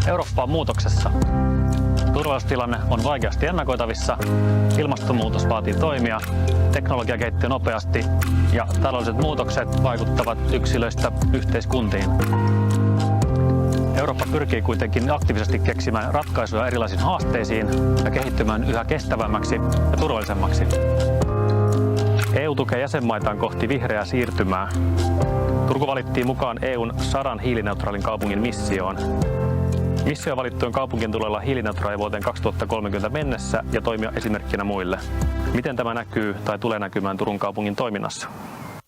Eurooppa on muutoksessa. Turvallisuustilanne on vaikeasti ennakoitavissa, ilmastonmuutos vaatii toimia, teknologia kehittyy nopeasti ja taloudelliset muutokset vaikuttavat yksilöistä yhteiskuntiin. Eurooppa pyrkii kuitenkin aktiivisesti keksimään ratkaisuja erilaisiin haasteisiin ja kehittymään yhä kestävämmäksi ja turvallisemmaksi. EU tukee jäsenmaitaan kohti vihreää siirtymää. Turku valittiin mukaan EUn 100 hiilineutraalin kaupungin missioon. Missio valittujen kaupunkien tulee olla hiilineutraali vuoteen 2030 mennessä ja toimia esimerkkinä muille. Miten tämä näkyy tai tulee näkymään Turun kaupungin toiminnassa?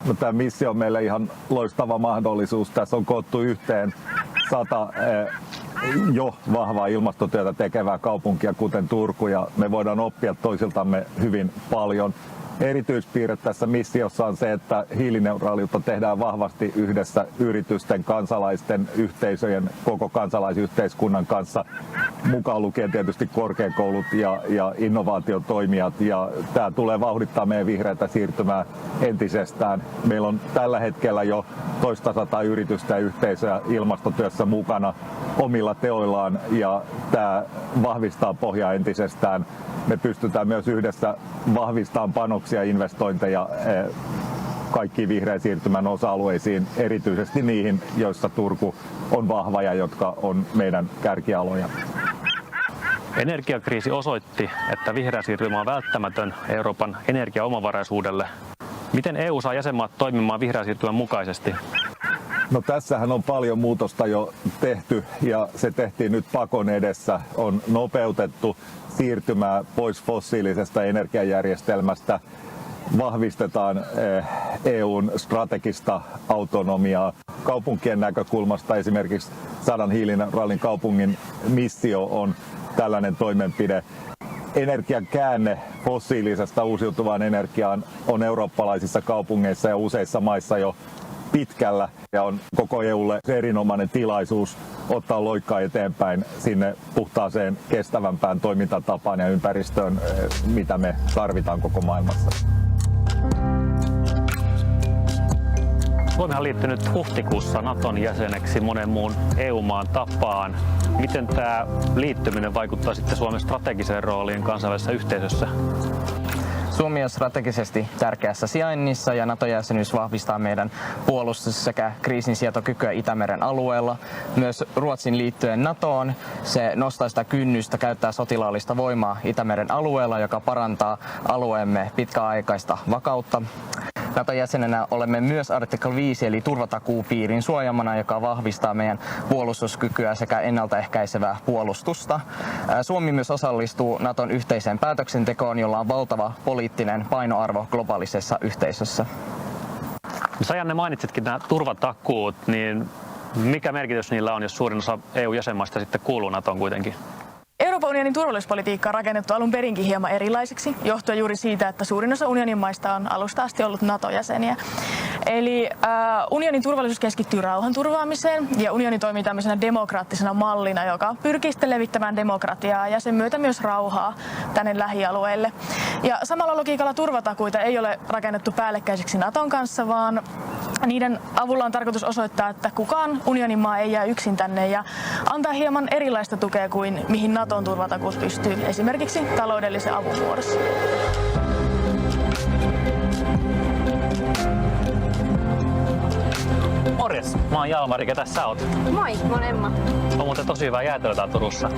No, tämä missio on meille ihan loistava mahdollisuus. Tässä on koottu yhteen 100 jo vahvaa ilmastotyötä tekevää kaupunkia, kuten Turku, ja me voidaan oppia toisiltamme hyvin paljon. Erityispiirre tässä missiossa on se, että hiilineutraaliutta tehdään vahvasti yhdessä yritysten, kansalaisten, yhteisöjen, koko kansalaisyhteiskunnan kanssa, mukaan lukien tietysti korkeakoulut ja innovaatiotoimijat. Ja tämä tulee vauhdittaa meidän vihreätä siirtymää entisestään. Meillä on tällä hetkellä jo toista 100 yritystä ja yhteisöä ilmastotyössä mukana omilla teoillaan, ja tämä vahvistaa pohjaa entisestään. Me pystytään myös yhdessä vahvistamaan panoksia ja investointeja kaikkiin vihreän siirtymän osa-alueisiin, erityisesti niihin, joissa Turku on vahva ja jotka on meidän kärkialoja. Energiakriisi osoitti, että vihreä siirtymä on välttämätön Euroopan energiaomavaraisuudelle. Miten EU saa jäsenmaat toimimaan vihreän siirtymän mukaisesti? No, tässähän on paljon muutosta jo tehty, ja se tehtiin nyt pakon edessä. On nopeutettu siirtymää pois fossiilisesta energiajärjestelmästä, vahvistetaan EUn strategista autonomiaa. Kaupunkien näkökulmasta esimerkiksi 100 hiilineutraalin kaupungin missio on tällainen toimenpide. Energian käänne fossiilisesta uusiutuvaan energiaan on eurooppalaisissa kaupungeissa ja useissa maissa jo pitkällä, ja on koko EUlle erinomainen tilaisuus ottaa loikkaa eteenpäin sinne puhtaaseen, kestävämpään toimintatapaan ja ympäristöön, mitä me tarvitaan koko maailmassa. Suomihan on liittynyt huhtikuussa Naton jäseneksi monen muun EU-maan tapaan. Miten tämä liittyminen vaikuttaa sitten Suomen strategiseen rooliin kansainvälisessä yhteisössä? Suomi on strategisesti tärkeässä sijainnissa, ja NATO-jäsenyys vahvistaa meidän puolustus- sekä kriisinsietokykyä Itämeren alueella. Myös Ruotsin liittyen NATOon se nostaa sitä kynnystä käyttää sotilaallista voimaa Itämeren alueella, joka parantaa alueemme pitkäaikaista vakautta. NATO-jäsenenä olemme myös artikla 5 eli turvatakuupiirin suojamana, joka vahvistaa meidän puolustuskykyä sekä ennaltaehkäisevää puolustusta. Suomi myös osallistuu Naton yhteiseen päätöksentekoon, jolla on valtava poliittinen painoarvo globaalisessa yhteisössä. Sä, Janne, mainitsitkin nämä turvatakuut, niin mikä merkitys niillä on, jos suurin osa EU-jäsenmaista sitten kuuluu NATOon kuitenkin? Euroopan unionin turvallisuuspolitiikka on rakennettu alun perinkin hieman erilaiseksi, johtuen juuri siitä, että suurin osa unionin maista on alusta asti ollut NATO-jäseniä. Eli unionin turvallisuus keskittyy rauhanturvaamiseen, ja unioni toimii tämmöisenä demokraattisena mallina, joka pyrkii sitten levittämään demokratiaa ja sen myötä myös rauhaa tänne lähialueille. Ja samalla logiikalla turvatakuita ei ole rakennettu päällekkäiseksi Naton kanssa, vaan niiden avulla on tarkoitus osoittaa, että kukaan unionin maa ei jää yksin tänne, ja antaa hieman erilaista tukea kuin mihin Naton turvatakuus pystyy, esimerkiksi taloudellisen avun muodossa. Morjes, mä oon Jalmari, ketä sä oot? Moi, mä oon Emma. On muuten tosi hyvää jäätelöä täällä Turussa.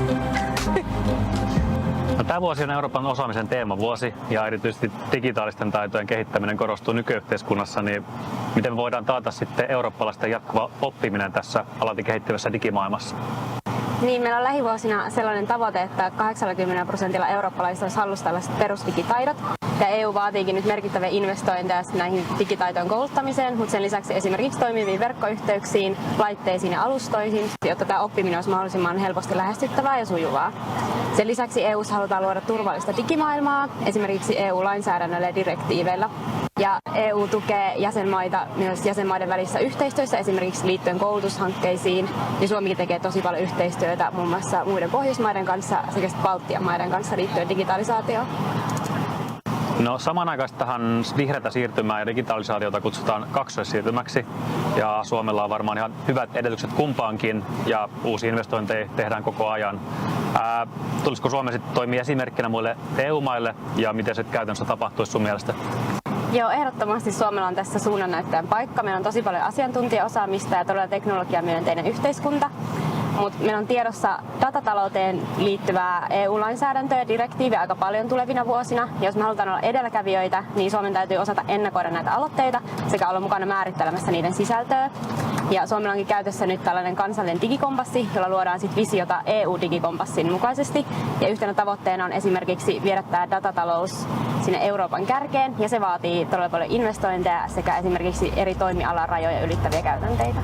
No, tämä vuosi on Euroopan osaamisen teemavuosi, ja erityisesti digitaalisten taitojen kehittäminen korostuu nykyyhteiskunnassa, niin miten me voidaan taata sitten eurooppalaisten jatkuva oppiminen tässä alati kehittyvässä digimaailmassa? Niin, meillä on lähivuosina sellainen tavoite, että 80% eurooppalaisista olisi hallussa tällaiset perusdigitaidot. Ja EU vaatiikin nyt merkittäviä investointeja näihin digitaitojen kouluttamiseen, mutta sen lisäksi esimerkiksi toimiviin verkkoyhteyksiin, laitteisiin ja alustoihin, jotta tämä oppiminen olisi mahdollisimman helposti lähestyttävää ja sujuvaa. Sen lisäksi EU:ssa halutaan luoda turvallista digimaailmaa, esimerkiksi EU-lainsäädännöllä ja direktiiveillä. Ja EU tukee jäsenmaita myös jäsenmaiden välissä yhteistyössä, esimerkiksi liittyen koulutushankkeisiin. Ja Suomikin tekee tosi paljon yhteistyötä muun muassa muiden Pohjoismaiden kanssa sekä Baltian maiden kanssa liittyen digitalisaatioon. No samanaikaistahan vihreätä siirtymää ja digitalisaatiota kutsutaan kaksoissiirtymäksi ja Suomella on varmaan ihan hyvät edellytykset kumpaankin ja uusia investointeja tehdään koko ajan. Tulisiko Suomi sitten toimia esimerkkinä muille EU-maille ja miten se käytännössä tapahtuisi sun mielestä? Joo, ehdottomasti Suomella on tässä suunnannäyttäjän paikka. Meillä on tosi paljon asiantuntijaosaamista ja todella teknologiamyönteinen yhteiskunta. Mutta meillä on tiedossa datatalouteen liittyvää EU-lainsäädäntöä ja direktiiviä aika paljon tulevina vuosina. Ja jos me halutaan olla edelläkävijöitä, niin Suomen täytyy osata ennakoida näitä aloitteita sekä olla mukana määrittelemässä niiden sisältöä. Ja Suomella onkin käytössä nyt tällainen kansallinen digikompassi, jolla luodaan sit visiota EU-digikompassin mukaisesti. Ja yhtenä tavoitteena on esimerkiksi viedä tämä datatalous sinne Euroopan kärkeen, ja se vaatii todella paljon investointeja sekä esimerkiksi eri toimialan rajoja ylittäviä käytänteitä.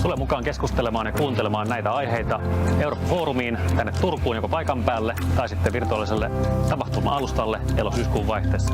Tule mukaan keskustelemaan ja kuuntelemaan näitä aiheita Eurooppa-foorumiin tänne Turkuun joko paikan päälle tai sitten virtuaaliselle tapahtuma-alustalle elo-syyskuun vaihteessa.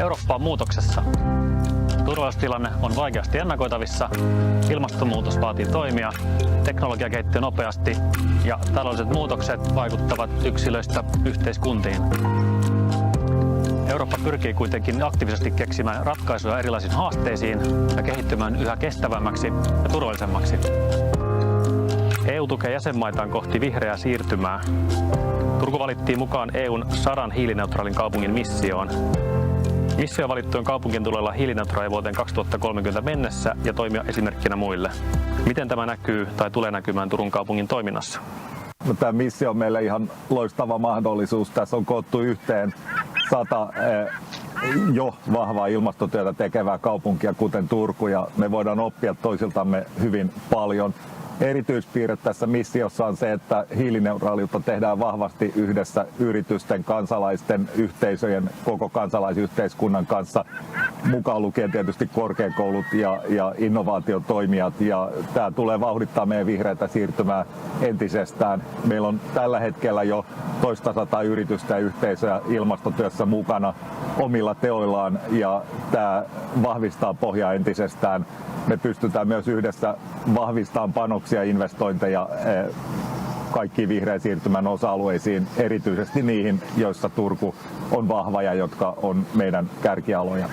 Eurooppa on muutoksessa. Turvallisuustilanne on vaikeasti ennakoitavissa, ilmastonmuutos vaatii toimia, teknologia kehittyy nopeasti ja taloudelliset muutokset vaikuttavat yksilöistä yhteiskuntiin. Eurooppa pyrkii kuitenkin aktiivisesti keksimään ratkaisuja erilaisiin haasteisiin ja kehittymään yhä kestävämmäksi ja turvallisemmaksi. EU tukee jäsenmaitaan kohti vihreää siirtymää. Turku valittiin mukaan EUn 100 hiilineutraalin kaupungin missioon. Mission valittujen kaupunkien tulee olla hiilineutraali vuoteen 2030 mennessä ja toimia esimerkkinä muille. Miten tämä näkyy tai tulee näkymään Turun kaupungin toiminnassa? No, tämä missio on meille ihan loistava mahdollisuus. Tässä on koottu yhteen 100 jo vahvaa ilmastotyötä tekevää kaupunkia, kuten Turku, ja me voidaan oppia toisiltamme hyvin paljon. Erityispiirre tässä missiossa on se, että hiilineutraaliutta tehdään vahvasti yhdessä yritysten, kansalaisten, yhteisöjen, koko kansalaisyhteiskunnan kanssa, mukaan lukien tietysti korkeakoulut ja innovaatiotoimijat. Ja tämä tulee vauhdittaa meidän vihreätä siirtymää entisestään. Meillä on tällä hetkellä jo toista 100 yritystä ja yhteisöjä ilmastotyössä mukana omilla teoillaan, ja tämä vahvistaa pohjaa entisestään. Me pystytään myös yhdessä vahvistamaan panoksia ja investointeja kaikkiin vihreän siirtymän osa-alueisiin, erityisesti niihin, joissa Turku on vahva ja jotka on meidän kärkialoja.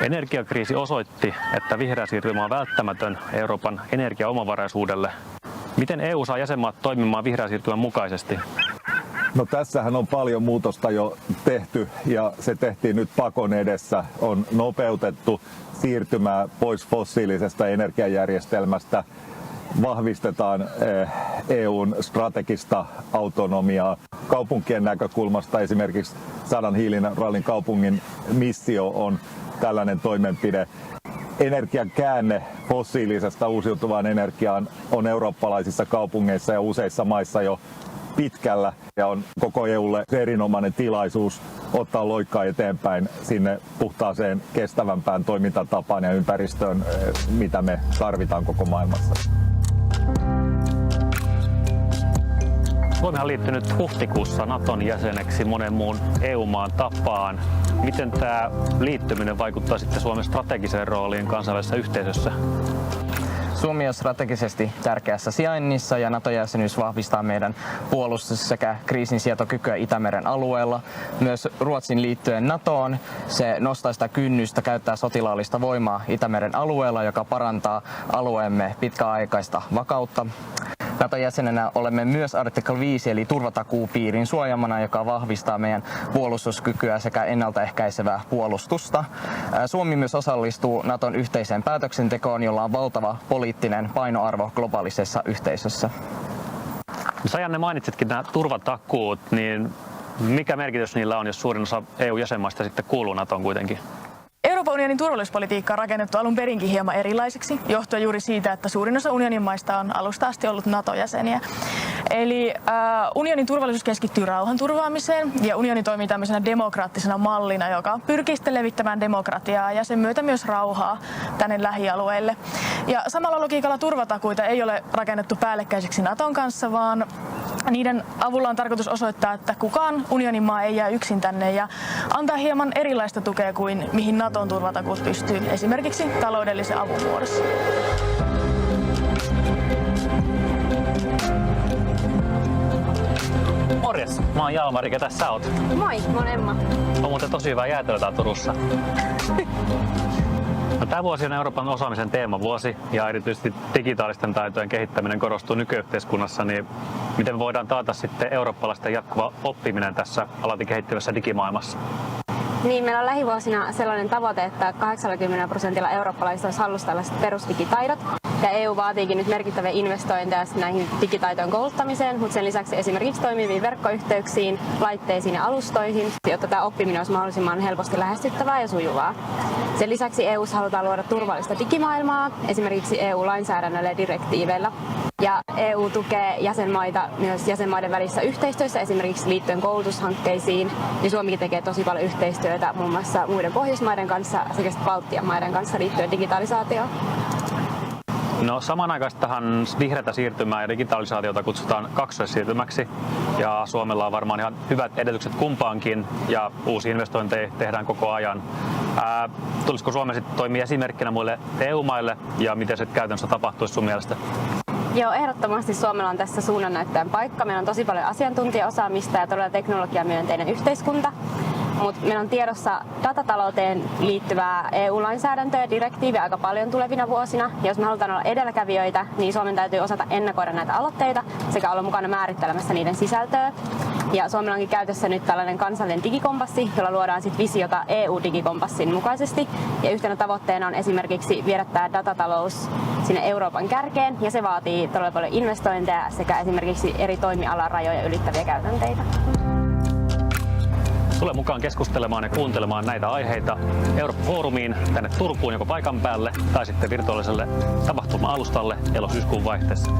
Energiakriisi osoitti, että vihreä siirtymä on välttämätön Euroopan energiaomavaraisuudelle. Miten EU saa jäsenmaat toimimaan vihreän siirtymän mukaisesti? No, tässähän on paljon muutosta jo tehty, ja se tehtiin nyt pakon edessä. On nopeutettu siirtymää pois fossiilisesta energiajärjestelmästä, vahvistetaan EUn strategista autonomiaa. Kaupunkien näkökulmasta esimerkiksi 100 hiilineutraalin kaupungin missio on tällainen toimenpide. Energian käänne fossiilisesta uusiutuvaan energiaan on eurooppalaisissa kaupungeissa ja useissa maissa jo pitkällä, ja on koko EUlle erinomainen tilaisuus ottaa loikkaa eteenpäin sinne puhtaaseen, kestävämpään toimintatapaan ja ympäristöön, mitä me tarvitaan koko maailmassa. Suomihan on liittynyt huhtikuussa Naton jäseneksi monen muun EU-maan tapaan. Miten tämä liittyminen vaikuttaa sitten Suomen strategiseen rooliin kansainvälisessä yhteisössä? Suomi on strategisesti tärkeässä sijainnissa ja NATO-jäsenyys vahvistaa meidän puolustus- sekä kriisinsietokykyä Itämeren alueella. Myös Ruotsin liittyen NATOon se nostaa sitä kynnystä käyttää sotilaallista voimaa Itämeren alueella, joka parantaa alueemme pitkäaikaista vakautta. NATO-jäsenenä olemme myös artikkel 5 eli turvatakuupiirin suojamana, joka vahvistaa meidän puolustuskykyä sekä ennaltaehkäisevää puolustusta. Suomi myös osallistuu Naton yhteiseen päätöksentekoon, jolla on valtava poliittinen painoarvo globaalisessa yhteisössä. Sä, Janne, mainitsitkin nämä turvatakuut, niin mikä merkitys niillä on, jos suurin osa EU-jäsenmaista sitten kuuluu NATOon kuitenkin? Euroopan unionin turvallisuuspolitiikka on rakennettu alun perinkin hieman erilaiseksi, johtuen juuri siitä, että suurin osa unionin maista on alusta asti ollut NATO-jäseniä. Eli unionin turvallisuus keskittyy rauhanturvaamiseen ja unioni toimii tämmöisenä demokraattisena mallina, joka pyrkii sitten levittämään demokratiaa ja sen myötä myös rauhaa tänne lähialueille. Ja samalla logiikalla turvatakuita ei ole rakennettu päällekkäiseksi NATOn kanssa, vaan niiden avulla on tarkoitus osoittaa, että kukaan unionin maa ei jää yksin tänne ja antaa hieman erilaista tukea kuin mihin NATOn turvatakuut pystyy, esimerkiksi taloudellisen avun muodossa. Morjes, mä oon Jalmari, ketä sä oot? Moi, mä oon Emma. On muuten tosi hyvää jäätelöä täällä Turussa. No, tämä vuosi on Euroopan osaamisen teemavuosi ja erityisesti digitaalisten taitojen kehittäminen korostuu nykyyhteiskunnassa, niin miten me voidaan taata sitten eurooppalaisten jatkuva oppiminen tässä alati kehittyvässä digimaailmassa? Niin, meillä on lähivuosina sellainen tavoite, että 80% eurooppalaisista olisi hallussa tällaiset perusdigitaidot. Ja EU vaatiikin nyt merkittäviä investointeja näihin digitaitojen kouluttamiseen, mutta sen lisäksi esimerkiksi toimiviin verkkoyhteyksiin, laitteisiin ja alustoihin, jotta tämä oppiminen olisi mahdollisimman helposti lähestyttävää ja sujuvaa. Sen lisäksi EU:ssa halutaan luoda turvallista digimaailmaa, esimerkiksi EU-lainsäädännöllä ja direktiiveillä. Ja EU tukee jäsenmaita myös jäsenmaiden välissä yhteistyössä, esimerkiksi liittyen koulutushankkeisiin. Ja Suomikin tekee tosi paljon yhteistyötä muun muassa muiden Pohjoismaiden kanssa sekä Baltian maiden kanssa liittyen digitalisaatioon. No samanaikaisesti tähän vihreätä siirtymää ja digitalisaatiota kutsutaan kaksoissiirtymäksi ja Suomella on varmaan ihan hyvät edellytykset kumpaankin ja uusia investointeja tehdään koko ajan. Tulisiko Suomi sitten toimia esimerkkinä muille EU-maille ja miten se käytännössä tapahtuisi sun mielestä? Joo, ehdottomasti Suomella on tässä suunnannäyttäjän paikka. Meillä on tosi paljon asiantuntijaosaamista ja todella teknologiamyönteinen yhteiskunta. Mutta meillä on tiedossa datatalouteen liittyvää EU-lainsäädäntöä ja direktiiviä aika paljon tulevina vuosina. Ja jos me halutaan olla edelläkävijöitä, niin Suomen täytyy osata ennakoida näitä aloitteita sekä olla mukana määrittelemässä niiden sisältöä. Ja Suomella onkin käytössä nyt tällainen kansallinen digikompassi, jolla luodaan sit visiota EU-digikompassin mukaisesti. Ja yhtenä tavoitteena on esimerkiksi viedä tämä datatalous sinne Euroopan kärkeen. Ja se vaatii todella paljon investointeja sekä esimerkiksi eri toimialan rajoja ylittäviä käytänteitä. Tule mukaan keskustelemaan ja kuuntelemaan näitä aiheita Eurooppa-foorumiin tänne Turkuun joko paikan päälle tai sitten virtuaaliselle tapahtuma-alustalle elo-syyskuun vaihteessa.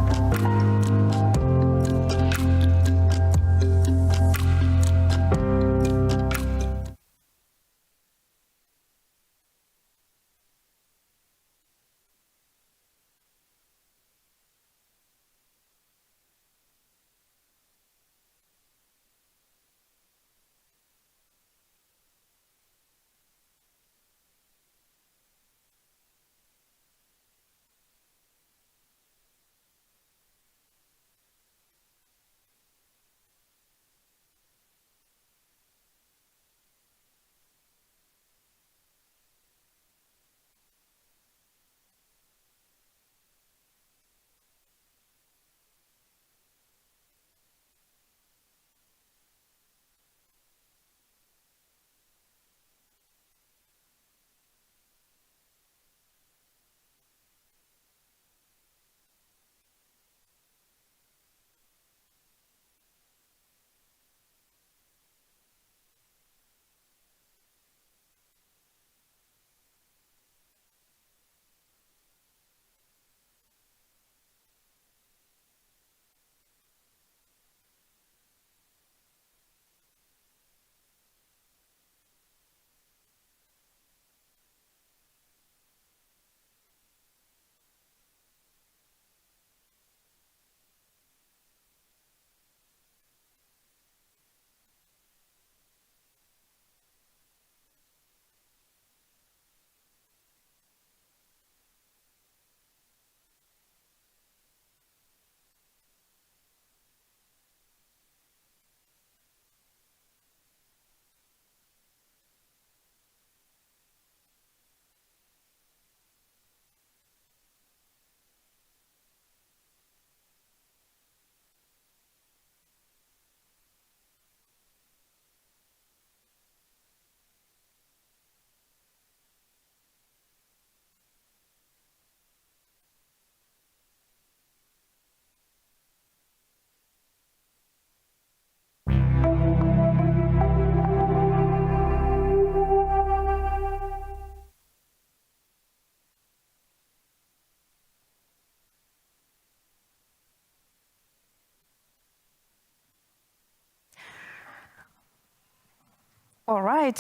All right.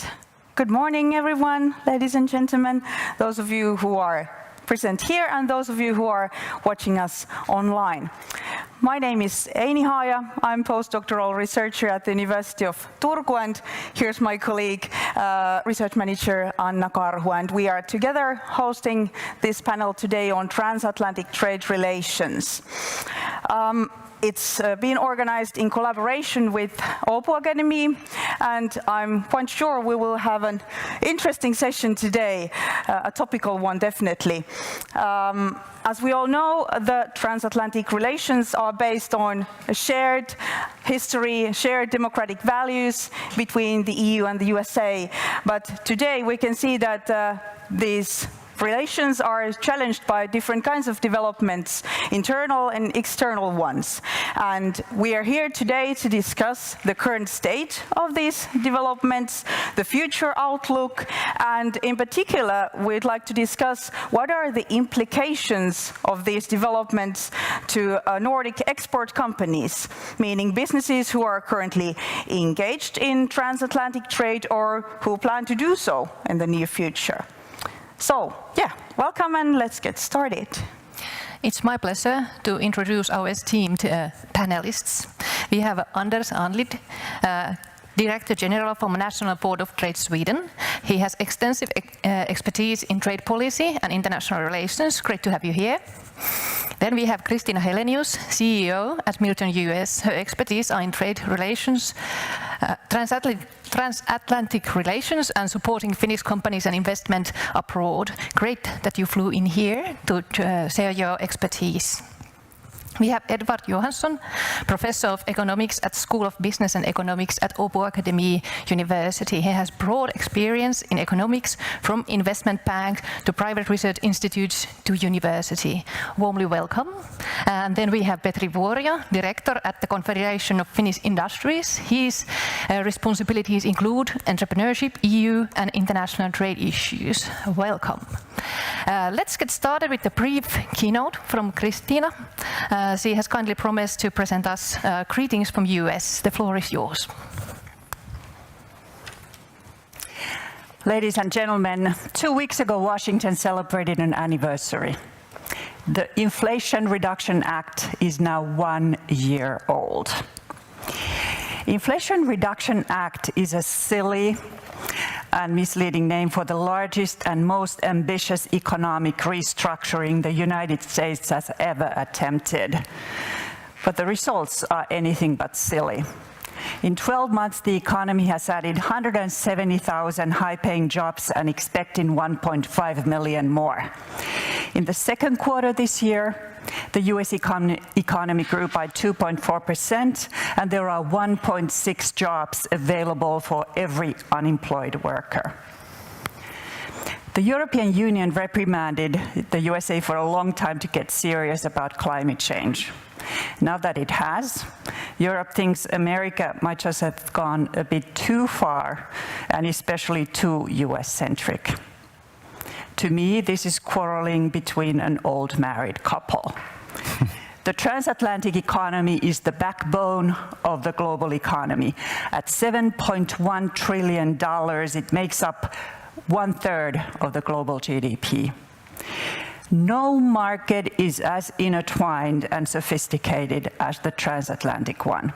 Good morning, everyone, ladies and gentlemen, those of you who are present here and those of you who are watching us online. My name is Eini Haaja. I'm postdoctoral researcher at the University of Turku, and here's my colleague, research manager Anna Karhu, and we are together hosting this panel today on transatlantic trade relations. It's been organized in collaboration with Åbo Academy, and I'm quite sure we will have an interesting session today, a topical one definitely. As we all know, the transatlantic relations are based on a shared history, shared democratic values between the EU and the USA. But today we can see that these relations are challenged by different kinds of developments, internal and external ones. And we are here today to discuss the current state of these developments, the future outlook, and in particular, we'd like to discuss what are the implications of these developments to Nordic export companies, meaning businesses who are currently engaged in transatlantic trade or who plan to do so in the near future. So, yeah, welcome and let's get started. It's my pleasure to introduce our esteemed panelists. We have Anders Anlid, Director General from National Board of Trade Sweden. He has extensive expertise in trade policy and international relations. Great to have you here. Then we have Kristina Helenius, CEO at Milton US. Her expertise are in trade relations, transatlantic relations and supporting Finnish companies and investment abroad. Great that you flew in here to share your expertise. We have Edvard Johansson, Professor of Economics at School of Business and Economics at Åbo Akademi University. He has broad experience in economics from investment bank to private research institutes to university. Warmly welcome. And then we have Petri Vuoria, Director at the Confederation of Finnish Industries. His responsibilities include entrepreneurship, EU and international trade issues. Welcome. Let's get started with the brief keynote from Kristina. She has kindly promised to present us greetings from US. The floor is yours. Ladies and gentlemen, 2 weeks ago, Washington celebrated an anniversary. The Inflation Reduction Act is now 1 year old. Inflation Reduction Act is a silly and misleading name for the largest and most ambitious economic restructuring the United States has ever attempted. But the results are anything but silly. In 12 months, the economy has added 170,000 high-paying jobs and expecting 1.5 million more. In the second quarter this year, the US economy grew by 2.4%, and there are 1.6 jobs available for every unemployed worker. The European Union reprimanded the USA for a long time to get serious about climate change. Now that it has, Europe thinks America might just have gone a bit too far, and especially too US-centric. To me, this is quarreling between an old married couple. The transatlantic economy is the backbone of the global economy. At $7.1 trillion, it makes up 1/3 of the global GDP. No market is as intertwined and sophisticated as the transatlantic one.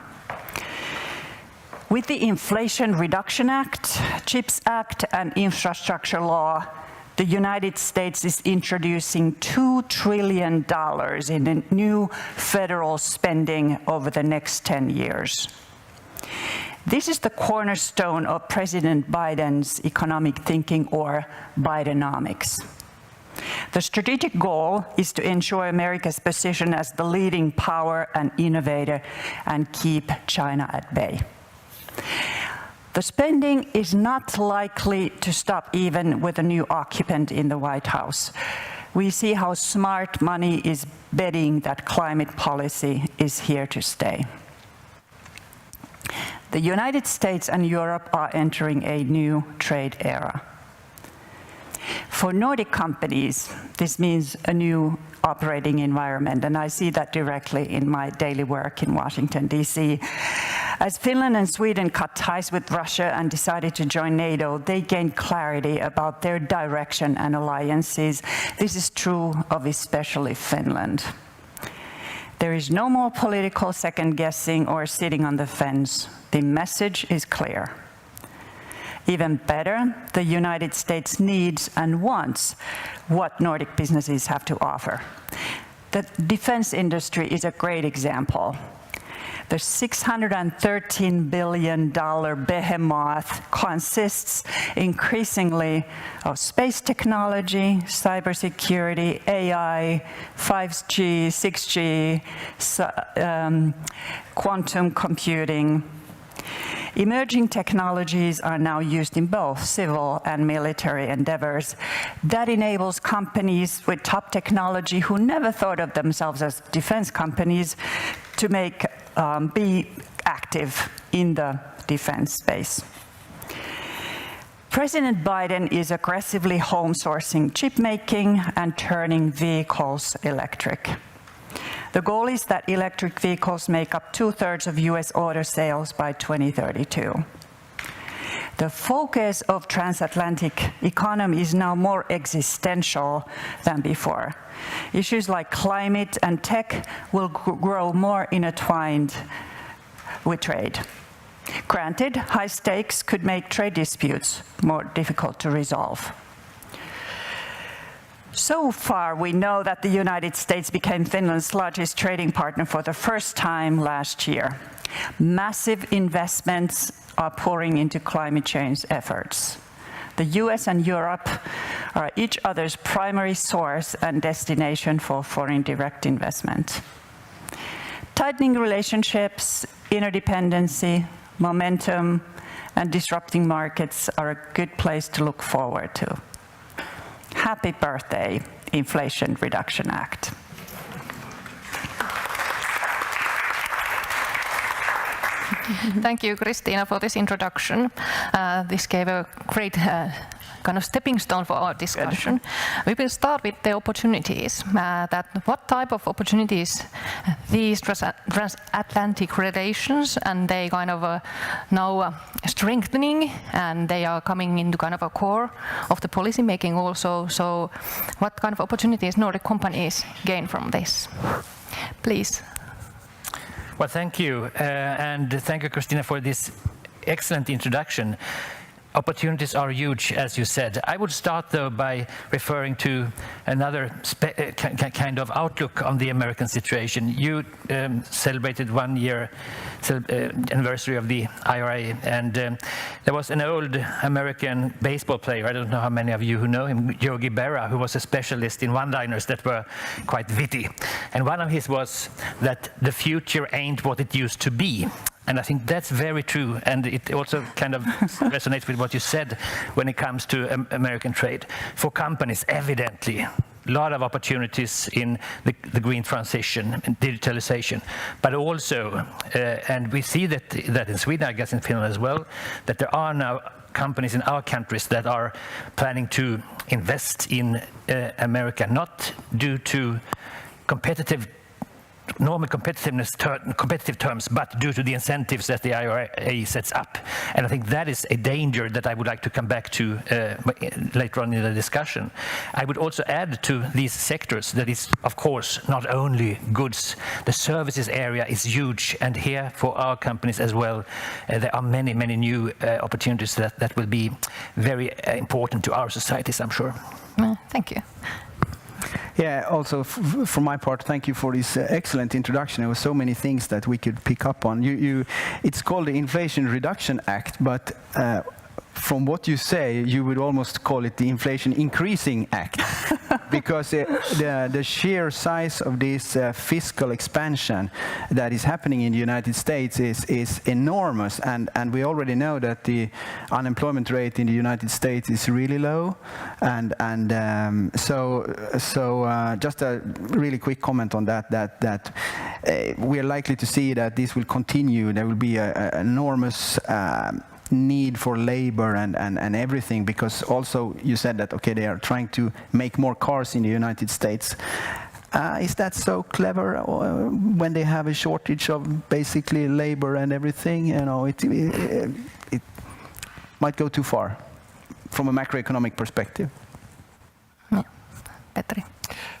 With the Inflation Reduction Act, CHIPS Act, and infrastructure law, the United States is introducing $2 trillion in new federal spending over the next 10 years. This is the cornerstone of President Biden's economic thinking, or Bidenomics. The strategic goal is to ensure America's position as the leading power and innovator and keep China at bay. The spending is not likely to stop even with a new occupant in the White House. We see how smart money is betting that climate policy is here to stay. The United States and Europe are entering a new trade era. For Nordic companies, this means a new operating environment, and I see that directly in my daily work in Washington, D.C. As Finland and Sweden cut ties with Russia and decided to join NATO, they gained clarity about their direction and alliances. This is true of especially Finland. There is no more political second-guessing or sitting on the fence. The message is clear. Even better, the United States needs and wants what Nordic businesses have to offer. The defense industry is a great example. The $613 billion behemoth consists increasingly of space technology, cybersecurity, AI, 5G, 6G, quantum computing. Emerging technologies are now used in both civil and military endeavors. That enables companies with top technology who never thought of themselves as defense companies to be active in the defense space. President Biden is aggressively home sourcing chip making and turning vehicles electric. The goal is that electric vehicles make up 2/3 of US auto sales by 2032. The focus of transatlantic economy is now more existential than before. Issues like climate and tech will grow more intertwined with trade. Granted, high stakes could make trade disputes more difficult to resolve. So far, we know that the United States became Finland's largest trading partner for the first time last year. Massive investments are pouring into climate change efforts. The US and Europe are each other's primary source and destination for foreign direct investment. Tightening relationships, interdependency, momentum, and disrupting markets are a good place to look forward to. Happy birthday, Inflation Reduction Act. Thank you, Christina, for this introduction. This gave a great kind of stepping stone for our discussion. We will start with the opportunities. What type of opportunities these transatlantic relations, and they kind of now strengthening, and they are coming into kind of a core of the policy making also. So what kind of opportunities Nordic companies gain from this? Please. Well, thank you, and thank you, Christina, for this excellent introduction. Opportunities are huge, as you said. I would start, though, by referring to another kind of outlook on the American situation. You celebrated 1 year anniversary of the IRA, and there was an old American baseball player, I don't know how many of you who know him, Yogi Berra, who was a specialist in one-liners that were quite witty. And one of his was that the future ain't what it used to be. And I think that's very true, and it also kind of resonates with what you said when it comes to American trade. For companies, evidently, a lot of opportunities in the green transition and digitalization, but also, and we see that in Sweden, I guess in Finland as well, that there are now companies in our countries that are planning to invest in America, not due to normal competitive terms, but due to the incentives that the IRA sets up. And I think that is a danger that I would like to come back to later on in the discussion. I would also add to these sectors that is, of course, not only goods. The services area is huge, and here for our companies as well, there are many, many new opportunities that will be very important to our societies, I'm sure. Thank you. Yeah, also from my part, thank you for this excellent introduction. There were so many things that we could pick up on. It's called the Inflation Reduction Act, but from what you say, you would almost call it the Inflation Increasing Act, because the sheer size of this fiscal expansion that is happening in the United States is enormous, and we already know that the unemployment rate in the United States is really low, and so just a really quick comment on that we are likely to see that this will continue. There will be an enormous need for labor and everything, because also you said that, okay, they are trying to make more cars in the United States. Is that so clever when they have a shortage of basically labor and everything? You know, it might go too far from a macroeconomic perspective. Yeah. Petri.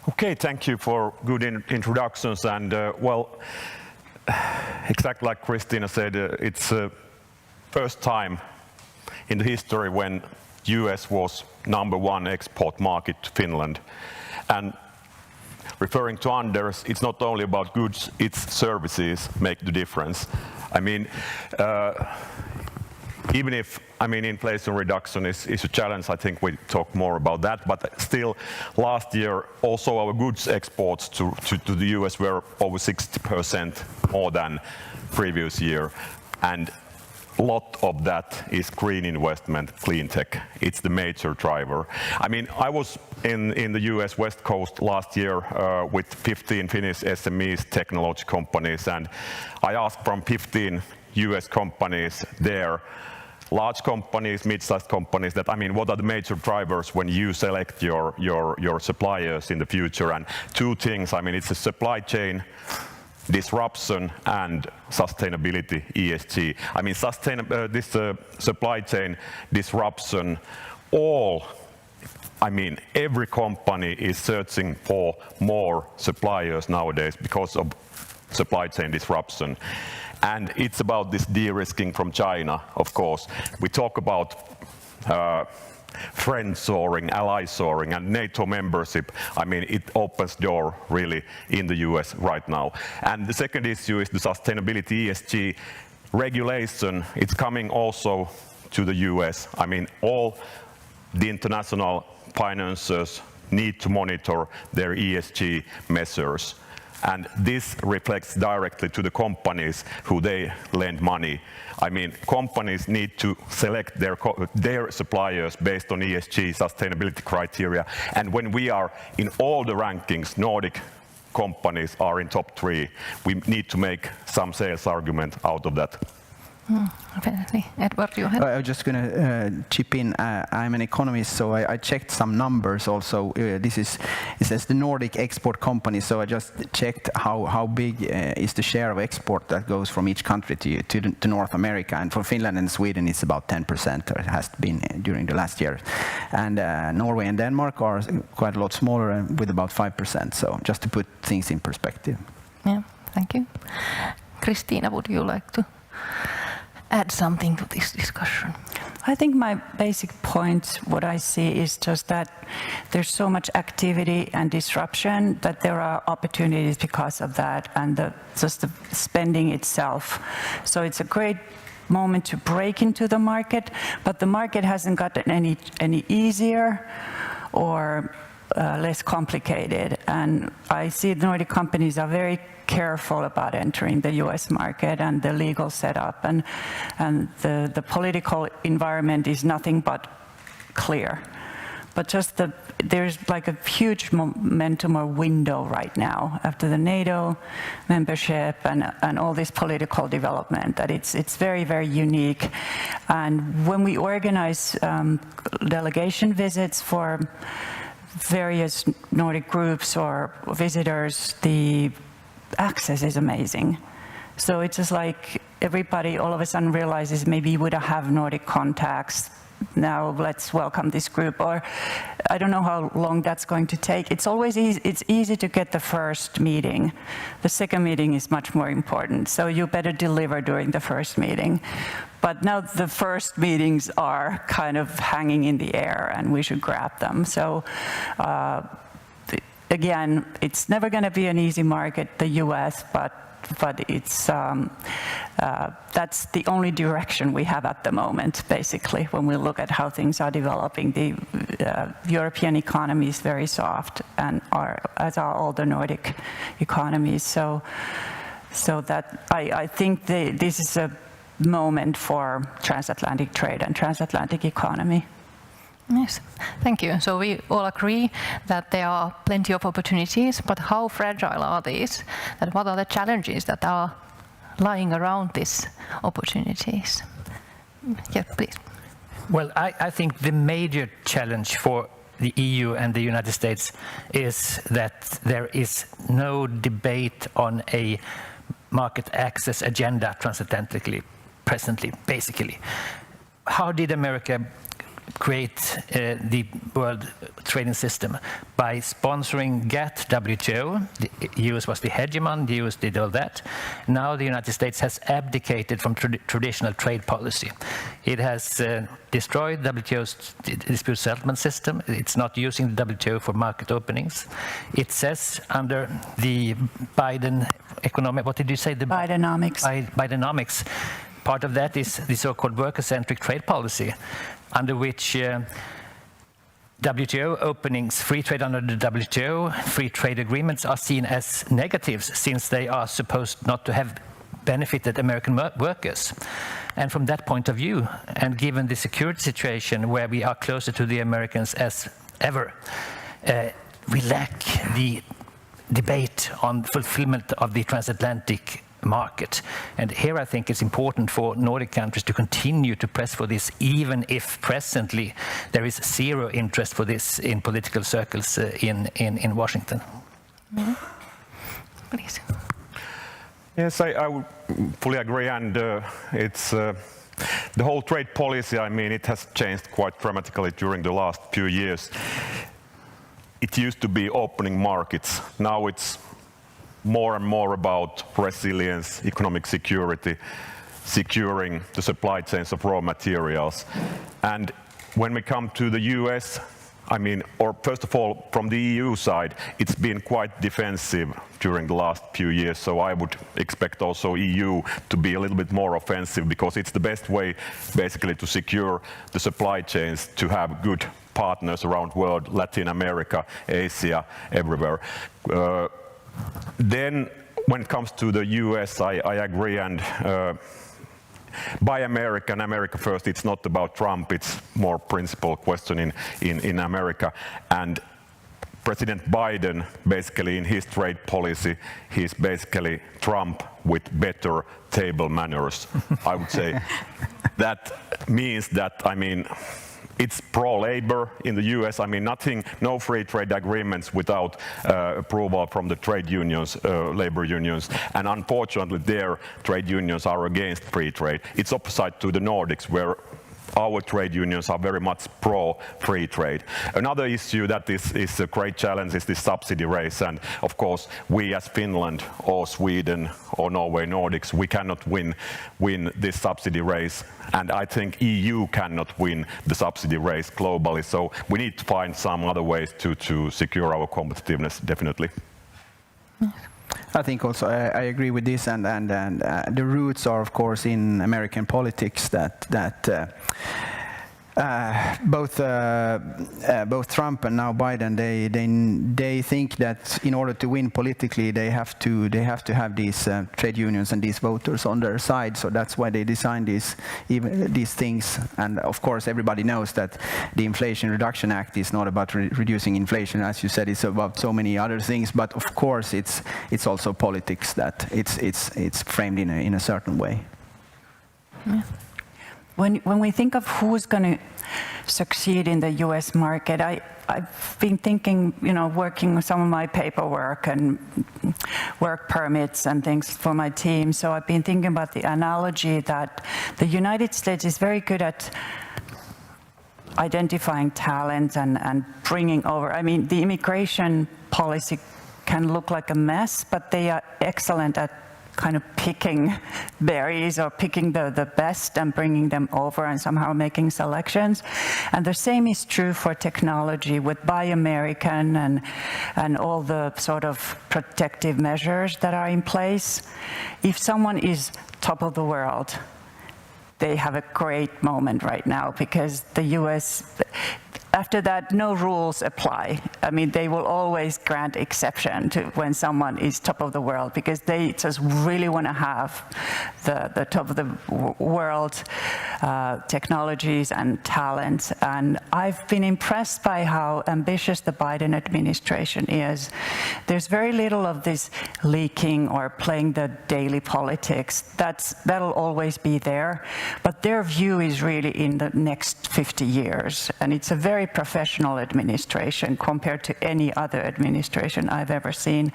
Okay, thank you for good introductions, and well, exactly like Christina said, it's first time in the history when US was #1 export market to Finland. And referring to Anders, it's not only about goods, it's services make the difference. I mean, even if, inflation reduction is a challenge, I think we talk more about that, but still last year also our goods exports to the US were over 60% more than previous year. And a lot of that is green investment, clean tech. It's the major driver. I was in the US West Coast last year with 15 Finnish SMEs, technology companies, and I asked from 15 US companies there, large companies, mid-sized companies, that what are the major drivers when you select your suppliers in the future? And two things. It's a supply chain disruption and sustainability, ESG. I mean, supply chain disruption, every company is searching for more suppliers nowadays because of supply chain disruption. And it's about this de-risking from China, of course. We talk about friend-shoring, ally-shoring, and NATO membership. I mean, it opens door really in the US right now. And the second issue is the sustainability, ESG regulation. It's coming also to the US. I mean, all the international financiers need to monitor their ESG measures. And this reflects directly to the companies who they lend money. I mean, companies need to select their suppliers based on ESG sustainability criteria. And when we are in all the rankings, Nordic companies are in top 3. We need to make some sales argument out of that. Definitely. Edward, you have? I was just going to chip in. I'm an economist, so I checked some numbers also. It says the Nordic export companies, so I just checked how big is the share of export that goes from each country to North America. And for Finland and Sweden, it's about 10%, or it has been during the last year. And Norway and Denmark are quite a lot smaller, with about 5%. So just to put things in perspective. Yeah, thank you. Christina, would you like to add something to this discussion? I think my basic point, what I see, is just that there's so much activity and disruption that there are opportunities because of that, and just the spending itself. So it's a great moment to break into the market, but the market hasn't gotten any easier or less complicated. And I see the Nordic companies are very careful about entering the US market and the legal setup, and the political environment is nothing but clear. But just there's like a huge momentum or window right now after the NATO membership and all this political development, that it's very, very unique. And when we organize delegation visits for various Nordic groups or visitors, the access is amazing. So it's just like everybody all of a sudden realizes maybe we don't have Nordic contacts. Now let's welcome this group. Or I don't know how long that's going to take. It's always easy. It's easy to get the first meeting. The second meeting is much more important. So you better deliver during the first meeting. But now the first meetings are kind of hanging in the air, and we should grab them. So again, it's never going to be an easy market, the US, but it's that's the only direction we have at the moment, basically, when we look at how things are developing. The European economy is very soft, and as are all the Nordic economies. So that I think this is a moment for transatlantic trade and transatlantic economy. Yes, thank you. So we all agree that there are plenty of opportunities, but how fragile are these? And what are the challenges that are lying around these opportunities? Yeah, please. Well, I think the major challenge for the EU and the United States is that there is no debate on a market access agenda transatlantically presently, basically. How did America create the world trading system? By sponsoring GATT, WTO. The US was the hegemon, the US did all that. Now the United States has abdicated from traditional trade policy. It has destroyed WTO's dispute settlement system. It's not using the WTO for market openings. It says under the Biden economic, what did you say? The Bidenomics. Bidenomics. Part of that is the so-called worker-centric trade policy, under which WTO openings, free trade under the WTO, free trade agreements are seen as negatives, since they are supposed not to have benefited American workers. And from that point of view, and given the security situation where we are closer to the Americans as ever, we lack the debate on fulfillment of the transatlantic market. And here I think it's important for Nordic countries to continue to press for this, even if presently there is zero interest for this in political circles in Washington. Mm-hmm. Please. Yes, I would fully agree, and it's the whole trade policy. I mean, it has changed quite dramatically during the last few years. It used to be opening markets. Now it's more and more about resilience, economic security, securing the supply chains of raw materials. And when we come to the US, I mean, or first of all, from the EU side, it's been quite defensive during the last few years, so I would expect also EU to be a little bit more offensive, because it's the best way basically to secure the supply chains, to have good partners around the world, Latin America, Asia, everywhere. Then when it comes to the US, I agree, and Buy America and America first, it's not about Trump, it's more principal question in America. And President Biden, basically in his trade policy, he's basically Trump with better table manners, I would say. That means that, I mean, it's pro-labor in the US. I mean, no free trade agreements without approval from the trade unions, labor unions. And unfortunately, their trade unions are against free trade. It's opposite to the Nordics, where our trade unions are very much pro-free trade. Another issue that is a great challenge is the subsidy race. And of course, we as Finland or Sweden or Norway, Nordics, we cannot win this subsidy race. And I think EU cannot win the subsidy race globally. So we need to find some other ways to secure our competitiveness, definitely. I think also I agree with this, and the roots are, of course, in American politics. That both Trump and now Biden, they think that in order to win politically, they have to have these trade unions and these voters on their side. So that's why they designed these things. And of course, everybody knows that the Inflation Reduction Act is not about reducing inflation, as you said. It's about so many other things. But of course, it's also politics, that it's framed in a certain way. Yeah. When we think of who's going to succeed in the U.S. market, I've been thinking, working with some of my paperwork and work permits and things for my team. So I've been thinking about the analogy that the United States is very good at identifying talent and bringing over. I mean, the immigration policy can look like a mess, but they are excellent at kind of picking berries or picking the best and bringing them over and somehow making selections. And the same is true for technology with Buy American and all the sort of protective measures that are in place. If someone is top of the world, they have a great moment right now, because the US, after that, no rules apply. I mean, they will always grant exception to when someone is top of the world, because they just really want to have the top of the world technologies and talents. And I've been impressed by how ambitious the Biden administration is. There's very little of this leaking or playing the daily politics. That'll always be there. But their view is really in the next 50 years. And it's a very professional administration compared to any other administration I've ever seen.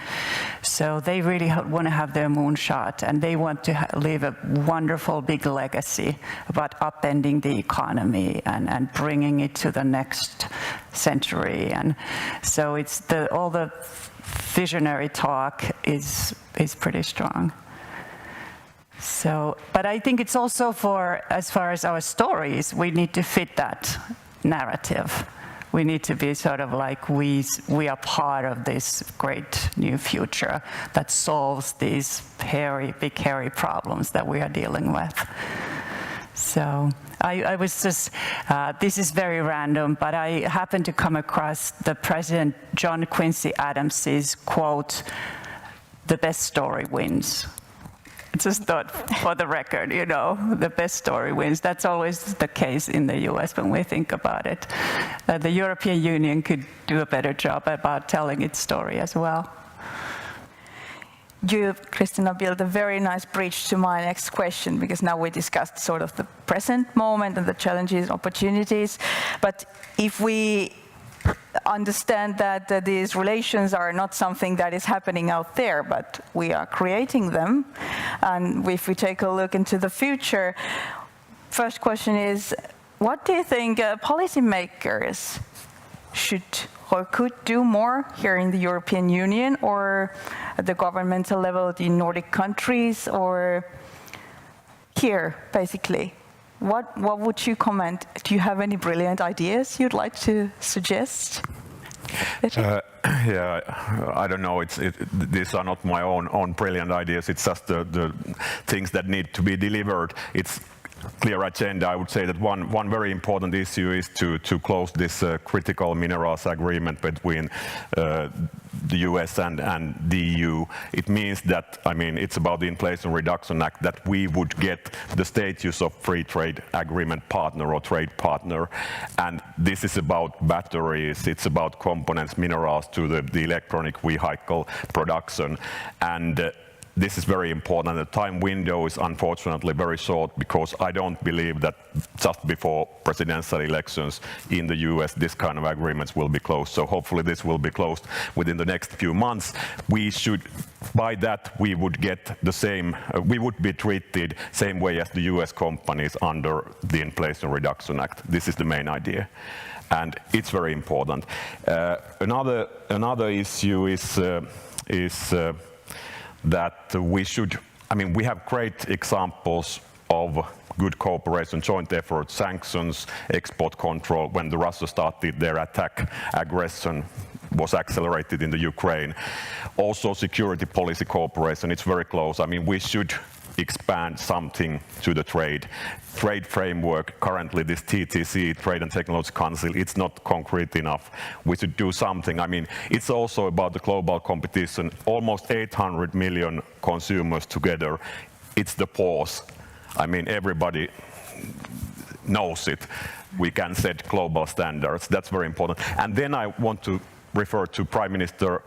So they really want to have their moonshot, and they want to leave a wonderful big legacy about upending the economy and bringing it to the next century. And so it's all the visionary talk is pretty strong. So, but I think it's also as far as our stories, we need to fit that narrative. We need to be sort of like we are part of this great new future that solves these big hairy problems that we are dealing with. So I was just, this is very random, but I happened to come across the President John Quincy Adams's quote, "The best story wins." Just thought, for the record, the best story wins. That's always the case in the US when we think about it. The European Union could do a better job about telling its story as well. You, Christina, built a very nice bridge to my next question, because now we discussed sort of the present moment and the challenges, opportunities. But if we understand that these relations are not something that is happening out there, but we are creating them. And if we take a look into the future, first question is, what do you think policymakers should or could do more here in the European Union or at the governmental level, the Nordic countries, or here, basically? What would you comment? Do you have any brilliant ideas you'd like to suggest? Yeah, I don't know. These are not my own brilliant ideas. It's just the things that need to be delivered. It's clear agenda. I would say that one very important issue is to close this critical minerals agreement between the US and the EU. It means that, I mean, it's about the Inflation Reduction Act, that we would get the status of free trade agreement partner or trade partner. And this is about batteries, it's about components, minerals to the electronic vehicle production. And this is very important. The time window is unfortunately very short, because I don't believe that just before presidential elections in the US this kind of agreements will be closed. So hopefully this will be closed within the next few months. We should, by that we would get the same, we would be treated same way as the US companies under the Inflation Reduction Act. This is the main idea, and it's very important. Another issue is that we should, I mean, we have great examples of good cooperation, joint efforts, sanctions, export control. When Russia started their aggression was accelerated in the Ukraine. Also security policy cooperation, it's very close. I mean, we should expand something to the trade framework. Currently this TTC, Trade and Technology Council, it's not concrete enough. We should do something. I mean, it's also about the global competition. Almost 800 million consumers together. It's the pause. I mean, everybody knows it. We can set global standards. That's very important. And then I want to refer to Prime Minister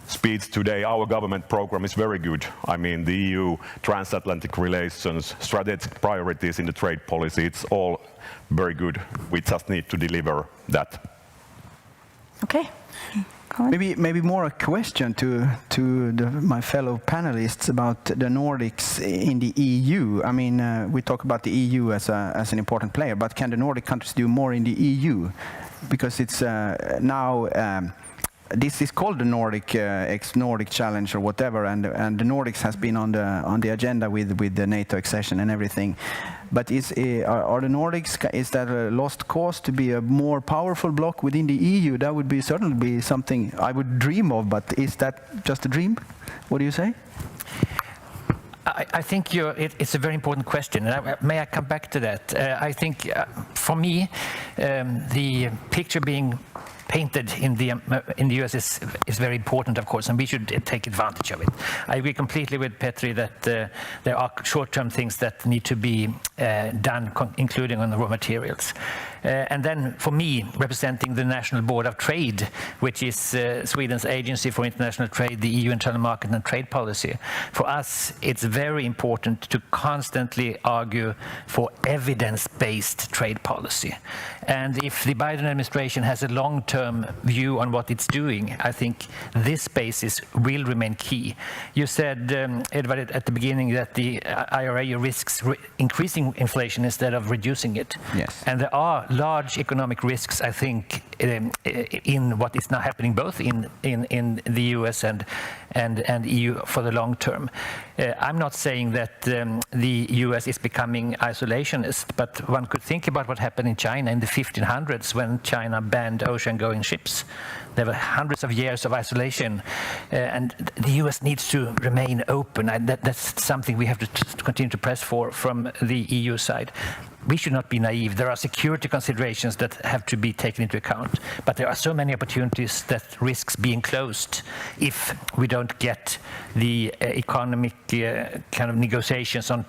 speech today. Our government program is very good. I mean, the EU transatlantic relations, strategic priorities in the trade policy, it's all very good. We just need to deliver that. Okay. Maybe more a question to my fellow panelists about the Nordics in the EU. I mean, we talk about the EU as an important player, but can the Nordic countries do more in the EU? Because it's now this is called the Nordic ex-Nordic challenge or whatever, and the Nordics has been on the agenda with the NATO accession and everything. But are the Nordics, is that a lost cause to be a more powerful bloc within the EU? That would be certainly be something I would dream of, but is that just a dream? What do you say? I think it's a very important question. May I come back to that? I think for me, the picture being painted in the US is very important, of course, and we should take advantage of it. I agree completely with Petri that there are short-term things that need to be done, including on the raw materials. And then for me, representing the National Board of Trade, which is Sweden's agency for international trade, the EU internal market and trade policy, for us it's very important to constantly argue for evidence-based trade policy. And if the Biden administration has a long-term view on what it's doing, I think this basis will remain key. You said, Edvard, at the beginning that the IRA risks increasing inflation instead of reducing it. Yes. And there are large economic risks, I think, in what is now happening both in the US and EU for the long term. I'm not saying that the US is becoming isolationist, but one could think about what happened in China in the 1500s when China banned ocean-going ships. There were hundreds of years of isolation, and the US needs to remain open. That's something we have to continue to press for from the EU side. We should not be naive. There are security considerations that have to be taken into account, but there are so many opportunities that risks being closed if we don't get the economic kind of negotiations on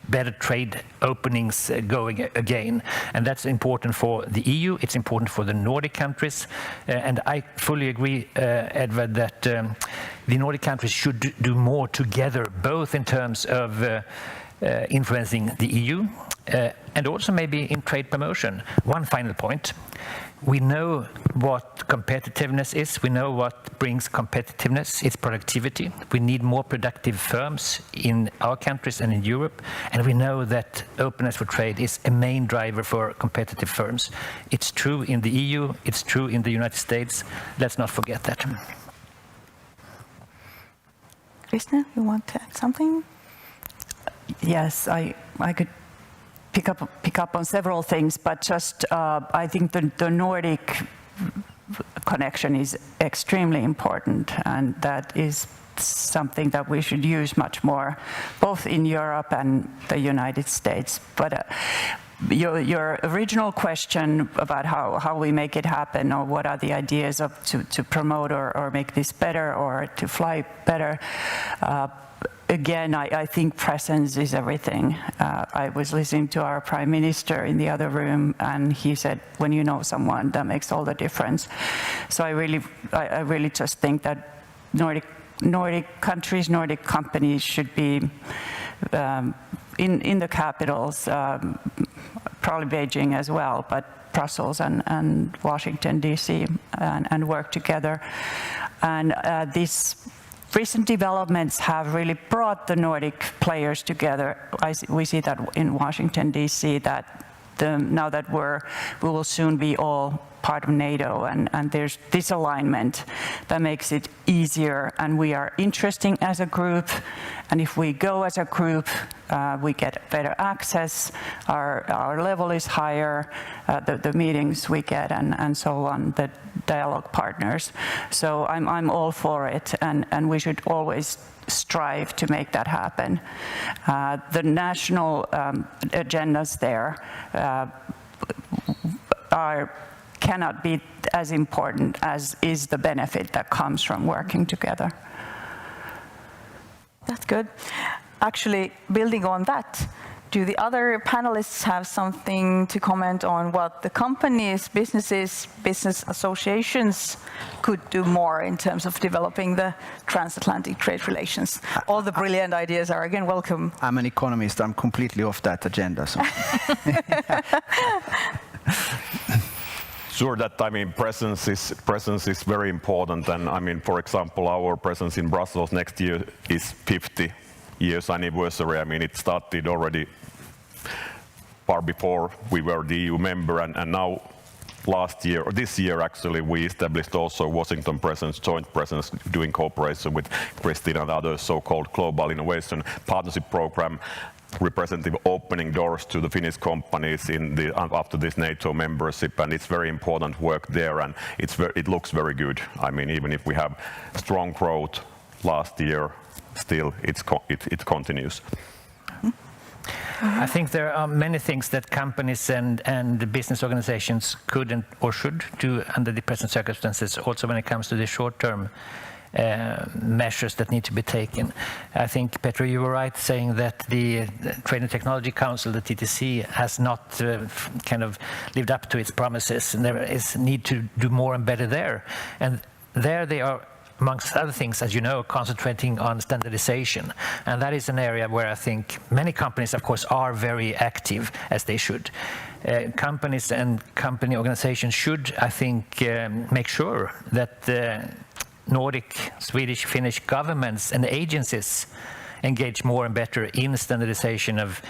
better trade openings going again. And that's important for the EU, it's important for the Nordic countries, and I fully agree, Edvard, that the Nordic countries should do more together, both in terms of influencing the EU and also maybe in trade promotion. One final point. We know what competitiveness is. We know what brings competitiveness. It's productivity. We need more productive firms in our countries and in Europe. And we know that openness for trade is a main driver for competitive firms. It's true in the EU. It's true in the United States. Let's not forget that. Krishna, you want to add something? Yes, I could pick up on several things, but just I think the Nordic connection is extremely important, and that is something that we should use much more, both in Europe and the United States. But your original question about how we make it happen, or what are the ideas to promote or make this better or to fly better, again, I think presence is everything. I was listening to our Prime Minister in the other room, and he said, when you know someone, that makes all the difference. So I really just think that Nordic countries, Nordic companies should be in the capitals, probably Beijing as well, but Brussels and Washington, D.C., and work together. And these recent developments have really brought the Nordic players together. We see that in Washington, D.C., that now that we will soon be all part of NATO, and there's this alignment that makes it easier, and we are interesting as a group, and if we go as a group, we get better access, our level is higher, the meetings we get, and so on, the dialogue partners. So I'm all for it, and we should always strive to make that happen. The national agendas there cannot be as important as is the benefit that comes from working together. That's good. Actually, building on that, do the other panelists have something to comment on what the companies, businesses, business associations could do more in terms of developing the transatlantic trade relations? All the brilliant ideas are again welcome. I'm an economist. I'm completely off that agenda. So. Sure, that presence is very important, and for example, our presence in Brussels next year is 50 years anniversary. It started already far before we were the EU member, and now this year actually, we established also Washington presence, joint presence, doing cooperation with Crichton and others, so-called Global Innovation Partnership Program, representative opening doors to the Finnish companies after this NATO membership, and it's very important work there, and it looks very good. Even if we have strong growth last year, still it continues. I think there are many things that companies and business organizations could or should do under the present circumstances, also when it comes to the short-term measures that need to be taken. I think, Petra, you were right saying that the Trade and Technology Council, the TTC, has not kind of lived up to its promises, and there is need to do more and better there. And there they are, amongst other things, as you know, concentrating on standardization. And that is an area where I think many companies, of course, are very active, as they should. Companies and company organizations should, I think, make sure that Nordic, Swedish, Finnish governments and agencies engage more and better in standardization of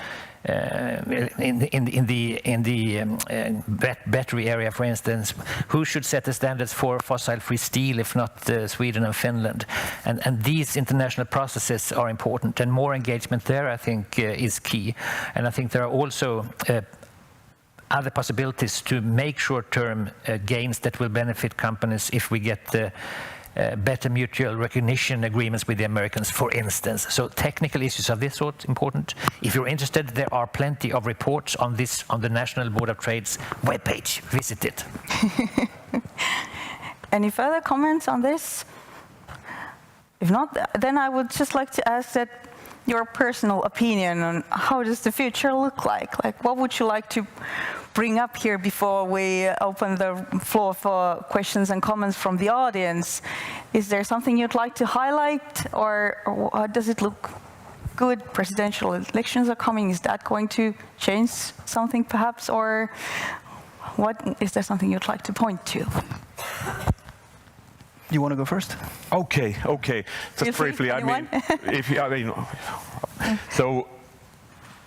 in the battery area, for instance. Who should set the standards for fossil-free steel if not Sweden and Finland? And these international processes are important, and more engagement there, I think, is key. And I think there are also other possibilities to make short-term gains that will benefit companies if we get better mutual recognition agreements with the Americans, for instance. So technical issues of this sort important. If you're interested, there are plenty of reports on this on the National Board of Trade's webpage. Visit it. Any further comments on this? If not, then I would just like to ask that your personal opinion on how does the future look like? Like, what would you like to bring up here before we open the floor for questions and comments from the audience? Is there something you'd like to highlight, or how does it look? good presidential elections are coming. Is that going to change something perhaps, or what? Is there something you'd like to point to? You want to go first? Okay. Just Feel briefly, free, so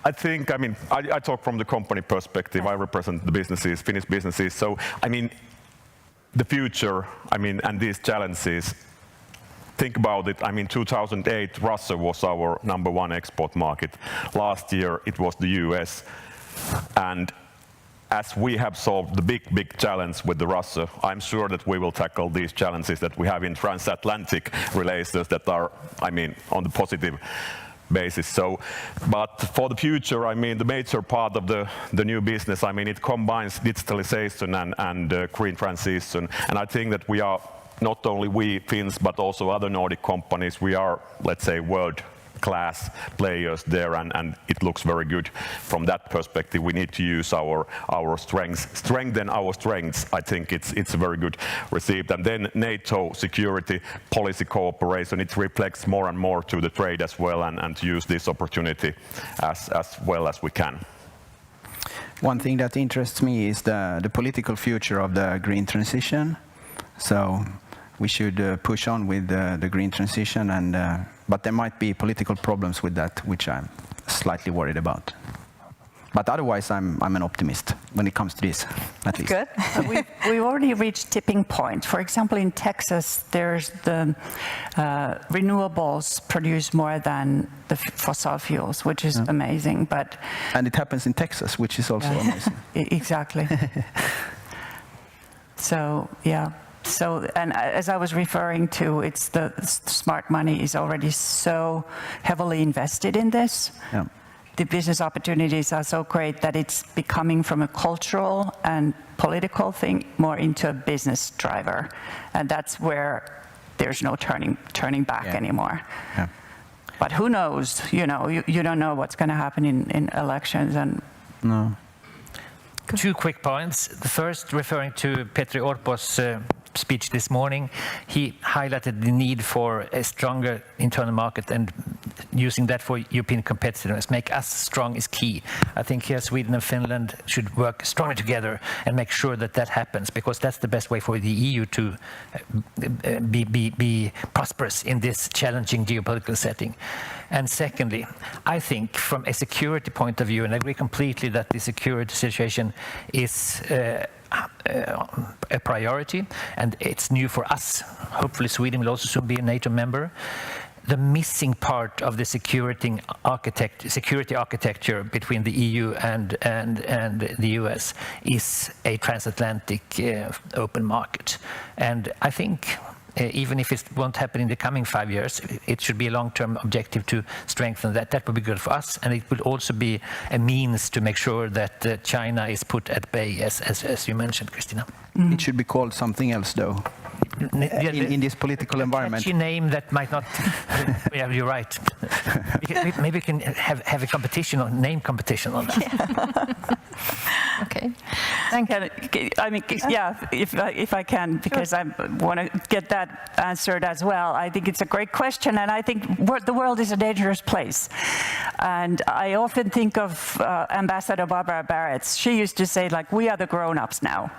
I think, I talk from the company perspective. I represent the businesses, Finnish businesses. So, the future, and these challenges, think about it. 2008, Russia was our #1 export market. Last year, it was the US. And as we have solved the big challenge with the Russia, I'm sure that we will tackle these challenges that we have in transatlantic relations that are, on the positive basis. So, but for the future, the major part of the new business, it combines digitalization and green transition. And I think that we are, not only we Finns, but also other Nordic companies, we are, let's say, world-class players there, and it looks very good from that perspective. We need to use our strengths, strengthen our strengths. I think it's very good received. And then NATO security policy cooperation, it reflects more and more to the trade as well, and to use this opportunity as well as we can. One thing that interests me is the political future of the green transition. So we should push on with the green transition, but there might be political problems with that, which I'm slightly worried about. But otherwise, I'm an optimist when it comes to this, at least. Good. We've already reached tipping point. For example, in Texas, there's the renewables produce more than the fossil fuels, which is amazing. And it happens in Texas, which is also amazing. Exactly. So, yeah. So, and as I was referring to, it's the smart money is already so heavily invested in this. Yeah. The business opportunities are so great that it's becoming from a cultural and political thing more into a business driver. And that's where there's no turning back anymore. Yeah. But who knows, you don't know what's going to happen in elections. And No. 2 quick points. The first, referring to Petri Orpo's speech this morning, he highlighted the need for a stronger internal market, and using that for European competitiveness. Make us strong is key. I think here Sweden and Finland should work strongly together and make sure that happens, because that's the best way for the EU to be prosperous in this challenging geopolitical setting. And secondly, I think from a security point of view, and I agree completely that the security situation is a priority, and it's new for us. Hopefully Sweden will also soon be a NATO member. The missing part of the security architecture between the EU and the US is a transatlantic open market. And I think even if it won't happen in the coming 5 years, it should be a long-term objective to strengthen that. That would be good for us, and it would also be a means to make sure that China is put at bay, as you mentioned, Christina. It should be called something else, though. In this political environment. A catchy name that might not. Yeah, you're right. Maybe we can have a competition, or name competition on that. Okay. Thank you. I mean, yeah, if I can, because I want to get that answered as well. I think it's a great question, and I think the world is a dangerous place. And I often think of Ambassador Barbara Barrett. She used to say, like, we are the grown-ups now.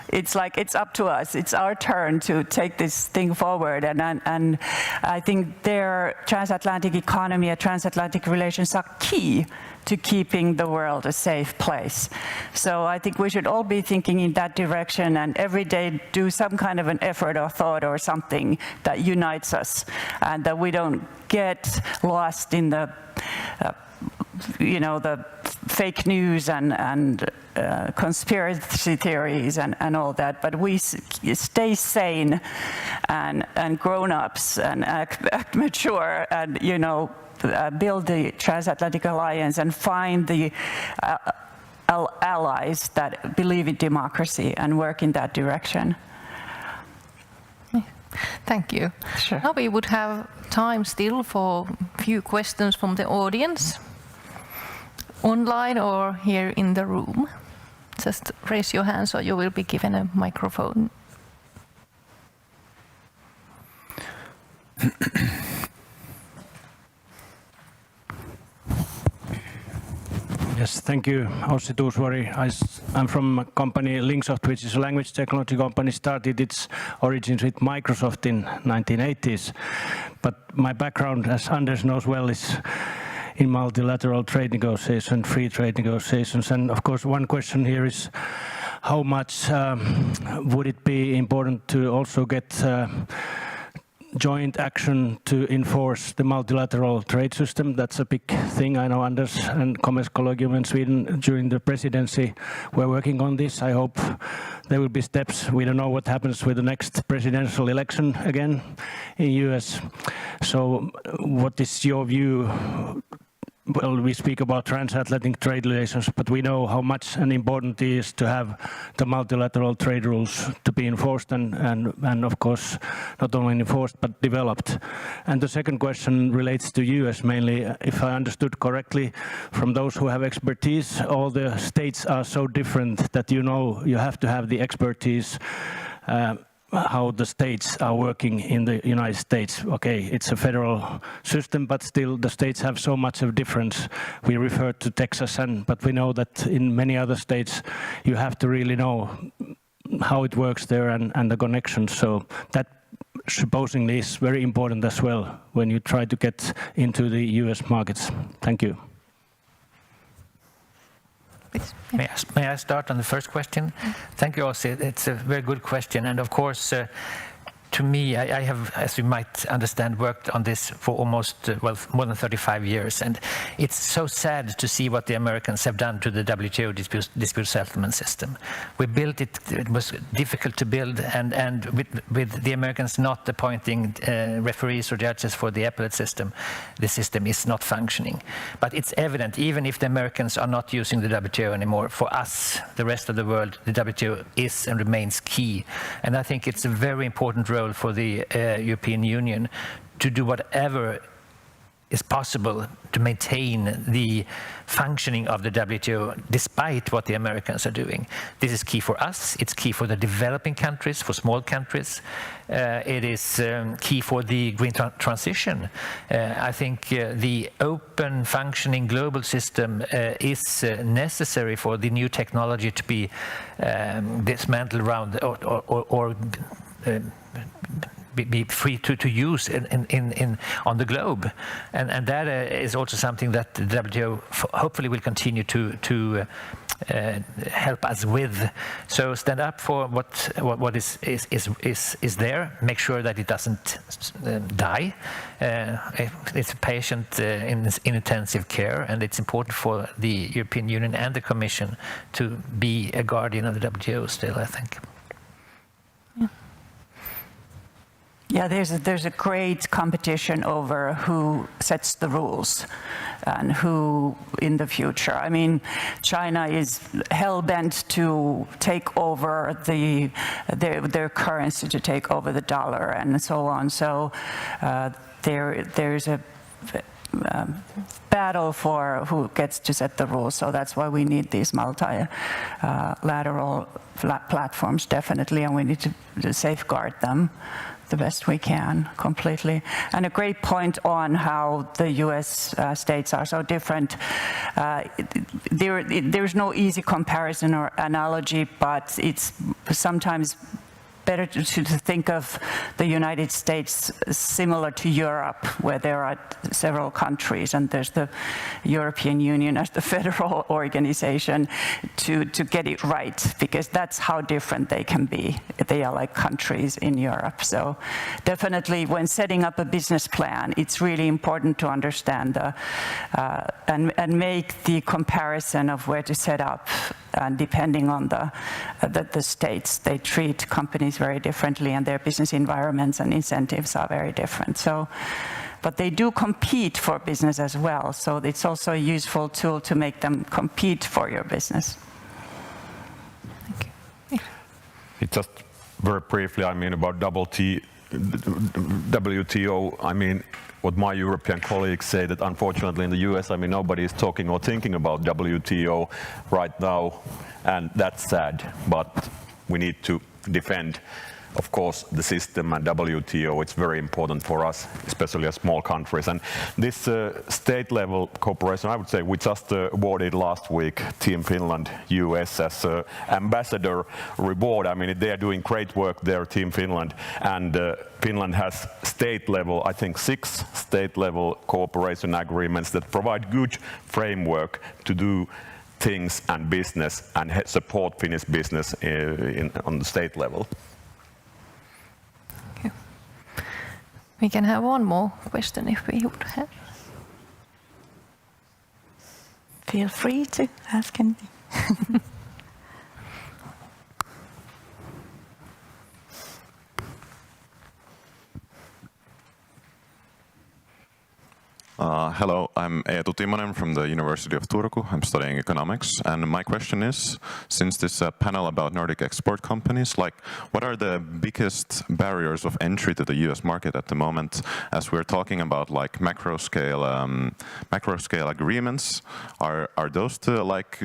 It's like it's up to us. It's our turn to take this thing forward, and I think their transatlantic economy and transatlantic relations are key to keeping the world a safe place. So I think we should all be thinking in that direction, and every day do some kind of an effort or thought or something that unites us, and that we don't get lost in the the fake news and conspiracy theories and all that, but we stay sane and grown-ups and act mature, and build the transatlantic alliance and find the allies that believe in democracy and work in that direction. Thank you. Sure. Now we would have time still for a few questions from the audience, online or here in the room. Just raise your hand so you will be given a microphone. Yes, thank you, Ossi Tuusvuori. I'm from a company, Linksoft, which is a language technology company, started its origins with Microsoft in 1980s. But my background, as Anders knows well, is in multilateral trade negotiations, free trade negotiations. And of course, one question here is, how much would it be important to also get joint action to enforce the multilateral trade system? That's a big thing. I know Anders and Kommerskollegium in Sweden during the presidency were working on this. I hope there will be steps. We don't know what happens with the next presidential election again in US. So what is your view? Well, we speak about transatlantic trade relations, but we know how much and important it is to have the multilateral trade rules to be enforced and of course, not only enforced, but developed. And the second question relates to US mainly. If I understood correctly, from those who have expertise, all the states are so different that you know you have to have the expertise how the states are working in the United States. Okay, it's a federal system, but still the states have so much of difference. We refer to Texas, but we know that in many other states you have to really know how it works there and the connections. So that supposedly is very important as well when you try to get into the US markets. Thank you. May I start on the first question? Thank you, Ossi. It's a very good question. And of course, to me, I have, as you might understand, worked on this for almost, well, more than 35 years. And it's so sad to see what the Americans have done to the WTO dispute settlement system. We built it, it was difficult to build, and with the Americans not appointing referees or judges for the appellate system, the system is not functioning. But it's evident, even if the Americans are not using the WTO anymore, for us, the rest of the world, the WTO is and remains key. And I think it's a very important role for the European Union to do whatever is possible to maintain the functioning of the WTO despite what the Americans are doing. This is key for us, it's key for the developing countries, for small countries. It is key for the green transition. I think the open functioning global system is necessary for the new technology to be dismantled around or be free to use on the globe, and that is also something that the WTO hopefully will continue to help us with. So stand up for what is there. Make sure that it doesn't die. It's a patient in intensive care, and it's important for the European Union and the Commission to be a guardian of the WTO still, I think. Yeah, there's a great competition over who sets the rules and who in the future. I mean, China is hell-bent to take over their currency, to take over the dollar and so on. So there's a battle for who gets to set the rules. So that's why we need these multilateral platforms, definitely, and we need to safeguard them the best we can, completely. And a great point on how the US states are so different. There's no easy comparison or analogy, but it's sometimes better to think of the United States similar to Europe, where there are several countries, and there's the European Union as the federal organization to get it right, because that's how different they can be. They are like countries in Europe. So definitely when setting up a business plan, it's really important to understand and make the comparison of where to set up, and depending on the states, they treat companies very differently, and their business environments and incentives are very different. So, but they do compete for business as well. So it's also a useful tool to make them compete for your business. Thank you. It just very briefly, I mean, about WTO, I mean, what my European colleagues say, that unfortunately in the US, I mean, nobody is talking or thinking about WTO right now, and that's sad, but we need to defend of course, the system and WTO, it's very important for us, especially as small countries. And this state-level cooperation, I would say, we just awarded last week Team Finland US as ambassador reward. I mean, they are doing great work there, Team Finland, and Finland has state-level, I think 6 state-level cooperation agreements that provide good framework to do things and business and support Finnish business on the state level. We can have one more question if we would have. Feel free to ask anything. Hello, I'm Eetu Timonen from the University of Turku. I'm studying economics, and my question is, since this panel about Nordic export companies, like, what are the biggest barriers of entry to the US market at the moment? As we're talking about like macro scale agreements, are those like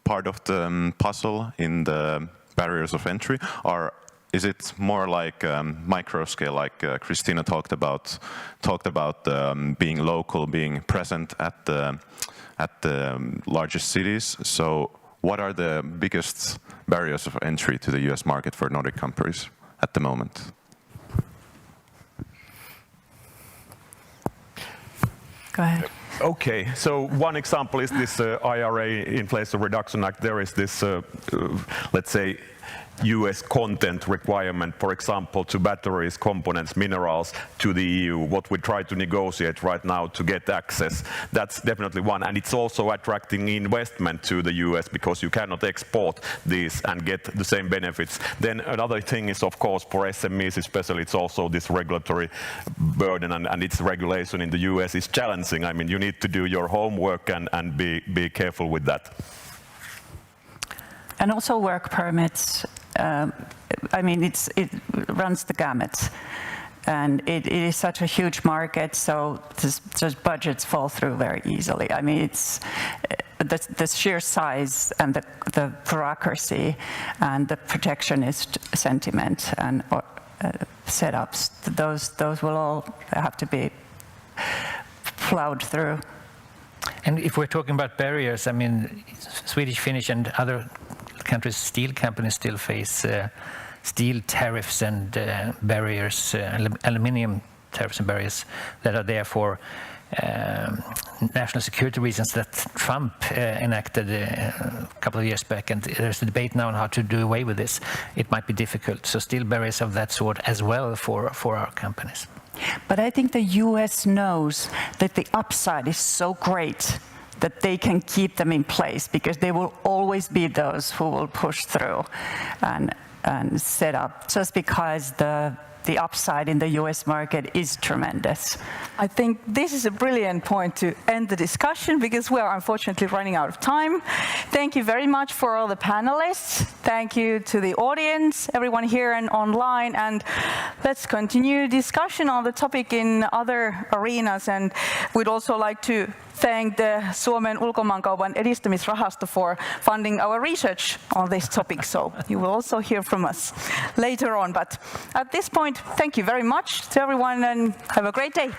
part of the puzzle in the barriers of entry, or is it more like micro scale, like Christina talked about being local, being present at the largest cities? So what are the biggest barriers of entry to the US market for Nordic companies at the moment? Go ahead. Okay, so one example is this IRA, Inflation Reduction Act. There is this, let's say, US content requirement, for example, to batteries, components, minerals to the EU, what we try to negotiate right now to get access. That's definitely one. And it's also attracting investment to the US because you cannot export these and get the same benefits. Then another thing is, of course, for SMEs especially, it's also this regulatory burden and its regulation in the US is challenging. I mean, you need to do your homework and be careful with that. And also work permits. I mean, it runs the gamut, and it is such a huge market, so just budgets fall through very easily. I mean, it's the sheer size and the bureaucracy and the protectionist sentiment and setups. Those will all have to be plowed through. And if we're talking about barriers, I mean, Swedish, Finnish, and other countries' steel companies still face steel tariffs and barriers, aluminium tariffs and barriers that are there for national security reasons that Trump enacted a couple of years back, and there's a debate now on how to do away with this. It might be difficult, so still barriers of that sort as well for our companies. But I think the US knows that the upside is so great that they can keep them in place, because there will always be those who will push through and set up, just because the upside in the US market is tremendous. I think this is a brilliant point to end the discussion, because we are unfortunately running out of time. Thank you very much for all the panelists. Thank you to the audience, everyone here and online, and let's continue discussion on the topic in other arenas. And we'd also like to thank the Suomen Ulkomaankaupan Edistämisrahasto for funding our research on this topic. So you will also hear from us later on. But at this point, thank you very much to everyone and have a great day.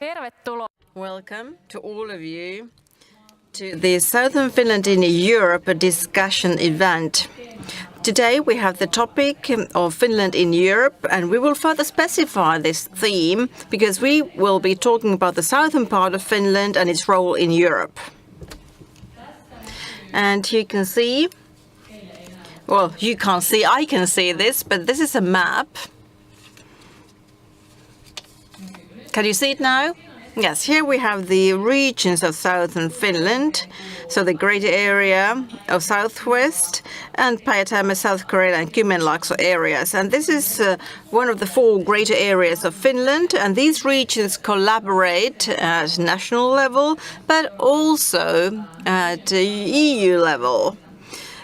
Tervetuloa. Welcome to all of you to the Southern Finland in Europe discussion event. Today we have the topic of Finland in Europe, and we will further specify this theme because we will be talking about the southern part of Finland and its role in Europe. And you can see, well, you can't see, I can see this, but this is a map. Can you see it now? Yes, here we have the regions of southern Finland, so the greater area of southwest and Päijät-Häme, South Karelia and Kymenlaakso areas. And this is one of the 4 greater areas of Finland, and these regions collaborate at national level, but also at EU level.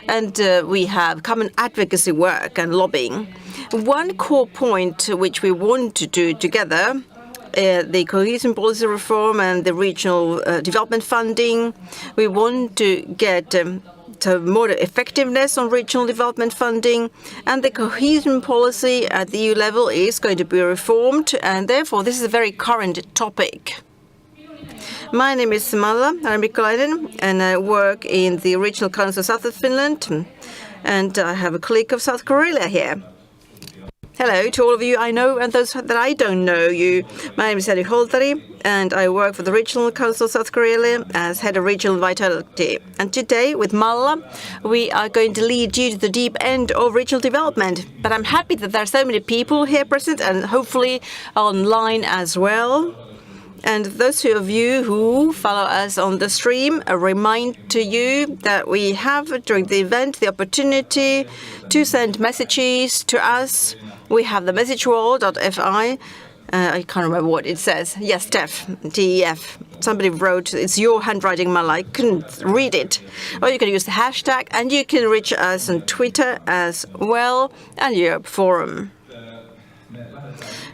And we have common advocacy work and lobbying. One core point which we want to do together, the cohesion policy reform and the regional development funding. We want to get to more effectiveness on regional development funding, and the cohesion policy at the EU level is going to be reformed, and therefore this is a very current topic. My name is Malla Mikolainen, and I work in the Regional Council of South of Finland, and I have a colleague of South Karelia here. Hello to all of you I know and those that I don't know you. My name is Jari Holtari and I work for the Regional Council of South Karelia as Head of Regional Vitality. And today with Malla, we are going to lead you to the deep end of regional development. But I'm happy that there are so many people here present and hopefully online as well. And those of you who follow us on the stream, a reminder to you that we have during the event the opportunity to send messages to us. We have the message wall.fi. I can't remember what it says. Yes, TEF. Somebody wrote, it's your handwriting, Malla. I couldn't read it. Or you can use the hashtag, and you can reach us on Twitter as well, and Europe Forum.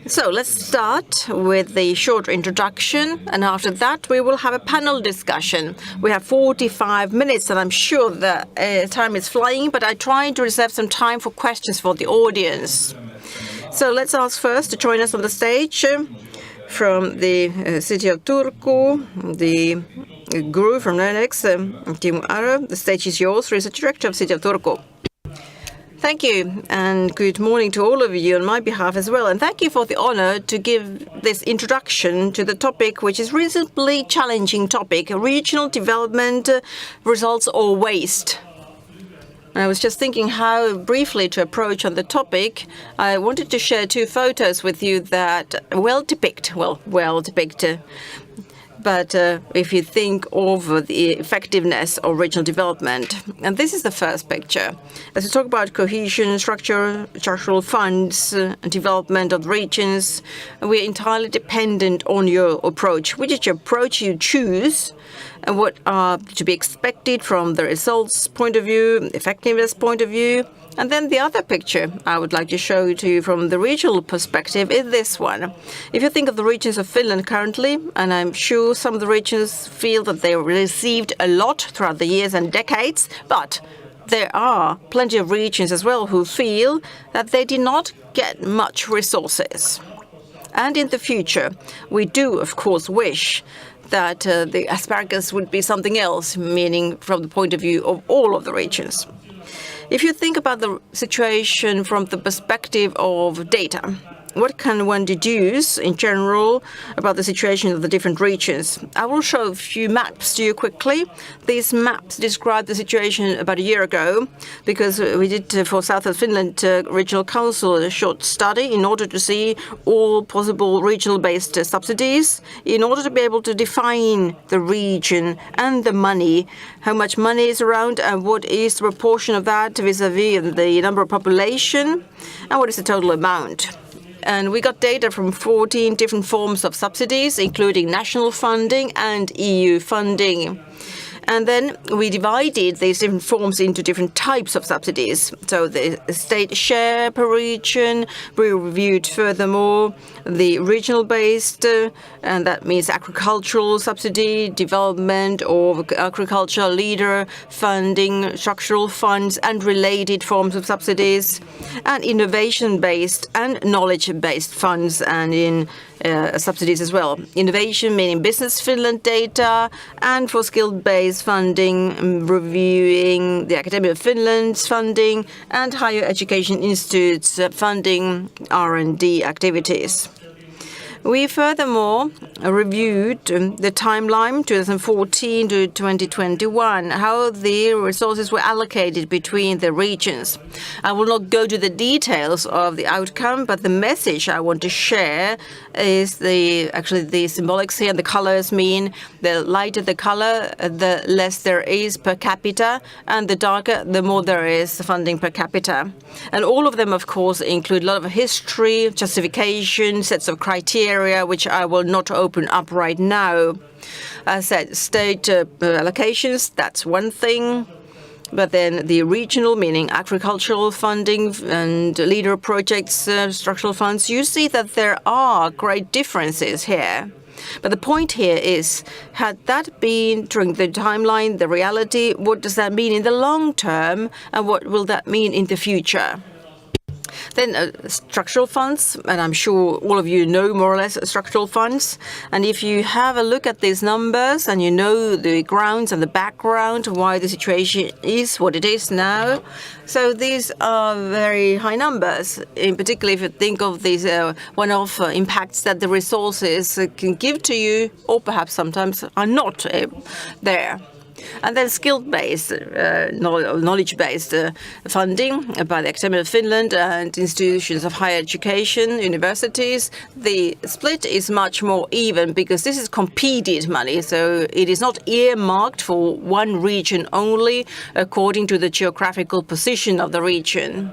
So let's start with the short introduction, and after that we will have a panel discussion. We have 45 minutes, and I'm sure that time is flying, but I try to reserve some time for questions for the audience. So let's ask first to join us on the stage from the city of Turku, the guru from NENEX, Timo Aro. The stage is yours, Research Director of City of Turku. Thank you, and good morning to all of you on my behalf as well. And thank you for the honor to give this introduction to the topic, which is a reasonably challenging topic, regional development, results or waste. And I was just thinking how briefly to approach on the topic. I wanted to share 2 photos with you that well depict. But if you think of the effectiveness of regional development, and this is the first picture. As we talk about cohesion, structural funds, and development of regions, we are entirely dependent on your approach. Which is your approach you choose, and what are to be expected from the results point of view, effectiveness point of view. And then the other picture I would like to show to you from the regional perspective is this one. If you think of the regions of Finland currently, and I'm sure some of the regions feel that they received a lot throughout the years and decades, but there are plenty of regions as well who feel that they did not get much resources. And in the future, we do, of course, wish that the asparagus would be something else, meaning from the point of view of all of the regions. If you think about the situation from the perspective of data, what can one deduce in general about the situation of the different regions? I will show a few maps to you quickly. These maps describe the situation about a year ago, because we did for South of Finland Regional Council a short study in order to see all possible regional-based subsidies, in order to be able to define the region and the money, how much money is around and what is the proportion of that vis-a-vis the number of population, and what is the total amount. And we got data from 14 different forms of subsidies, including national funding and EU funding. And then we divided these different forms into different types of subsidies. So the state share per region, we reviewed furthermore the regional-based, and that means agricultural subsidy, development or agricultural leader funding, structural funds and related forms of subsidies, and innovation-based and knowledge-based funds and in subsidies as well. Innovation meaning Business Finland data, and for skill-based funding, reviewing the Academy of Finland's funding and higher education institutes funding R&D activities. We furthermore reviewed the timeline 2014 to 2021, how the resources were allocated between the regions. I will not go to the details of the outcome, but the message I want to share is actually the symbolics here. The colors mean the lighter the color, the less there is per capita, and the darker, the more there is funding per capita. And all of them, of course, include a lot of history, justification, sets of criteria, which I will not open up right now. As I said, state allocations, that's one thing. But then the regional, meaning agricultural funding and leader projects, structural funds, you see that there are great differences here. But the point here is, had that been during the timeline, the reality, what does that mean in the long term, and what will that mean in the future? Then structural funds, and I'm sure all of you know more or less structural funds. And if you have a look at these numbers and you know the grounds and the background, why the situation is what it is now, so these are very high numbers. In particular, if you think of these one-off impacts that the resources can give to you, or perhaps sometimes are not there. And then skill-based, knowledge-based funding by the Academy of Finland and institutions of higher education, universities. The split is much more even because this is competed money, so it is not earmarked for one region only according to the geographical position of the region.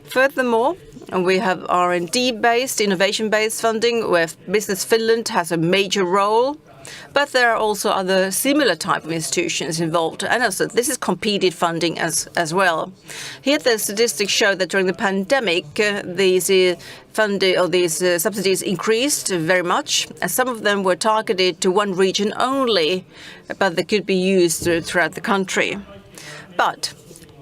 Furthermore, we have R&D-based, innovation-based funding where Business Finland has a major role. But there are also other similar type of institutions involved, and also this is competed funding as well. Here the statistics show that during the pandemic, these funding or these subsidies increased very much, and some of them were targeted to one region only, but they could be used throughout the country. But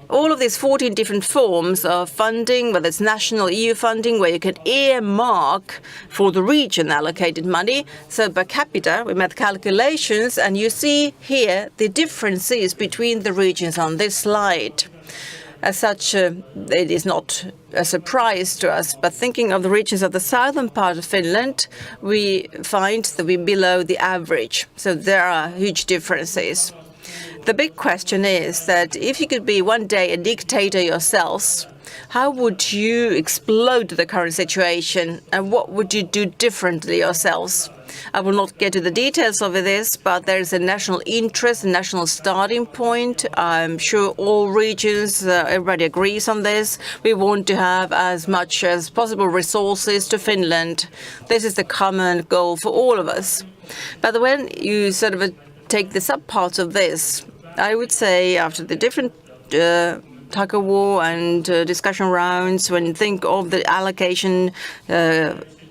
all of these 14 different forms of funding, whether it's national EU funding, where you can earmark for the region allocated money. So per capita, we made calculations, and you see here the differences between the regions on this slide. As such, it is not a surprise to us, but thinking of the regions of the southern part of Finland, we find that we're below the average. So there are huge differences. The big question is that if you could be one day a dictator yourselves, how would you explode the current situation and what would you do differently yourselves? I will not get to the details of this, but there is a national interest, a national starting point. I'm sure all regions, everybody agrees on this. We want to have as much as possible resources to Finland. This is the common goal for all of us. But when you sort of take the subparts of this, I would say after the different tug of war and discussion rounds, when you think of the allocation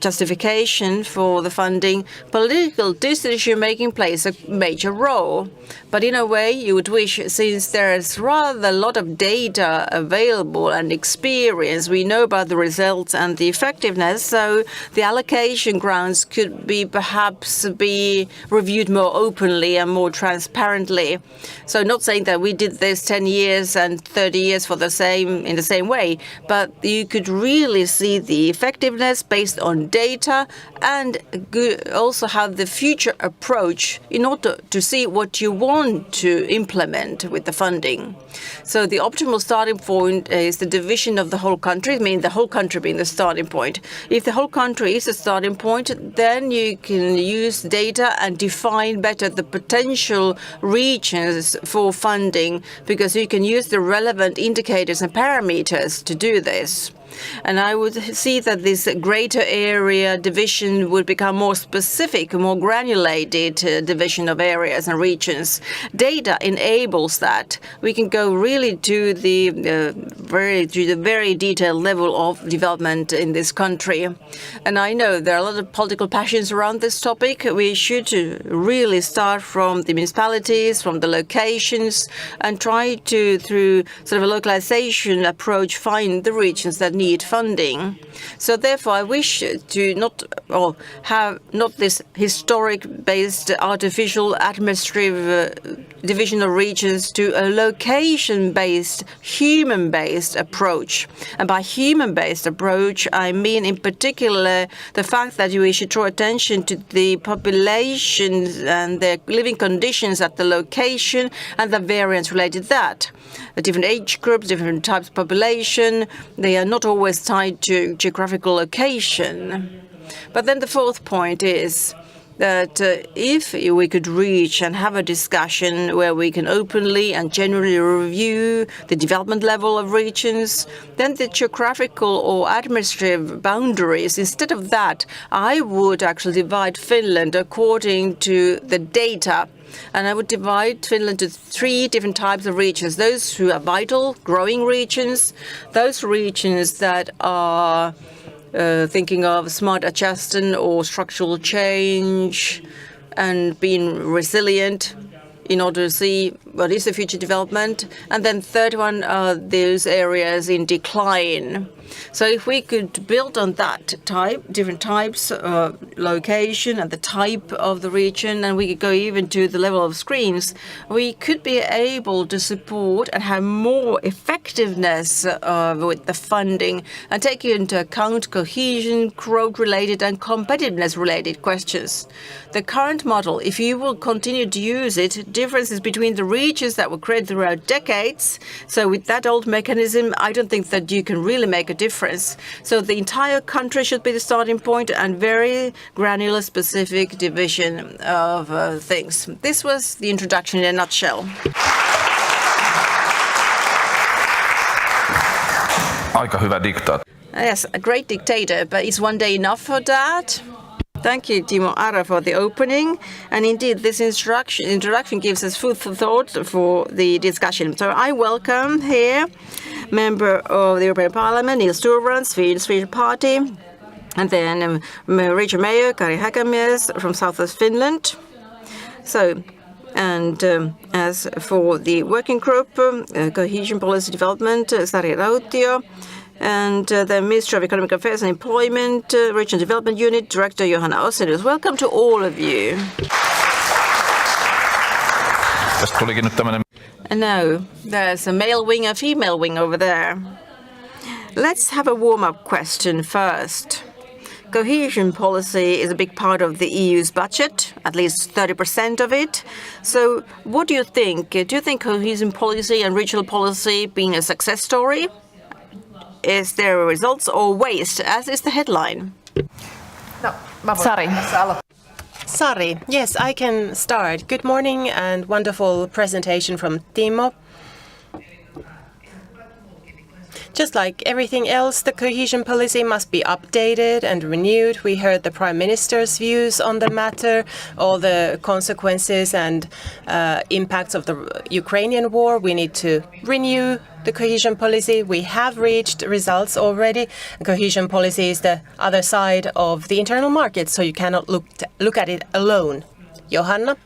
justification for the funding, political decision-making plays a major role. But in a way, you would wish, since there is rather a lot of data available and experience, we know about the results and the effectiveness, so the allocation grounds could be perhaps be reviewed more openly and more transparently. So not saying that we did this 10 years and 30 years for the same in the same way, but you could really see the effectiveness based on data and also have the future approach in order to see what you want to implement with the funding. So the optimal starting point is the division of the whole country, meaning the whole country being the starting point. If the whole country is the starting point, then you can use data and define better the potential regions for funding, because you can use the relevant indicators and parameters to do this. And I would see that this greater area division would become more specific, more granulated division of areas and regions. Data enables that. We can go really to the very detailed level of development in this country. And I know there are a lot of political passions around this topic. We should really start from the municipalities, from the locations, and try to, through sort of a localization approach, find the regions that need funding. So therefore, I wish to have not this historic-based, artificial, administrative division of regions to a location-based, human-based approach. And by human-based approach, I mean in particular the fact that we should draw attention to the populations and their living conditions at the location and the variance related to that. The different age groups, different types of population, they are not always tied to geographical location. But then the fourth point is that if we could reach and have a discussion where we can openly and generally review the development level of regions, then the geographical or administrative boundaries, instead of that, I would actually divide Finland according to the data. And I would divide Finland to 3 different types of regions. Those who are vital, growing regions, those regions that are thinking of smart adjustment or structural change and being resilient in order to see what is the future development. And then third one are those areas in decline. So if we could build on that type, different types of location and the type of the region, and we could go even to the level of screens, we could be able to support and have more effectiveness with the funding and take into account cohesion, growth-related and competitiveness-related questions. The current model, if you will continue to use it, differences between the regions that were created throughout decades. So with that old mechanism, I don't think that you can really make a difference. So the entire country should be the starting point and very granular specific division of things. This was the introduction in a nutshell. Aika hyvä diktaat. Yes, a great dictator, but is one day enough for that? Thank you, Timo Ara, for the opening. And indeed, this introduction gives us food for thought for the discussion. So I welcome here Member of the European Parliament, Nils Turvan, Swedish Party, and then Region Mayor Kari Häkämies from Southwest Finland. So, and as for the working group, Cohesion Policy Development, Sari Rautio, and the Ministry of Economic Affairs and Employment, Regional Development Unit, Director Johanna Osselius. Welcome to all of you. And now, there's a male wing, a female wing over there. Let's have a warm-up question first. Cohesion policy is a big part of the EU's budget, at least 30% of it. So what do you think? Do you think cohesion policy and regional policy being a success story? Is there results or waste, as is the headline? Sari, yes, I can start. Good morning and wonderful presentation from Timo. Just like everything else, the cohesion policy must be updated and renewed. We heard the Prime Minister's views on the matter, all the consequences and impacts of the Ukrainian war. We need to renew the cohesion policy. We have reached results already. Cohesion policy is the other side of the internal market, so you cannot look at it alone. Johanna?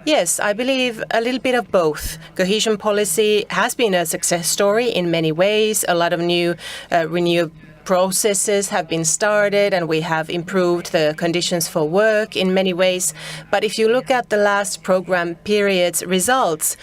Yes, I believe a little bit of both. Cohesion policy has been a success story in many ways. A lot of new renewed processes have been started and we have improved the conditions for work in many ways. But if you look at the last program period's results,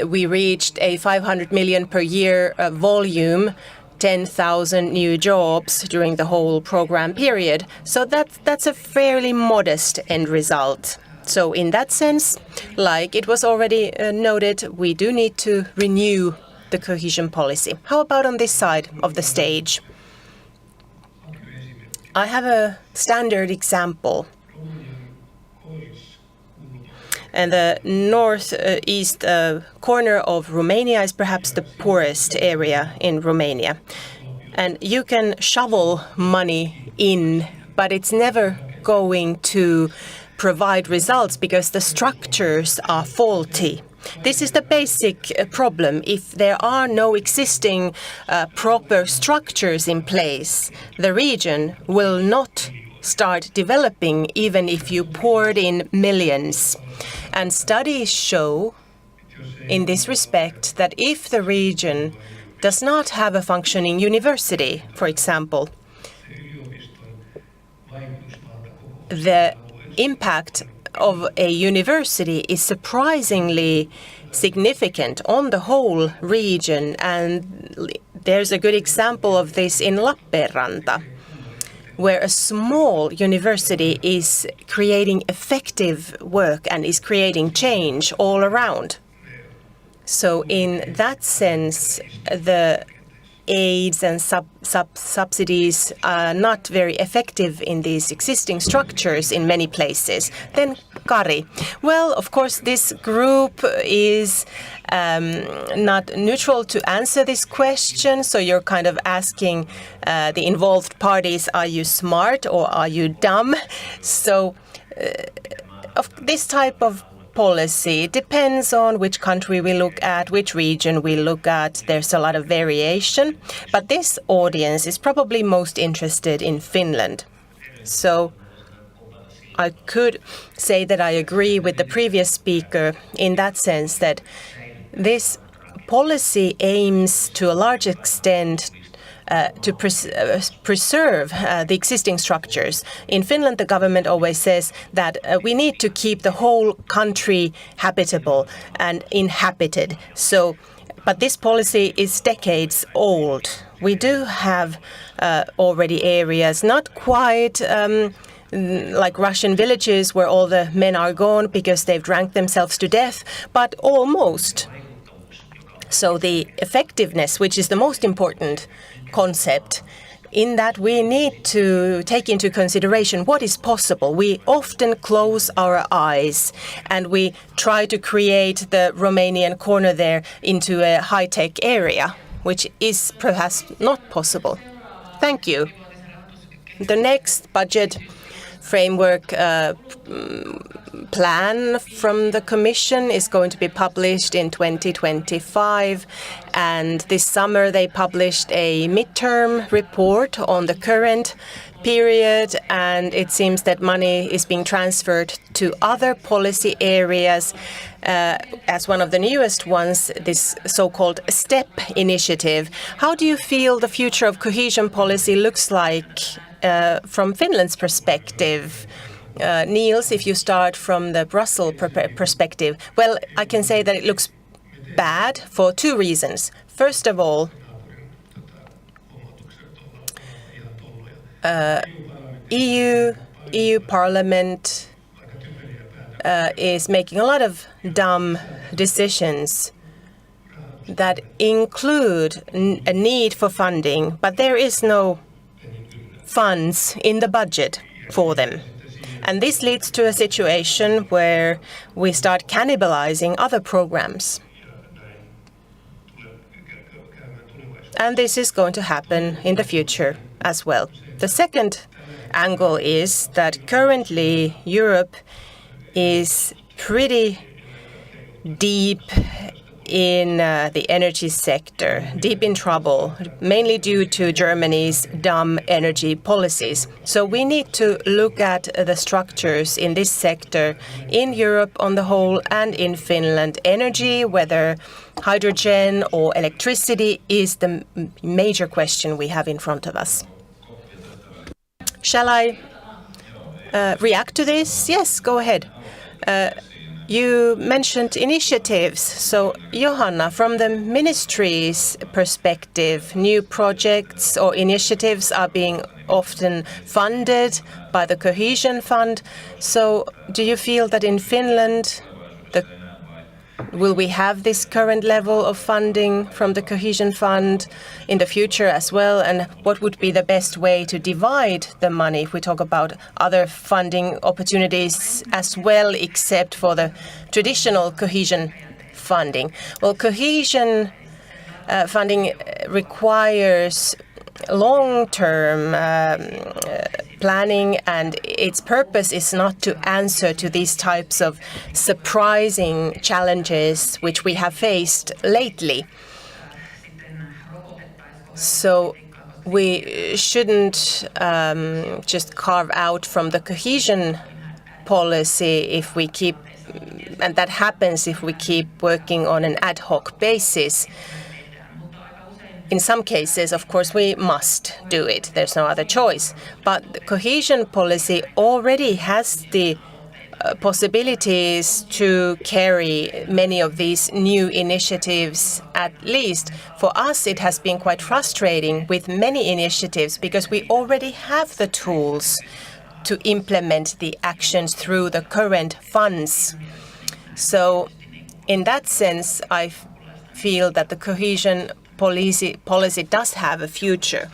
we reached a 500 million per year volume, 10,000 new jobs during the whole program period. So that's a fairly modest end result. So in that sense, like it was already noted, we do need to renew the cohesion policy. How about on this side of the stage? I have a standard example. And the northeast corner of Romania is perhaps the poorest area in Romania. And you can shovel money in, but it's never going to provide results because the structures are faulty. This is the basic problem. If there are no existing proper structures in place, the region will not start developing even if you poured in millions. And studies show in this respect that if the region does not have a functioning university, for example, the impact of a university is surprisingly significant on the whole region. And there's a good example of this in Lappeenranta, where a small university is creating effective work and is creating change all around. So in that sense, the aids and subsidies are not very effective in these existing structures in many places. Then Kari. Well, of course, this group is not neutral to answer this question. So you're kind of asking the involved parties, are you smart or are you dumb? So of this type of policy depends on which country we look at, which region we look at. There's a lot of variation, but this audience is probably most interested in Finland. So I could say that I agree with the previous speaker in that sense that this policy aims to a large extent to preserve the existing structures. In Finland, the government always says that we need to keep the whole country habitable and inhabited. So, but this policy is decades old. We do have already areas, not quite like Russian villages where all the men are gone because they've drank themselves to death, but almost. So the effectiveness, which is the most important concept, in that we need to take into consideration what is possible. We often close our eyes and we try to create the Romanian corner there into a high-tech area, which is perhaps not possible. Thank you. The next budget framework plan from the Commission is going to be published in 2025, and this summer they published a midterm report on the current period, and it seems that money is being transferred to other policy areas. As one of the newest ones, this so-called STEP initiative. How do you feel the future of cohesion policy looks like from Finland's perspective? Niels, if you start from the Brussels perspective, well, I can say that it looks bad for two reasons. First of all, EU Parliament is making a lot of dumb decisions that include a need for funding, but there is no funds in the budget for them. And this leads to a situation where we start cannibalizing other programs. And this is going to happen in the future as well. The second angle is that currently Europe is pretty deep in the energy sector, deep in trouble, mainly due to Germany's dumb energy policies. So we need to look at the structures in this sector in Europe on the whole and in Finland. Energy, whether hydrogen or electricity, is the major question we have in front of us. Shall I react to this? Yes, go ahead. You mentioned initiatives. So, Johanna, from the ministry's perspective, new projects or initiatives are being often funded by the Cohesion Fund. So, do you feel that in Finland the Will we have this current level of funding from the cohesion fund in the future as well? And what would be the best way to divide the money if we talk about other funding opportunities as well, except for the traditional cohesion funding? Well, cohesion funding requires long-term planning, and its purpose is not to answer to these types of surprising challenges which we have faced lately. So we shouldn't just carve out from the cohesion policy if we keep, and that happens if we keep working on an ad hoc basis. In some cases, of course, we must do it. There's no other choice. But the cohesion policy already has the possibilities to carry many of these new initiatives. At least for us, it has been quite frustrating with many initiatives because we already have the tools to implement the actions through the current funds. So in that sense, I feel that the cohesion policy does have a future.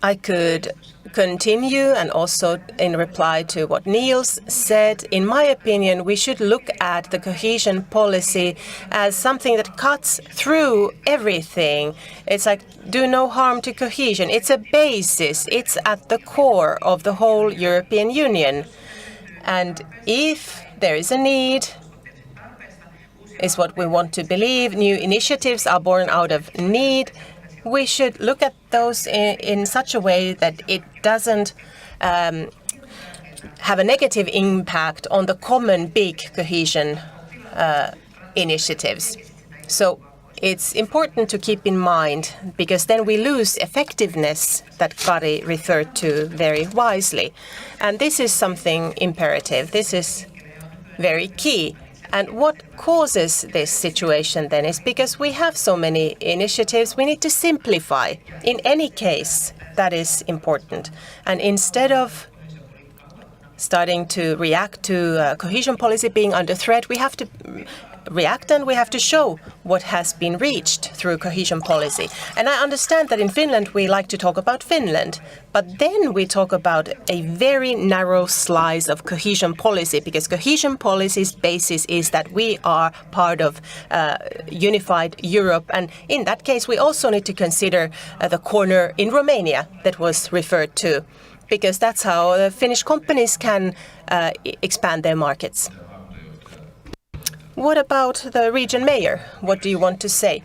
I could continue, and also in reply to what Niels said, in my opinion, we should look at the cohesion policy as something that cuts through everything. It's like do no harm to cohesion. It's a basis. It's at the core of the whole European Union. And if there is a need, is what we want to believe, new initiatives are born out of need, we should look at those in such a way that it doesn't have a negative impact on the common big cohesion initiatives. So it's important to keep in mind, because then we lose effectiveness that Kari referred to very wisely. And this is something imperative. This is very key. And what causes this situation then is because we have so many initiatives, we need to simplify. In any case, that is important. And instead of starting to react to cohesion policy being under threat, we have to react and we have to show what has been reached through cohesion policy. And I understand that in Finland we like to talk about Finland, but then we talk about a very narrow slice of cohesion policy, because cohesion policy's basis is that we are part of unified Europe. And in that case, we also need to consider the corner in Romania that was referred to, because that's how Finnish companies can expand their markets. What about the region mayor? What do you want to say?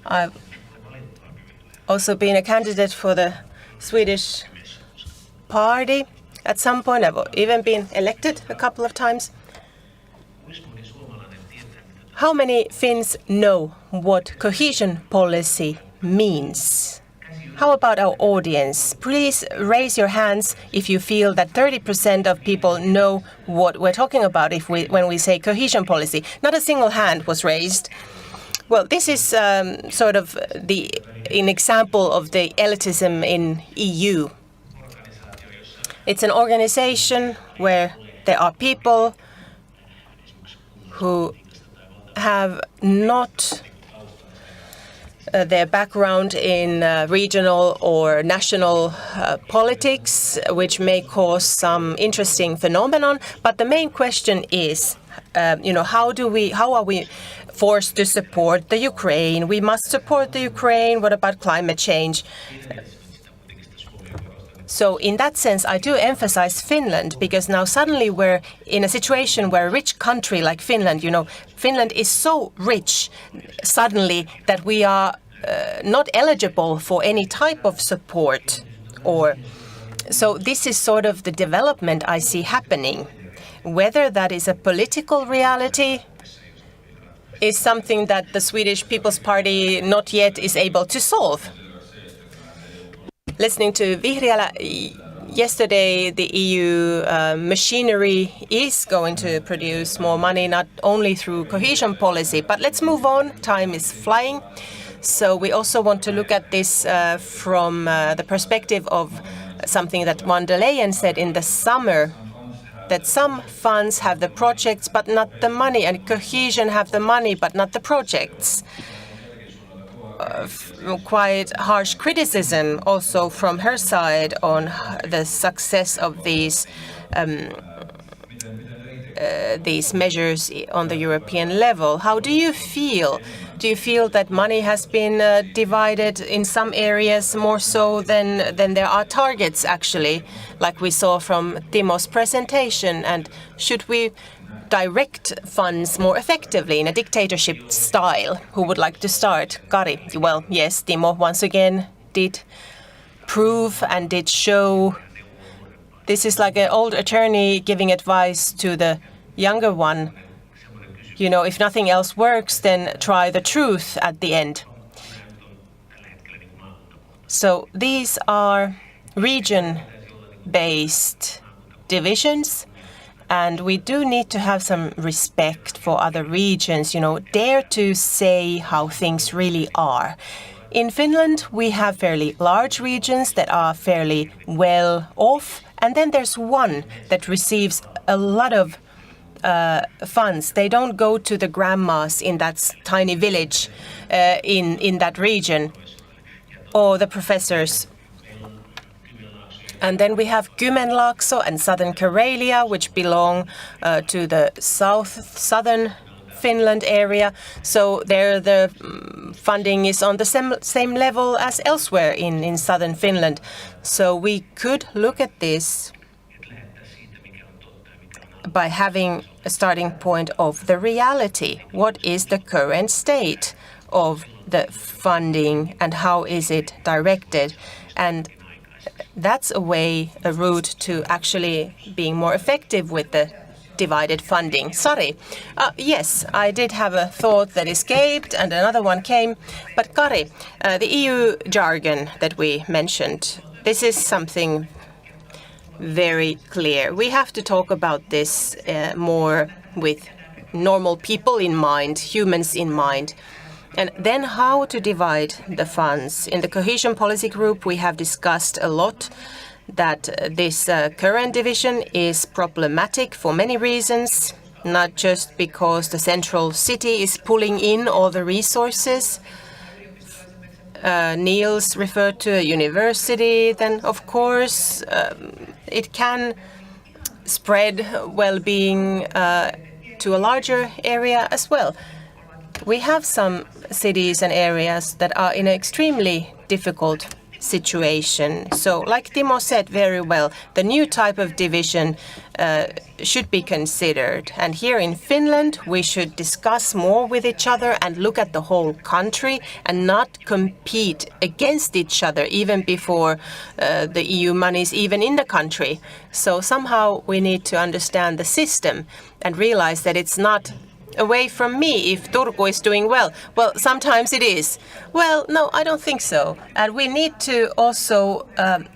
I've also been a candidate for the Swedish party at some point. I've even been elected a couple of times. How many Finns know what cohesion policy means? How about our audience? Please raise your hands if you feel that 30% of people know what we're talking about when we say cohesion policy. Not a single hand was raised. Well, this is sort of an example of the elitism in EU. It's an organization where there are people who have not their background in regional or national politics, which may cause some interesting phenomenon. But the main question is, how are we forced to support the Ukraine? We must support the Ukraine. What about climate change? So in that sense, I do emphasize Finland, because now suddenly we're in a situation where a rich country like Finland, Finland is so rich suddenly that we are not eligible for any type of support. So this is sort of the development I see happening. Whether that is a political reality is something that the Swedish People's Party not yet is able to solve. Listening to Vihriälä yesterday, the EU machinery is going to produce more money, not only through cohesion policy. But let's move on. Time is flying. So we also want to look at this from the perspective of something that von der Leyen said in the summer. that some funds have the projects but not the money, and cohesion have the money but not the projects. Quite harsh criticism also from her side on the success of these measures on the European level. How do you feel? Do you feel that money has been divided in some areas more so than there are targets, actually, like we saw from Timo's presentation? And should we direct funds more effectively in a dictatorship style? Who would like to start? Kari. Well, yes, Timo once again did prove and did show. This is like an old attorney giving advice to the younger one. You know, if nothing else works, then try the truth at the end. So these are region-based divisions, and we do need to have some respect for other regions, you know, dare to say how things really are. In Finland, we have fairly large regions that are fairly well off, and then there's one that receives a lot of funds. They don't go to the grandmas in that tiny village in that region, or the professors. And then we have Kymenlaakso and Southern Karelia, which belong to the southern Finland area. So there the funding is on the same level as elsewhere in southern Finland. So we could look at this by having a starting point of the reality. What is the current state of the funding and how is it directed? And that's a route to actually being more effective with the divided funding. Sorry. Yes, I did have a thought that escaped and another one came. But Kari, the EU jargon that we mentioned, this is something very clear. We have to talk about this more with normal people in mind, humans in mind. And then how to divide the funds. In the Cohesion Policy Group, we have discussed a lot that this current division is problematic for many reasons, not just because the central city is pulling in all the resources. Niels referred to a university, then of course it can spread well-being to a larger area as well. We have some cities and areas that are in an extremely difficult situation. So like Timo said very well, the new type of division should be considered. And here in Finland, we should discuss more with each other and look at the whole country and not compete against each other even before the EU money is even in the country. So somehow we need to understand the system and realize that it's not away from me if Turku is doing well. Well, sometimes it is. Well, no, I don't think so. And we need to also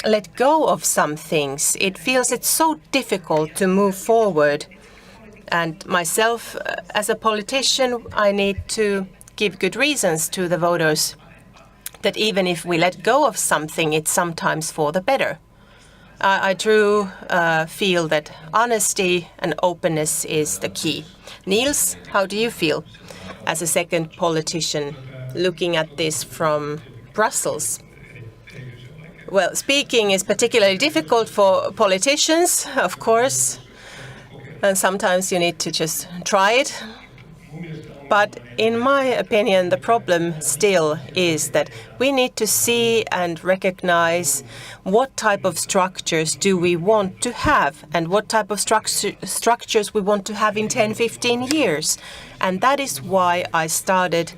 let go of some things. It feels it's so difficult to move forward. And myself, as a politician, I need to give good reasons to the voters that even if we let go of something, it's sometimes for the better. I do feel that honesty and openness is the key. Niels, how do you feel as a second politician looking at this from Brussels? Well, speaking is particularly difficult for politicians, of course, and sometimes you need to just try it. But in my opinion, the problem still is that we need to see and recognize what type of structures do we want to have and what type of structures we want to have in 10, 15 years. And that is why I started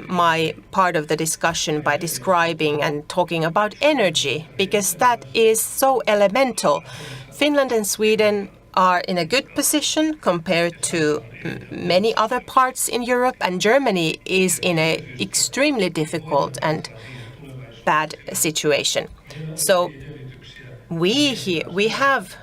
my part of the discussion by describing and talking about energy, because that is so elemental. Finland and Sweden are in a good position compared to many other parts in Europe, and Germany is in an extremely difficult and bad situation. So we have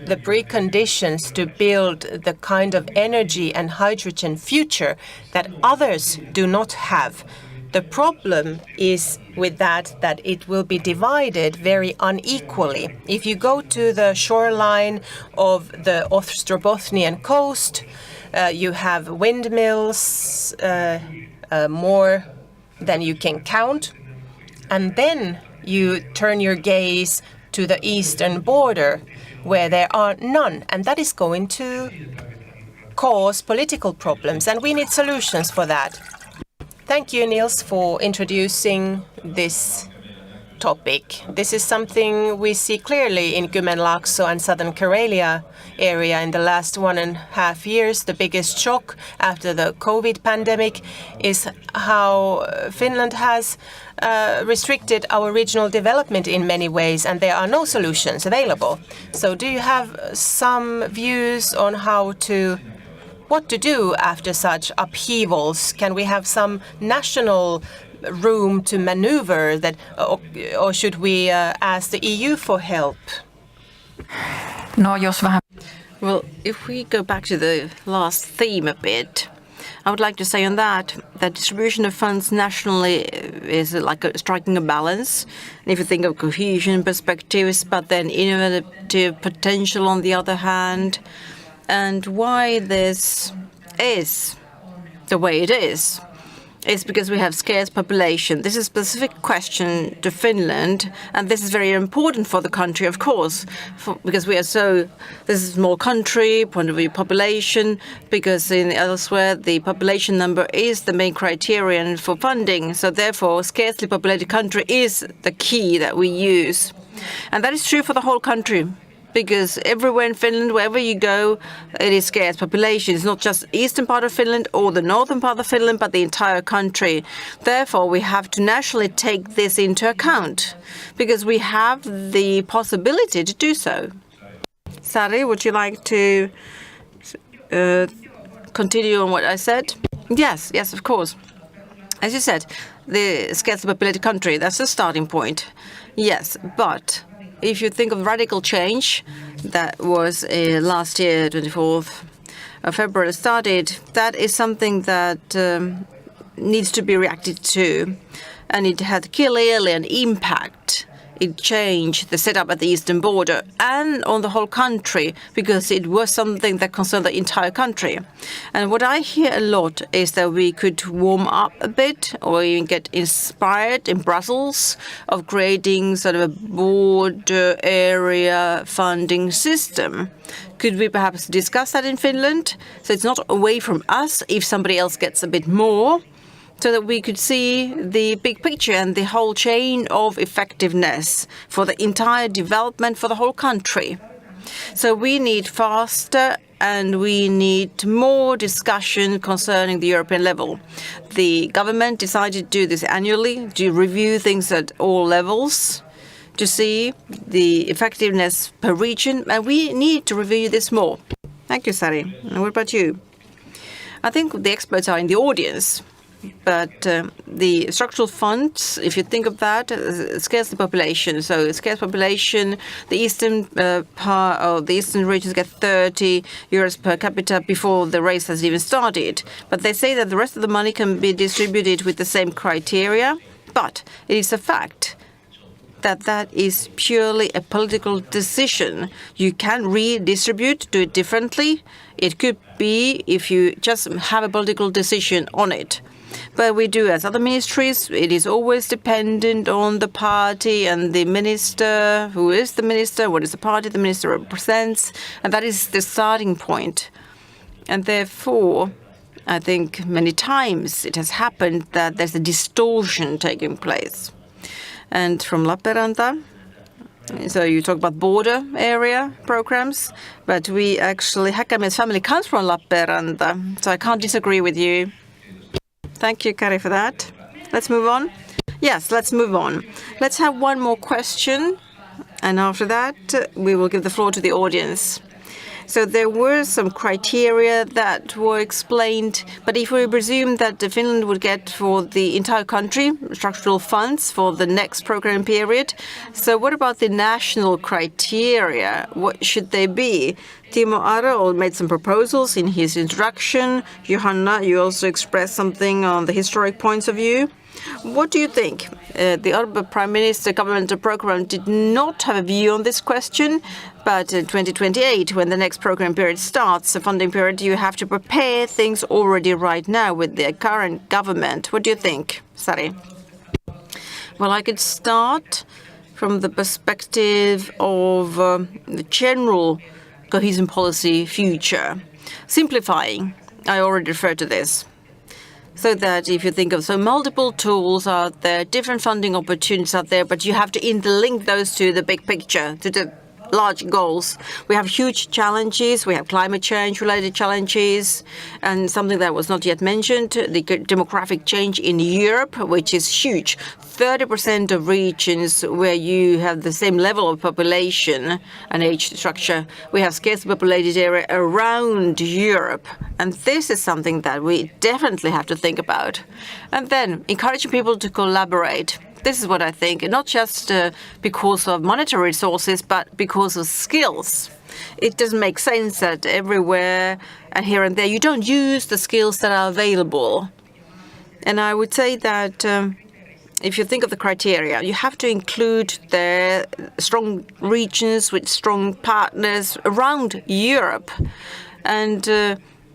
the preconditions to build the kind of energy and hydrogen future that others do not have. The problem is with that it will be divided very unequally. If you go to the shoreline of the Ostrobothnian coast, you have windmills, more than you can count. And then you turn your gaze to the eastern border, where there are none. And that is going to cause political problems, and we need solutions for that. Thank you, Niels, for introducing this topic. This is something we see clearly in Kymenlaakso and Southern Karelia area in the last 1.5 years. The biggest shock after the COVID pandemic is how Finland has restricted our regional development in many ways, and there are no solutions available. So do you have some views on what to do after such upheavals? Can we have some national room to maneuver that, or should we ask the EU for help? No, jos vähän. Well, if we go back to the last theme a bit, I would like to say on that distribution of funds nationally is like striking a balance. And if you think of cohesion perspectives, but then innovative potential on the other hand, and why this is the way it is because we have scarce population. This is a specific question to Finland, and this is very important for the country, of course, because this is a small country, point of view population, because elsewhere the population number is the main criterion for funding. So therefore, scarcely populated country is the key that we use. And that is true for the whole country, because everywhere in Finland, wherever you go, it is scarce population. It's not just eastern part of Finland or the northern part of Finland, but the entire country. Therefore, we have to nationally take this into account, because we have the possibility to do so. Sari, would you like to continue on what I said? Yes, of course. As you said, the scarcely populated country, that's the starting point. Yes, but if you think of radical change that was last year, 24th of February started, that is something that needs to be reacted to. And it had clearly an impact. It changed the setup at the eastern border and on the whole country, because it was something that concerned the entire country. And what I hear a lot is that we could warm up a bit or even get inspired in Brussels of creating sort of a border area funding system. Could we perhaps discuss that in Finland? So it's not away from us if somebody else gets a bit more, so that we could see the big picture and the whole chain of effectiveness for the entire development for the whole country. So we need faster and we need more discussion concerning the European level. The government decided to do this annually, to review things at all levels, to see the effectiveness per region, and we need to review this more. Thank you, Sari. And what about you? I think the experts are in the audience. But the structural funds, if you think of that, scarce the population. So scarce population, the eastern part of the eastern regions get 30 euros per capita before the race has even started. But they say that the rest of the money can be distributed with the same criteria. But it is a fact that is purely a political decision. You can redistribute, do it differently. It could be if you just have a political decision on it. But we do as other ministries, it is always dependent on the party and the minister. Who is the minister? What is the party the minister represents? And that is the starting point. And therefore, I think many times it has happened that there's a distortion taking place. And from Lappeenranta, so you talk about border area programs, but we actually, Häkämies family comes from Lappeenranta, so I can't disagree with you. Thank you, Kari, for that. Let's move on. Yes, let's move on. Let's have one more question, and after that, we will give the floor to the audience. So there were some criteria that were explained, but if we presume that Finland would get for the entire country structural funds for the next program period, so what about the national criteria? What should they be? Timo Aro made some proposals in his introduction. Johanna, you also expressed something on the historic points of view. What do you think? The Orban Prime Minister governmental program did not have a view on this question, but in 2028, when the next program period starts, the funding period, you have to prepare things already right now with the current government. What do you think, Sari? Well, I could start from the perspective of the general cohesion policy future. Simplifying, I already referred to this. So that if you think of multiple tools out there, different funding opportunities out there, but you have to interlink those to the big picture, to the large goals. We have huge challenges. We have climate change related challenges, and something that was not yet mentioned, the demographic change in Europe, which is huge. 30% of regions where you have the same level of population and age structure, we have scarcely populated area around Europe. And this is something that we definitely have to think about. And then encouraging people to collaborate. This is what I think, not just because of monetary resources, but because of skills. It doesn't make sense that everywhere and here and there you don't use the skills that are available. And I would say that if you think of the criteria, you have to include the strong regions with strong partners around Europe. And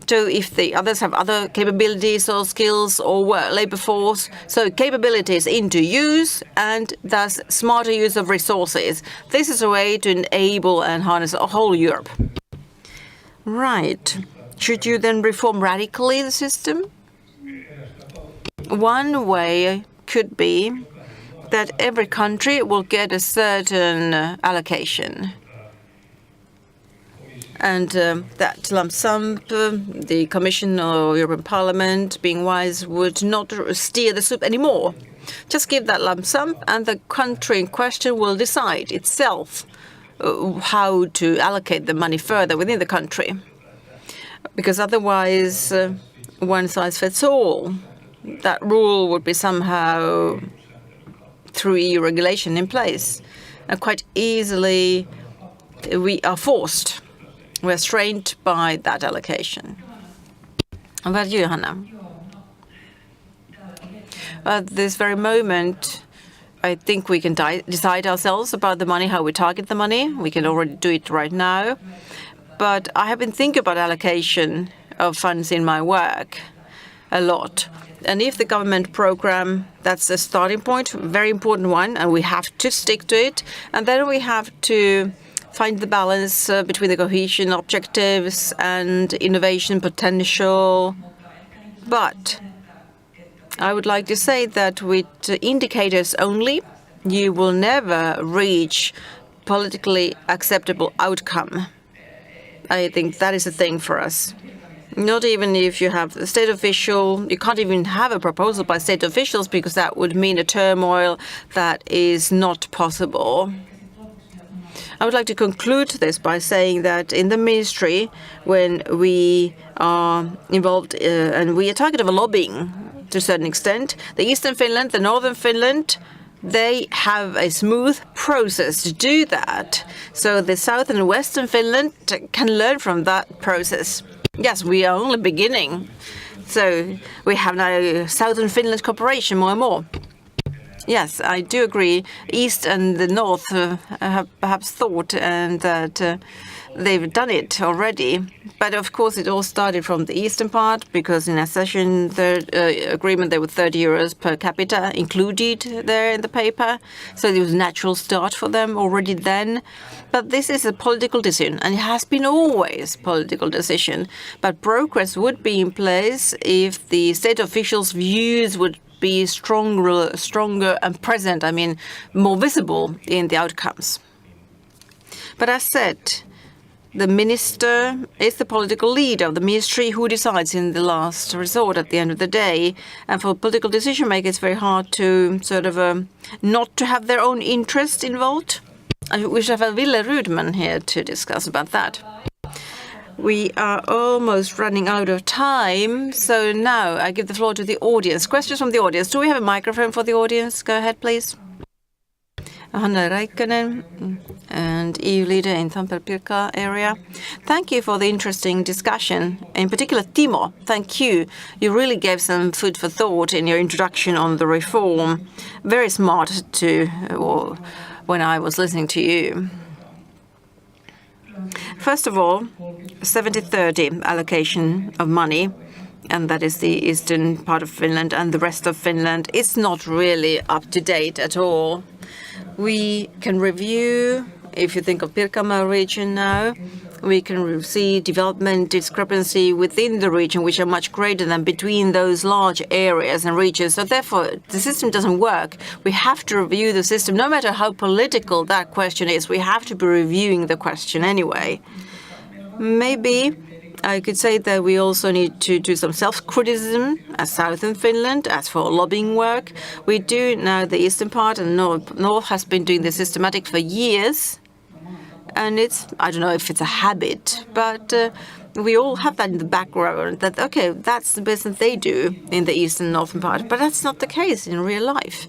so if the others have other capabilities or skills or labor force, so capabilities into use and thus smarter use of resources. This is a way to enable and harness a whole Europe. Right. Should you then reform radically the system? One way could be that every country will get a certain allocation. And that lump sum, the Commission or European Parliament, being wise, would not steer the soup anymore. Just give that lump sum and the country in question will decide itself how to allocate the money further within the country. Because otherwise, one size fits all. That rule would be somehow through EU regulation in place. And quite easily we are forced. We're strained by that allocation. How about you, Hanna? At this very moment, I think we can decide ourselves about the money, how we target the money. We can already do it right now. But I have been thinking about allocation of funds in my work a lot. And if the government program, that's a starting point, a very important one, and we have to stick to it. And then we have to find the balance between the cohesion objectives and innovation potential. But I would like to say that with indicators only, you will never reach politically acceptable outcome. I think that is the thing for us. Not even if you have the state official, you can't even have a proposal by state officials because that would mean a turmoil that is not possible. I would like to conclude this by saying that in the ministry, when we are involved and we are target of a lobbying to a certain extent, the Eastern Finland, the Northern Finland, they have a smooth process to do that. So the South and Western Finland can learn from that process. Yes, we are only beginning. So we have now Southern Finland cooperation more and more. Yes, I do agree. East and the North have perhaps thought and that they've done it already. But of course, it all started from the eastern part because in accession agreement there were 30 euros per capita included there in the paper. So it was a natural start for them already then. But this is a political decision, and it has been always a political decision. But progress would be in place if the state officials' views would be stronger and present, I mean, more visible in the outcomes. But as said, the minister is the political leader of the ministry who decides in the last resort at the end of the day. And for political decision makers, it's very hard to sort of not to have their own interest involved. We should have Ville Rudman here to discuss about that. We are almost running out of time, so now I give the floor to the audience. Questions from the audience. Do we have a microphone for the audience? Go ahead, please. Hanna Räikkönen, and EU leader in Tampere-Pirkka area. Thank you for the interesting discussion. In particular, Timo, thank you. You really gave some food for thought in your introduction on the reform. Very smart when I was listening to you. First of all, 70-30 allocation of money, and that is the eastern part of Finland and the rest of Finland. It's not really up to date at all. We can review, if you think of Pirkanmaa region now, we can see development discrepancy within the region, which are much greater than between those large areas and regions. So therefore, the system doesn't work. We have to review the system. No matter how political that question is, we have to be reviewing the question anyway. Maybe I could say that we also need to do some self-criticism as southern Finland. As for lobbying work, we do now the eastern part, and North has been doing this systematic for years. And I don't know if it's a habit, but we all have that in the background that, okay, that's the business they do in the eastern and northern part, but that's not the case in real life.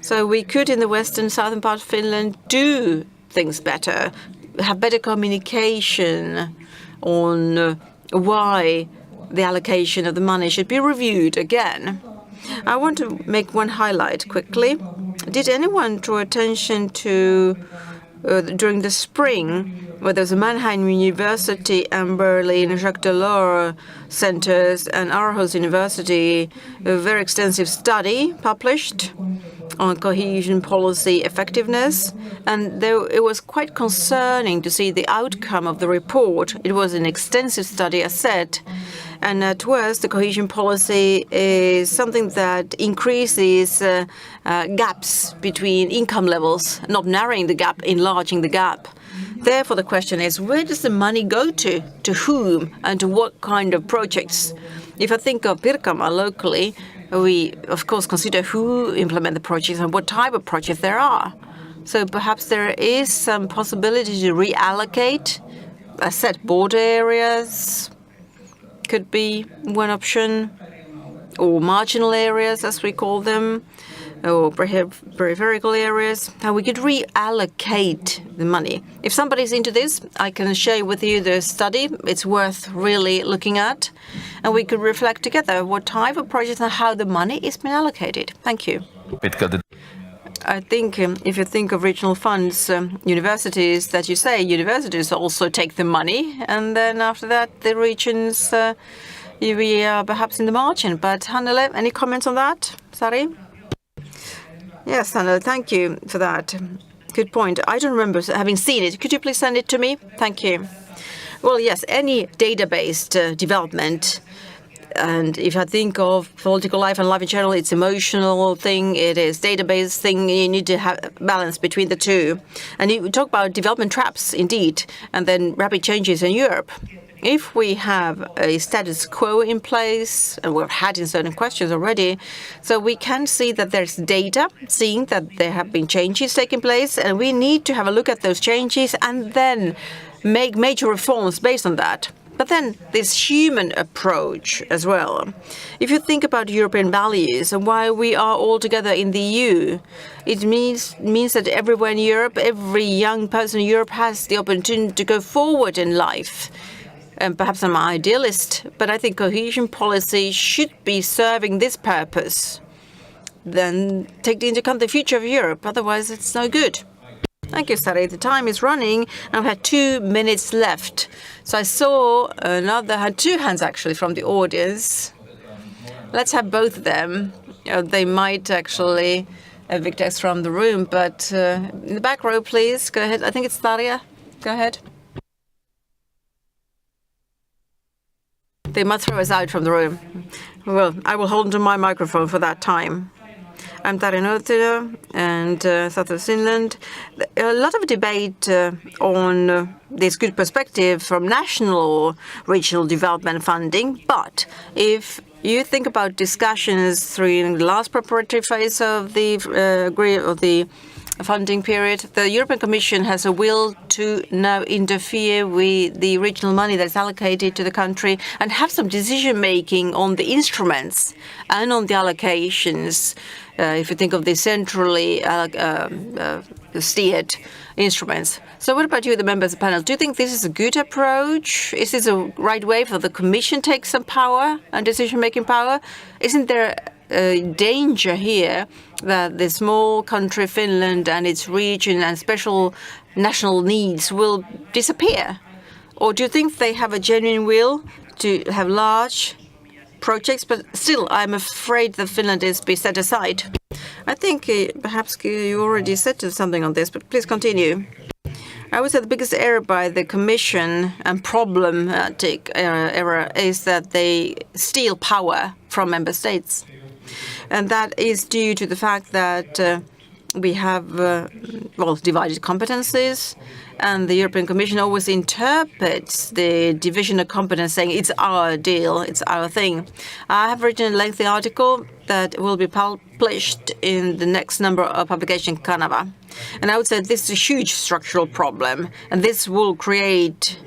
So we could, in the western, southern part of Finland, do things better, have better communication on why the allocation of the money should be reviewed again. I want to make one highlight quickly. Did anyone draw attention to during the spring, where there was a Mannheim University and Berlin Jacques Delors centers and Aarhus University, a very extensive study published on cohesion policy effectiveness, and it was quite concerning to see the outcome of the report. It was an extensive study, as said, and at worst, the cohesion policy is something that increases gaps between income levels, not narrowing the gap, enlarging the gap. Therefore, the question is, where does the money go to whom, and to what kind of projects? If I think of Pirkanmaa locally, we, of course, consider who implement the projects and what type of projects there are. So perhaps there is some possibility to reallocate, as said, border areas could be one option, or marginal areas, as we call them, or peripheral areas, how we could reallocate the money. If somebody's into this, I can share with you the study. It's worth really looking at, and we could reflect together what type of projects and how the money is being allocated. Thank you. I think if you think of regional funds, universities, that you say, universities also take the money, and then after that, the regions, we are perhaps in the margin. But Hannele, any comments on that? Sari? Yes, Hannele, thank you for that. Good point. I don't remember having seen it. Could you please send it to me? Thank you. Well, yes, any data-based development. And if I think of political life and life in general, it's emotional thing, it is database thing, you need to have balance between the two. And you talk about development traps, indeed, and then rapid changes in Europe. If we have a status quo in place, and we've had in certain questions already, so we can see that there's data, seeing that there have been changes taking place, and we need to have a look at those changes and then make major reforms based on that. But then this human approach as well. If you think about European values and why we are all together in the EU, it means that everywhere in Europe, every young person in Europe has the opportunity to go forward in life. And perhaps I'm an idealist, but I think cohesion policy should be serving this purpose. Then take into account the future of Europe, otherwise it's no good. Thank you, Sari. The time is running, and we have 2 minutes left. So I saw had 2 hands actually from the audience. Let's have both of them. They might actually evict us from the room, but in the back row, please, go ahead. I think it's Daria. Go ahead. They might throw us out from the room. Well, I will hold onto my microphone for that time. I'm Tarja Nuotila and South of Finland. A lot of debate on this good perspective from national or regional development funding, but if you think about discussions through the last preparatory phase of the funding period. The European Commission has a will to now interfere with the regional money that's allocated to the country and have some decision-making on the instruments and on the allocations. If you think of the centrally steered instruments. So what about you, the members of the panel? Do you think this is a good approach? Is this a right way for the Commission to take some power and decision-making power? Isn't there a danger here that the small country Finland and its region and special national needs will disappear? Or do you think they have a genuine will to have large projects, but still I'm afraid that Finland is be set aside? I think perhaps you already said something on this, but please continue. I would say the biggest error by the Commission and problematic error is that they steal power from member states. And that is due to the fact that we have, divided competencies, and the European Commission always interprets the division of competence saying it's our deal, it's our thing. I have written a lengthy article that will be published in the next number of publication Kanava. And I would say this is a huge structural problem, and this will create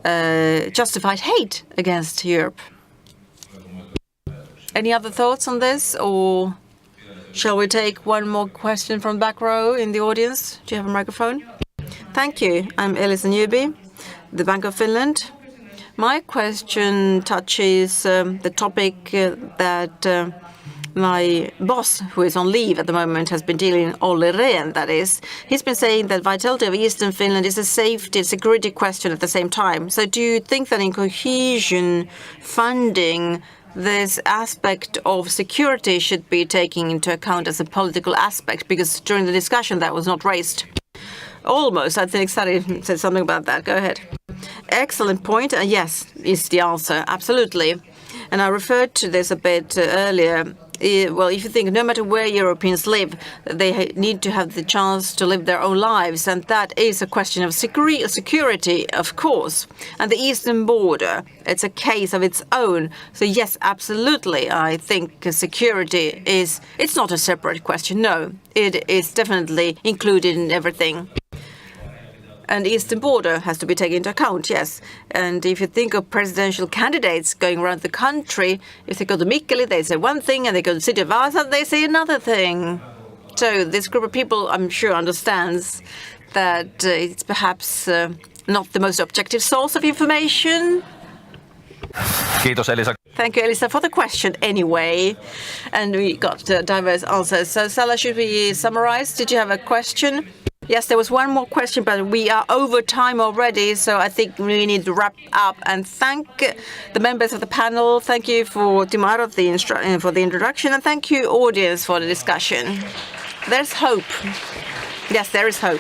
justified hate against Europe. Any other thoughts on this, or shall we take one more question from back row in the audience? Do you have a microphone? Thank you. I'm Elisa Newby, the Bank of Finland. My question touches the topic that my boss, who is on leave at the moment, has been dealing, Olli Rehn, that is. He's been saying that vitality of Eastern Finland is a safety and security question at the same time. So do you think that in cohesion funding, this aspect of security should be taken into account as a political aspect? Because during the discussion that was not raised. Almost. I think Sari said something about that. Go ahead. Excellent point. Yes, is the answer. Absolutely. And I referred to this a bit earlier. Well, if you think no matter where Europeans live, they need to have the chance to live their own lives. And that is a question of security, of course. And the eastern border, it's a case of its own. So yes, absolutely. I think security it's not a separate question. No, it is definitely included in everything. And the eastern border has to be taken into account, yes. And if you think of presidential candidates going around the country, if they go to Mikkeli, they say one thing, and they go to the city of Vaasa, they say another thing. So this group of people, I'm sure, understands that it's perhaps not the most objective source of information. Kiitos, Elisa. Thank you, Elisa, for the question anyway. And we got diverse answers. So, Sala, should we summarize? Did you have a question? Yes, there was one more question, but we are over time already, so I think we need to wrap up. And thank the members of the panel. Thank you for Timaro for the introduction, and thank you, audience, for the discussion. There's hope. Yes, there is hope.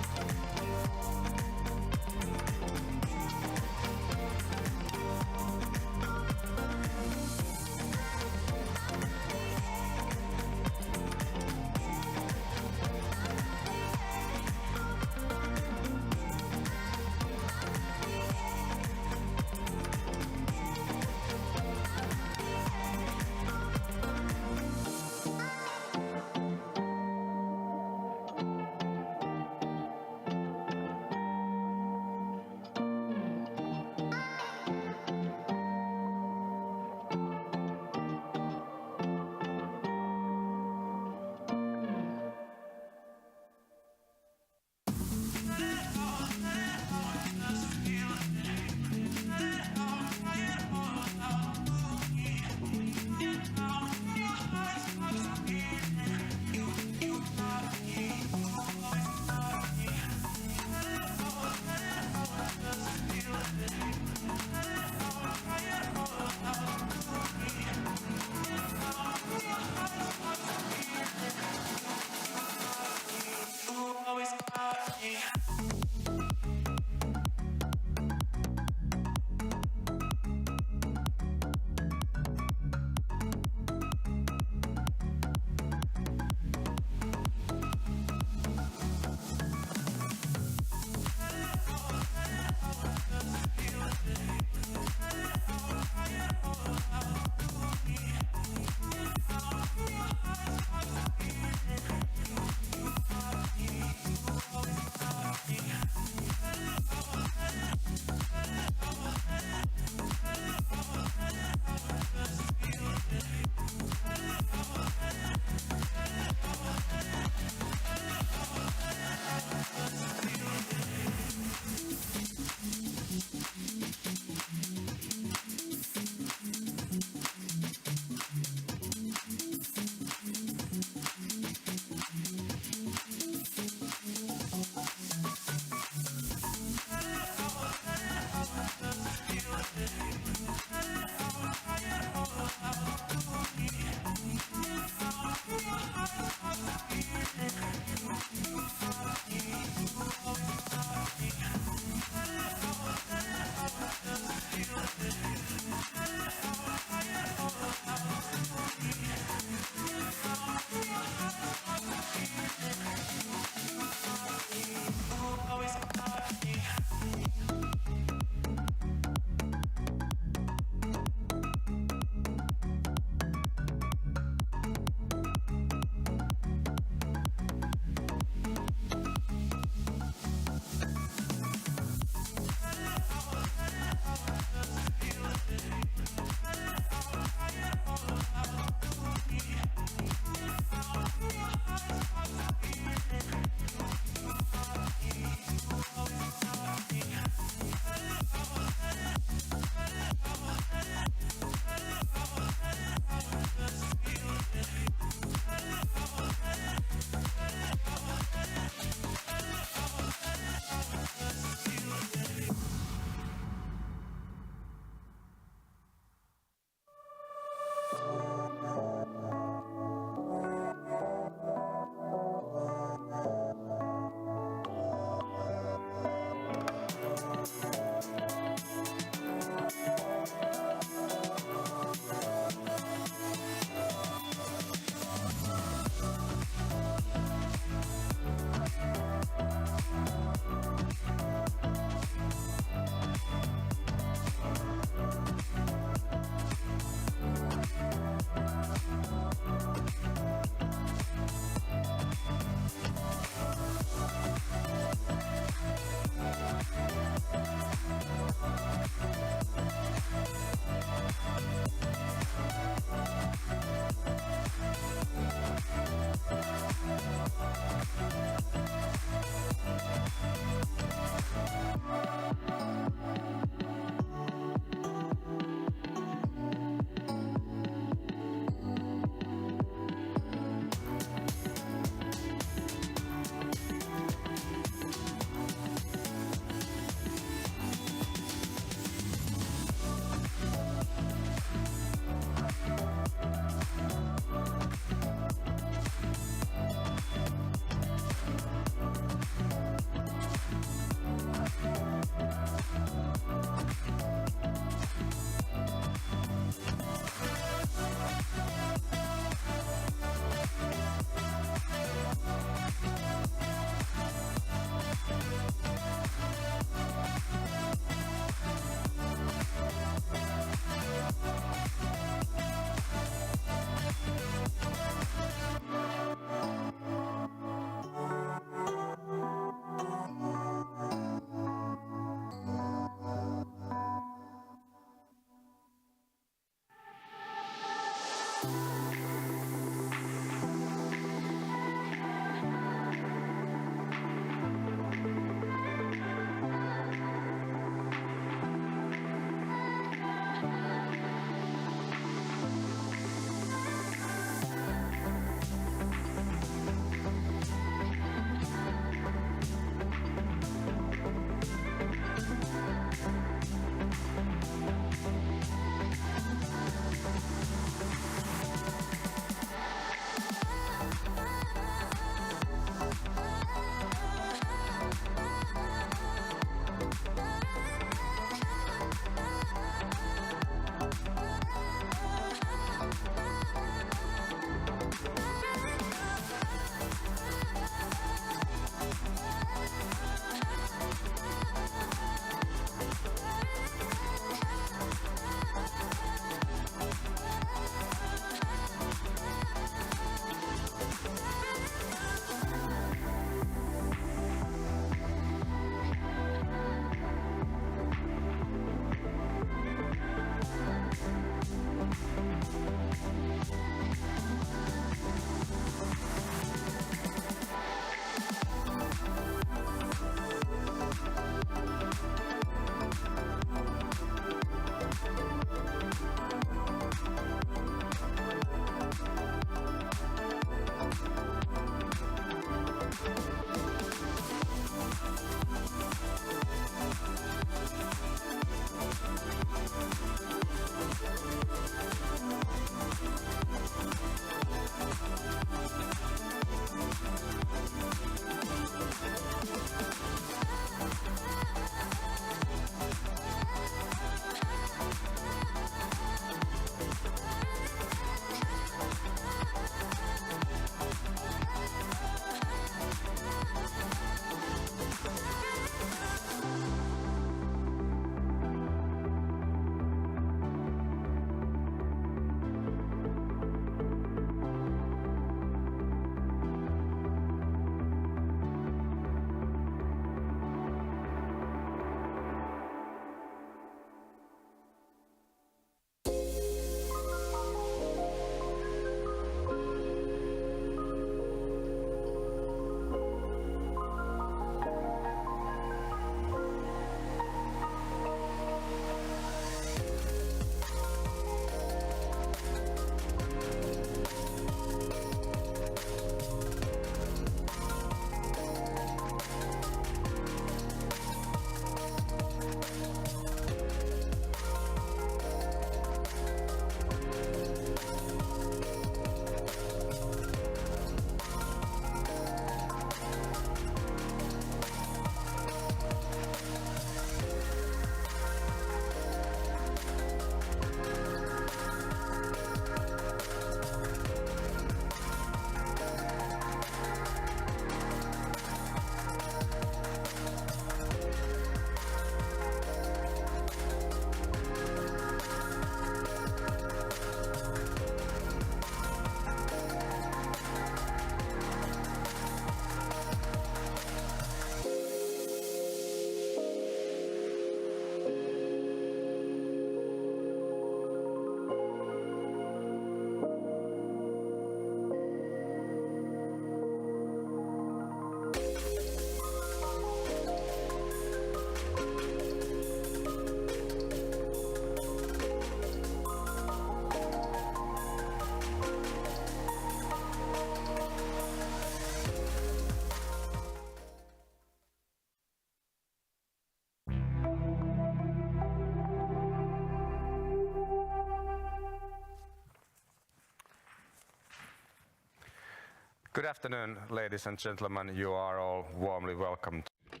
Good afternoon, ladies and gentlemen. You are all warmly welcome to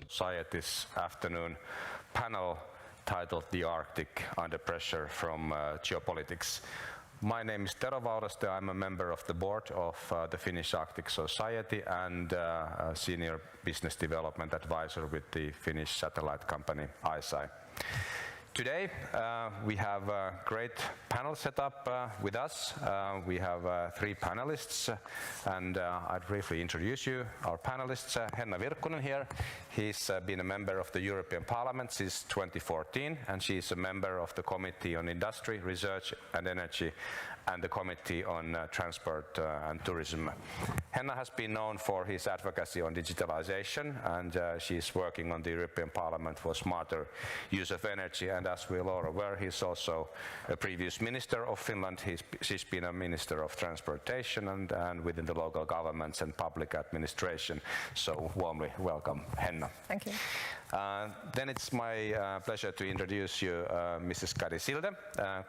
Society's afternoon panel titled The Arctic Under Pressure from Geopolitics. My name is Tero Vauraste. I'm a member of the board of the Finnish Arctic Society and a senior business development advisor with the Finnish satellite company ISI. Today we have a great panel set up with us. We have 3 panelists, and I'll briefly introduce you. Our panelists, Henna Virkkunen here. He's been a member of the European Parliament since 2014, and she's a member of the Committee on Industry, Research and Energy, and the Committee on Transport and Tourism. Henna has been known for his advocacy on digitalization, and she's working on the European Parliament for smarter use of energy. And as we're all aware, he's also a previous minister of Finland. She's been a minister of transportation and within the local governments and public administration. So warmly welcome, Henna. Thank you. Then it's my pleasure to introduce you Mrs. Kari Silde.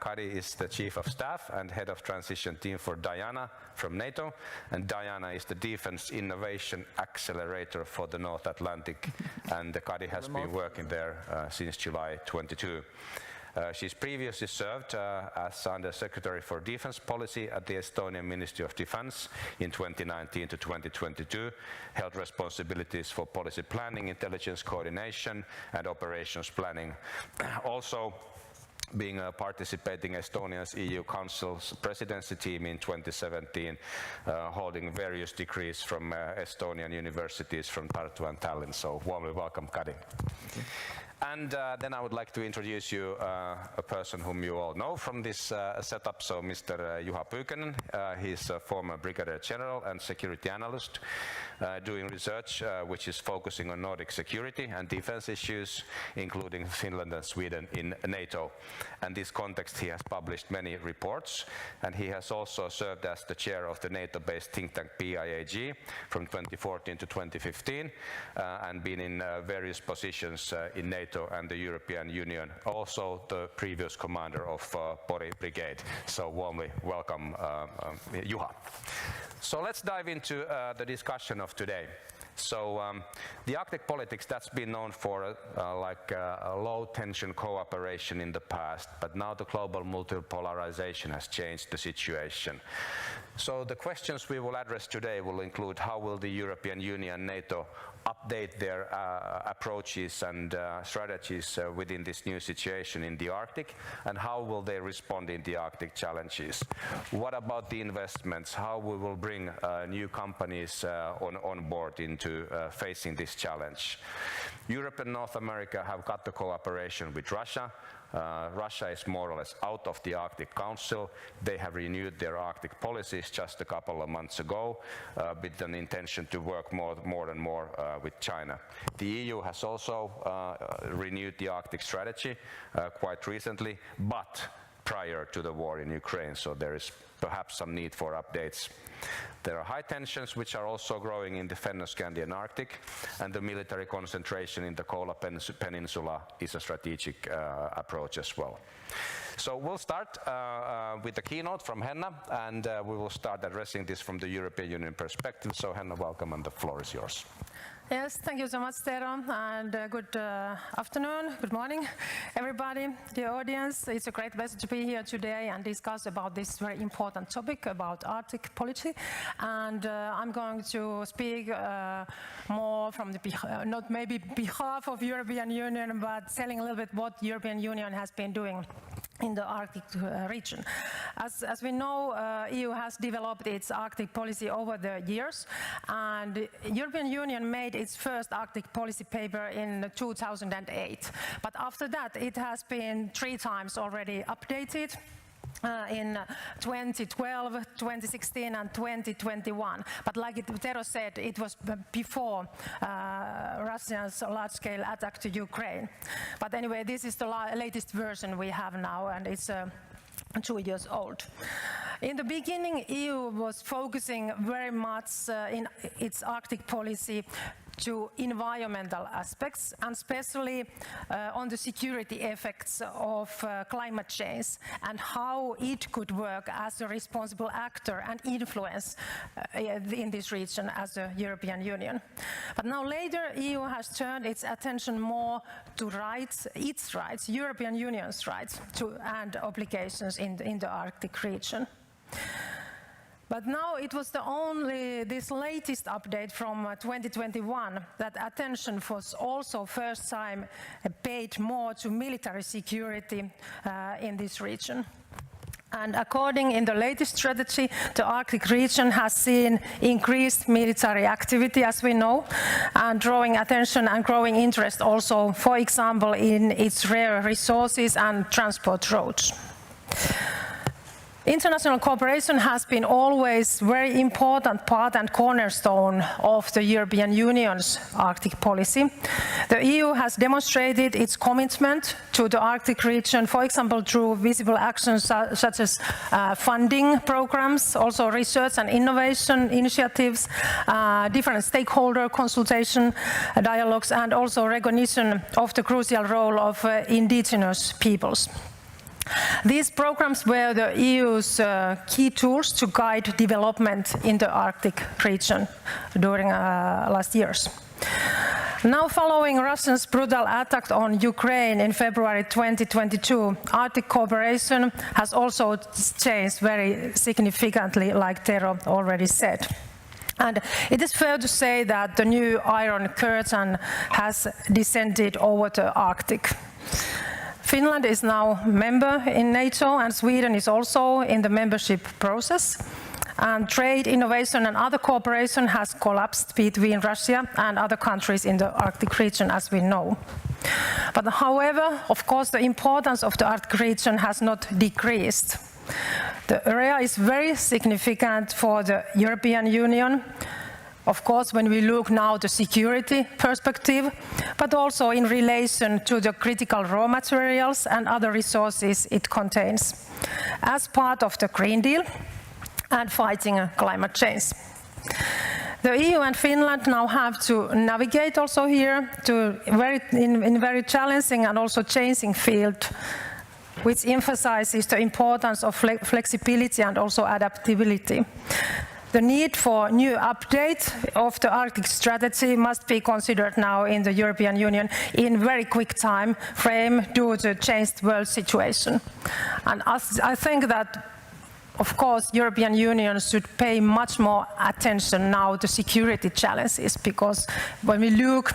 Kari is the Chief of Staff and Head of Transition Team for Diana from NATO. And Diana is the Defense Innovation Accelerator for the North Atlantic. And Kari has been working there since July 22. She's previously served as Under Secretary for Defense Policy at the Estonian Ministry of Defense in 2019 to 2022, held responsibilities for policy planning, intelligence coordination and operations planning. Also being participating Estonia's EU Council's presidency team in 2017, holding various degrees from Estonian universities from Tartu and Tallinn. So warmly welcome, Kari. And then I would like to introduce you a person whom you all know from this setup. So Mr. Juha Pyykönen, he's a former Brigadier General and security analyst doing research which is focusing on Nordic security and defense issues, including Finland and Sweden in NATO. And in this context, he has published many reports, and he has also served as the chair of the NATO-based think tank PIAG from 2014 to 2015, and been in various positions in NATO and the European Union, also the previous commander of Pori Brigade. So warmly welcome, Juha. So let's dive into the discussion of today. So the Arctic politics, that's been known for a low-tension cooperation in the past, but now the global multipolarization has changed the situation. So the questions we will address today will include how will the European Union and NATO update their approaches and strategies within this new situation in the Arctic, and how will they respond in the Arctic challenges? What about the investments? How we will bring new companies on board into facing this challenge? Europe and North America have got the cooperation with Russia. Russia is more or less out of the Arctic Council. They have renewed their Arctic policies just a couple of months ago with an intention to work more and more with China. The EU has also renewed the Arctic strategy quite recently, but prior to the war in Ukraine, so there is perhaps some need for updates. There are high tensions which are also growing in the Fennoscandian Arctic, and the military concentration in the Kola Peninsula is a strategic approach as well. So we'll start with the keynote from Henna, and we will start addressing this from the European Union perspective. So Henna, welcome, and the floor is yours. Yes, thank you so much, Tero, and good afternoon, good morning, everybody, the audience. It's a great pleasure to be here today and discuss about this very important topic about Arctic policy. And I'm going to speak more from the not maybe behalf of European Union, but telling a little bit what European Union has been doing in the Arctic region. As we know, EU has developed its Arctic policy over the years, and European Union made its first Arctic policy paper in 2008. But after that, it has been 3 times already updated. In 2012, 2016 and 2021. But like Tero said, it was before Russia's large-scale attack to Ukraine. But anyway, this is the latest version we have now, and it's 2 years old. In the beginning, EU was focusing very much in its Arctic policy to environmental aspects, and especially on the security effects of climate change and how it could work as a responsible actor and influence in this region as the European Union. But now later, EU has turned its attention more to rights, its rights, European Union's rights and obligations in the Arctic region. But now it was this latest update from 2021 that attention was also first time paid more to military security in this region. And according in the latest strategy, the Arctic region has seen increased military activity, as we know, and drawing attention and growing interest also, for example, in its rare resources and transport routes. International cooperation has been always a very important part and cornerstone of the European Union's Arctic policy. The EU has demonstrated its commitment to the Arctic region, for example, through visible actions such as funding programs, also research and innovation initiatives, different stakeholder consultation dialogues, and also recognition of the crucial role of indigenous peoples. These programs were the EU's key tools to guide development in the Arctic region during last years. Now, following Russia's brutal attack on Ukraine in February 2022, Arctic cooperation has also changed very significantly, like Tero already said. And it is fair to say that the new Iron Curtain has descended over the Arctic. Finland is now a member in NATO, and Sweden is also in the membership process. And trade, innovation and other cooperation has collapsed between Russia and other countries in the Arctic region, as we know. But however, of course, the importance of the Arctic region has not decreased. The area is very significant for the European Union. Of course, when we look now at the security perspective, but also in relation to the critical raw materials and other resources it contains, as part of the Green Deal and fighting climate change. The EU and Finland now have to navigate also here in very challenging and also changing field, which emphasizes the importance of flexibility and also adaptability. The need for new update of the Arctic strategy must be considered now in the European Union in very quick time frame due to the changed world situation. And I think that, of course, European Union should pay much more attention now to security challenges, because when we look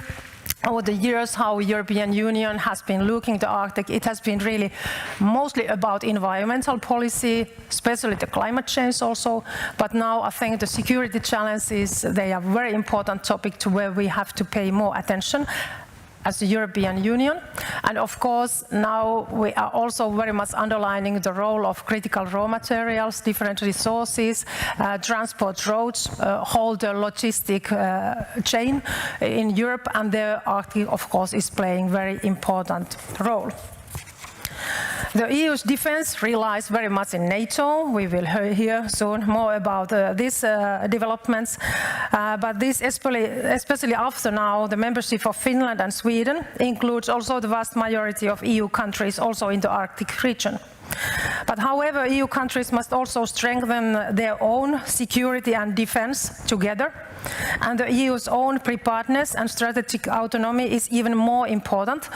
over the years how European Union has been looking at the Arctic, it has been really mostly about environmental policy, especially the climate change also. But now I think the security challenges, they are a very important topic to where we have to pay more attention as the European Union. And of course, now we are also very much underlining the role of critical raw materials, different resources, transport roads, whole the logistic chain in Europe, and the Arctic, of course, is playing a very important role. The EU's defense relies very much in NATO. We will hear soon more about these developments. But this, especially after now, the membership of Finland and Sweden includes also the vast majority of EU countries also in the Arctic region. But however, EU countries must also strengthen their own security and defense together. And the EU's own preparedness and strategic autonomy is even more important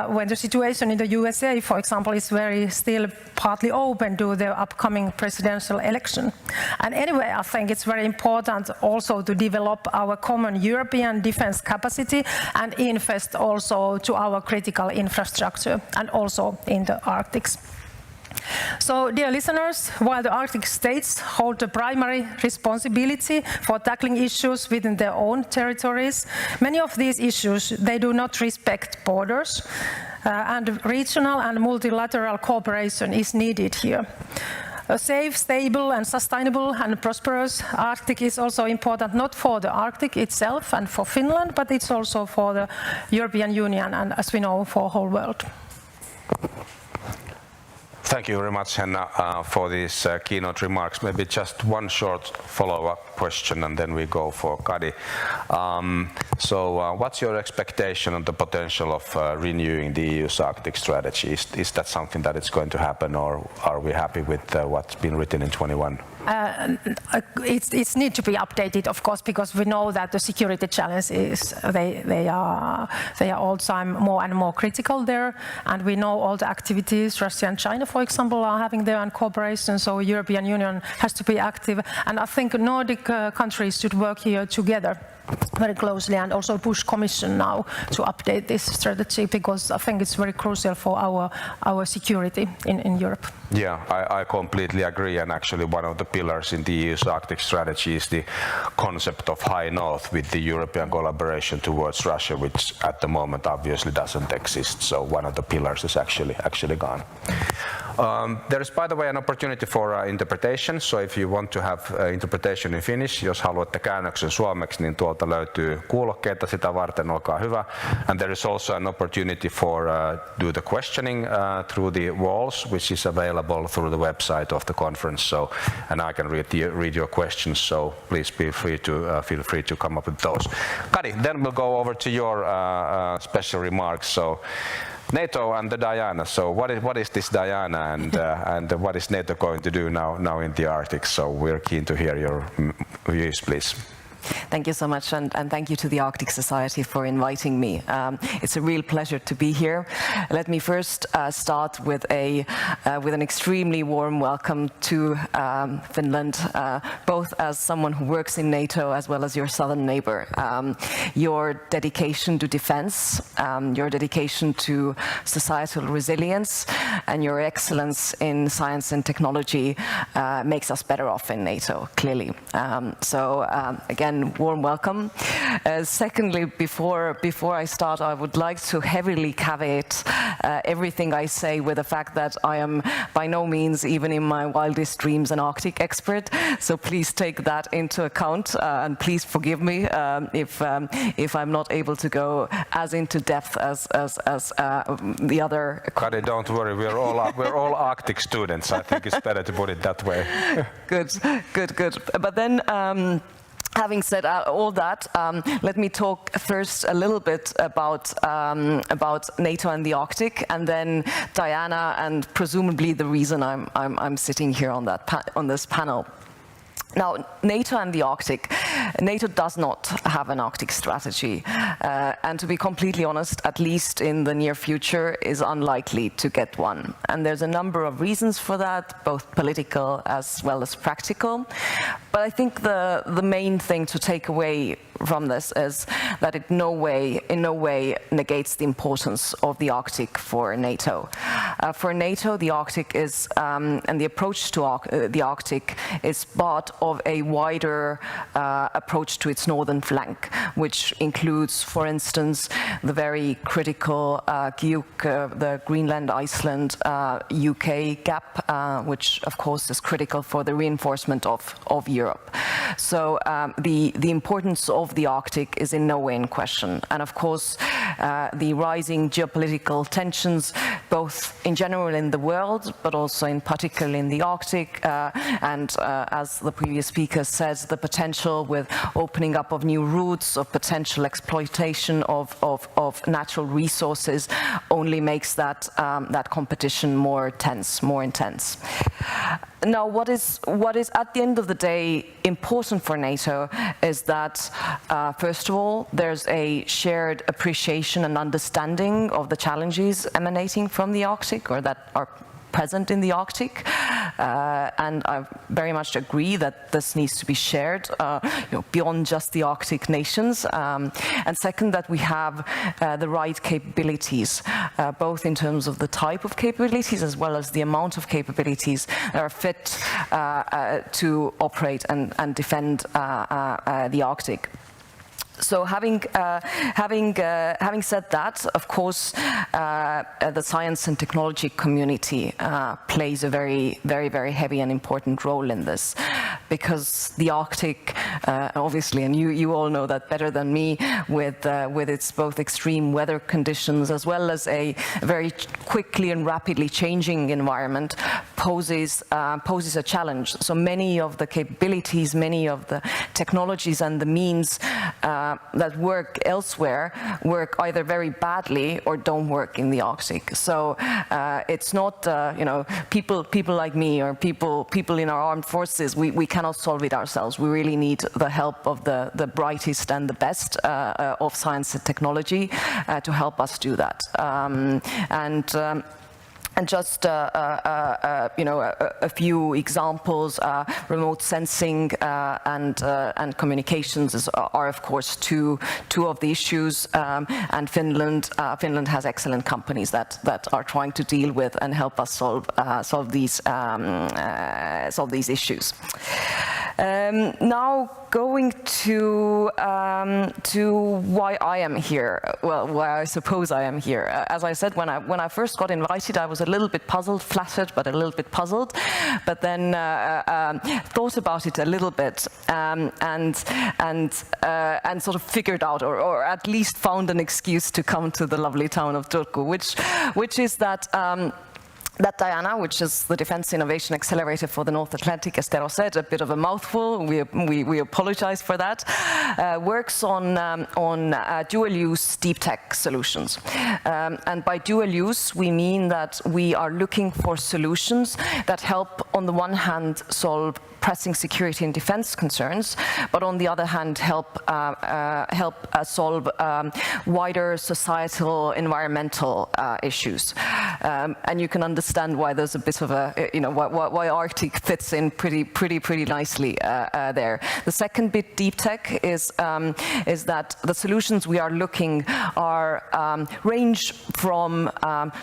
when the situation in the USA, for example, is still partly open due to the upcoming presidential election. And anyway, I think it's very important also to develop our common European defense capacity and invest also to our critical infrastructure and also in the Arctic. So, dear listeners, while the Arctic states hold the primary responsibility for tackling issues within their own territories, many of these issues, they do not respect borders, and regional and multilateral cooperation is needed here. A safe, stable and sustainable and prosperous Arctic is also important not for the Arctic itself and for Finland, but it's also for the European Union and, as we know, for the whole world. Thank you very much, Henna, for these keynote remarks. Maybe just one short follow-up question and then we go for Kari. What's your expectation on the potential of renewing the EU's Arctic strategy? Is that something that is going to happen, or are we happy with what's been written in 21? It's need to be updated, of course, because we know that the security challenges they are all time more and more critical there, and we know all the activities Russia and China, for example, are having there and cooperation. So European Union has to be active, and I think Nordic countries should work here together very closely and also push Commission now to update this strategy, because I think it's very crucial for our security in Europe. Yeah, I completely agree, and actually one of the pillars in the EU's Arctic strategy is the concept of High North with the European collaboration towards Russia, which at the moment obviously doesn't exist, so one of the pillars is actually gone. There is, by the way, an opportunity for interpretation, so if you want to have interpretation in Finnish, jos haluatte käännöksen suomeksi, niin tuolta löytyy kuulokkeita sitä varten, olkaa hyvä. And there is also an opportunity for do the questioning through the walls, which is available through the website of the conference, so, and I can read your questions, so please feel free to come up with those. Kari, then we'll go over to your special remarks. So NATO and the Diana. So what is this Diana, and what is NATO going to do now in the Arctic? So we're keen to hear your views, please. Thank you so much, and thank you to the Arctic Society for inviting me. It's a real pleasure to be here. Let me first start with an extremely warm welcome to Finland, both as someone who works in NATO as well as your southern neighbor. Your dedication to defense, your dedication to societal resilience, and your excellence in science and technology makes us better off in NATO, clearly. Again, warm welcome. Secondly, before I start, I would like to heavily caveat everything I say with the fact that I am by no means, even in my wildest dreams, an Arctic expert. So please take that into account, and please forgive me if I'm not able to go as into depth as the other. Kari, don't worry, we're all Arctic students. I think it's better to put it that way. Good. But then. Having said all that, let me talk first a little bit about NATO and the Arctic, and then Diana, and presumably the reason I'm sitting here on this panel. Now, NATO and the Arctic. NATO does not have an Arctic strategy, and to be completely honest, at least in the near future, is unlikely to get one. And there's a number of reasons for that, both political as well as practical. But I think the main thing to take away from this is that it in no way negates the importance of the Arctic for NATO. For NATO, the Arctic is, and the approach to the Arctic is part of a wider approach to its northern flank, which includes, for instance, the very critical GIUK, the Greenland-Iceland UK gap, which of course is critical for the reinforcement of Europe. So the importance of the Arctic is in no way in question. And of course, the rising geopolitical tensions, both in general in the world, but also in particular in the Arctic, and as the previous speaker says, the potential with opening up of new routes, of potential exploitation of natural resources, only makes that competition more tense, more intense. Now, what is at the end of the day important for NATO is that, first of all, there's a shared appreciation and understanding of the challenges emanating from the Arctic, or that are present in the Arctic, and I very much agree that this needs to be shared beyond just the Arctic nations. And second, that we have the right capabilities, both in terms of the type of capabilities as well as the amount of capabilities that are fit to operate and defend the Arctic. So having said that, of course, the science and technology community plays a very heavy and important role in this, because the Arctic obviously, and you all know that better than me, with its both extreme weather conditions as well as a very quickly and rapidly changing environment, poses a challenge. So many of the capabilities, many of the technologies and the means that work elsewhere work either very badly or don't work in the Arctic. So it's not people like me or people in our armed forces. We cannot solve it ourselves. We really need the help of the brightest and the best of science and technology to help us do that. And just a few examples: remote sensing and communications are of course two of the issues. And Finland has excellent companies that are trying to deal with and help us solve these issues. Now going to why I am here. Well, why I suppose I am here. As I said, when I first got invited, I was a little bit puzzled, flattered, but a little bit puzzled. But then thought about it a little bit and sort of figured out, or at least found an excuse to come to the lovely town of Turku, which is that. That Diana, which is the Defense Innovation Accelerator for the North Atlantic, as Tero said, a bit of a mouthful, we apologize for that, works on dual-use deep tech solutions. And by dual-use, we mean that we are looking for solutions that help, on the one hand, solve pressing security and defense concerns, but on the other hand, help solve wider societal, environmental issues. And you can understand why there's a bit of a, why Arctic fits in pretty nicely there. The second bit, deep tech, is that the solutions we are looking are range from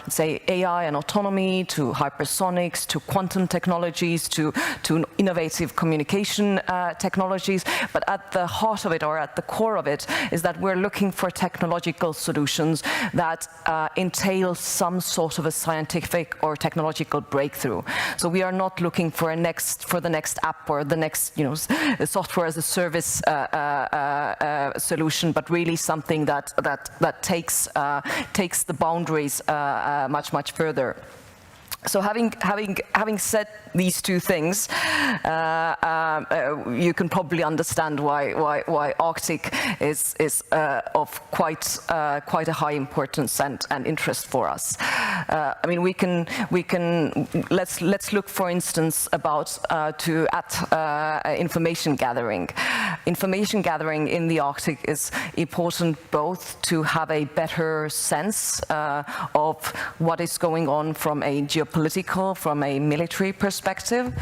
say AI and autonomy to hypersonics to quantum technologies to innovative communication technologies, but at the heart of it, or at the core of it, is that we're looking for technological solutions that entail some sort of a scientific or technological breakthrough. So we are not looking for the next app or the next software as a service solution, but really something that takes the boundaries much further. So having said these two things, you can probably understand why Arctic is of quite a high importance and interest for us. I mean, let's look, for instance, at information gathering. Information gathering in the Arctic is important both to have a better sense of what is going on from a geopolitical, from a military perspective,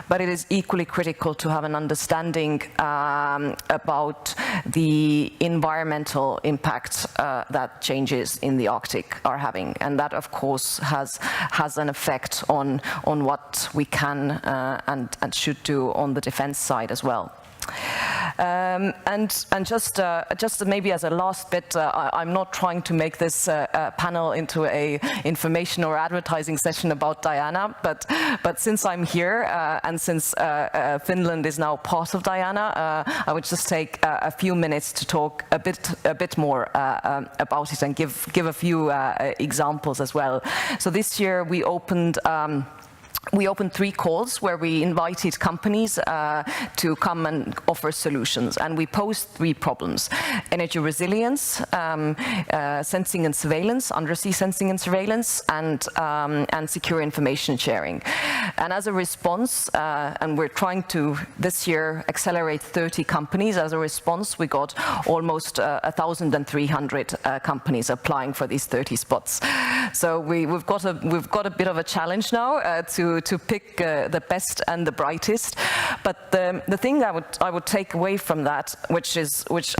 but it is equally critical to have an understanding about the environmental impact that changes in the Arctic are having, and that of course has an effect on what we can and should do on the defense side as well. And just maybe as a last bit, I'm not trying to make this panel into a information or advertising session about Diana, but since I'm here and since Finland is now part of Diana, I would just take a few minutes to talk a bit more about it and give a few examples as well. So this year we opened 3 calls where we invited companies to come and offer solutions, and we posed 3 problems: energy resilience, sensing and surveillance, undersea sensing and surveillance, and secure information sharing. And as a response, and we're trying to this year accelerate 30 companies. As a response, we got almost 1,300 companies applying for these 30 spots. So we've got a bit of a challenge now to pick the best and the brightest. But the thing I would take away from that, which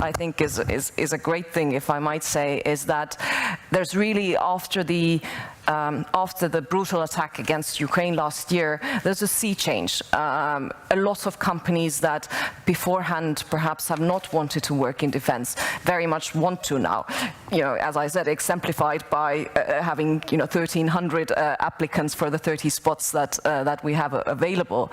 I think is a great thing, if I might say, is that there's really, after the brutal attack against Ukraine last year, there's a sea change. A lot of companies that beforehand perhaps have not wanted to work in defense very much want to now. You know, as I said, exemplified by having 1,300 applicants for the 30 spots that we have available.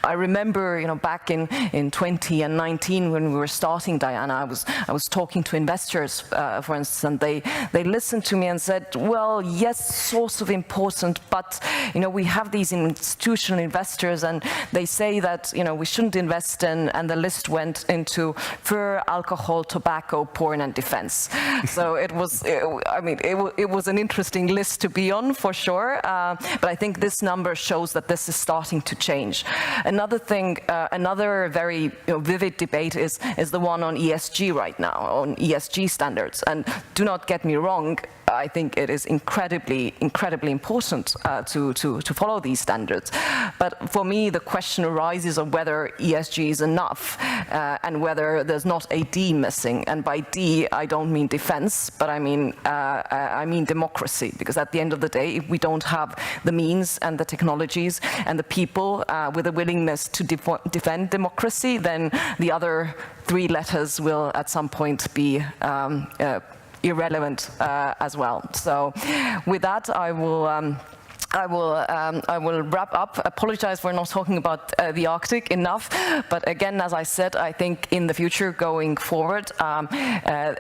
I remember, back in 20 and 19 when we were starting Diana, I was talking to investors, for instance, and they listened to me and said, well, yes, sort of important, but we have these institutional investors and they say that we shouldn't invest in, and the list went into fur, alcohol, tobacco, porn and defense. So it was an interesting list to be on for sure, but I think this number shows that this is starting to change. Another thing, another very vivid debate is the one on ESG right now, on ESG standards, and do not get me wrong, I think it is incredibly important to follow these standards. But for me, the question arises of whether ESG is enough and whether there's not a D missing. And by D, I don't mean defense, but I mean democracy. Because at the end of the day, if we don't have the means and the technologies and the people with a willingness to defend democracy, then the other three letters will at some point be irrelevant as well. So with that, I will wrap up. Apologize for not talking about the Arctic enough, but again, as I said, I think in the future going forward,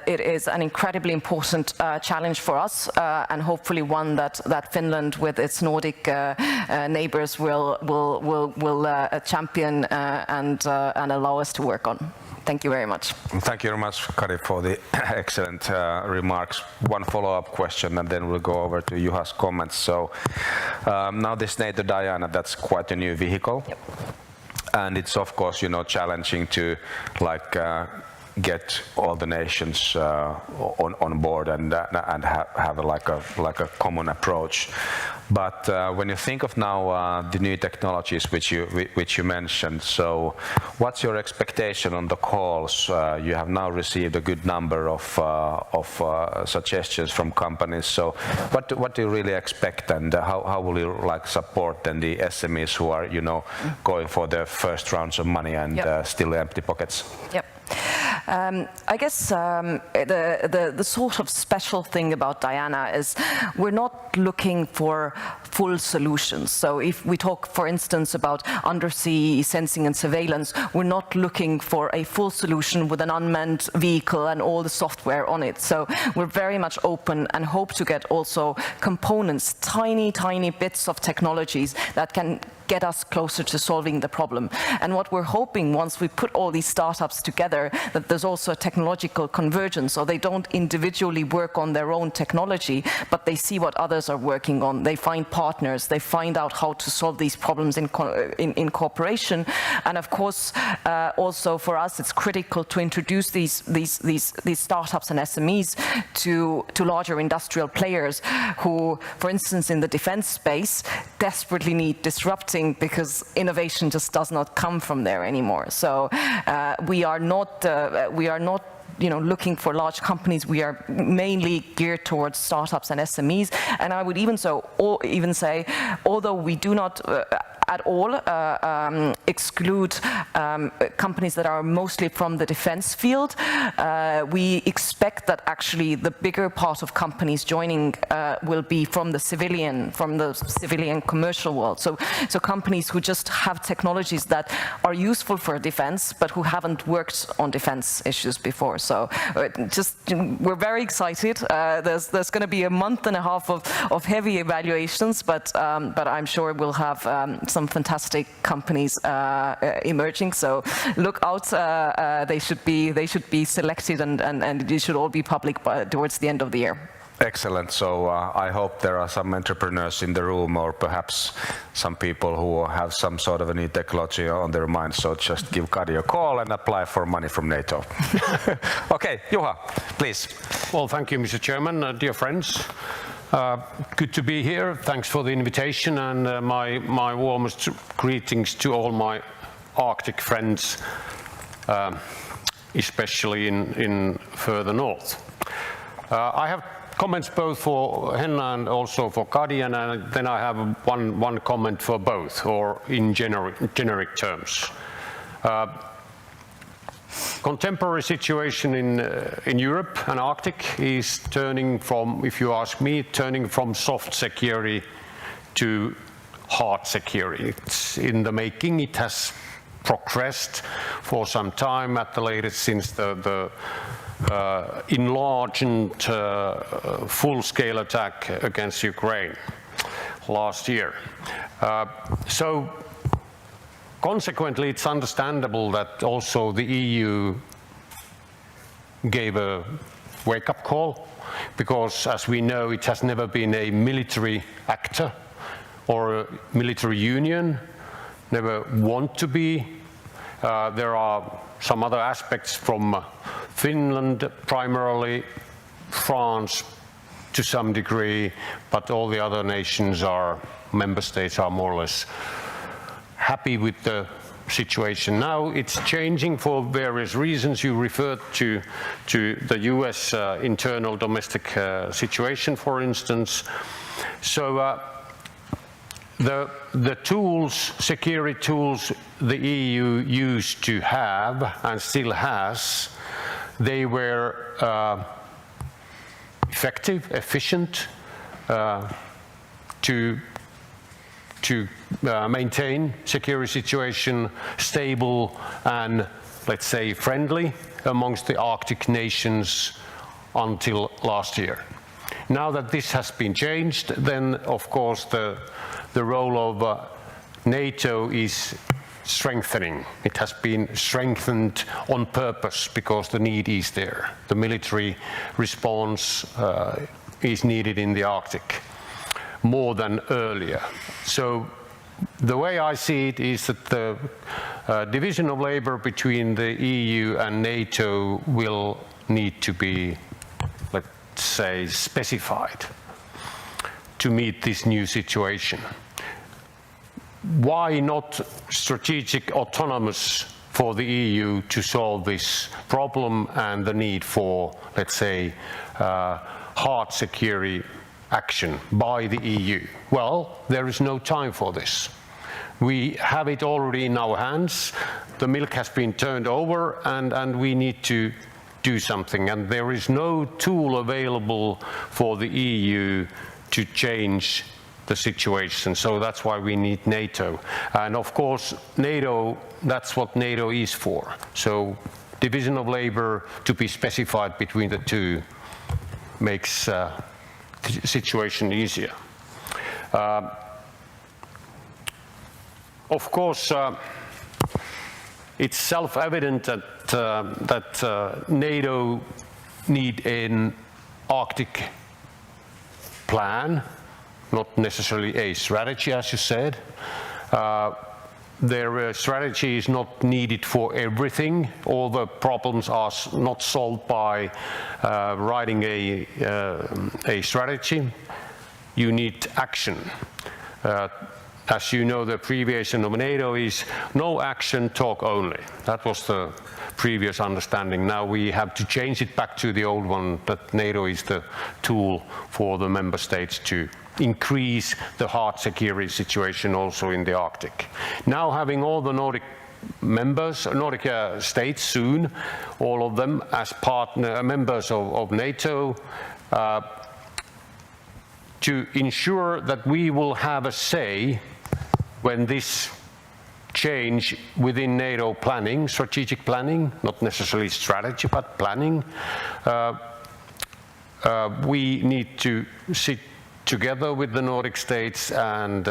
it is an incredibly important challenge for us, and hopefully one that Finland, with its Nordic neighbors, will champion and allow us to work on. Thank you very much. Thank you very much, Kari, for the excellent remarks. One follow-up question, and then we'll go over to Juha's comments. So now this NATO Diana, that's quite a new vehicle. Yep. And it's of course, challenging to get all the nations on board and have a common approach. But when you think of now the new technologies which you mentioned, so what's your expectation on the calls? You have now received a good number of suggestions from companies. So what do you really expect, and how will you support then the SMEs who are going for their first rounds of money and still empty pockets? Yep. I guess the sort of special thing about Diana is we're not looking for full solutions. So if we talk, for instance, about undersea sensing and surveillance, we're not looking for a full solution with an unmanned vehicle and all the software on it. So we're very much open and hope to get also components, tiny bits of technologies that can get us closer to solving the problem. And what we're hoping, once we put all these startups together, that there's also a technological convergence, so they don't individually work on their own technology, but they see what others are working on. They find partners, they find out how to solve these problems in cooperation. And of course, also for us, it's critical to introduce these startups and SMEs to larger industrial players who, for instance, in the defense space, desperately need disrupting, because innovation just does not come from there anymore. So we are not looking for large companies. We are mainly geared towards startups and SMEs. And I would even say, although we do not at all exclude companies that are mostly from the defense field, we expect that actually the bigger part of companies joining will be from the civilian commercial world. So companies who just have technologies that are useful for defense, but who haven't worked on defense issues before. So we're very excited. There's going to be a month and a half of heavy evaluations, but I'm sure we'll have some fantastic companies emerging. So look out. They should be selected, and it should all be public towards the end of the year. Excellent. So I hope there are some entrepreneurs in the room, or perhaps some people who have some sort of a new technology on their mind. So just give Kari a call and apply for money from NATO. Okay, Juha, please. Well, thank you, Mr. Chairman. Dear friends, good to be here. Thanks for the invitation, and my warmest greetings to all my Arctic friends, especially in further north. I have comments both for Henna and also for Kari, and then I have one comment for both, or in generic terms. Contemporary situation in Europe and Arctic is turning from, if you ask me, turning from soft security to hard security. It's in the making. It has progressed for some time, at the latest since the enlarged full-scale attack against Ukraine last year. So consequently, it's understandable that also the EU gave a wake-up call, because as we know, it has never been a military actor or a military union, never want to be. There are some other aspects from Finland primarily, France to some degree, but all the other nations are, member states are more or less happy with the situation. Now it's changing for various reasons. You referred to the US internal domestic situation, for instance. So the tools, security tools the EU used to have and still has, they were effective, efficient to maintain security situation stable and, let's say, friendly amongst the Arctic nations until last year. Now that this has been changed, then of course the role of NATO is strengthening. It has been strengthened on purpose because the need is there. The military response is needed in the Arctic more than earlier. So the way I see it is that the division of labor between the EU and NATO will need to be, let's say, specified to meet this new situation. Why not strategic autonomous for the EU to solve this problem and the need for, let's say, hard security action by the EU? Well, there is no time for this. We have it already in our hands. The milk has been turned over, and we need to do something. And there is no tool available for the EU to change the situation. So that's why we need NATO. And of course, NATO, that's what NATO is for. So division of labor to be specified between the two makes the situation easier. Of course, it's self-evident that NATO need an Arctic plan, not necessarily a strategy, as you said. Their strategy is not needed for everything. All the problems are not solved by writing a strategy. You need action. As you know, the abbreviation of NATO is no action, talk only. That was the previous understanding. Now we have to change it back to the old one, that NATO is the tool for the member states to increase the hard security situation also in the Arctic. Now having all the Nordic members, Nordic states soon, all of them as members of NATO, to ensure that we will have a say when this change within NATO planning, strategic planning, not necessarily strategy, but planning, we need to sit together with the Nordic states and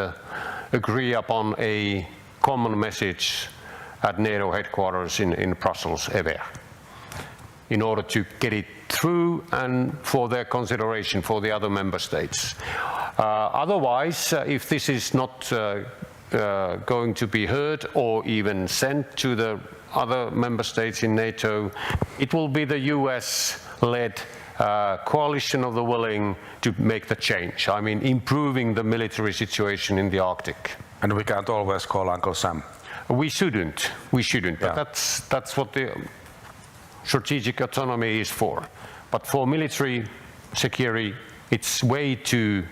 agree upon a common message at NATO headquarters in Brussels, EVER, in order to get it through and for their consideration for the other member states. Otherwise, if this is not going to be heard or even sent to the other member states in NATO, it will be the US-led coalition of the willing to make the change. I mean, improving the military situation in the Arctic. And we can't always call Uncle Sam. We shouldn't. Yeah. But that's what the strategic autonomy is for. But for military security, it's way too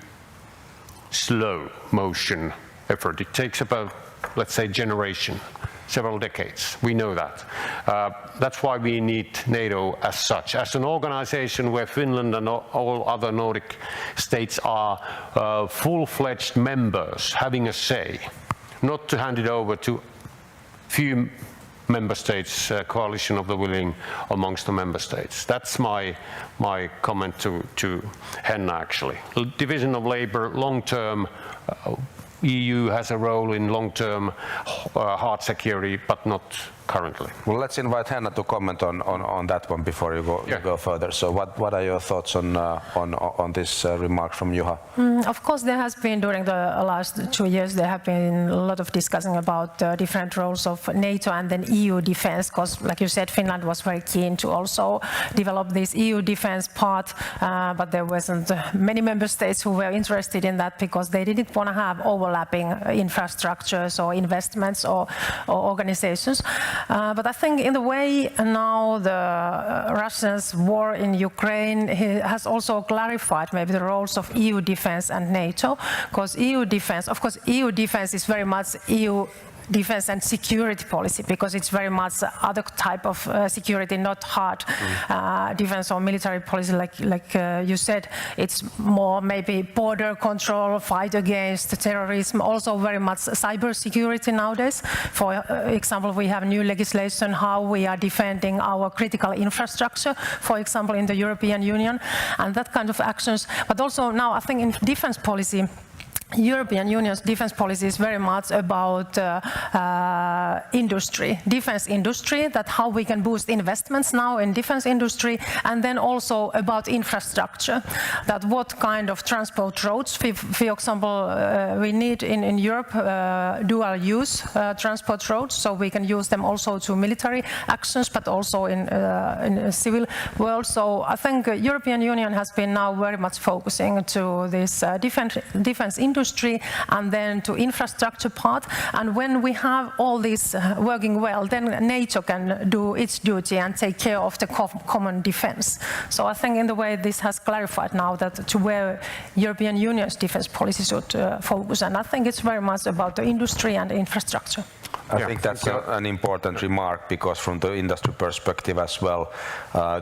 slow motion effort. It takes about, let's say, generation, several decades. We know that. That's why we need NATO as such, as an organization where Finland and all other Nordic states are full-fledged members, having a say, not to hand it over to few member states, coalition of the willing amongst the member states. That's my comment to Henna, actually. Division of labor, long-term, EU has a role in long-term hard security, but not currently. Well, let's invite Henna to comment on that one before you go further. So what are your thoughts on this remark from Juha? Of course, there has been, during the last 2 years, there have been a lot of discussing about different roles of NATO and then EU defense, because, like you said, Finland was very keen to also develop this EU defense part, but there wasn't many member states who were interested in that because they didn't want to have overlapping infrastructures or investments or organizations. But I think in the way now the Russians' war in Ukraine has also clarified maybe the roles of EU defense and NATO, because EU defense, of course, EU defense is very much EU defense and security policy, because it's very much other type of security, not hard defense or military policy like you said. It's more maybe border control, fight against terrorism, also very much cyber security nowadays. For example, we have new legislation how we are defending our critical infrastructure, for example, in the European Union, and that kind of actions. But also now I think in defense policy, European Union's defense policy is very much about industry, defense industry, that how we can boost investments now in defense industry, and then also about infrastructure, that what kind of transport roads, for example, we need in Europe dual use transport roads, so we can use them also to military actions, but also in civil world. So I think European Union has been now very much focusing to this defense industry and then to infrastructure part. And when we have all this working well, then NATO can do its duty and take care of the common defense. So I think in the way this has clarified now that to where European Union's defense policy should focus. And I think it's very much about the industry and the infrastructure. I think that's an important remark, because from the industry perspective as well,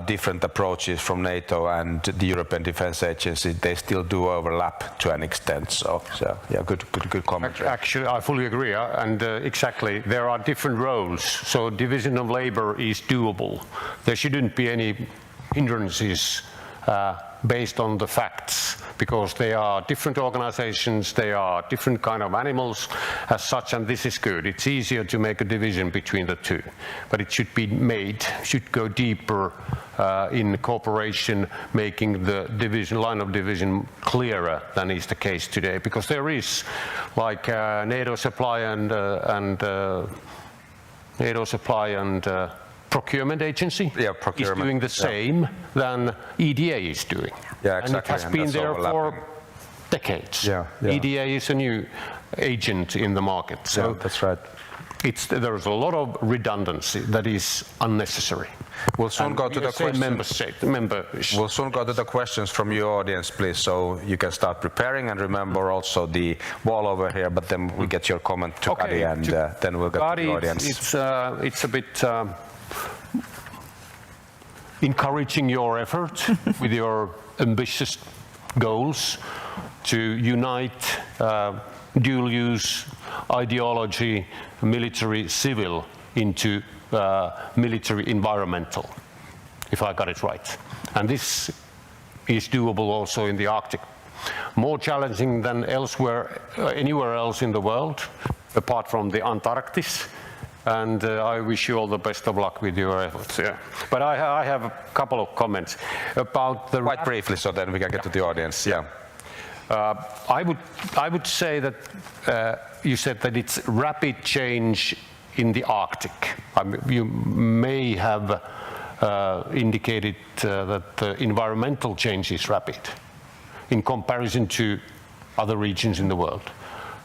different approaches from NATO and the European Defence Agency, they still do overlap to an extent. So yeah, good comment. Actually, I fully agree, and exactly, there are different roles. So division of labor is doable. There shouldn't be any hindrances based on the facts, because they are different organizations, they are different kind of animals as such, and this is good. It's easier to make a division between the two, but it should be made, should go deeper in cooperation, making the line of division clearer than is the case today, because there is like NATO supply and procurement agency is doing the same than EDA is doing. Yeah, exactly. And it has been there for decades. EDA is a new agent in the market. So that's right. There's a lot of redundancy that is unnecessary. We'll soon go to the questions. We'll soon go to the questions from your audience, please. So you can start preparing, and remember also the wall over here. But then we get your comment to Kari, and then we'll get to the audience. It's a bit encouraging your effort with your ambitious goals to unite dual-use ideology, military, civil, into military environmental, if I got it right. And this is doable also in the Arctic. More challenging than anywhere else in the world, apart from the Antarctic. And I wish you all the best of luck with your efforts. Yeah. But I have a couple of comments about the... Quite briefly, so then we can get to the audience. Yeah. I would say that you said that it's rapid change in the Arctic. You may have indicated that the environmental change is rapid in comparison to other regions in the world.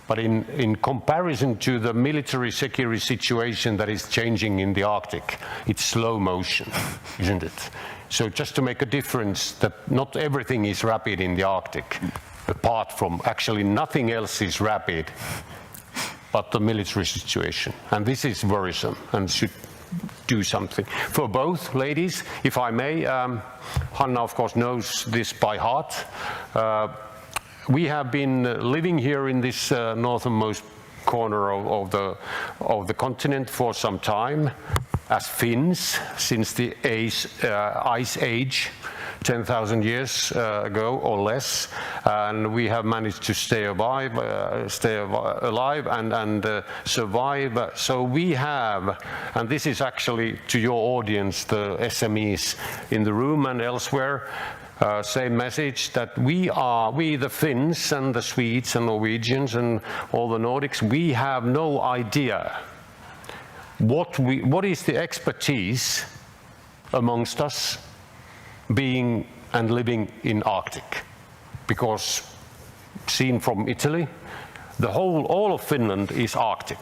But in comparison to the military security situation that is changing in the Arctic, it's slow motion, isn't it? So just to make a difference that not everything is rapid in the Arctic, apart from actually nothing else is rapid but the military situation. And this is worrisome and should do something. For both ladies, if I may, Hanna of course knows this by heart. We have been living here in this northernmost corner of the continent for some time as Finns since the Ice Age, 10,000 years ago or less, and we have managed to stay alive and survive. So we have, and this is actually to your audience, the SMEs in the room and elsewhere, same message, that we the Finns and the Swedes and Norwegians and all the Nordics, we have no idea what is the expertise amongst us being and living in Arctic. Because seen from Italy, all of Finland is Arctic.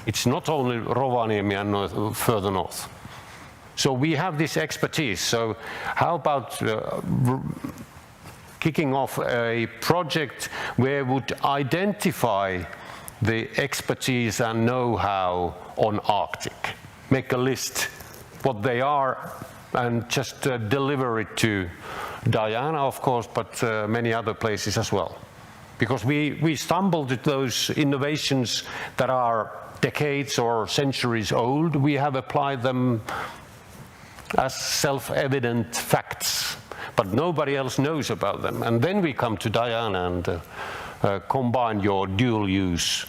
It's not only Rovaniemi and further north. So we have this expertise. So how about kicking off a project where we would identify the expertise and know-how on Arctic, make a list what they are, and just deliver it to Diana, of course, but many other places as well. Because we stumbled at those innovations that are decades or centuries old. We have applied them as self-evident facts, but nobody else knows about them. And then we come to Diana and combine your dual-use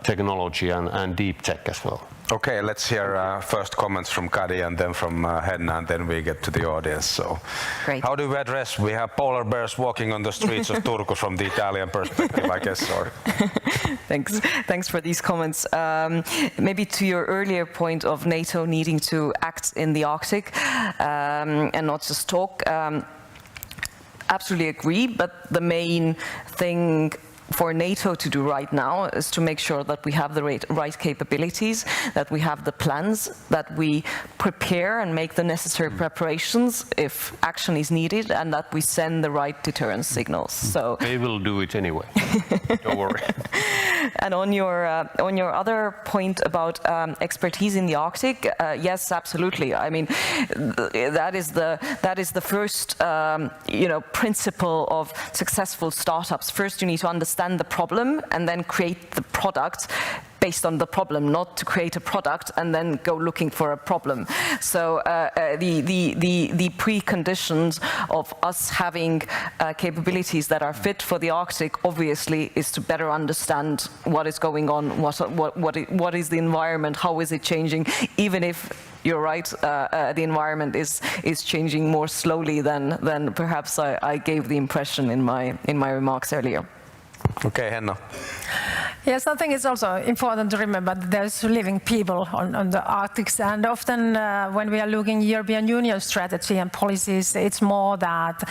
technology and deep tech as well. Okay, let's hear first comments from Kari and then from Henna, and then we get to the audience. So, great. How do we address? We have polar bears walking on the streets of Turku from the Italian perspective, I guess. Or Thanks for these comments. Maybe to your earlier point of NATO needing to act in the Arctic and not just talk. Absolutely agree, but the main thing for NATO to do right now is to make sure that we have the right capabilities, that we have the plans, that we prepare and make the necessary preparations if action is needed, and that we send the right deterrence signals. So they will do it anyway. Don't worry. And on your other point about expertise in the Arctic, yes, absolutely. I mean, that is the first principle of successful startups. First, you need to understand the problem and then create the product based on the problem, not to create a product and then go looking for a problem. So the preconditions of us having capabilities that are fit for the Arctic, obviously, is to better understand what is going on, what is the environment, how is it changing, even if you're right, the environment is changing more slowly than perhaps I gave the impression in my remarks earlier. Okay, Henna. Yes, I think it's also important to remember that there's living people on the Arctic, and often when we are looking European Union strategy and policies, it's more that,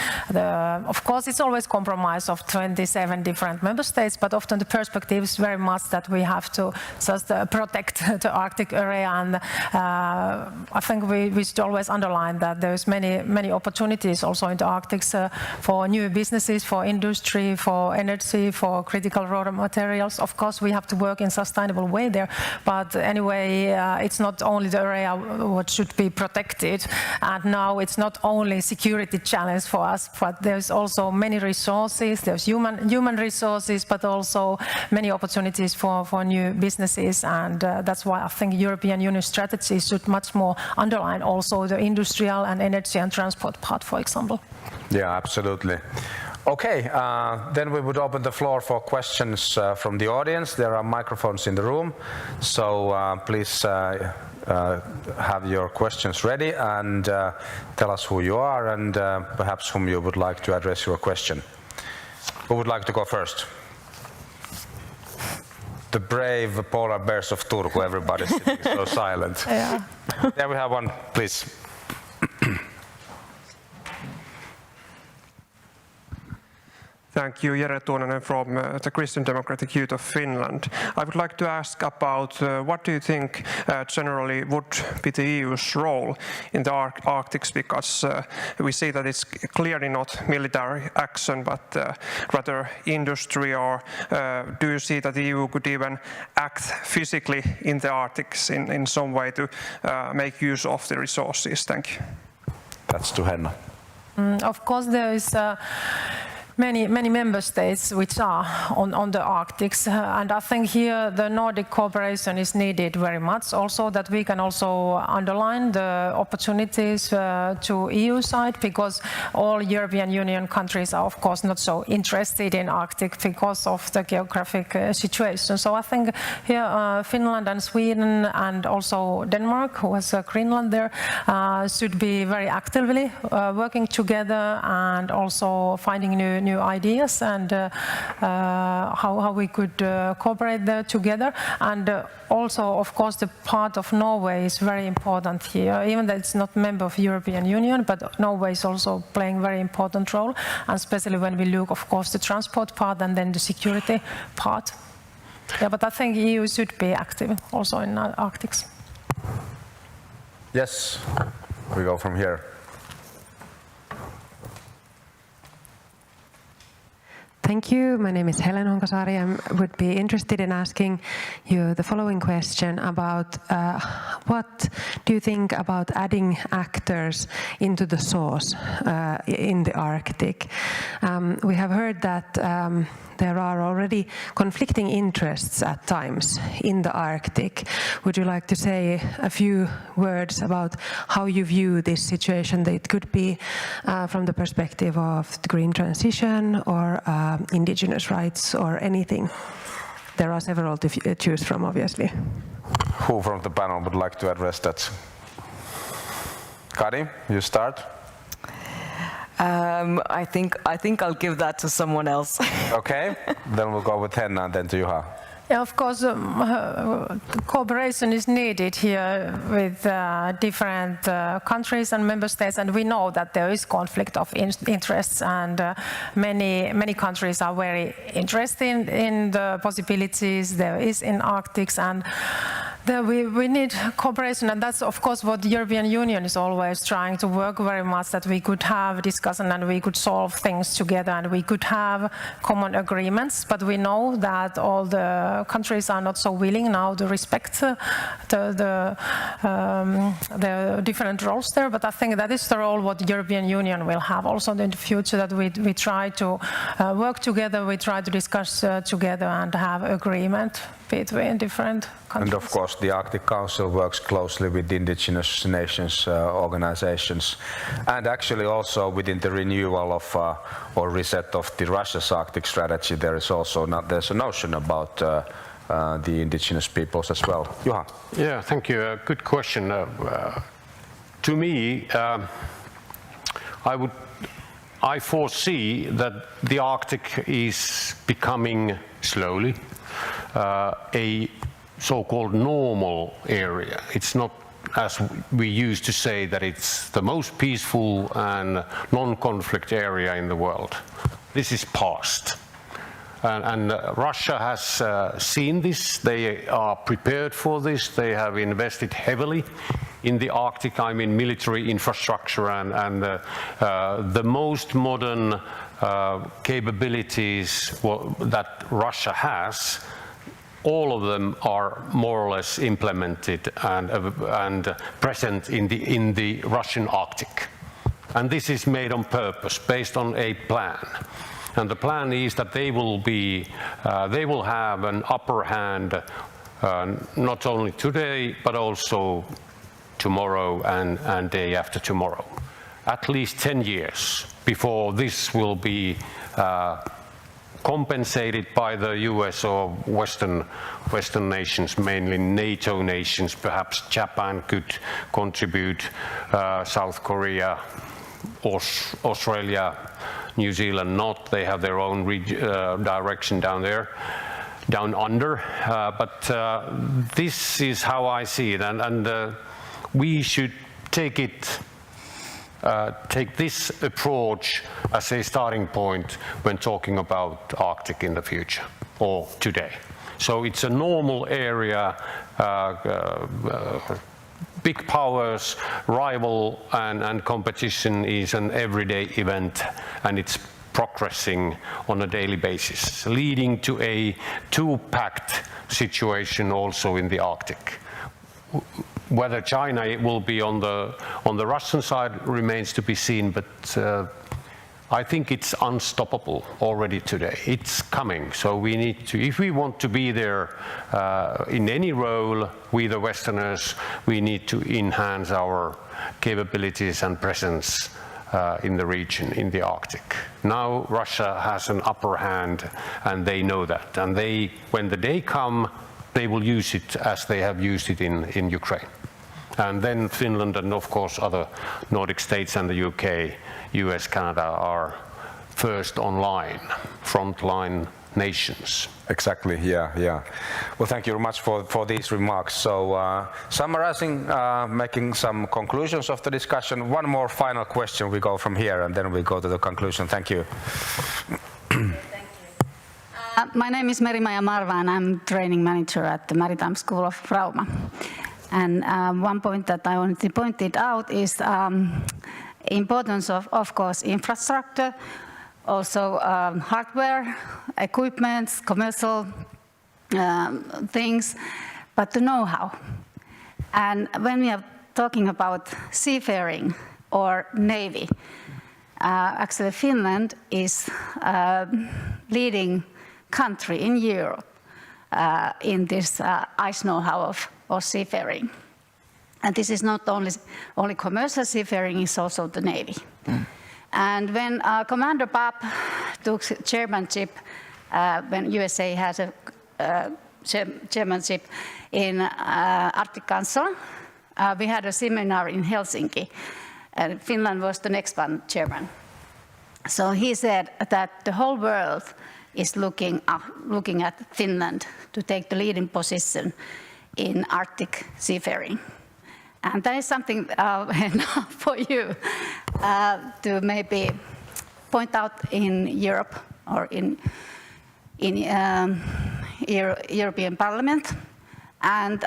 of course, it's always compromise of 27 different member states, but often the perspective is very much that we have to just protect the Arctic area, and I think we should always underline that there's many opportunities also in the Arctic for new businesses, for industry, for energy, for critical raw materials. Of course, we have to work in a sustainable way there, but anyway, it's not only the area what should be protected, and now it's not only security challenge for us, but there's also many resources, there's human resources, but also many opportunities for new businesses, and that's why I think European Union strategy should much more underline also the industrial and energy and transport part, for example. Yeah, absolutely. Okay, then we would open the floor for questions from the audience. There are microphones in the room, so please have your questions ready and tell us who you are and perhaps whom you would like to address your question. Who would like to go first? The brave polar bears of Turku, everybody's sitting so silent. Yeah. There we have one, please. Thank you, Jere Tuunanen from the Christian Democratic Youth of Finland. I would like to ask about what do you think generally would be the EU's role in the Arctic, because we see that it's clearly not military action but rather industry, or do you see that the EU could even act physically in the Arctic in some way to make use of the resources? Thank you. That's to Henna. Of course, there is many member states which are on the Arctic, and I think here the Nordic cooperation is needed very much. Also, that we can also underline the opportunities to EU side, because all European Union countries are of course not so interested in Arctic because of the geographic situation. So I think here Finland and Sweden and also Denmark, who has Greenland there, should be very actively working together and also finding new ideas and how we could cooperate there together. And also, of course, the part of Norway is very important here, even though it's not a member of the European Union, but Norway is also playing a very important role, and especially when we look, of course, the transport part and then the security part. Yeah, but I think EU should be active also in Arctic. Yes, we go from here. Thank you. My name is Helen Honkasari. I would be interested in asking you the following question about what do you think about adding actors into the source in the Arctic? We have heard that there are already conflicting interests at times in the Arctic. Would you like to say a few words about how you view this situation? That it could be from the perspective of the green transition or indigenous rights or anything. There are several to choose from, obviously. Who from the panel would like to address that? Kari, you start. I think I'll give that to someone else. Okay, then we'll go with Henna and then to Juha. Yeah, of course, cooperation is needed here with different countries and member states, and we know that there is conflict of interests, and many countries are very interested in the possibilities there is in Arctic, and there we need cooperation, and that's of course what the European Union is always trying to work very much, that we could have discussion and we could solve things together and we could have common agreements, but we know that all the countries are not so willing now to respect the different roles there, but I think that is the role what the European Union will have also in the future, that we try to work together, we try to discuss together and have agreement between different countries. And of course the Arctic Council works closely with indigenous nations organizations, and actually also within the renewal of or reset of the Russia's Arctic strategy, there is also there's a notion about the indigenous peoples as well. Juha. Yeah, thank you. Good question. To me, I foresee that the Arctic is becoming slowly a so-called normal area. It's not, as we used to say, that it's the most peaceful and non-conflict area in the world. This is past. And Russia has seen this, they are prepared for this, they have invested heavily in the Arctic, I mean military infrastructure and the most modern capabilities that Russia has. All of them are more or less implemented and present in the Russian Arctic. And this is made on purpose, based on a plan. And the plan is that they will have an upper hand not only today, but also tomorrow and day after tomorrow. At least 10 years before this will be compensated by the US or Western nations, mainly NATO nations. Perhaps Japan could contribute, South Korea, Australia, New Zealand not. They have their own direction down there, down under. But this is how I see it, and we should take it take this approach as a starting point when talking about Arctic in the future or today. So it's a normal area, big powers, rival and competition is an everyday event, and it's progressing on a daily basis, leading to a two-pact situation also in the Arctic. Whether China will be on the Russian side remains to be seen, but I think it's unstoppable already today. It's coming, so we need to, if we want to be there in any role, we the Westerners, we need to enhance our capabilities and presence in the region, in the Arctic. Now Russia has an upper hand, and they know that, and they, when the day comes, they will use it as they have used it in Ukraine. And then Finland and of course other Nordic states and the UK, US, Canada are first online, frontline nations. Exactly, yeah. Well, thank you very much for these remarks. So summarizing, making some conclusions of the discussion, one more final question, we go from here and then we go to the conclusion. Thank you. My name is Meri-Maija Marva and I'm training manager at the Maritime School of Rauma. And one point that I wanted to point it out is importance of course, infrastructure, also hardware, equipment, commercial things, but the know-how. And when we are talking about seafaring or navy, actually Finland is leading country in Europe in this ice know-how of seafaring. And this is not only commercial seafaring, it's also the Navy. And when Commander Bob took chairmanship, when USA has a chairmanship in Arctic Council, we had a seminar in Helsinki, and Finland was the next one chairman. So he said that the whole world is looking at Finland to take the leading position in Arctic seafaring. And that is something for you to maybe point out in Europe or in European Parliament, and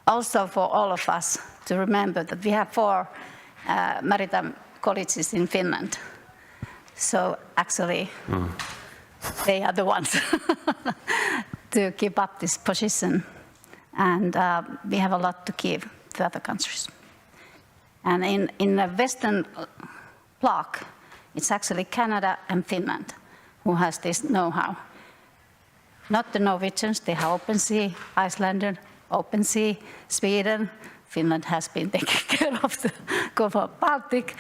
also for all of us to remember that we have 4 maritime colleges in Finland. So actually, they are the ones to keep up this position. And we have a lot to give to other countries. And in the Western bloc, it's actually Canada and Finland who has this know-how. Not the Norwegians, they have open sea, Iceland, open sea, Sweden, Finland has been taking care of the Gulf of Baltic,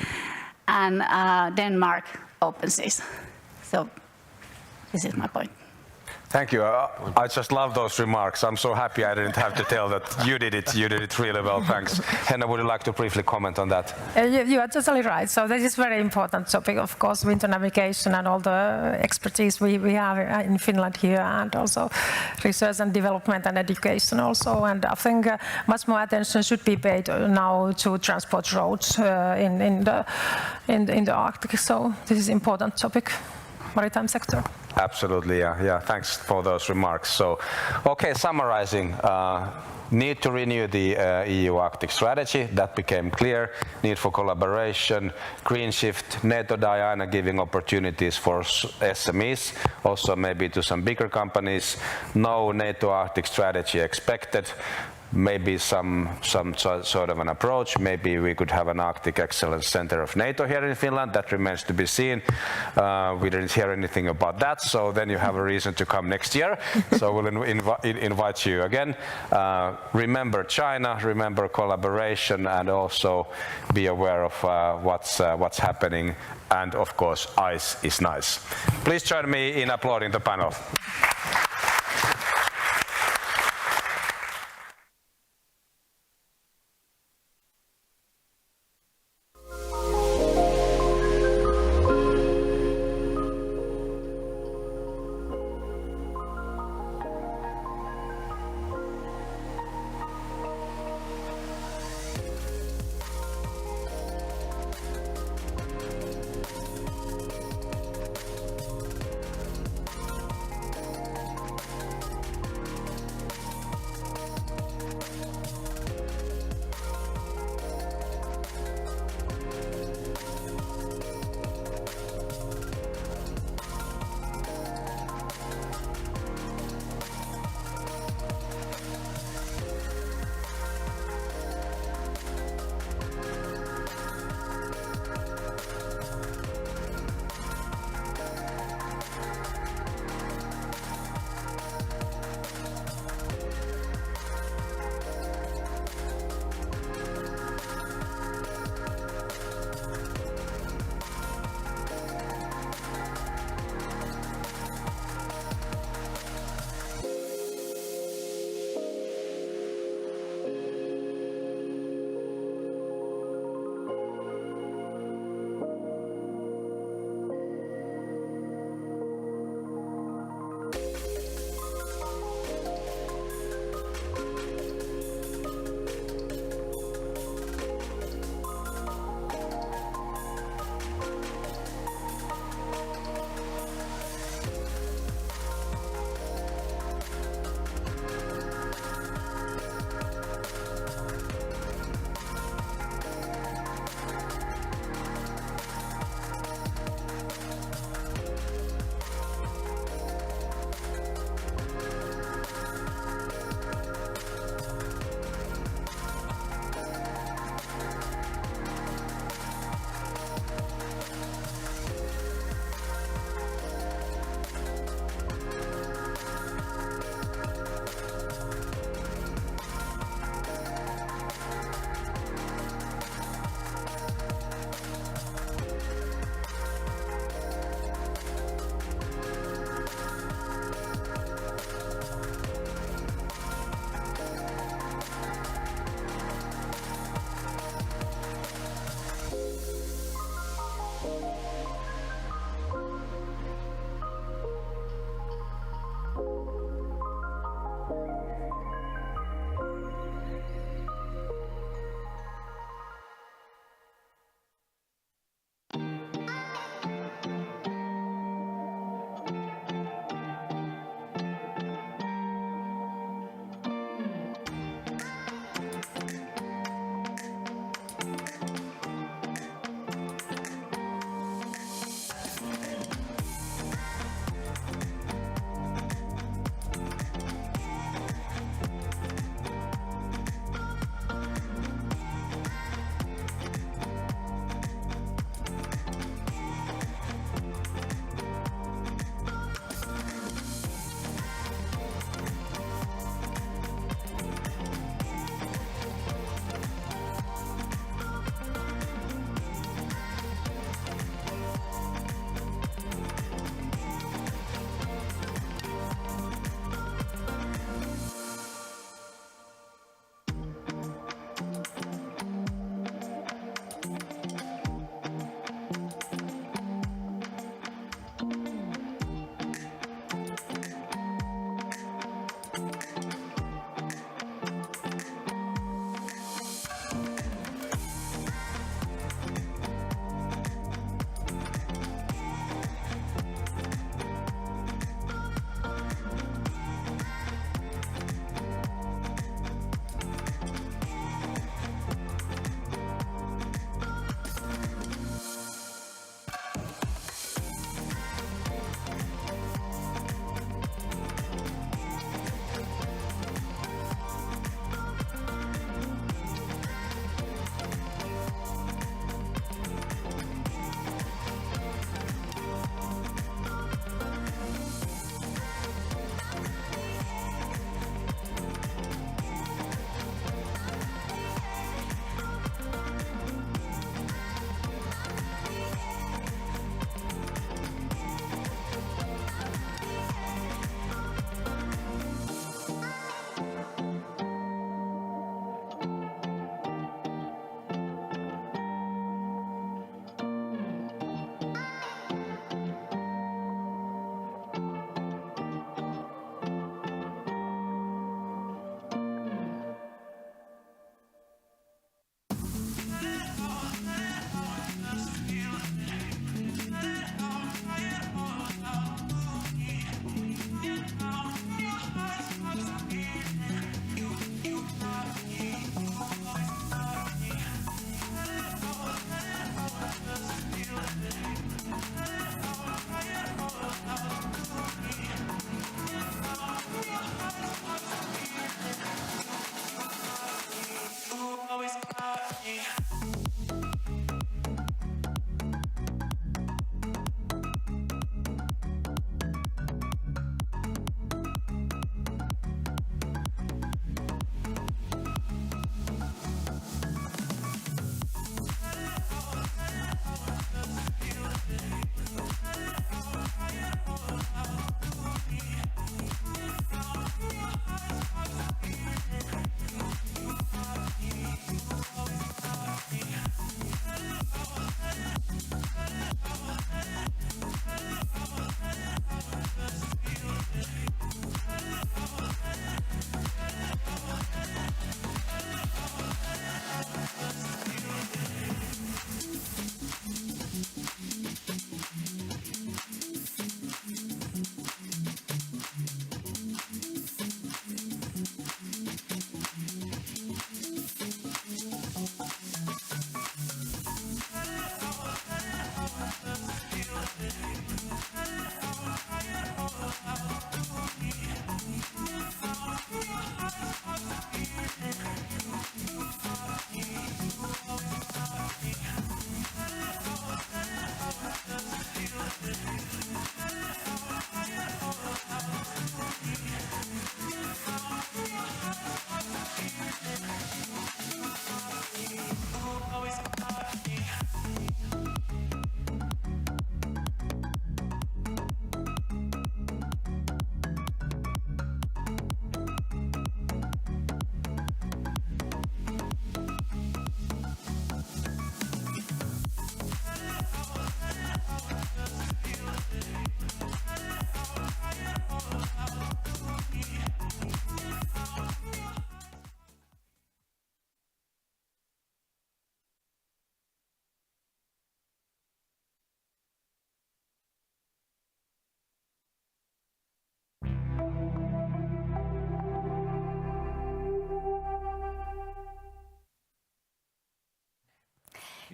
and Denmark, open seas. So this is my point. Thank you. I just love those remarks. I'm so happy I didn't have to tell that you did it really well. Thanks. Henna, would you like to briefly comment on that? You are totally right. So this is very important topic, of course, winter navigation and all the expertise we have in Finland here, and also research and development and education also. And I think much more attention should be paid now to transport roads in the Arctic. So this is important topic, maritime sector. Absolutely, yeah. Thanks for those remarks. So, okay, summarizing, need to renew the EU Arctic strategy. That became clear. Need for collaboration, green shift, NATO Diana giving opportunities for SMEs, also maybe to some bigger companies. No NATO Arctic strategy expected. Maybe some sort of an approach. Maybe we could have an Arctic Excellence Center of NATO here in Finland. That remains to be seen. We didn't hear anything about that, so then you have a reason to come next year. So we'll invite you again. Remember China, remember collaboration, and also be aware of what's happening. And of course, ice is nice. Please join me in applauding the panel.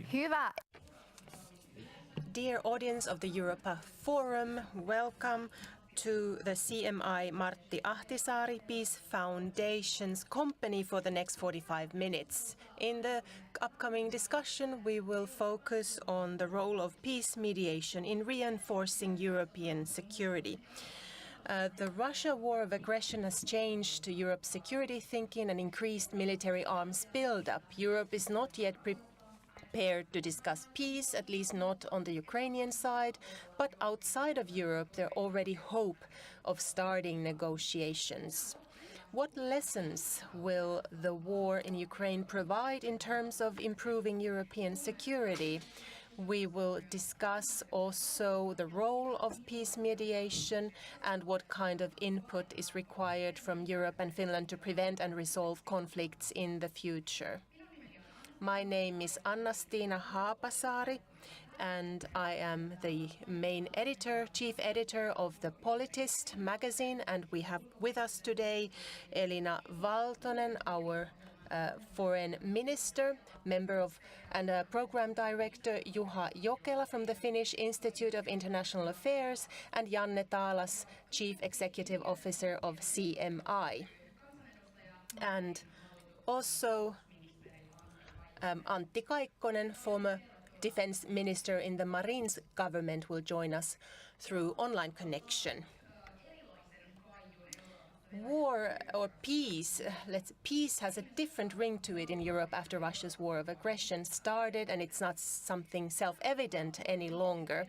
Hyvä. Dear audience of the Europa Forum, welcome to the CMI Martti Ahtisaari Peace Foundation's company for the next 45 minutes. In the upcoming discussion, we will focus on the role of peace mediation in reinforcing European security. The Russia war of aggression has changed Europe's security thinking and increased military arms buildup. Europe is not yet prepared to discuss peace, at least not on the Ukrainian side, but outside of Europe there already hope of starting negotiations. What lessons will the war in Ukraine provide in terms of improving European security? We will discuss also the role of peace mediation and what kind of input is required from Europe and Finland to prevent and resolve conflicts in the future. My name is Anna-Stiina Haapasaari, and I am the main editor, chief editor of the Politist magazine, and we have with us today Elina Valtonen, our foreign minister, member of and program director Juha Jokela from the Finnish Institute of International Affairs, and Janne Taalas, chief executive officer of CMI. And also Antti Kaikkonen, former defense minister in the Marin's government, will join us through online connection. War or peace, peace has a different ring to it in Europe after Russia's war of aggression started, and it's not something self-evident any longer.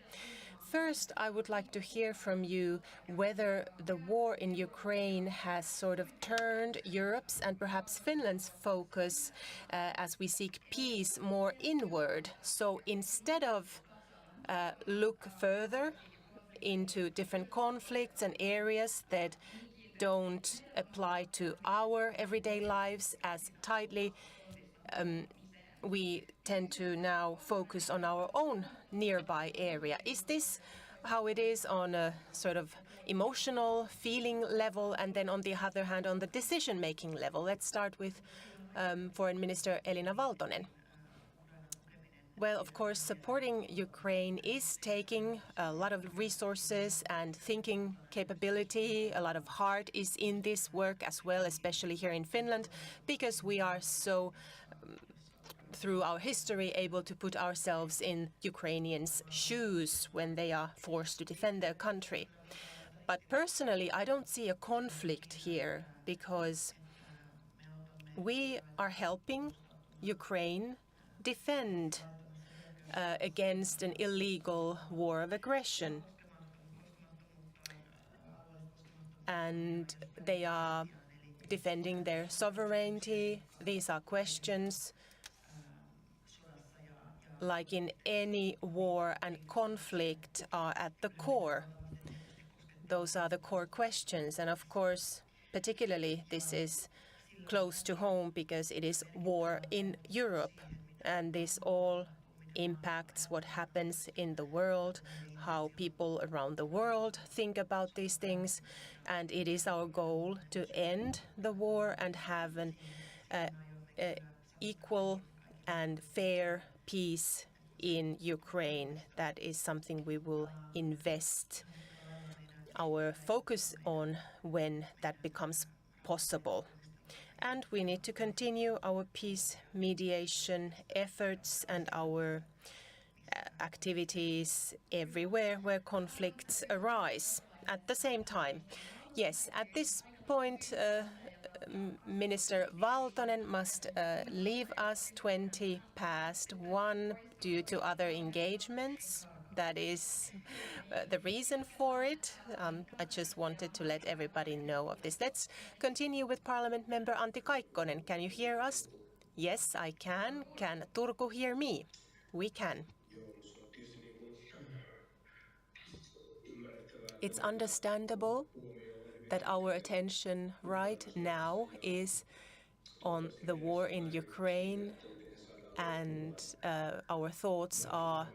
First, I would like to hear from you whether the war in Ukraine has sort of turned Europe's and perhaps Finland's focus as we seek peace more inward. So instead of look further into different conflicts and areas that don't apply to our everyday lives as tightly, we tend to now focus on our own nearby area. Is this how it is on a sort of emotional feeling level, and then on the other hand on the decision-making level? Let's start with Foreign Minister Elina Valtonen. Well, of course, supporting Ukraine is taking a lot of resources and thinking capability. A lot of heart is in this work as well, especially here in Finland, because we are so, through our history, able to put ourselves in Ukrainians' shoes when they are forced to defend their country. But personally, I don't see a conflict here, because we are helping Ukraine defend against an illegal war of aggression. And they are defending their sovereignty. These are questions like in any war and conflict are at the core. Those are the core questions. And of course, particularly this is close to home because it is war in Europe. And this all impacts what happens in the world, how people around the world think about these things. And it is our goal to end the war and have an equal and fair peace in Ukraine. That is something we will invest our focus on when that becomes possible. And we need to continue our peace mediation efforts and our activities everywhere where conflicts arise. At the same time, yes, at this point, Minister Valtonen must leave us 20 past 1 due to other engagements. That is the reason for it. I just wanted to let everybody know of this. Let's continue with Parliament member Antti Kaikkonen. Can you hear us? Yes, I can. Can Turku hear me? We can. It's understandable that our attention right now is on the war in Ukraine, and our thoughts are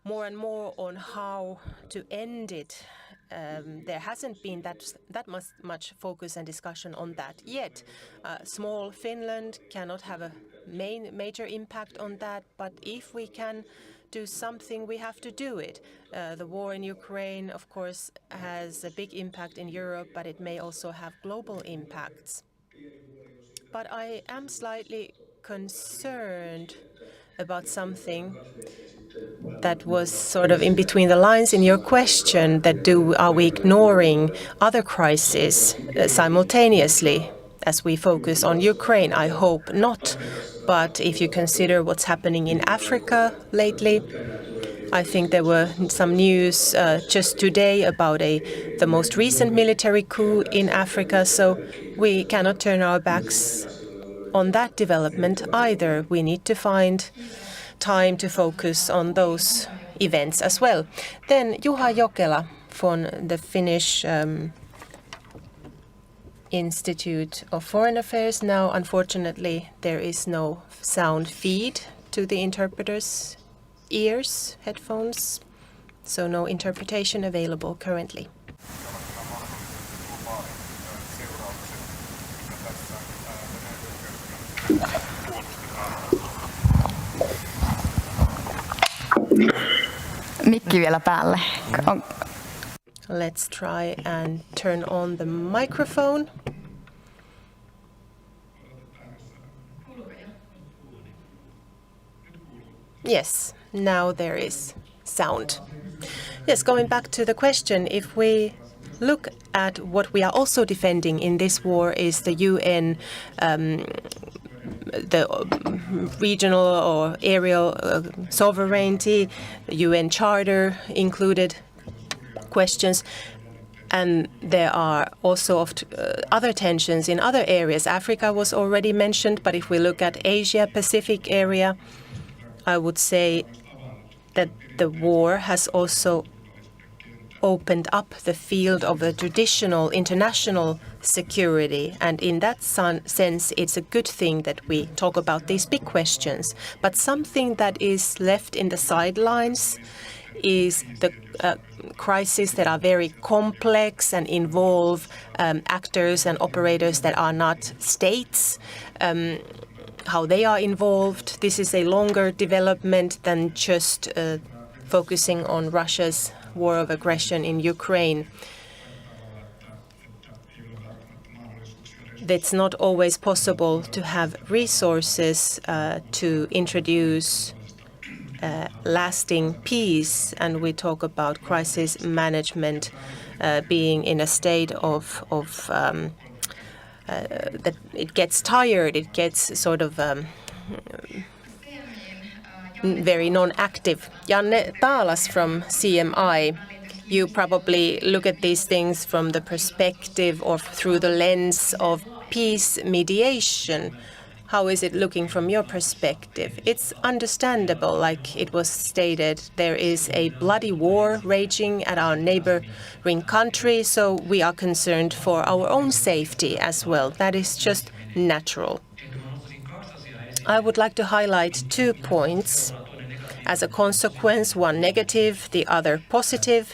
more and more on how to end it. There hasn't been that much focus and discussion on that yet. Small Finland cannot have a major impact on that, but if we can do something, we have to do it. The war in Ukraine, of course, has a big impact in Europe, but it may also have global impacts. But I am slightly concerned about something that was sort of in between the lines in your question, that are we ignoring other crises simultaneously as we focus on Ukraine? I hope not. But if you consider what's happening in Africa lately, I think there were some news just today about the most recent military coup in Africa, so we cannot turn our backs on that development either. We need to find time to focus on those events as well. Then Juha Jokela from the Finnish Institute of Foreign Affairs. Now, unfortunately, there is no sound feed to the interpreters' ears, headphones, so no interpretation available currently. Mikki vielä päälle. Let's try and turn on the microphone. Yes, now there is sound. Yes, going back to the question, if we look at what we are also defending in this war is the UN, the regional or aerial sovereignty, UN Charter included questions. And there are also other tensions in other areas. Africa was already mentioned, but if we look at Asia Pacific area, I would say that the war has also opened up the field of the traditional international security. And in that sense, it's a good thing that we talk about these big questions. But something that is left in the sidelines is the crises that are very complex and involve actors and operators that are not states. How they are involved. This is a longer development than just focusing on Russia's war of aggression in Ukraine. It's not always possible to have resources to introduce lasting peace, and we talk about crisis management being in a state of that it gets tired, it gets sort of very non-active. Janne Taalas from CMI, you probably look at these things from the perspective or through the lens of peace mediation. How is it looking from your perspective? It's understandable, like it was stated, there is a bloody war raging at our neighboring country, so we are concerned for our own safety as well. That is just natural. I would like to highlight 2 points. As a consequence, one negative, the other positive.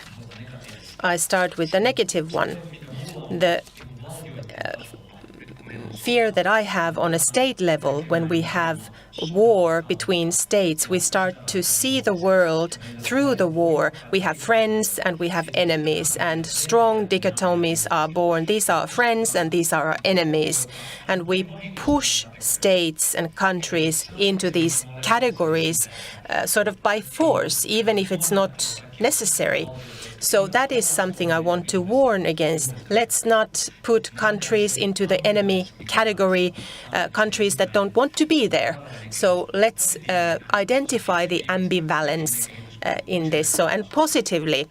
I start with the negative one. The fear that I have on a state level when we have war between states, we start to see the world through the war. We have friends and we have enemies, and strong dichotomies are born. These are friends and these are our enemies. And we push states and countries into these categories sort of by force, even if it's not necessary. So that is something I want to warn against. Let's not put countries into the enemy category, countries that don't want to be there. So let's identify the ambivalence in this. So, and positively,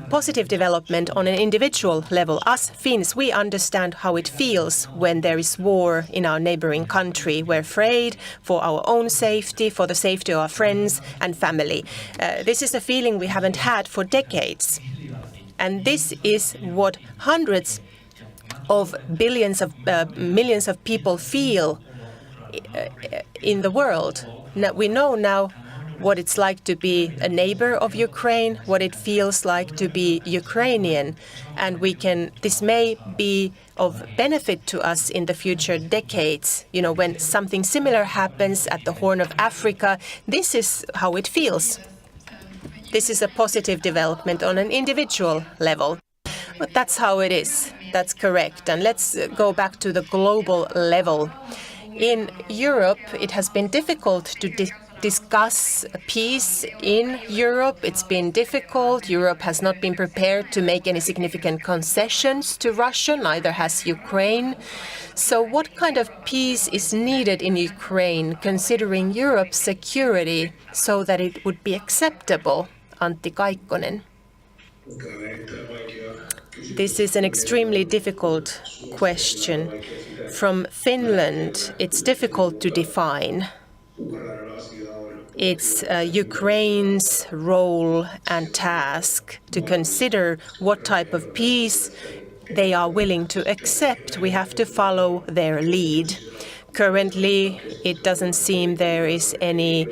positive development on an individual level. Us Finns, we understand how it feels when there is war in our neighboring country. We're afraid for our own safety, for the safety of our friends and family. This is a feeling we haven't had for decades. And this is what hundreds of billions of millions of people feel in the world. Now, we know now what it's like to be a neighbor of Ukraine, what it feels like to be Ukrainian. And this may be of benefit to us in the future decades. You know, when something similar happens at the Horn of Africa, this is how it feels. This is a positive development on an individual level. But that's how it is. That's correct. And let's go back to the global level. In Europe, it has been difficult to discuss peace in Europe. It's been difficult. Europe has not been prepared to make any significant concessions to Russia, neither has Ukraine. So what kind of peace is needed in Ukraine, considering Europe's security, so that it would be acceptable? Antti Kaikkonen. This is an extremely difficult question. From Finland, it's difficult to define. It's Ukraine's role and task to consider what type of peace they are willing to accept. We have to follow their lead. Currently, it doesn't seem there is any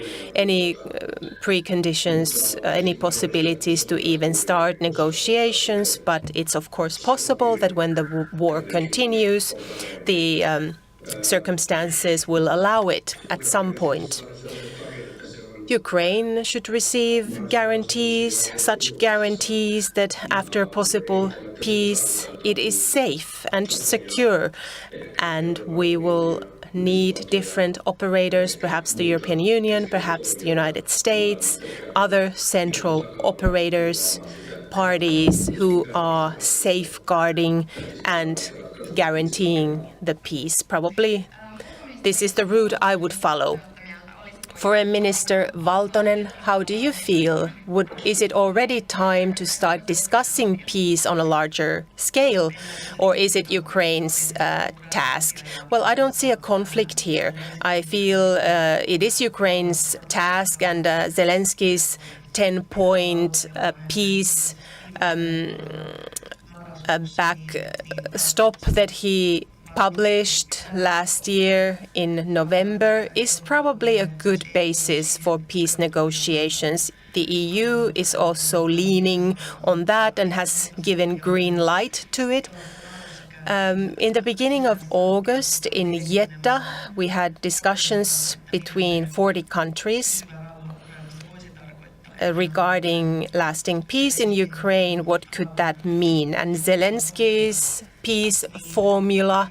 preconditions, any possibilities to even start negotiations, but it's of course possible that when the war continues, the circumstances will allow it at some point. Ukraine should receive guarantees, such guarantees that after possible peace, it is safe and secure, and we will need different operators, perhaps the European Union, perhaps the United States, other central operators, parties who are safeguarding and guaranteeing the peace. Probably this is the route I would follow. Foreign Minister Valtonen, how do you feel? Is it already time to start discussing peace on a larger scale, or is it Ukraine's task? Well, I don't see a conflict here. I feel it is Ukraine's task, and Zelensky's 10-point peace backstop that he published last year in November is probably a good basis for peace negotiations. The EU is also leaning on that and has given green light to it. In the beginning of August in Jeddah, we had discussions between 40 countries regarding lasting peace in Ukraine. What could that mean? And Zelensky's peace formula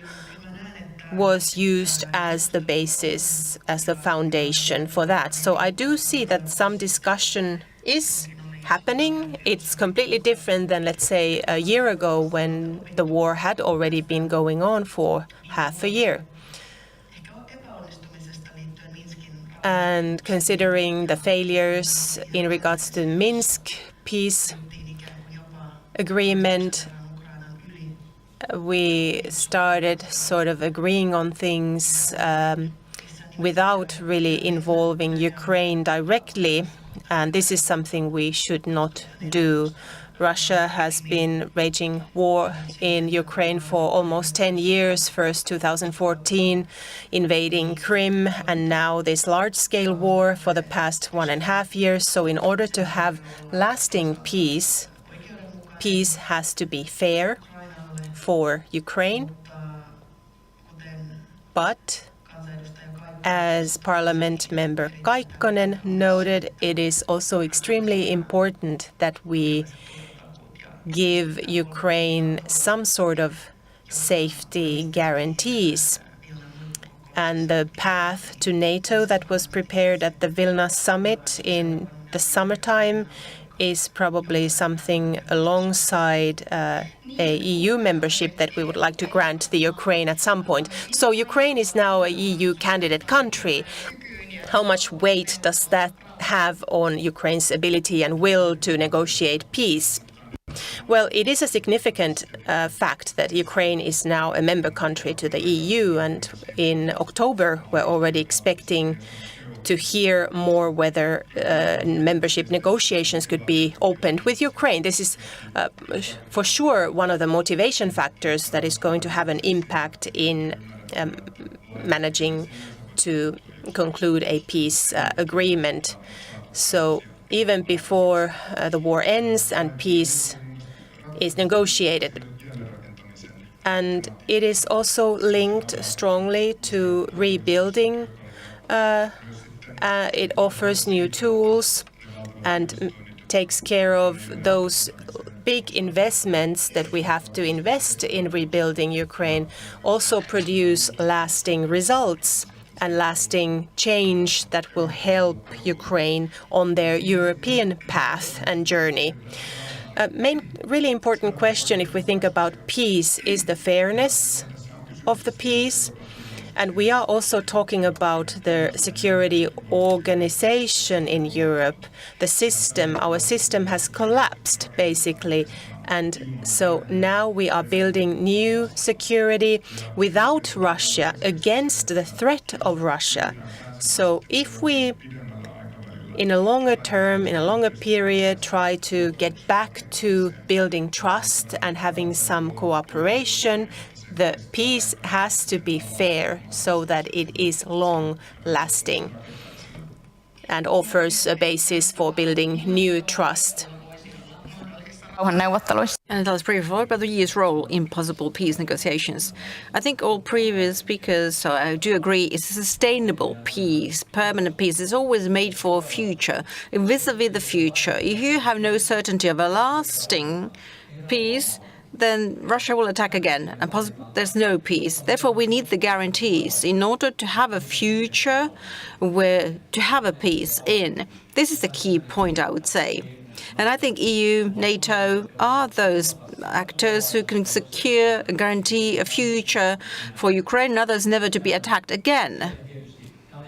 was used as the basis, as the foundation for that. So I do see that some discussion is happening. It's completely different than, let's say, a year ago when the war had already been going on for half a year. And considering the failures in regards to Minsk peace agreement, we started sort of agreeing on things without really involving Ukraine directly, and this is something we should not do. Russia has been waging war in Ukraine for almost 10 years, first 2014, invading Crimea, and now this large-scale war for the past 1.5 years. So in order to have lasting peace, peace has to be fair for Ukraine. But as Parliament member Kaikkonen noted, it is also extremely important that we give Ukraine some sort of safety guarantees. And the path to NATO that was prepared at the Vilna summit in the summertime is probably something alongside a EU membership that we would like to grant the Ukraine at some point. So Ukraine is now a EU candidate country. How much weight does that have on Ukraine's ability and will to negotiate peace? Well, it is a significant fact that Ukraine is now a member country to the EU, and in October we're already expecting to hear more whether membership negotiations could be opened with Ukraine. This is for sure one of the motivation factors that is going to have an impact in managing to conclude a peace agreement. So even before the war ends and peace is negotiated. And it is also linked strongly to rebuilding. It offers new tools and takes care of those big investments that we have to invest in rebuilding Ukraine, also produce lasting results and lasting change that will help Ukraine on their European path and journey. Main really important question if we think about peace is the fairness of the peace. And we are also talking about the security organization in Europe. The system, our system has collapsed basically. And so now we are building new security without Russia, against the threat of Russia. So if we in a longer term, in a longer period, try to get back to building trust and having some cooperation, the peace has to be fair so that it is long-lasting and offers a basis for building new trust. And tell us briefly about the EU's role in possible peace negotiations. I think all previous speakers, so I do agree, it's a sustainable peace, permanent peace. It's always made for a future, vis-a-vis the future. If you have no certainty of a lasting peace, then Russia will attack again, and there's no peace. Therefore, we need the guarantees in order to have a future where to have a peace in. This is the key point, I would say. And I think EU, NATO are those actors who can secure and guarantee a future for Ukraine and others never to be attacked again.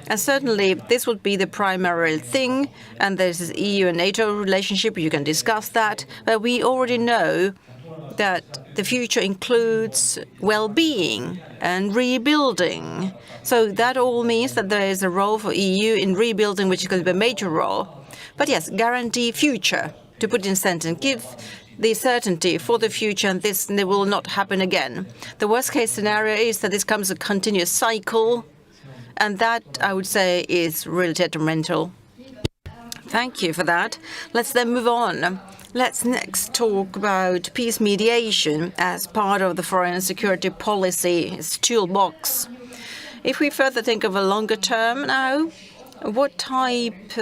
And certainly this would be the primary thing. And there's this EU and NATO relationship, you can discuss that. But we already know that the future includes well-being and rebuilding. So that all means that there is a role for EU in rebuilding, which is going to be a major role. But yes, guarantee future, to put in sentence, give the certainty for the future, and this will not happen again. The worst case scenario is that this becomes a continuous cycle, and that, I would say, is really detrimental. Thank you for that. Let's then move on. Let's next talk about peace mediation as part of the foreign security policy toolbox. If we further think of a longer term now, what type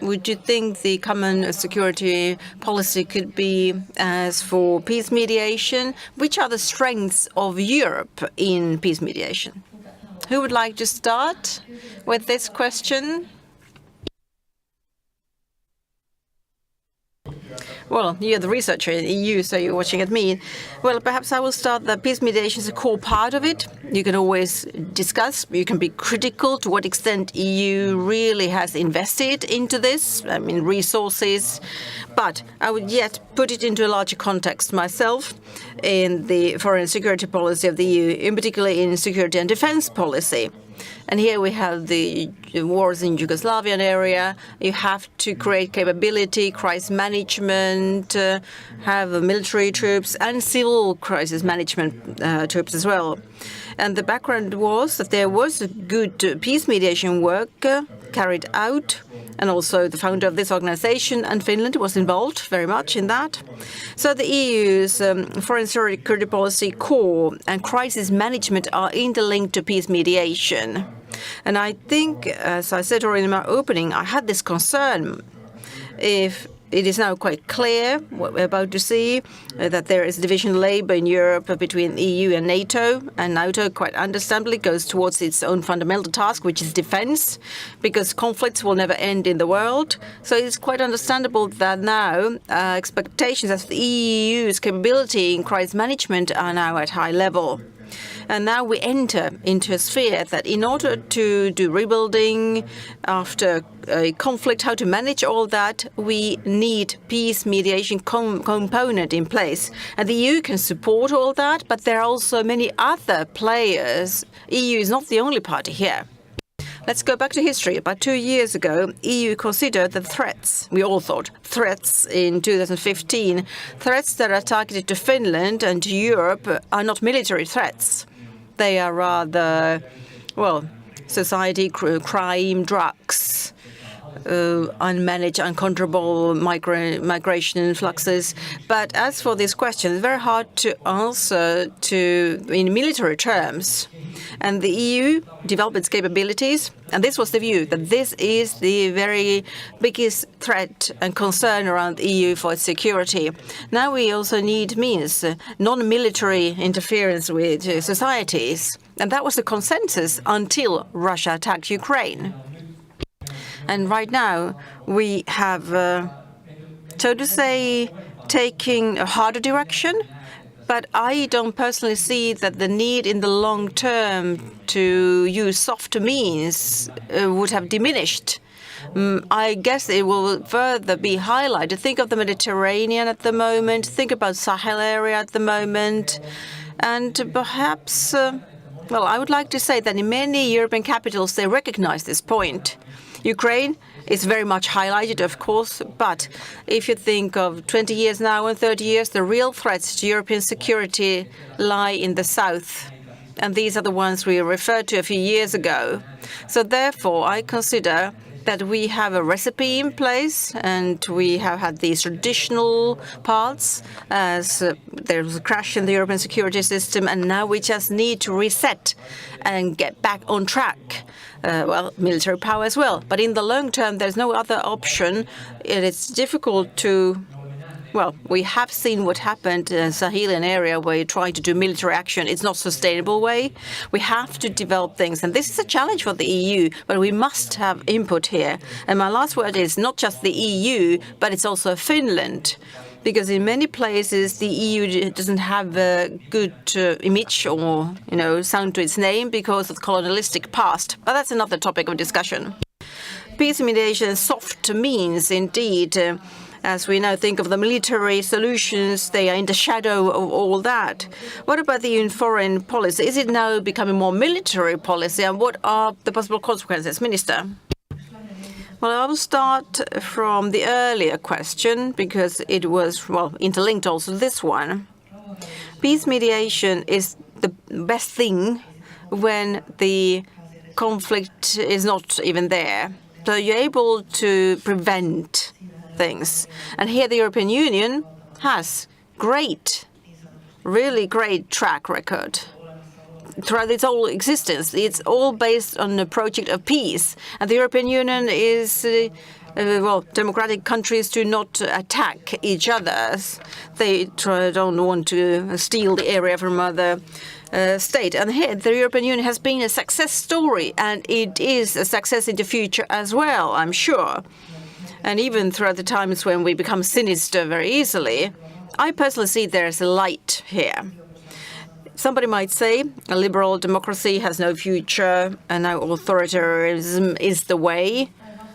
would you think the common security policy could be as for peace mediation? Which are the strengths of Europe in peace mediation? Who would like to start with this question? Well, you're the researcher in the EU, so you're watching at me. Well, perhaps I will start that peace mediation is a core part of it. You can always discuss, you can be critical to what extent EU really has invested into this, I mean, resources. But I would yet put it into a larger context myself in the foreign security policy of the EU, in particular in security and defense policy. And here we have the wars in Yugoslavian area. You have to create capability, crisis management, have military troops and civil crisis management troops as well. And the background was that there was good peace mediation work carried out, and also the founder of this organization and Finland was involved very much in that. So the EU's foreign security policy core and crisis management are interlinked to peace mediation. And I think, as I said already in my opening, I had this concern if it is now quite clear what we're about to see, that there is division of labor in Europe between EU and NATO quite understandably goes towards its own fundamental task, which is defense, because conflicts will never end in the world. So it's quite understandable that now expectations of the EU's capability in crisis management are now at high level. And now we enter into a sphere that in order to do rebuilding after a conflict, how to manage all that, we need peace mediation component in place. And the EU can support all that, but there are also many other players. EU is not the only party here. Let's go back to history. About 2 years ago, EU considered the threats, we all thought, threats in 2015, threats that are targeted to Finland and to Europe are not military threats. They are rather, well, society, crime, drugs. unmanaged, uncontrollable migration fluxes. But as for this question, it's very hard to answer in military terms. And the EU developed its capabilities, and this was the view, that this is the very biggest threat and concern around the EU for its security. Now we also need means, non-military interference with societies. And that was the consensus until Russia attacked Ukraine. And right now we have, so to say, taking a harder direction. But I don't personally see that the need in the long term to use soft means would have diminished. I guess it will further be highlighted. Think of the Mediterranean at the moment, think about Sahel area at the moment, and perhaps, well, I would like to say that in many European capitals they recognize this point. Ukraine is very much highlighted, of course, but if you think of 20 years now and 30 years, the real threats to European security lie in the south. And these are the ones we referred to a few years ago. So therefore, I consider that we have a recipe in place and we have had these traditional parts as there was a crash in the European security system, and now we just need to reset and get back on track. Well, military power as well. But in the long term, there's no other option. It's difficult to, well, we have seen what happened in the Sahelian area where you try to do military action. It's not a sustainable way. We have to develop things. And this is a challenge for the EU, but we must have input here. And my last word is not just the EU, but it's also Finland. Because in many places the EU doesn't have a good image or, sound to its name because of the colonialistic past. But that's another topic of discussion. Peace mediation, soft means indeed. As we now think of the military solutions, they are in the shadow of all that. What about the foreign policy? Is it now becoming more military policy, and what are the possible consequences, Minister? Well, I will start from the earlier question because it was, well, interlinked also to this one. Peace mediation is the best thing when the conflict is not even there. So you're able to prevent things. And here the European Union has really great track record. Throughout its whole existence, it's all based on a project of peace. And the European Union is, well, democratic countries do not attack each other. They don't want to steal the area from other state. And here the European Union has been a success story, and it is a success in the future as well, I'm sure. And even throughout the times when we become sinister very easily, I personally see there's a light here. Somebody might say a liberal democracy has no future and now authoritarianism is the way.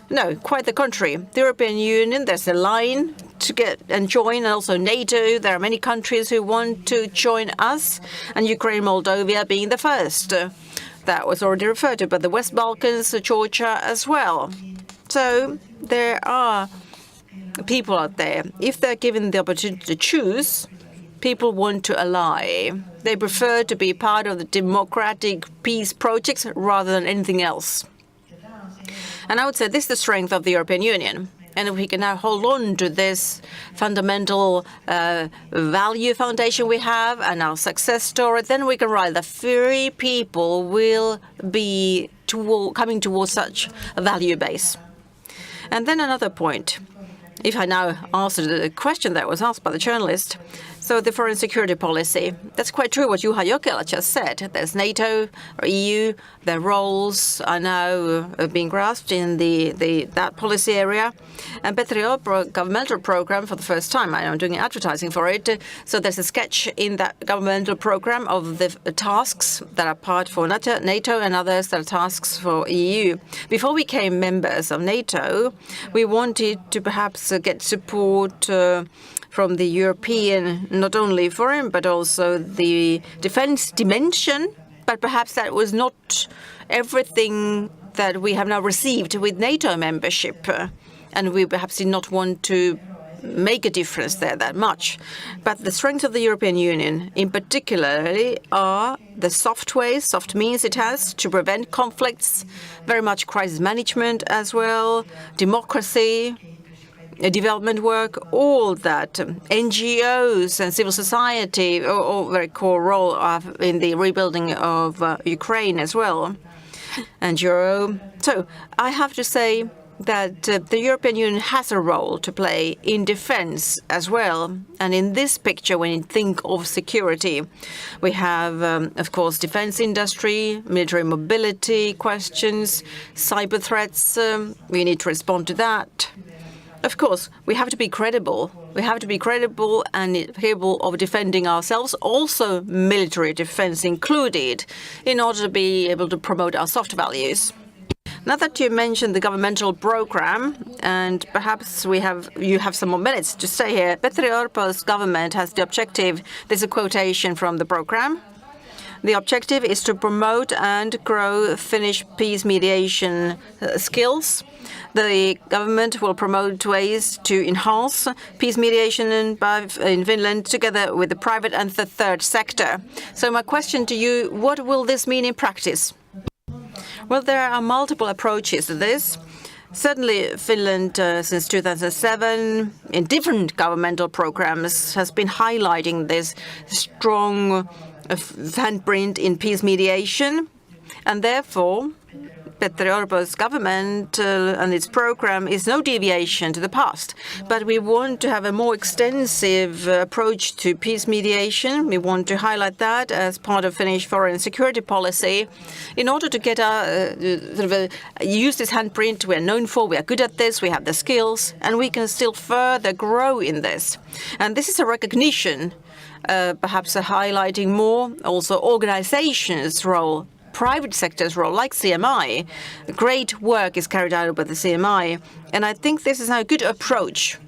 No, quite the contrary. The European Union, there's a line to get and join, and also NATO. There are many countries who want to join us, and Ukraine, Moldova being the first. That was already referred to, but the West Balkans, Georgia as well. So there are people out there. If they're given the opportunity to choose, people want to ally. They prefer to be part of the democratic peace projects rather than anything else. And I would say this is the strength of the European Union. And if we can now hold on to this fundamental value foundation we have and our success story, then we can write that free people will be coming towards such a value base. And then another point. If I now answer the question that was asked by the journalist, so the foreign security policy, that's quite true what Juha Jokela just said. There's NATO or EU, their roles are now being grasped in that policy area. And Petri Orpo governmental program for the first time, I'm doing advertising for it, so there's a sketch in that governmental program of the tasks that are part for NATO and others that are tasks for EU. Before we became members of NATO, we wanted to perhaps get support from the European, not only foreign, but also the defense dimension. But perhaps that was not everything that we have now received with NATO membership. And we perhaps did not want to make a difference there that much. But the strength of the European Union, in particular, are the soft ways, soft means it has to prevent conflicts, very much crisis management as well, democracy, development work, all that. NGOs and civil society, all very core role in the rebuilding of Ukraine as well. And Euro. So I have to say that the European Union has a role to play in defense as well. And in this picture, when you think of security, we have, of course, defense industry, military mobility questions, cyber threats. We need to respond to that. Of course, we have to be credible. We have to be credible and capable of defending ourselves, also military defense included, in order to be able to promote our soft values. Now that you mentioned the governmental program, and perhaps you have some more minutes to stay here, Petteri Orpo's government has the objective, there's a quotation from the program, the objective is to promote and grow Finnish peace mediation skills. The government will promote ways to enhance peace mediation in Finland together with the private and the third sector. So my question to you, what will this mean in practice? Well, there are multiple approaches to this. Certainly, Finland, since 2007, in different governmental programs, has been highlighting this strong handprint in peace mediation. And therefore, Petteri Orpo's government and its program is no deviation to the past. But we want to have a more extensive approach to peace mediation. We want to highlight that as part of Finnish foreign and security policy in order to get use this handprint we are known for. We are good at this, we have the skills, and we can still further grow in this. And this is a recognition, perhaps highlighting more also organizations' role, private sector's role, like CMI. Great work is carried out by the CMI, and I think this is a good approach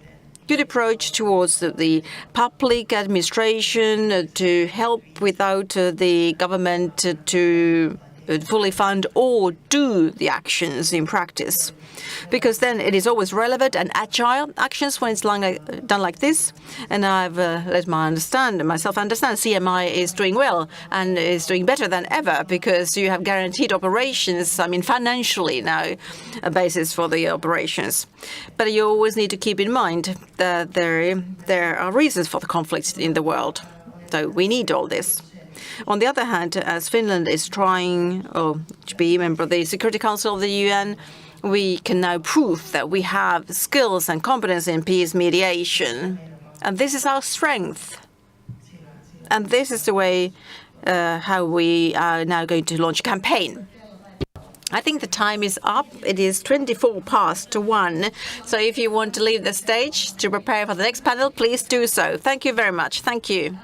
towards the public administration to help without the government to fully fund or do the actions in practice. Because then it is always relevant and agile actions when it's done like this. And I've let myself understand CMI is doing well and is doing better than ever because you have guaranteed operations, financially now, a basis for the operations. But you always need to keep in mind that there are reasons for the conflicts in the world. So we need all this. On the other hand, as Finland is trying to be a member of the Security Council of the UN, we can now prove that we have skills and competence in peace mediation. And this is our strength. And this is the way how we are now going to launch a campaign. I think the time is up. It is 1:24. So if you want to leave the stage to prepare for the next panel, please do so. Thank you very much. Thank you.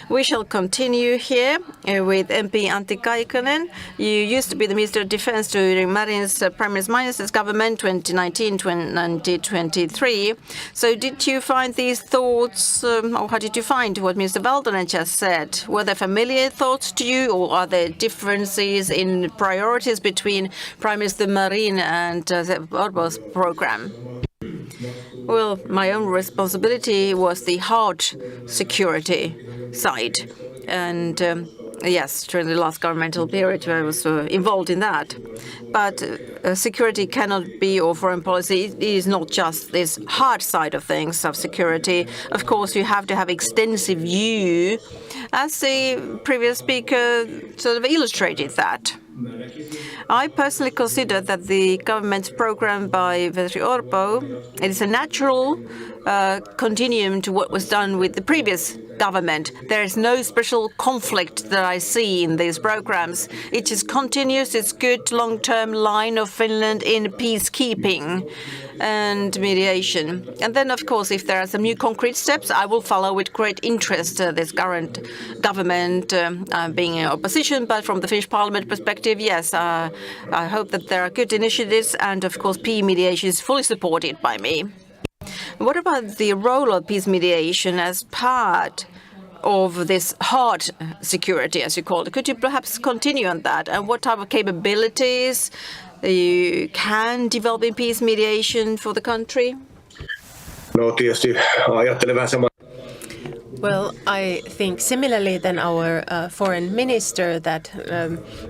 We shall continue here with MP Antti Kaikkonen. You used to be the Minister of Defense during Marin's Prime Minister Mainis's government 2019-2023. So did you find these thoughts, or how did you find what Mr. Valtonen just said? Were they familiar thoughts to you, or are there differences in priorities between Prime Minister Marin and Orpo's program? Well, my own responsibility was the hard security side. And yes, during the last governmental period, I was involved in that. But security cannot be, or foreign policy, it is not just this hard side of things of security. Of course, you have to have extensive view, as the previous speaker sort of illustrated that. I personally consider that the government's program by Petteri Orpo, it is a natural continuum to what was done with the previous government. There is no special conflict that I see in these programs. It just continues its good long-term line of Finland in peacekeeping and mediation. And then, of course, if there are some new concrete steps, I will follow with great interest this current government being in opposition. But from the Finnish Parliament perspective, yes, I hope that there are good initiatives. And, of course, peace mediation is fully supported by me. What about the role of peace mediation as part of this hard security, as you call it? Could you perhaps continue on that? And what type of capabilities you can develop in peace mediation for the country? No, tietysti ajattelen vähän samaa. Well, I think similarly than our foreign minister that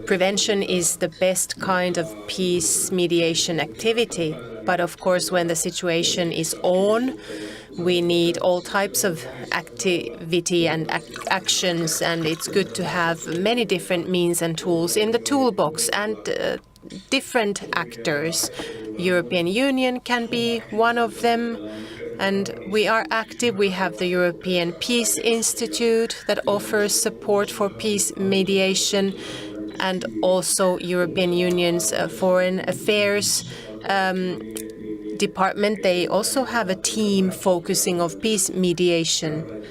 prevention is the best kind of peace mediation activity. But of course, when the situation is on, we need all types of activity and actions, and it's good to have many different means and tools in the toolbox and different actors. European Union can be one of them. And we are active. We have the European Peace Institute that offers support for peace mediation, and also European Union's Foreign Affairs Department. They also have a team focusing on peace mediation.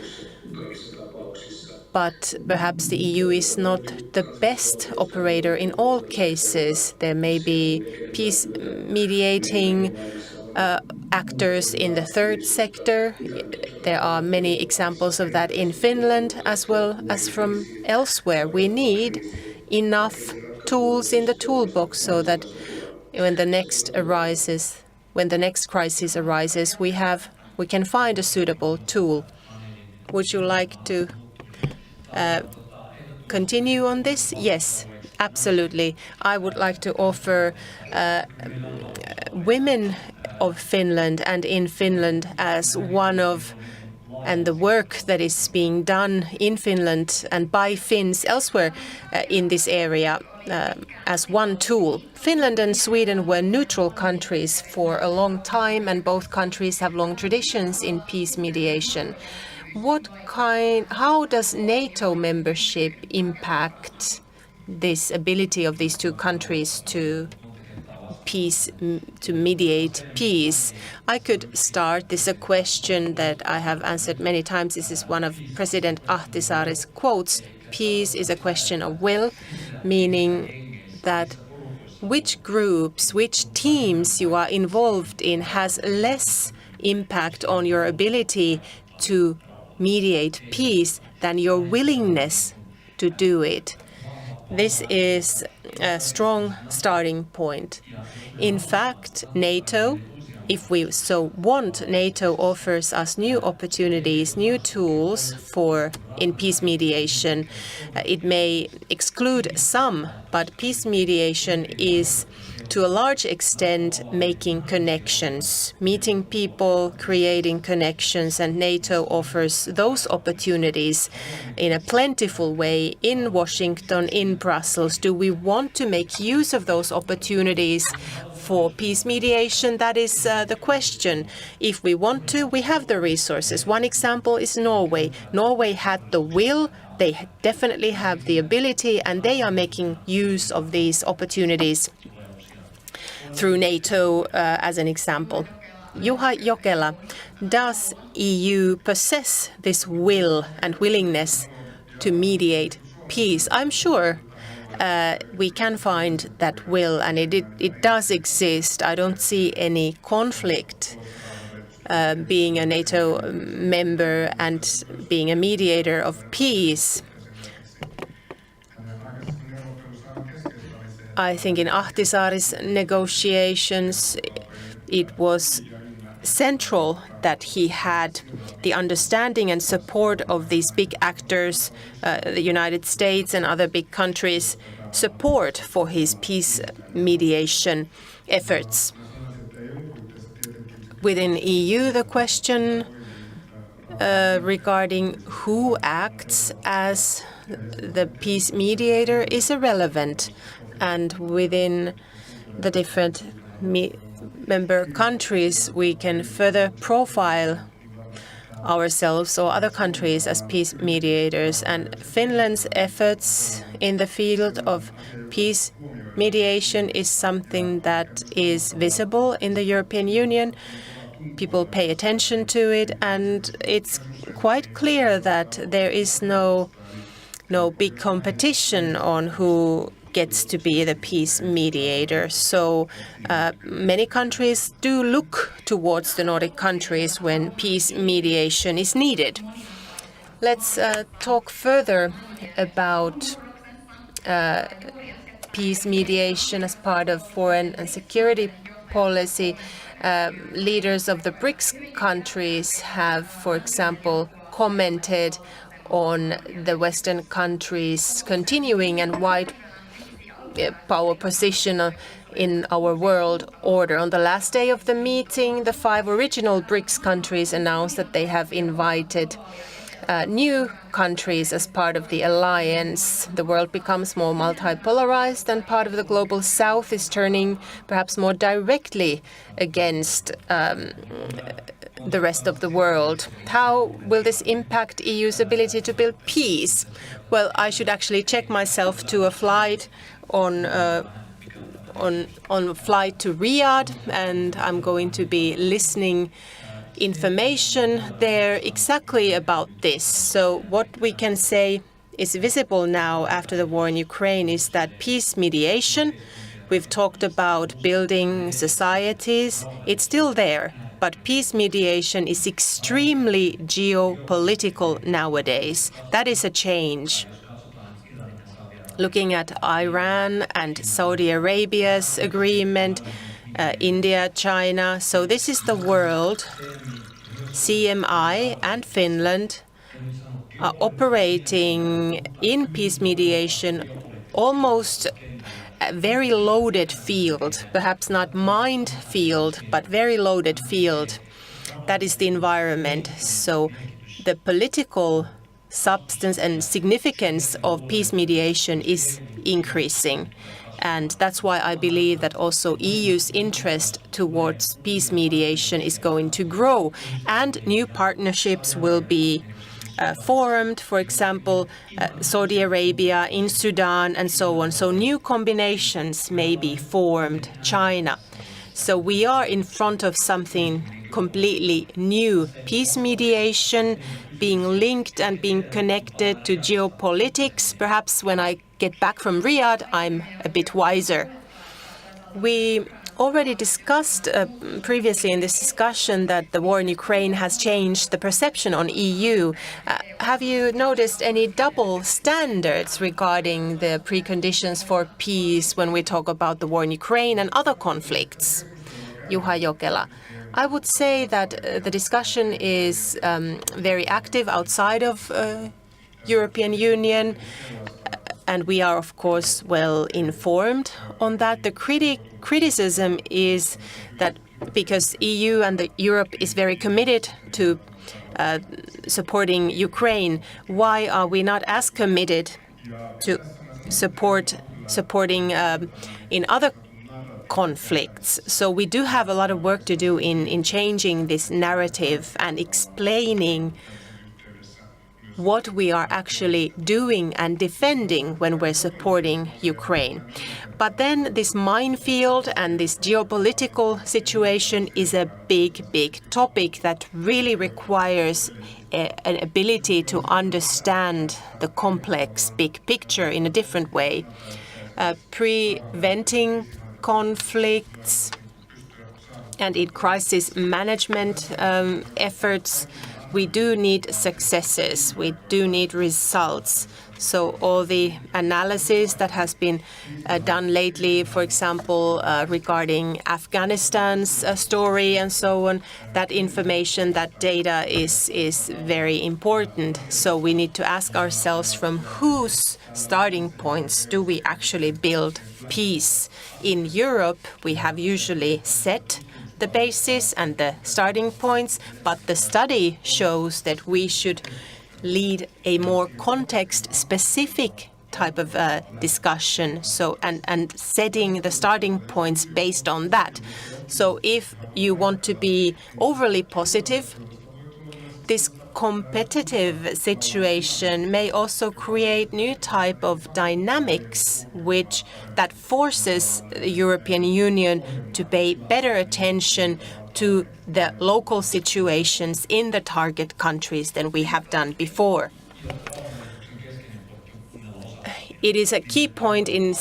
But perhaps the EU is not the best operator in all cases. There may be peace mediating actors in the third sector. There are many examples of that in Finland as well as from elsewhere. We need enough tools in the toolbox so that when the next crisis arises, we can find a suitable tool. Would you like to continue on this? Yes, absolutely. I would like to offer women of Finland and in Finland as one of, and the work that is being done in Finland and by Finns elsewhere in this area as one tool. Finland and Sweden were neutral countries for a long time, and both countries have long traditions in peace mediation. How does NATO membership impact this ability of these two countries to mediate peace? I could start. This is a question that I have answered many times. This is one of President Ahtisaari's quotes. Peace is a question of will, meaning that which groups, which teams you are involved in has less impact on your ability to mediate peace than your willingness to do it. This is a strong starting point. In fact, NATO, if we so want, NATO offers us new opportunities, new tools in peace mediation. It may exclude some, but peace mediation is to a large extent making connections, meeting people, creating connections, and NATO offers those opportunities in a plentiful way in Washington, in Brussels. Do we want to make use of those opportunities for peace mediation? That is the question. If we want to, we have the resources. One example is Norway. Norway had the will, they definitely have the ability, and they are making use of these opportunities through NATO as an example. Juha Jokela, does EU possess this will and willingness to mediate peace? I'm sure we can find that will, and it does exist. I don't see any conflict being a NATO member and being a mediator of peace. I think in Ahtisaari's negotiations, it was central that he had the understanding and support of these big actors, the United States and other big countries, support for his peace mediation efforts. Within EU, the question regarding who acts as the peace mediator is irrelevant. And within the different member countries, we can further profile ourselves or other countries as peace mediators. And Finland's efforts in the field of peace mediation is something that is visible in the European Union. People pay attention to it, and it's quite clear that there is no big competition on who gets to be the peace mediator. So many countries do look towards the Nordic countries when peace mediation is needed. Let's talk further about peace mediation as part of foreign and security policy, leaders of the BRICS countries have, for example, commented on the Western countries' continuing and wide power position in our world order. On the last day of the meeting, the 5 original BRICS countries announced that they have invited new countries as part of the alliance. The world becomes more multipolarized, and part of the global south is turning perhaps more directly against the rest of the world. How will this impact EU's ability to build peace? Well, I should actually check myself to a flight on flight to Riyadh, and I'm going to be listening information there exactly about this. So what we can say is visible now after the war in Ukraine is that peace mediation, we've talked about building societies, it's still there, but peace mediation is extremely geopolitical nowadays. That is a change. Looking at Iran and Saudi Arabia's agreement, India, China. So this is the world. CMI and Finland are operating in peace mediation almost a very loaded field, perhaps not minefield, but very loaded field. That is the environment. So the political substance and significance of peace mediation is increasing. And that's why I believe that also EU's interest towards peace mediation is going to grow, and new partnerships will be formed, for example, Saudi Arabia, in Sudan, and so on. So new combinations may be formed, China. So we are in front of something completely new. Peace mediation being linked and being connected to geopolitics. Perhaps when I get back from Riyadh, I'm a bit wiser. We already discussed previously in this discussion that the war in Ukraine has changed the perception on EU. Have you noticed any double standards regarding the preconditions for peace when we talk about the war in Ukraine and other conflicts? Juha Jokela. I would say that the discussion is very active outside of European Union, and we are, of course, well informed on that. The criticism is that because EU and Europe is very committed to supporting Ukraine, why are we not as committed to supporting in other conflicts? So we do have a lot of work to do in changing this narrative and explaining what we are actually doing and defending when we're supporting Ukraine. But then this minefield and this geopolitical situation is a big, big topic that really requires an ability to understand the complex big picture in a different way. Preventing conflicts and in crisis management efforts, we do need successes, we do need results. So all the analysis that has been done lately, for example, regarding Afghanistan's story and so on, that information, that data is very important. So we need to ask ourselves from whose starting points do we actually build peace? In Europe, we have usually set the basis and the starting points, but the study shows that we should lead a more context-specific type of discussion, so and setting the starting points based on that. So if you want to be overly positive, this competitive situation may also create new type of dynamics that forces the European Union to pay better attention to the local situations in the target countries than we have done before. It is a key point in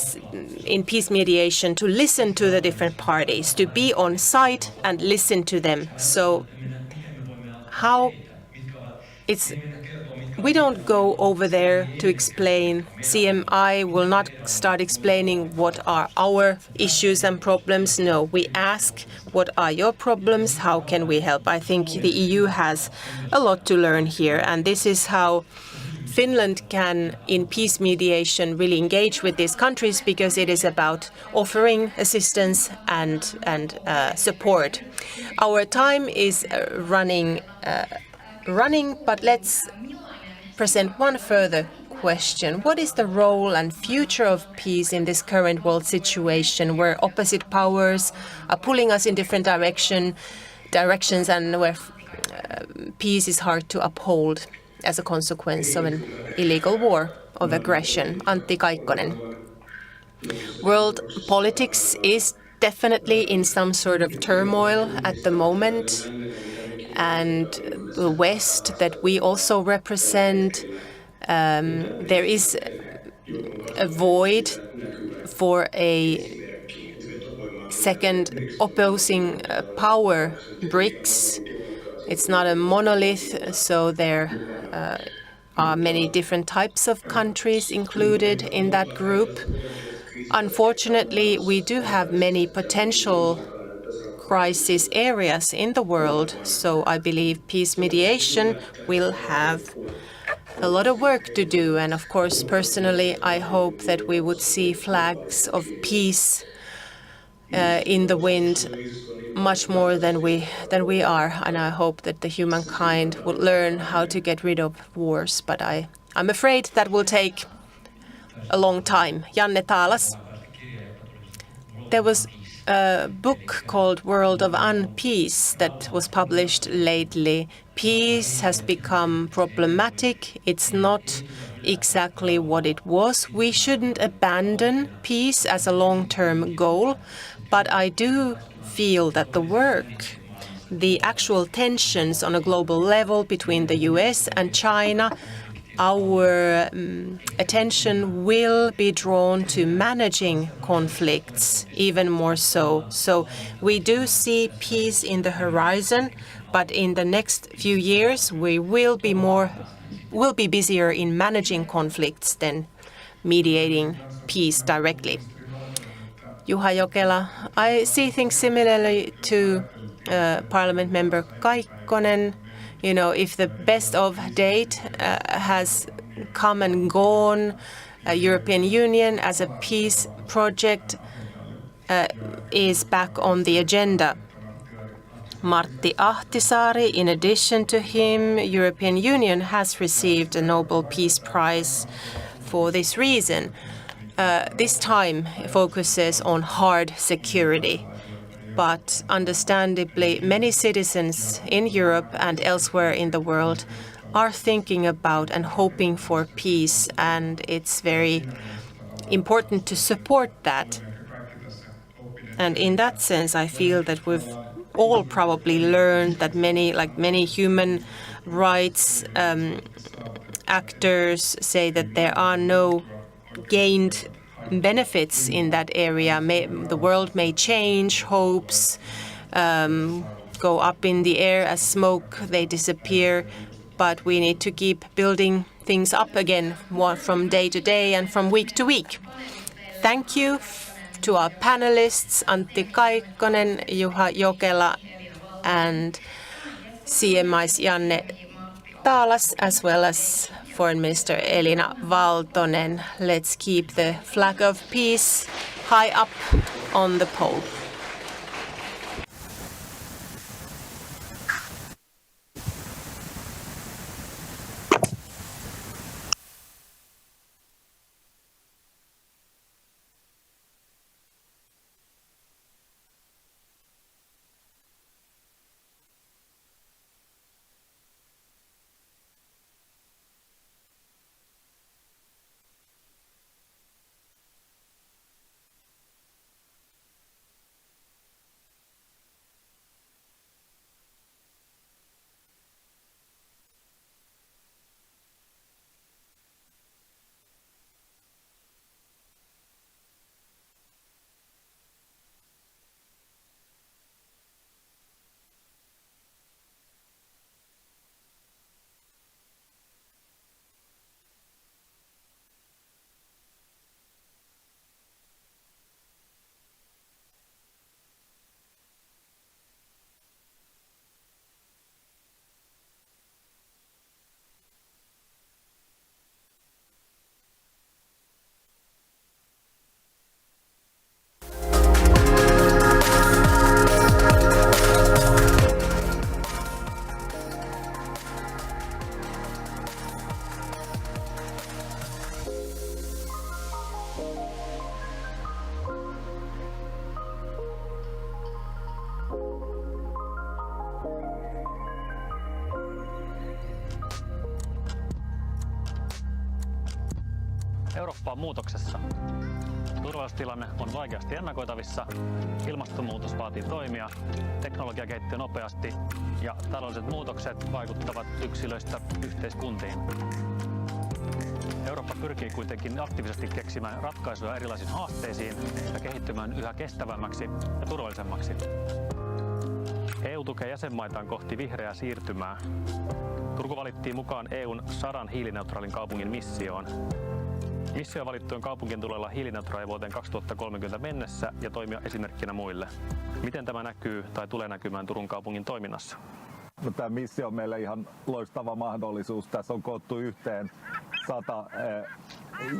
peace mediation to listen to the different parties, to be on site and listen to them. So how it's we don't go over there to explain. CMI will not start explaining what are our issues and problems. No, we ask, what are your problems? How can we help? I think the EU has a lot to learn here, and this is how Finland can, in peace mediation, really engage with these countries, because it is about offering assistance and support. Our time is running, but let's present one further question. What is the role and future of peace in this current world situation where opposite powers are pulling us in different directions and where peace is hard to uphold as a consequence of an illegal war of aggression? Antti Kaikkonen. World politics is definitely in some sort of turmoil at the moment, and the West that we also represent, there is a void for a second opposing power, BRICS. It's not a monolith, so there are many different types of countries included in that group. Unfortunately, we do have many potential crisis areas in the world, so I believe peace mediation will have a lot of work to do. And of course, personally, I hope that we would see flags of peace in the wind much more than we are, and I hope that the humankind will learn how to get rid of wars. But I'm afraid that will take a long time. Janne Taalas. There was a book called World of Unpeace that was published lately. Peace has become problematic. It's not exactly what it was. We shouldn't abandon peace as a long-term goal, but I do feel that the actual tensions on a global level between the US and China, our attention will be drawn to managing conflicts even more so. So we do see peace in the horizon, but in the next few years we will be busier in managing conflicts than mediating peace directly. Juha Jokela, I see things similarly to Parliament member Kaikkonen. You know, if the best of date has come and gone, European Union as a peace project is back on the agenda. Martti Ahtisaari, in addition to him, European Union has received a Nobel Peace Prize for this reason. This time focuses on hard security, but understandably many citizens in Europe and elsewhere in the world are thinking about and hoping for peace, and it's very important to support that. And in that sense, I feel that we've all probably learned that many human rights actors say that there are no gained benefits in that area. The world may change, hopes go up in the air as smoke, they disappear, but we need to keep building things up again from day to day and from week to week. Thank you to our panelists, Antti Kaikkonen, Juha Jokela, and CMI's Janne Taalas, as well as Foreign Minister Elina Valtonen. Let's keep the flag of peace high up on the pole. Eurooppa on muutoksessa. Turvallisuustilanne on vaikeasti ennakoitavissa, ilmastonmuutos vaatii toimia, teknologia kehittyy nopeasti ja taloudelliset muutokset vaikuttavat yksilöistä yhteiskuntiin. Eurooppa pyrkii kuitenkin aktiivisesti keksimään ratkaisuja erilaisiin haasteisiin ja kehittymään yhä kestävämmäksi ja turvallisemmaksi. EU tukee jäsenmaitaan kohti vihreää siirtymää. Turku valittiin mukaan EUn 100 hiilineutraalin kaupungin missioon. Mission valittujen kaupunkien tulee olla hiilineutraali vuoteen 2030 mennessä ja toimia esimerkkinä muille. Miten tämä näkyy tai tulee näkymään Turun kaupungin toiminnassa? No, tämä missio on meille ihan loistava mahdollisuus. Tässä on koottu yhteen 100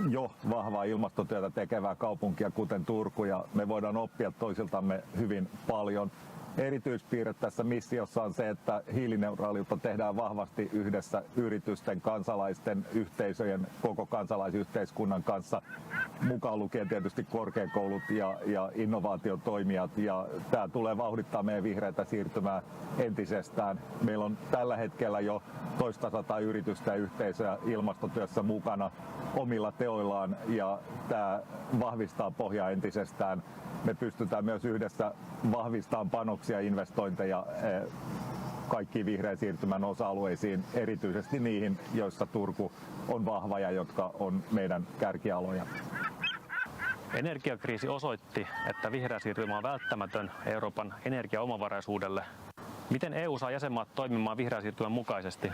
jo vahvaa ilmastotyötä tekevää kaupunkia, kuten Turku, ja me voidaan oppia toisiltamme hyvin paljon. Erityispiirre tässä missiossa on se, että hiilineutraaliutta tehdään vahvasti yhdessä yritysten, kansalaisten, yhteisöjen, koko kansalaisyhteiskunnan kanssa, mukaan lukien tietysti korkeakoulut ja innovaatiotoimijat. Ja tämä tulee vauhdittaa meidän vihreätä siirtymää entisestään. Meillä on tällä hetkellä jo toista 100 yritystä ja yhteisöjä ilmastotyössä mukana omilla teoillaan, ja tämä vahvistaa pohjaa entisestään. Me pystytään myös yhdessä vahvistamaan panoksia ja investointeja kaikkiin vihreän siirtymän osa-alueisiin, erityisesti niihin, joissa Turku on vahva ja jotka on meidän kärkialoja. Energiakriisi osoitti, että vihreä siirtymä on välttämätön Euroopan energiaomavaraisuudelle. Miten EU saa jäsenmaat toimimaan vihreän siirtymän mukaisesti?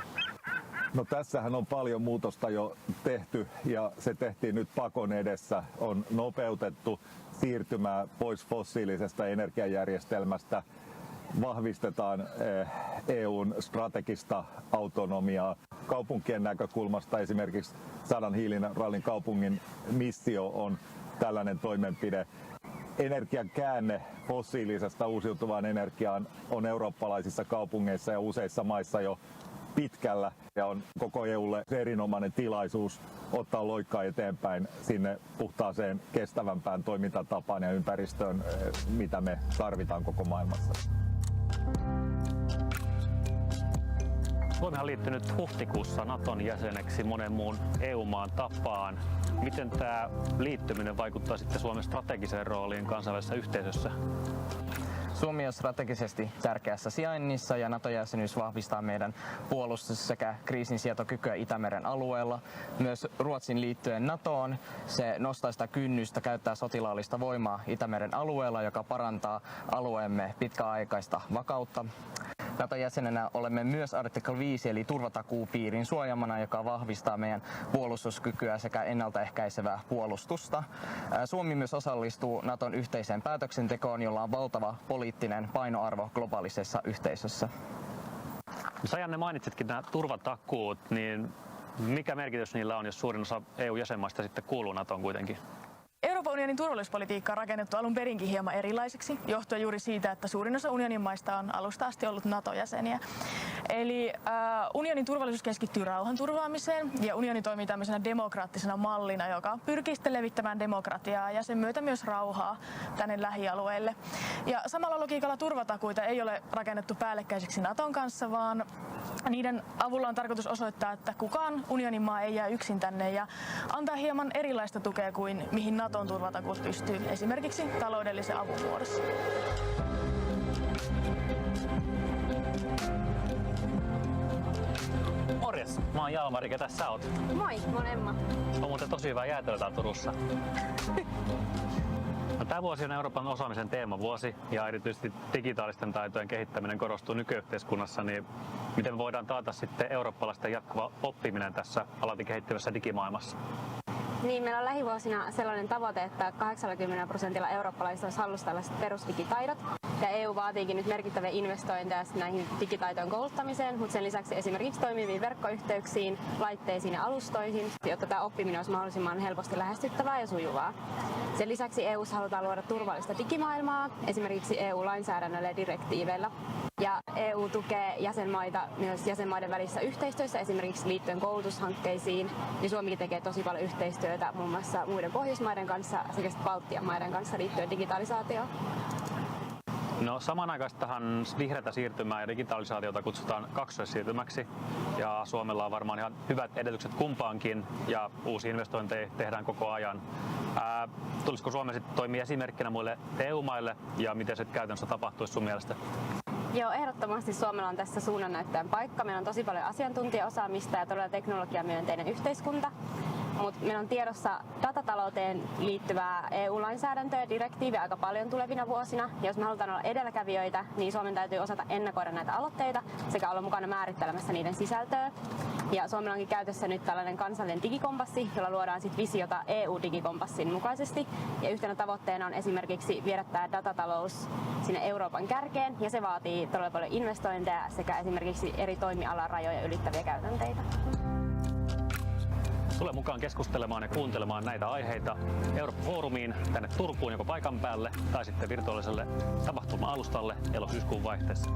No, tässähän on paljon muutosta jo tehty, ja se tehtiin nyt pakon edessä. On nopeutettu siirtymää pois fossiilisesta energiajärjestelmästä, vahvistetaan EUn strategista autonomiaa. Kaupunkien näkökulmasta esimerkiksi 100 hiilineutraalin kaupungin missio on tällainen toimenpide. Energian käänne fossiilisesta uusiutuvaan energiaan on eurooppalaisissa kaupungeissa ja useissa maissa jo pitkällä, ja on koko EUlle erinomainen tilaisuus ottaa loikkaa eteenpäin sinne puhtaaseen, kestävämpään toimintatapaan ja ympäristöön, mitä me tarvitaan koko maailmassa. Suomi on liittynyt huhtikuussa Naton jäseneksi monen muun EU-maan tapaan. Miten tämä liittyminen vaikuttaa sitten Suomen strategiseen rooliin kansainvälisessä yhteisössä? Suomi on strategisesti tärkeässä sijainnissa ja NATO-jäsenyys vahvistaa meidän puolustus- sekä kriisinsietokykyä Itämeren alueella. Myös Ruotsin liittyen NATOon se nostaa sitä kynnystä käyttää sotilaallista voimaa Itämeren alueella, joka parantaa alueemme pitkäaikaista vakautta. NATO-jäsenenä olemme myös artikla 5 eli turvatakuupiirin suojamana, joka vahvistaa meidän puolustuskykyä sekä ennaltaehkäisevää puolustusta. Suomi myös osallistuu Naton yhteiseen päätöksentekoon, jolla on valtava poliittinen painoarvo globaalisessa yhteisössä. Sä, Janne, mainitsitkin nämä turvatakuut, niin mikä merkitys niillä on, jos suurin osa EU-jäsenmaista sitten kuuluu NATOon kuitenkin? Euroopan unionin turvallisuuspolitiikka on rakennettu alun perinkin hieman erilaiseksi, johtuen juuri siitä, että suurin osa unionin maista on alusta asti ollut NATO-jäseniä. Eli unionin turvallisuus keskittyy rauhanturvaamiseen ja unioni toimii tämmöisenä demokraattisena mallina, joka pyrkii sitten levittämään demokratiaa ja sen myötä myös rauhaa tänne lähialueille. Ja samalla logiikalla turvatakuita ei ole rakennettu päällekkäiseksi NATOn kanssa, vaan niiden avulla on tarkoitus osoittaa, että kukaan unionin maa ei jää yksin tänne ja antaa hieman erilaista tukea kuin mihin NATOn turvatakuut pystyy, esimerkiksi taloudellisen avun muodossa. Morjes, mä oon Jalmari, ketä sä oot? Moi, mä oon Emma. On muuten tosi hyvää jäätelöä täällä Turussa. No, tämä vuosi on Euroopan osaamisen teemavuosi ja erityisesti digitaalisten taitojen kehittäminen korostuu nykyyhteiskunnassa, niin miten me voidaan taata sitten eurooppalaisten jatkuva oppiminen tässä alati kehittyvässä digimaailmassa? Niin, meillä on lähivuosina sellainen tavoite, että 80% eurooppalaisista olisi hallussa tällaiset perusdigitaidot. Ja EU vaatiikin nyt merkittäviä investointeja näihin digitaitojen kouluttamiseen, mutta sen lisäksi esimerkiksi toimiviin verkkoyhteyksiin, laitteisiin ja alustoihin, jotta tämä oppiminen olisi mahdollisimman helposti lähestyttävää ja sujuvaa. Sen lisäksi EU:ssa halutaan luoda turvallista digimaailmaa, esimerkiksi EU-lainsäädännöllä ja direktiiveillä. Ja EU tukee jäsenmaita myös jäsenmaiden välissä yhteistyössä, esimerkiksi liittyen koulutushankkeisiin. Ja Suomikin tekee tosi paljon yhteistyötä muun muassa muiden Pohjoismaiden kanssa sekä Baltian maiden kanssa liittyen digitalisaatioon. No samanaikaistahan vihreätä siirtymää ja digitalisaatiota kutsutaan kaksoissiirtymäksi ja Suomella on varmaan ihan hyvät edellytykset kumpaankin ja uusia investointeja tehdään koko ajan. Tulisiko Suomi sitten toimia esimerkkinä muille EU-maille ja miten se käytännössä tapahtuisi sun mielestä? Joo, ehdottomasti Suomella on tässä suunnannäyttäjän paikka. Meillä on tosi paljon asiantuntijaosaamista ja todella teknologiamyönteinen yhteiskunta. Mutta meillä on tiedossa datatalouteen liittyvää EU-lainsäädäntöä ja direktiiviä aika paljon tulevina vuosina. Ja jos me halutaan olla edelläkävijöitä, niin Suomen täytyy osata ennakoida näitä aloitteita sekä olla mukana määrittelemässä niiden sisältöä. Ja Suomella onkin käytössä nyt tällainen kansallinen digikompassi, jolla luodaan sit visiota EU-digikompassin mukaisesti. Ja yhtenä tavoitteena on esimerkiksi viedä tämä datatalous sinne Euroopan kärkeen, ja se vaatii todella paljon investointeja sekä esimerkiksi eri toimialan rajoja ylittäviä käytänteitä. Tule mukaan keskustelemaan ja kuuntelemaan näitä aiheita Eurooppa-foorumiin tänne Turkuun joko paikan päälle tai sitten virtuaaliselle tapahtuma-alustalle elo-syyskuun vaihteessa.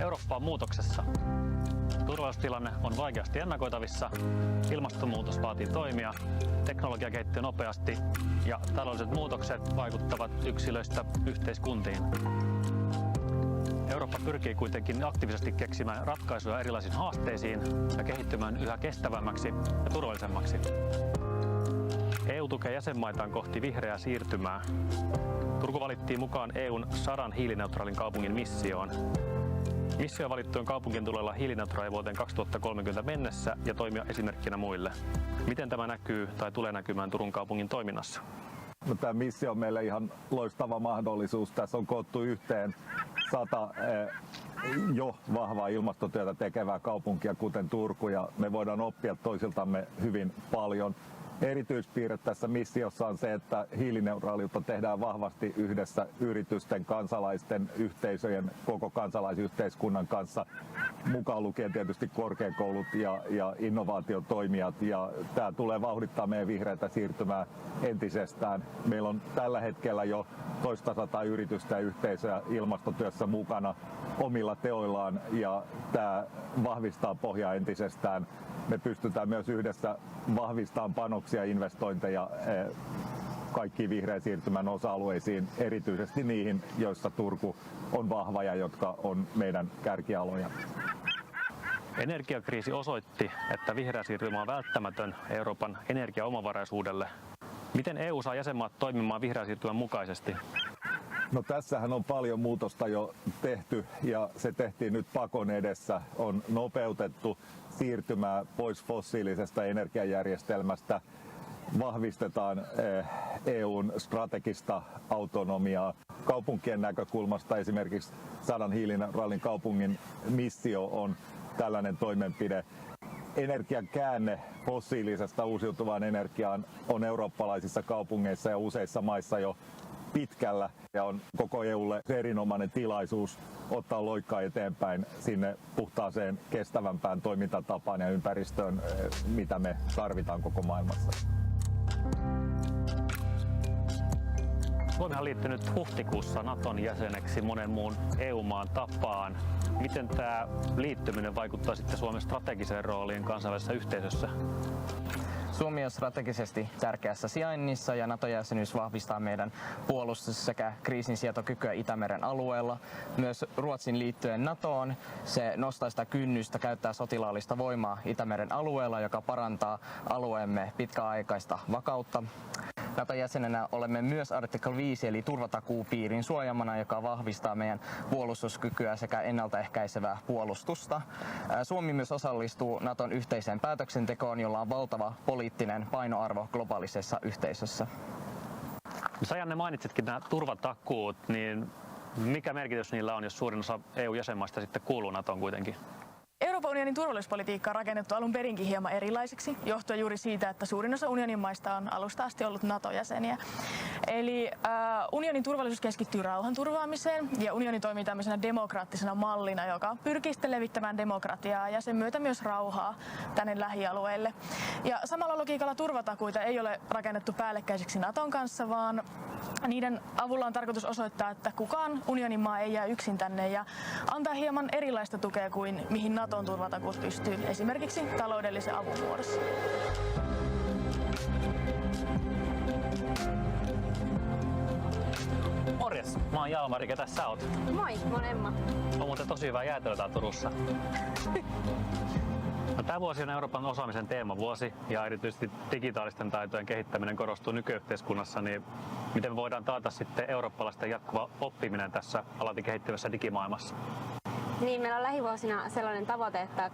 Eurooppa on muutoksessa. Turvallisuustilanne on vaikeasti ennakoitavissa, ilmastonmuutos vaatii toimia, teknologia kehittyy nopeasti ja taloudelliset muutokset vaikuttavat yksilöistä yhteiskuntiin. Eurooppa pyrkii kuitenkin aktiivisesti keksimään ratkaisuja erilaisiin haasteisiin ja kehittymään yhä kestävämmäksi ja turvallisemmaksi. EU tukee jäsenmaitaan kohti vihreää siirtymää. Turku valittiin mukaan EUn 100 hiilineutraalin kaupungin missioon. Missio valittujen kaupunkien tulee olla hiilineutraali vuoteen 2030 mennessä ja toimia esimerkkinä muille. Miten tämä näkyy tai tulee näkymään Turun kaupungin toiminnassa? No, tämä missio on meille ihan loistava mahdollisuus. Tässä on koottu yhteen 100 jo vahvaa ilmastotyötä tekevää kaupunkia, kuten Turku, ja me voidaan oppia toisiltamme hyvin paljon. Erityispiirre tässä missiossa on se, että hiilineutraaliutta tehdään vahvasti yhdessä yritysten, kansalaisten, yhteisöjen, koko kansalaisyhteiskunnan kanssa, mukaan lukien tietysti korkeakoulut ja innovaatiotoimijat. Ja tämä tulee vauhdittaa meidän vihreätä siirtymää entisestään. Meillä on tällä hetkellä jo toista 100 yritystä ja yhteisöä ilmastotyössä mukana omilla teoillaan, ja tämä vahvistaa pohjaa entisestään. Me pystytään myös yhdessä vahvistamaan panoksia ja investointeja kaikkiin vihreän siirtymän osa-alueisiin, erityisesti niihin, joissa Turku on vahva ja jotka on meidän kärkialoja. Energiakriisi osoitti, että vihreä siirtymä on välttämätön Euroopan energiaomavaraisuudelle. Miten EU saa jäsenmaat toimimaan vihreän siirtymän mukaisesti? No, tässähän on paljon muutosta jo tehty, ja se tehtiin nyt pakon edessä. On nopeutettu siirtymää pois fossiilisesta energiajärjestelmästä, vahvistetaan EUn strategista autonomiaa. Kaupunkien näkökulmasta esimerkiksi 100 hiilineutraalin kaupungin missio on tällainen toimenpide. Energian käänne fossiilisesta uusiutuvaan energiaan on eurooppalaisissa kaupungeissa ja useissa maissa jo pitkällä, ja on koko EUlle erinomainen tilaisuus ottaa loikkaa eteenpäin sinne puhtaaseen, kestävämpään toimintatapaan ja ympäristöön, mitä me tarvitaan koko maailmassa. Suomi on liittynyt huhtikuussa Naton jäseneksi monen muun EU-maan tapaan. Miten tämä liittyminen vaikuttaa sitten Suomen strategiseen rooliin kansainvälisessä yhteisössä? Suomi on strategisesti tärkeässä sijainnissa ja NATO-jäsenyys vahvistaa meidän puolustus- sekä kriisinsietokykyä Itämeren alueella. Myös Ruotsin liittyen NATOon se nostaa sitä kynnystä käyttää sotilaallista voimaa Itämeren alueella, joka parantaa alueemme pitkäaikaista vakautta. NATO-jäsenenä olemme myös artikkel 5 eli turvatakuupiirin suojamana, joka vahvistaa meidän puolustuskykyä sekä ennaltaehkäisevää puolustusta. Suomi myös osallistuu Naton yhteiseen päätöksentekoon, jolla on valtava poliittinen painoarvo globaalisessa yhteisössä. Janne, mainitsitkin nämä turvatakuut, niin mikä merkitys niillä on, jos suurin osa EU-jäsenmaista sitten kuuluu NATOon kuitenkin? Euroopan unionin turvallisuuspolitiikka on rakennettu alun perinkin hieman erilaiseksi, johtuen juuri siitä, että suurin osa unionin maista on alusta asti ollut NATO-jäseniä. Eli unionin turvallisuus keskittyy rauhanturvaamiseen ja unioni toimii tämmöisenä demokraattisena mallina, joka pyrkii sitten levittämään demokratiaa ja sen myötä myös rauhaa tänne lähialueille. Ja samalla logiikalla turvatakuita ei ole rakennettu päällekkäiseksi Naton kanssa, vaan niiden avulla on tarkoitus osoittaa, että kukaan unionin maa ei jää yksin tänne ja antaa hieman erilaista tukea kuin mihin Naton turvatakuut pystyy, esimerkiksi taloudellisen avun muodossa. Morjes, mä oon Jalmari, ketä sä oot? Moi, mä oon Emma. On muuten tosi hyvää jäätelöä täällä Turussa. No, tämä vuosi on Euroopan osaamisen teemavuosi ja erityisesti digitaalisten taitojen kehittäminen korostuu nykyyhteiskunnassa, niin miten me voidaan taata sitten eurooppalaisten jatkuva oppiminen tässä alati kehittyvässä digimaailmassa? Niin, meillä on lähivuosina sellainen tavoite, että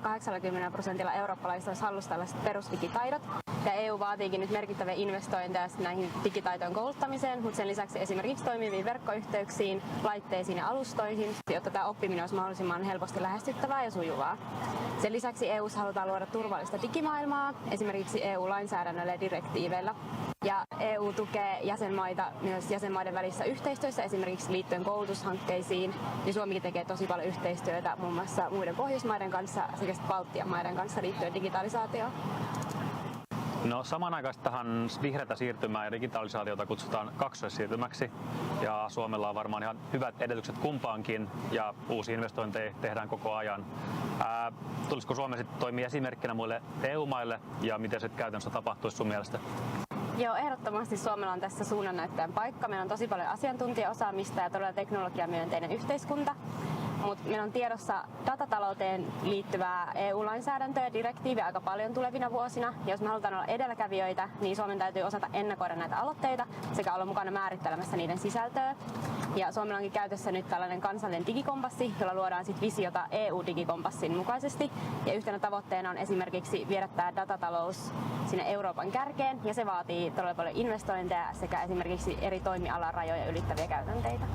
80% eurooppalaisista olisi hallussa tällaiset perusdigitaidot. Ja EU vaatiikin nyt merkittäviä investointeja näihin digitaitojen kouluttamiseen, mutta sen lisäksi esimerkiksi toimiviin verkkoyhteyksiin, laitteisiin ja alustoihin, jotta tämä oppiminen olisi mahdollisimman helposti lähestyttävää ja sujuvaa. Sen lisäksi EU:ssa halutaan luoda turvallista digimaailmaa, esimerkiksi EU-lainsäädännöllä ja direktiiveillä. Ja EU tukee jäsenmaita myös jäsenmaiden välissä yhteistyössä, esimerkiksi liittyen koulutushankkeisiin. Ja Suomikin tekee tosi paljon yhteistyötä muun muassa muiden Pohjoismaiden kanssa sekä Baltian maiden kanssa liittyen digitalisaatioon. No samanaikaistahan vihreätä siirtymää ja digitalisaatiota kutsutaan kaksoissiirtymäksi ja Suomella on varmaan ihan hyvät edellytykset kumpaankin ja uusia investointeja tehdään koko ajan. Tulisiko Suomi sitten toimia esimerkkinä muille EU-maille ja miten se käytännössä tapahtuisi sun mielestä? Joo, ehdottomasti Suomella on tässä suunnannäyttäjän paikka. Meillä on tosi paljon asiantuntijaosaamista ja todella teknologiamyönteinen yhteiskunta. Mutta meillä on tiedossa datatalouteen liittyvää EU-lainsäädäntöä ja direktiiviä aika paljon tulevina vuosina. Ja jos me halutaan olla edelläkävijöitä, niin Suomen täytyy osata ennakoida näitä aloitteita sekä olla mukana määrittelemässä niiden sisältöä. Ja Suomella onkin käytössä nyt tällainen kansallinen digikompassi, jolla luodaan sit visiota EU-digikompassin mukaisesti. Ja yhtenä tavoitteena on esimerkiksi viedä tämä datatalous sinne Euroopan kärkeen. Ja se vaatii todella paljon investointeja sekä esimerkiksi eri toimialan rajoja ylittäviä käytänteitä.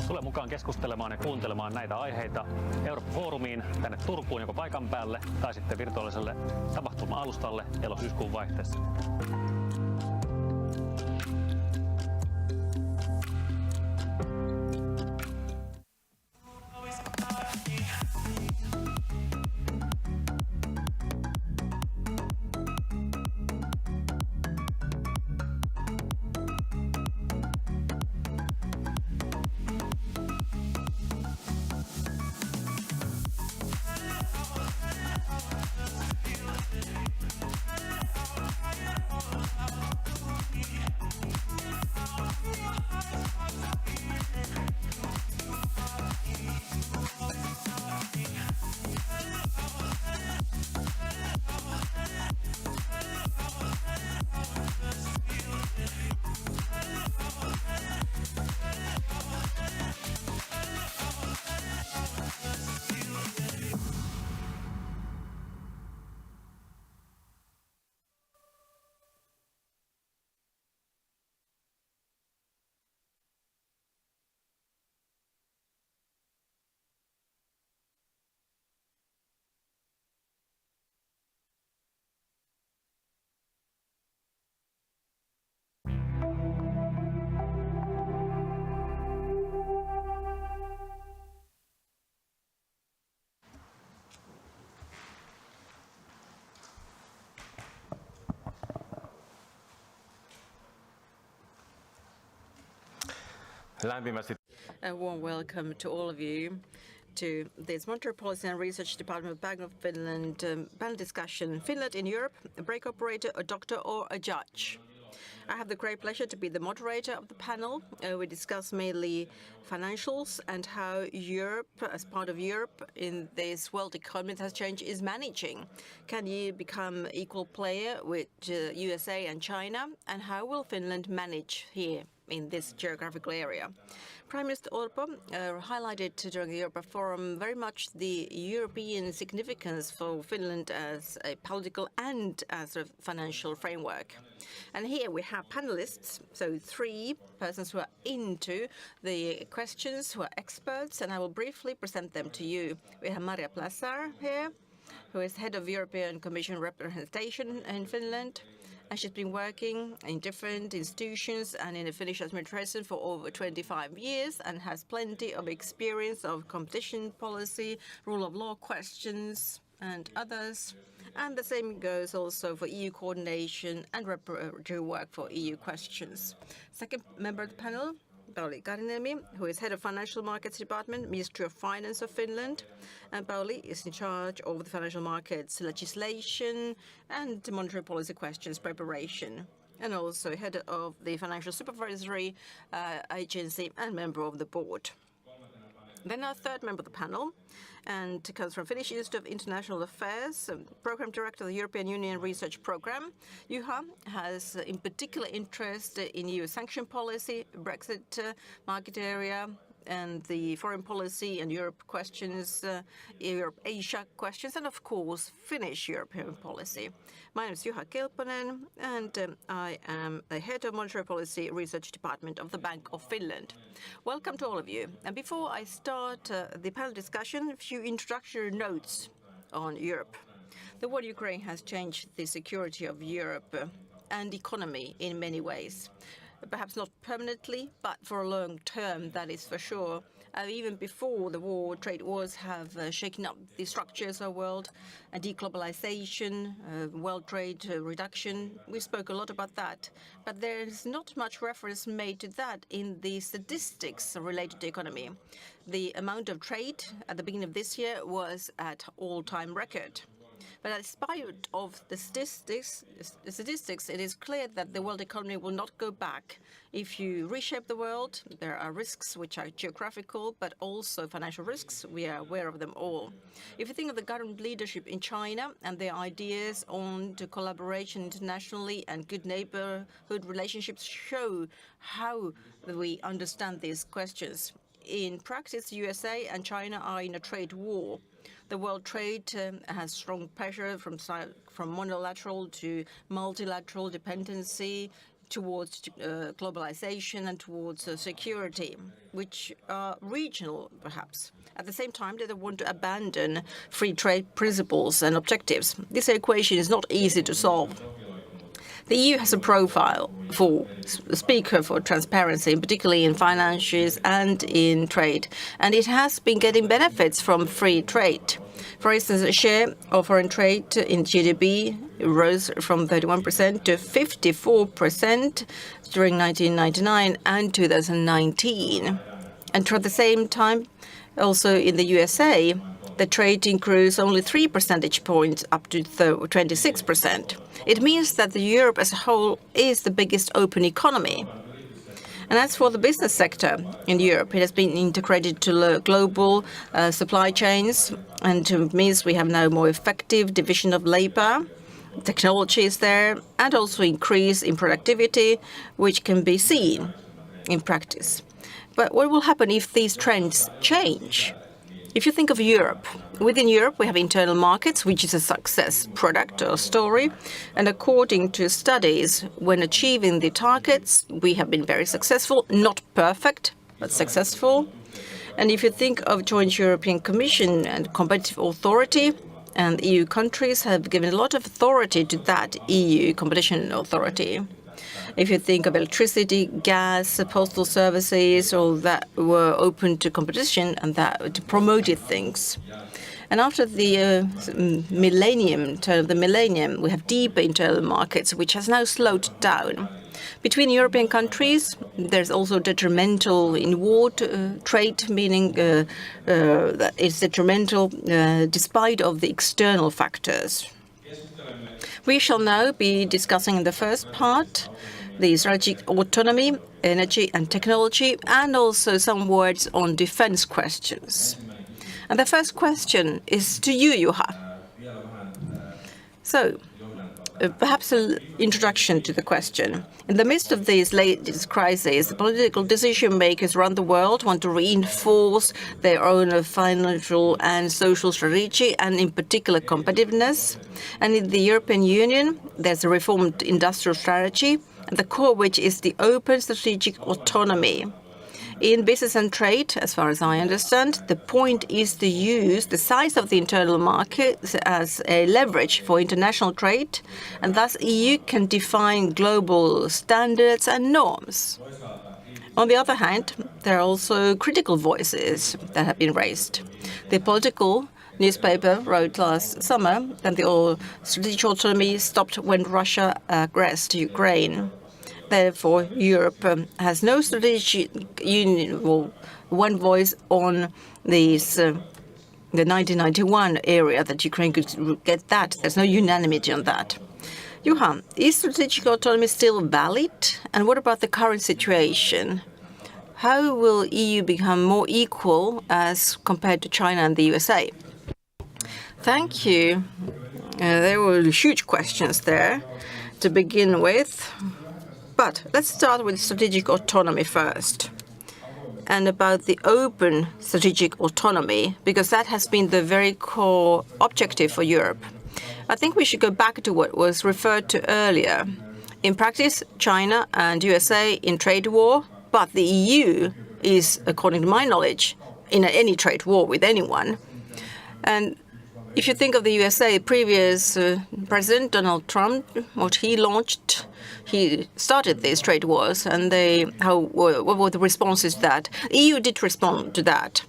Tule mukaan keskustelemaan ja kuuntelemaan näitä aiheita Eurooppa-foorumiin tänne Turkuun joko paikan päälle tai sitten virtuaaliselle tapahtuma-alustalle elo-syyskuun vaihteessa. A warm welcome to all of you to this Monetary Policy and Research Department of Bank of Finland panel discussion. Finland in Europe, a brake operator, a doctor or a judge? I have the great pleasure to be the moderator of the panel. We discuss mainly financials and how Europe, as part of Europe in this world economy that has changed, is managing. Can you become equal player with USA and China? And how will Finland manage here in this geographical area? Prime Minister Orpo highlighted during the Europa Forum very much the European significance for Finland as a political and as a financial framework. And here we have panelists, so 3 persons who are into the questions, who are experts, and I will briefly present them to you. We have Maria Plasar here, who is head of European Commission representation in Finland. And she's been working in different institutions and in the Finnish administration for over 25 years and has plenty of experience of competition policy, rule of law questions and others. And the same goes also for EU coordination and preparatory work for EU questions. Second member of the panel, Pauli Kariniemi, who is head of Financial Markets Department, Ministry of Finance of Finland. And Pauli is in charge of the financial markets legislation and monetary policy questions preparation. And also head of the Financial Supervisory Agency and member of the board. Then our third member of the panel, and comes from Finnish Institute of International Affairs, Program Director of the European Union Research Program. Juha has in particular interest in EU sanction policy, Brexit, market area, and the foreign policy and Europe questions, Europe-Asia questions, and of course, Finnish European policy. My name is Juha Kelponen, and I am the head of Monetary Policy Research Department of the Bank of Finland. Welcome to all of you. And before I start the panel discussion, a few introductory notes on Europe. The war in Ukraine has changed the security of Europe and economy in many ways. Perhaps not permanently, but for a long term, that is for sure. Even before the war, trade wars have shaken up the structures of the world, deglobalization, world trade reduction. We spoke a lot about that, but there is not much reference made to that in the statistics related to economy. The amount of trade at the beginning of this year was at all-time record. But despite of the statistics, it is clear that the world economy will not go back. If you reshape the world, there are risks which are geographical, but also financial risks. We are aware of them all. If you think of the current leadership in China and their ideas on the collaboration internationally and good neighborhood relationships show how we understand these questions. In practice, USA and China are in a trade war. The world trade has strong pressure from monolateral to multilateral dependency towards globalization and towards security, which are regional, perhaps. At the same time, they want to abandon free trade principles and objectives. This equation is not easy to solve. The EU has a profile for speaker for transparency, particularly in finances and in trade, and it has been getting benefits from free trade. For instance, the share of foreign trade in GDP rose from 31% to 54% during 1999 and 2019. And at the same time, also in the USA, the trade increased only 3 percentage points up to 26%. It means that Europe as a whole is the biggest open economy. And as for the business sector in Europe, it has been integrated to global supply chains, and it means we have now more effective division of labor. Technology is there, and also increase in productivity, which can be seen in practice. But what will happen if these trends change? If you think of Europe, within Europe we have internal markets, which is a success product or story. And according to studies, when achieving the targets, we have been very successful, not perfect, but successful. And if you think of Joint European Commission and Competitive Authority, and EU countries have given a lot of authority to that EU competition authority. If you think of electricity, gas, postal services, all that were open to competition and that promoted things. And after the turn of the millennium, we have deeper internal markets, which has now slowed down. Between European countries, there's also detrimental inward trade, meaning that it's detrimental despite of the external factors. We shall now be discussing in the first part the strategic autonomy, energy and technology, and also some words on defense questions. And the first question is to you, Juha. So, perhaps an introduction to the question. In the midst of these latest crises, the political decision makers around the world want to reinforce their own financial and social strategy, and in particular competitiveness. And in the European Union, there's a reformed industrial strategy, at the core which is the open strategic autonomy. In business and trade, as far as I understand, the point is to use the size of the internal market as a leverage for international trade, and thus EU can define global standards and norms. On the other hand, there are also critical voices that have been raised. The political newspaper wrote last summer that the strategic autonomy stopped when Russia aggressed Ukraine. Therefore, Europe has no strategic union or one voice on these, the 1991 area that Ukraine could get that. There's no unanimity on that. Juha, is strategic autonomy still valid? And what about the current situation? How will EU become more equal as compared to China and the USA? Thank you. There were huge questions there to begin with. But let's start with strategic autonomy first, and about the open strategic autonomy, because that has been the very core objective for Europe. I think we should go back to what was referred to earlier. In practice, China and USA in trade war, but the EU is, according to my knowledge, in any trade war with anyone. And If you think of the USA, previous President Donald Trump, what he launched, he started these trade wars, and what were the responses to that? The EU did respond to that,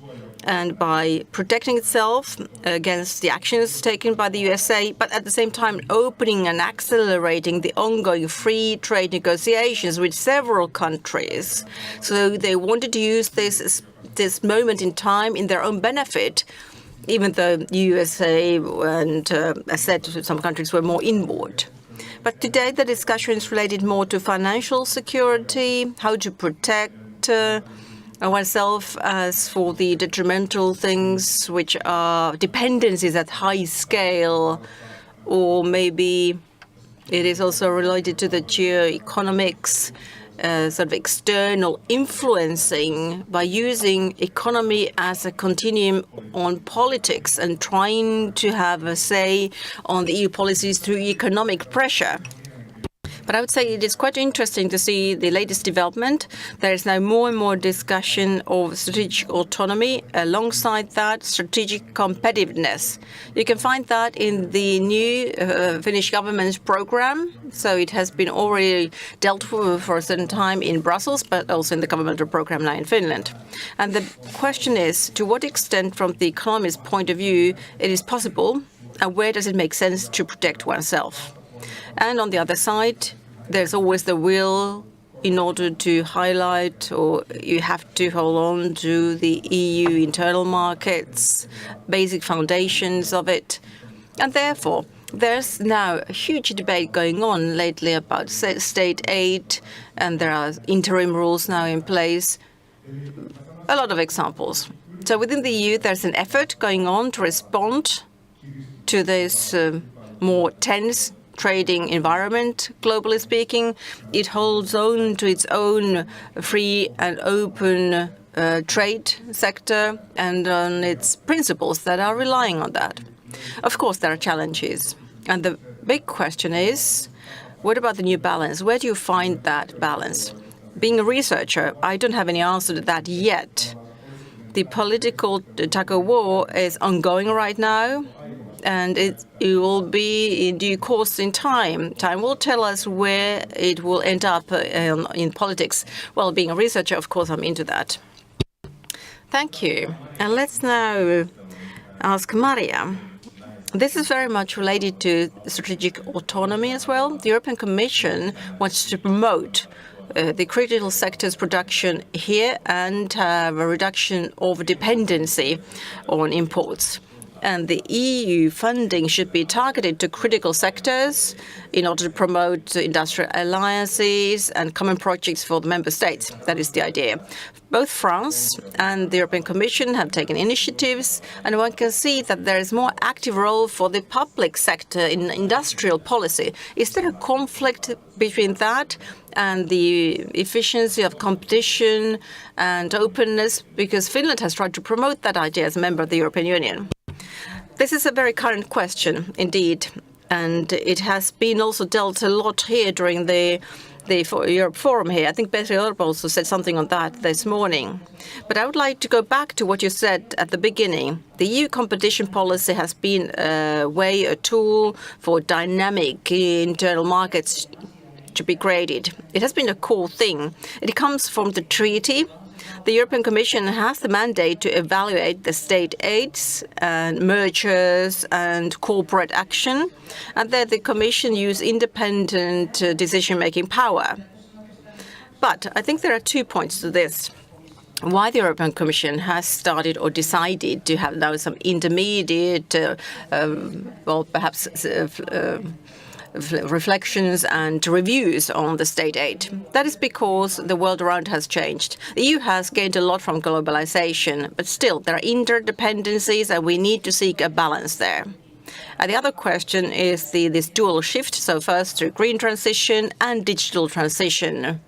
and by protecting itself against the actions taken by the USA, but at the same time opening and accelerating the ongoing free trade negotiations with several countries. So they wanted to use this moment in time in their own benefit, even though USA and, as said, some countries were more inward. But today the discussion is related more to financial security, how to protect oneself as for the detrimental things which are dependencies at high scale, or maybe it is also related to the geoeconomics, sort of external influencing by using economy as a continuum on politics and trying to have a say on the EU policies through economic pressure. But I would say it is quite interesting to see the latest development. There is now more and more discussion of strategic autonomy, alongside that strategic competitiveness. You can find that in the new Finnish government's program. So it has been already dealt with for a certain time in Brussels, but also in the governmental program now in Finland. And the question is, to what extent from the economist's point of view it is possible, and where does it make sense to protect oneself? And on the other side, there's always the will in order to highlight, or you have to hold on to the EU internal markets, basic foundations of it. And therefore, there's now a huge debate going on lately about state aid, and there are interim rules now in place. A lot of examples. So within the EU, there's an effort going on to respond to this more tense trading environment, globally speaking. It holds on to its own free and open trade sector and on its principles that are relying on that. Of course, there are challenges. And the big question is, what about the new balance? Where do you find that balance? Being a researcher, I don't have any answer to that yet. The political tug-of-war is ongoing right now, and it will be in due course in time. Time will tell us where it will end up in politics. Well, being a researcher, of course, I'm into that. Thank you. And let's now ask Maria. This is very much related to strategic autonomy as well. The European Commission wants to promote the critical sector's production here and have a reduction of dependency on imports. And the EU funding should be targeted to critical sectors in order to promote industrial alliances and common projects for the member states. That is the idea. Both France and the European Commission have taken initiatives, and one can see that there is more active role for the public sector in industrial policy. Is there a conflict between that and the efficiency of competition and openness? Because Finland has tried to promote that idea as a member of the European Union. This is a very current question indeed, and it has been also dealt a lot here during the Europe Forum here. I think Petri Orpo also said something on that this morning. But I would like to go back to what you said at the beginning. The EU competition policy has been a tool for dynamic internal markets to be created. It has been a core thing. It comes from the treaty. The European Commission has the mandate to evaluate the state aids and mergers and corporate action, and that the Commission use independent decision-making power. But I think there are 2 points to this. Why the European Commission has started or decided to have now some intermediate, perhaps reflections and reviews on the state aid. That is because the world around has changed. The EU has gained a lot from globalization, but still there are interdependencies and we need to seek a balance there. And the other question is this dual shift, so first through green transition and digital transition.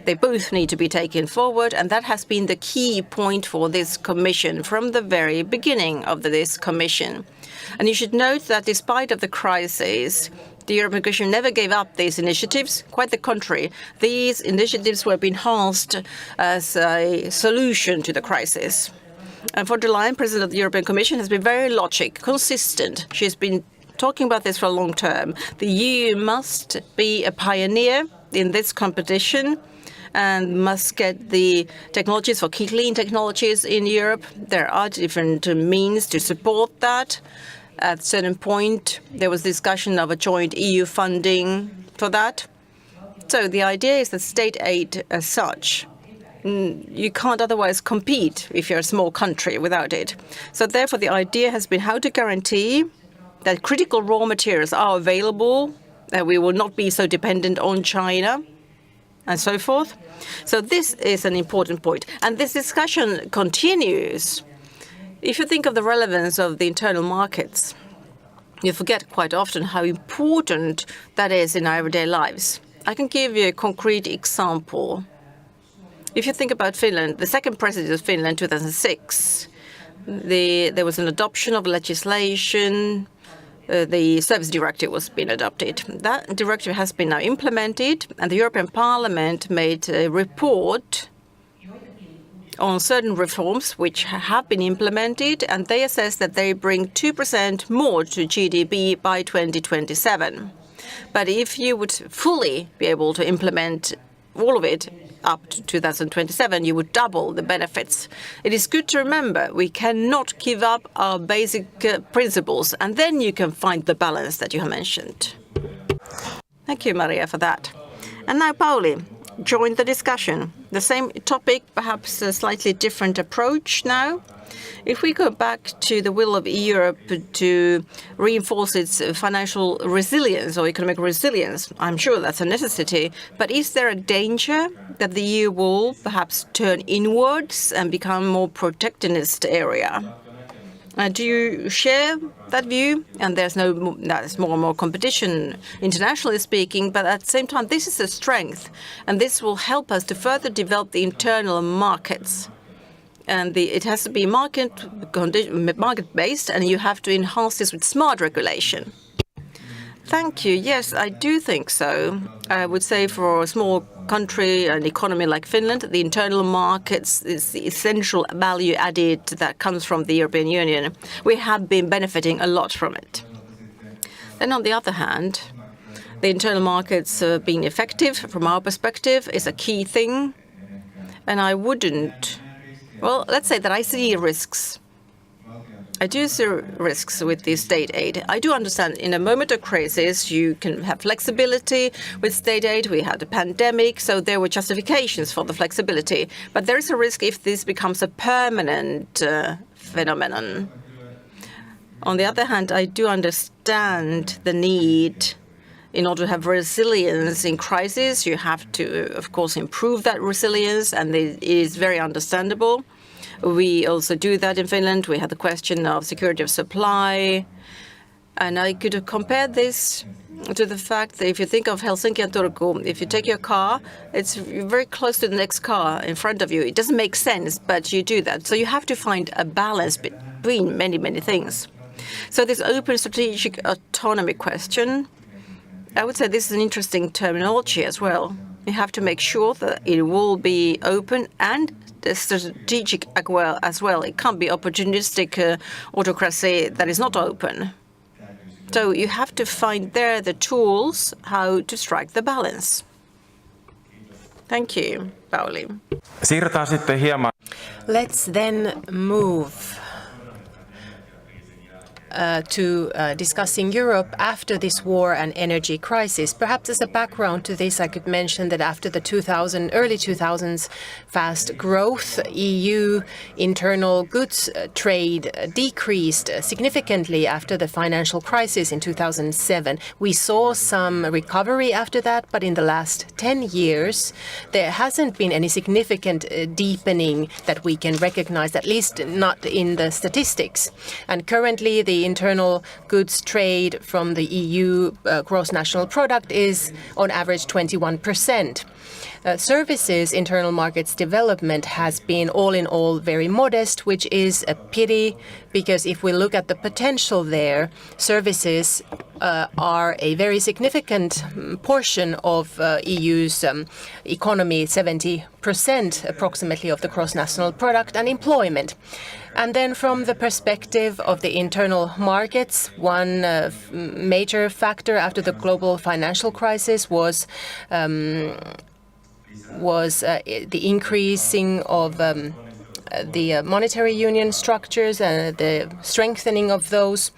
They both need to be taken forward, and that has been the key point for this Commission from the very beginning of this Commission. And you should note that despite of the crisis, the European Commission never gave up these initiatives. Quite the contrary. These initiatives were enhanced as a solution to the crisis. And von der Leyen, President of the European Commission, has been very logical, consistent. She's been talking about this for a long term. The EU must be a pioneer in this competition and must get the technologies for clean technologies in Europe. There are different means to support that. At a certain point, there was discussion of a joint EU funding for that. So the idea is that state aid as such, you can't otherwise compete if you're a small country without it. So therefore, the idea has been how to guarantee that critical raw materials are available, that we will not be so dependent on China, and so forth. So this is an important point. And this discussion continues. If you think of the relevance of the internal markets, you forget quite often how important that is in our everyday lives. I can give you a concrete example. If you think about Finland, the second presidency of Finland, 2006, there was an adoption of legislation. The Service Directive was being adopted. That directive has been now implemented, and the European Parliament made a report on certain reforms which have been implemented, and they assess that they bring 2% more to GDP by 2027. But if you would fully be able to implement all of it up to 2027, you would double the benefits. It is good to remember we cannot give up our basic principles, and then you can find the balance that you have mentioned. Thank you, Maria, for that. And now Pauli, join the discussion. The same topic, perhaps a slightly different approach now. If we go back to the will of Europe to reinforce its financial resilience or economic resilience, I'm sure that's a necessity. But is there a danger that the EU will perhaps turn inwards and become more protectionist area? Do you share that view? And there's more and more competition, internationally speaking, but at the same time, this is a strength, and this will help us to further develop the internal markets. And it has to be market-based, and you have to enhance this with smart regulation. Thank you. Yes, I do think so. I would say for a small country, an economy like Finland, the internal markets is the essential value added that comes from the European Union. We have been benefiting a lot from it. Then on the other hand, the internal markets being effective from our perspective is a key thing. And I wouldn't, well, let's say that I see risks. I do see risks with the state aid. I do understand in a moment of crisis, you can have flexibility with state aid. We had a pandemic, so there were justifications for the flexibility. But there is a risk if this becomes a permanent phenomenon. On the other hand, I do understand the need. In order to have resilience in crisis, you have to, of course, improve that resilience, and it is very understandable. We also do that in Finland. We had the question of security of supply. And I could compare this to the fact that if you think of Helsinki and Turku, if you take your car, it's very close to the next car in front of you. It doesn't make sense, but you do that. So you have to find a balance between many, many things. So this open strategic autonomy question, I would say this is an interesting terminology as well. You have to make sure that it will be open and strategic as well. It can't be opportunistic autocracy that is not open. So you have to find there the tools how to strike the balance. Thank you, Pauli. Let's then move to discussing Europe after this war and energy crisis. Perhaps as a background to this, I could mention that after the early 2000s fast growth, EU internal goods trade decreased significantly after the financial crisis in 2007. We saw some recovery after that, but in the last 10 years, there hasn't been any significant deepening that we can recognize, at least not in the statistics. And currently, the internal goods trade from the EU gross national product is on average 21%. Services internal markets development has been all in all very modest, which is a pity because if we look at the potential there, services are a very significant portion of EU's economy, 70% approximately of the gross-national product and employment. And then from the perspective of the internal markets, one major factor after the global financial crisis was the increasing of the monetary union structures and the strengthening of those.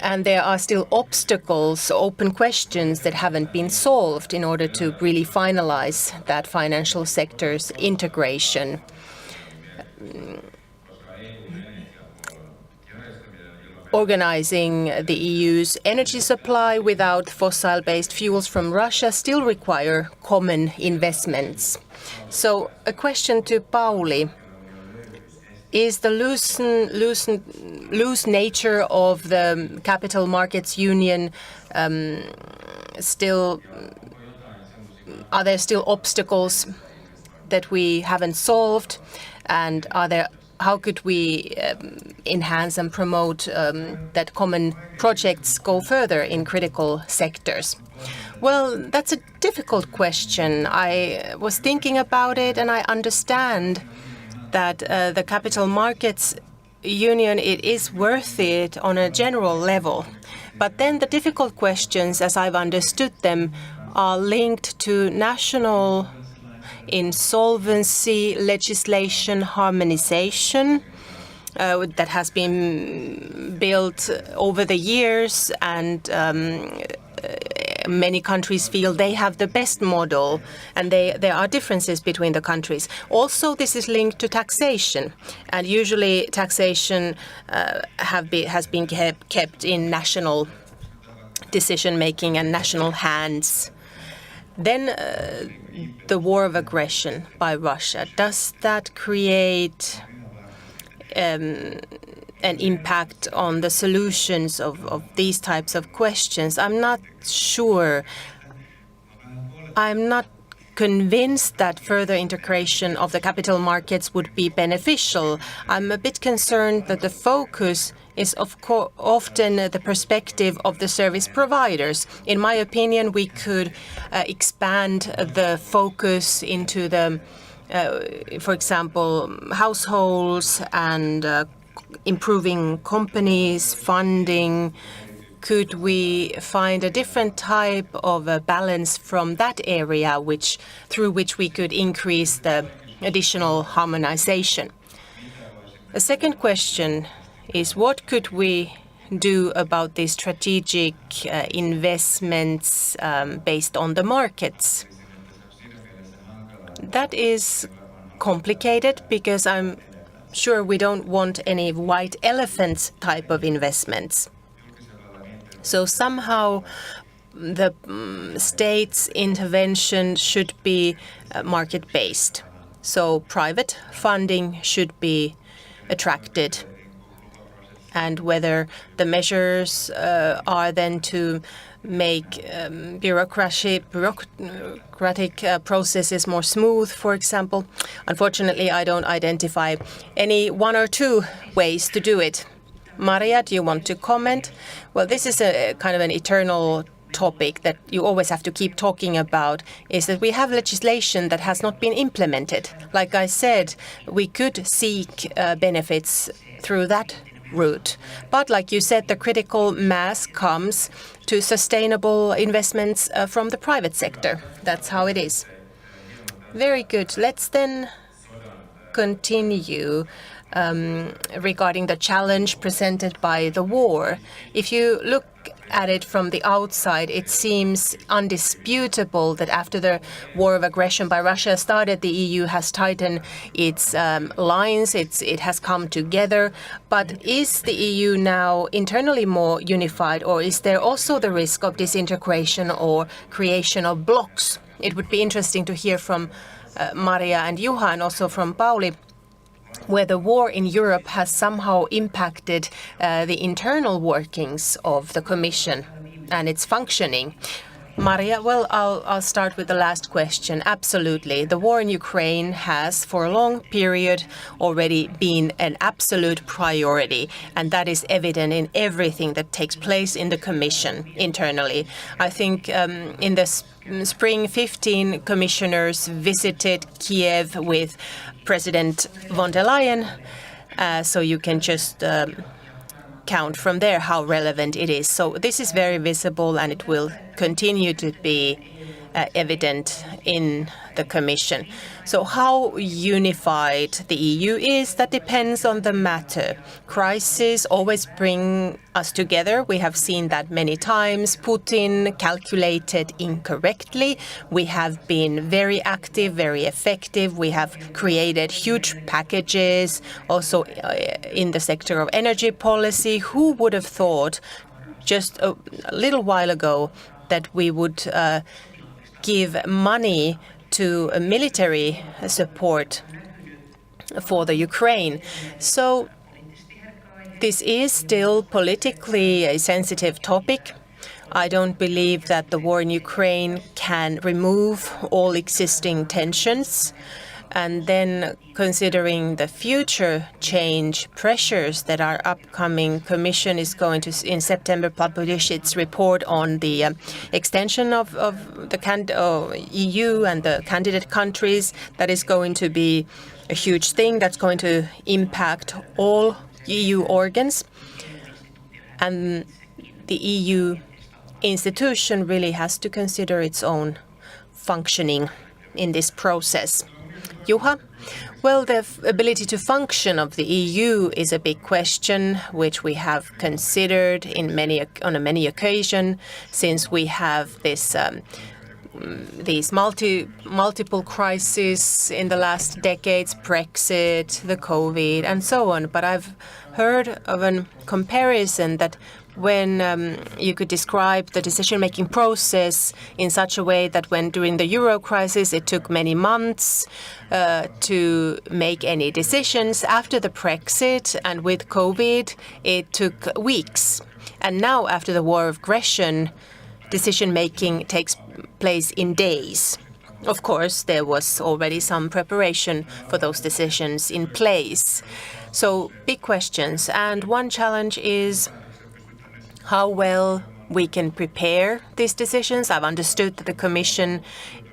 And there are still obstacles, open questions that haven't been solved in order to really finalize that financial sector's integration. Organizing the EU's energy supply without fossil-based fuels from Russia still require common investments. So a question to Pauli. Is the loose nature of the capital markets union are there still obstacles that we haven't solved? And how could we enhance and promote that common projects go further in critical sectors? Well, that's a difficult question. I was thinking about it, and I understand that the capital markets union, it is worth it on a general level. But then the difficult questions, as I've understood them, are linked to national insolvency legislation harmonization that has been built over the years, and many countries feel they have the best model, and there are differences between the countries. Also, this is linked to taxation, and usually taxation has been kept in national decision-making and national hands. Then the war of aggression by Russia, does that create an impact on the solutions of these types of questions? I'm not sure. I'm not convinced that further integration of the capital markets would be beneficial. I'm a bit concerned that the focus is often the perspective of the service providers. In my opinion, we could expand the focus into the, for example, households and improving companies, funding. Could we find a different type of a balance from that area through which we could increase the additional harmonization? A second question is, what could we do about the strategic investments based on the markets? That is complicated because I'm sure we don't want any white elephant type of investments. So somehow the state's intervention should be market-based. So private funding should be attracted. And whether the measures are then to make bureaucratic processes more smooth, for example. Unfortunately, I don't identify any one or two ways to do it. Maria, do you want to comment? Well, this is a kind of an eternal topic that you always have to keep talking about, is that we have legislation that has not been implemented. Like I said, we could seek benefits through that route. But like you said, the critical mass comes to sustainable investments from the private sector. That's how it is. Very good. Let's then continue regarding the challenge presented by the war. If you look at it from the outside, it seems undisputable that after the war of aggression by Russia started, the EU has tightened its lines, it has come together. But is the EU now internally more unified, or is there also the risk of disintegration or creation of blocks? It would be interesting to hear from Maria and Juha, and also from Pauli, where the war in Europe has somehow impacted the internal workings of the Commission and its functioning. Maria, well, I'll start with the last question. Absolutely. The war in Ukraine has, for a long period, already been an absolute priority, and that is evident in everything that takes place in the Commission internally. I think in the spring, 15 commissioners visited Kiev with President von der Leyen, so you can just count from there how relevant it is. So this is very visible, and it will continue to be evident in the Commission. So how unified the EU is, that depends on the matter. Crises always bring us together. We have seen that many times. Putin calculated incorrectly. We have been very active, very effective. We have created huge packages, also in the sector of energy policy. Who would have thought just a little while ago that we would give money to military support for the Ukraine? So this is still politically a sensitive topic. I don't believe that the war in Ukraine can remove all existing tensions. And then considering the future change pressures that are upcoming, Commission is going to, in September, publish its report on the extension of the EU and the candidate countries. That is going to be a huge thing that's going to impact all EU organs. And the EU institution really has to consider its own functioning in this process. Juha? Well, the ability to function of the EU is a big question, which we have considered on many occasions, since we have these multiple crises in the last decades, Brexit, the COVID, and so on. But I've heard of a comparison that when you could describe the decision-making process in such a way that when during the Euro crisis it took many months to make any decisions. After the Brexit and with COVID, it took weeks. And now after the war of aggression, decision-making takes place in days. Of course, there was already some preparation for those decisions in place. So big questions. And one challenge is how well we can prepare these decisions. I've understood that the Commission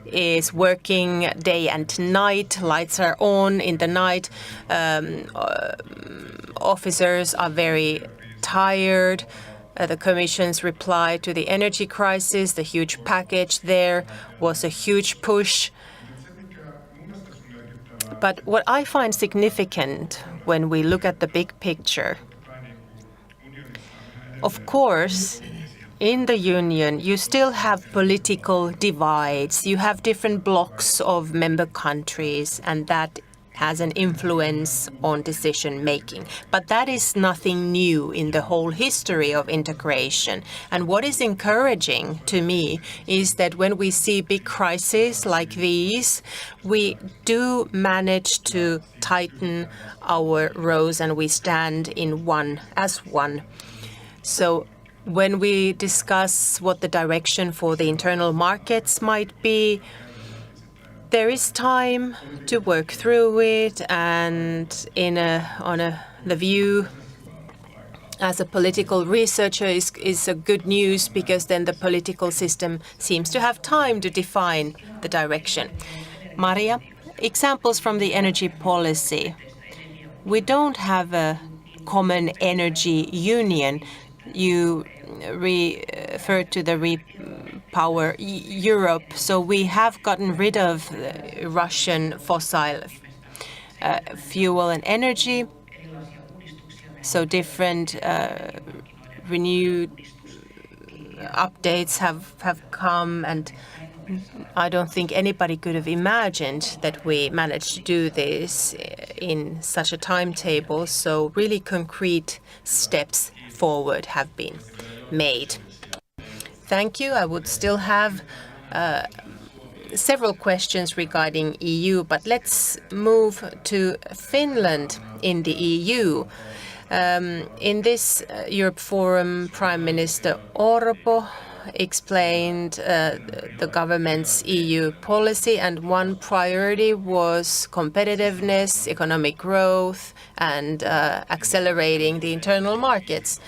is working day and night. Lights are on in the night. Officers are very tired. The Commission's reply to the energy crisis, the huge package there, was a huge push. But what I find significant when we look at the big picture, of course, in the Union, you still have political divides. You have different blocks of member countries, and that has an influence on decision-making. But that is nothing new in the whole history of integration. And what is encouraging to me is that when we see big crises like these, we do manage to tighten our rows and we stand in one as one. So when we discuss what the direction for the internal markets might be, there is time to work through it, and the view as a political researcher is a good news, because then the political system seems to have time to define the direction. Maria, examples from the energy policy. We don't have a common energy union. You referred to the Repower Europe, so we have gotten rid of Russian fossil fuel and energy. So different renewed updates have come, and I don't think anybody could have imagined that we managed to do this in such a timetable. So really concrete steps forward have been made. Thank you. I would still have several questions regarding EU, but let's move to Finland in the EU. In this Europe Forum, Prime Minister Orpo explained the government's EU policy, and one priority was competitiveness, economic growth, and accelerating the internal markets.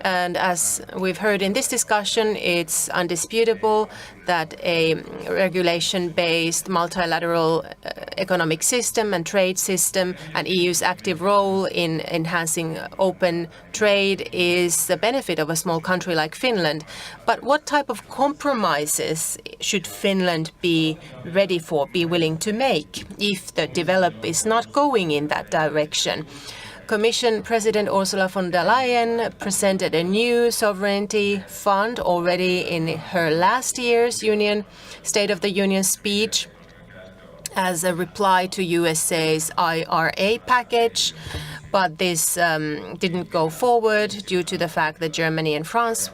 And as we've heard in this discussion, it's undisputable that a regulation-based multilateral economic system and trade system and EU's active role in enhancing open trade is the benefit of a small country like Finland. But what type of compromises should Finland be ready for, be willing to make if the development is not going in that direction? Commission President Ursula von der Leyen presented a new sovereignty fund already in her last year's State of the Union speech as a reply to USA's IRA package. But this didn't go forward due to the fact that Germany and France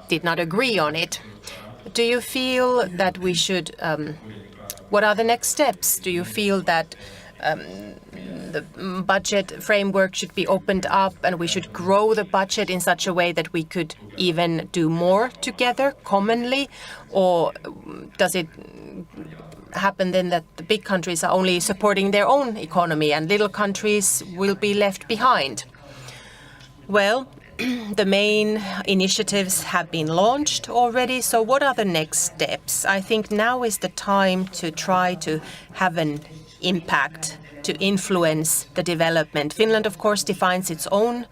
did not agree on it. Do you feel that we should, what are the next steps? Do you feel that the budget framework should be opened up and we should grow the budget in such a way that we could even do more together commonly? Or does it happen then that the big countries are only supporting their own economy and little countries will be left behind? Well, the main initiatives have been launched already, so what are the next steps? I think now is the time to try to have an impact, to influence the development. Finland, of course, defines its own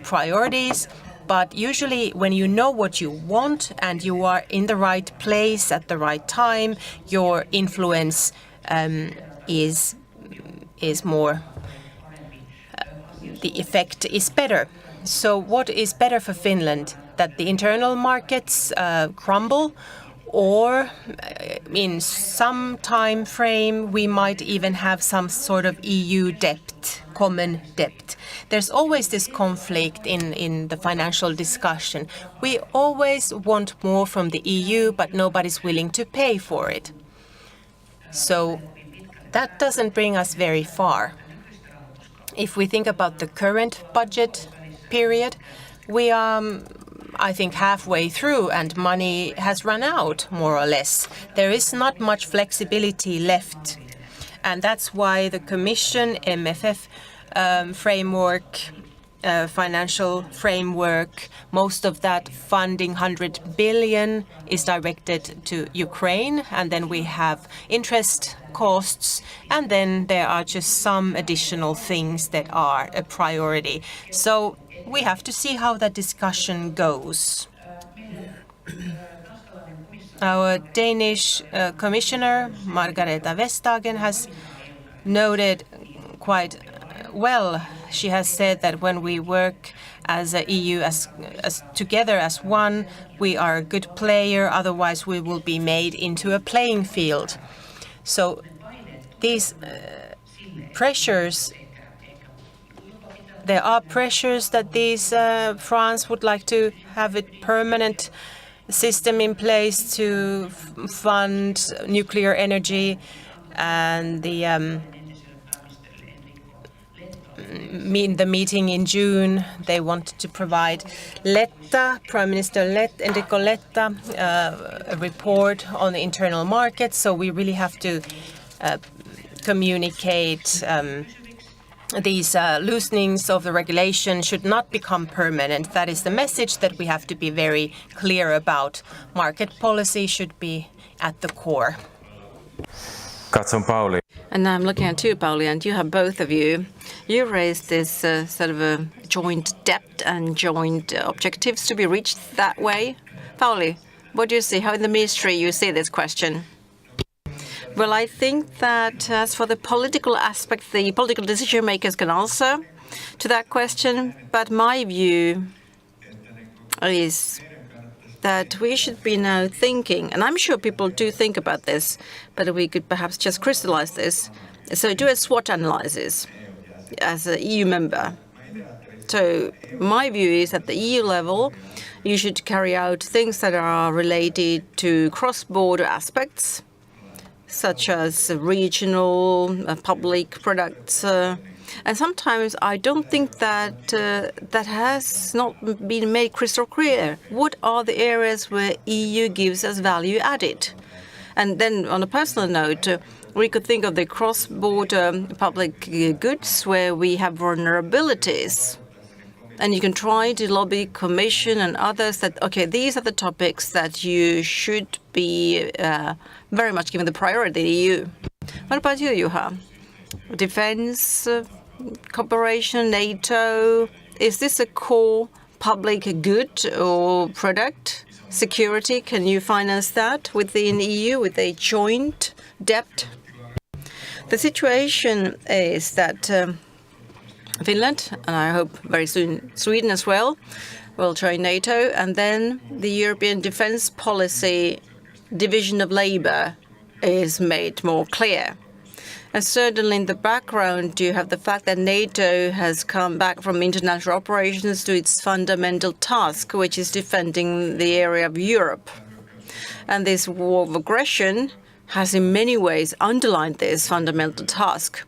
priorities, but usually when you know what you want and you are in the right place at the right time, your influence is more, the effect is better. So what is better for Finland? That the internal markets crumble, or in some time frame we might even have some sort of EU debt, common debt. There's always this conflict in the financial discussion. We always want more from the EU, but nobody's willing to pay for it. So that doesn't bring us very far. If we think about the current budget period, we are, I think, halfway through and money has run out, more or less. There is not much flexibility left. And that's why the Commission MFF framework, financial framework, most of that funding, 100 billion, is directed to Ukraine. And then we have interest costs. And then there are just some additional things that are a priority. So we have to see how that discussion goes. Our Danish commissioner, Margareta Vestager, has noted quite well. She has said that when we work as a EU, as together as one, we are a good player, otherwise we will be made into a playing field. So these pressures, there are pressures that France would like to have a permanent system in place to fund nuclear energy, and the meeting in June, they want to provide Prime Minister Enrico Letta, a report on the internal market. So we really have to communicate these loosenings of the regulation should not become permanent. That is the message that we have to be very clear about. Market policy should be at the core. Katson Pauli. And now I'm looking at you, Pauli, and you have both of you. You raised this sort of a joint debt and joint objectives to be reached that way. Pauli, what do you see? How in the ministry you see this question? Well, I think that as for the political aspect, the political decision makers can answer to that question. But my view is that we should be now thinking, and I'm sure people do think about this, but we could perhaps just crystallize this. So do a SWOT analysis as an EU member. So my view is at the EU level, you should carry out things that are related to cross-border aspects, such as regional public products, And sometimes I don't think that that has not been made crystal clear. What are the areas where EU gives us value added? And then on a personal note, we could think of the cross-border public goods where we have vulnerabilities. And you can try to lobby Commission and others that, okay, these are the topics that you should be very much given the priority in the EU. What about you, Juha? Defense, cooperation, NATO, is this a core public good or product? Security, can you finance that within the EU with a joint debt? The situation is that Finland, and I hope very soon Sweden as well, will join NATO, and then the European defense policy division of labor is made more clear. And certainly in the background, you have the fact that NATO has come back from international operations to its fundamental task, which is defending the area of Europe. And this war of aggression has in many ways underlined this fundamental task.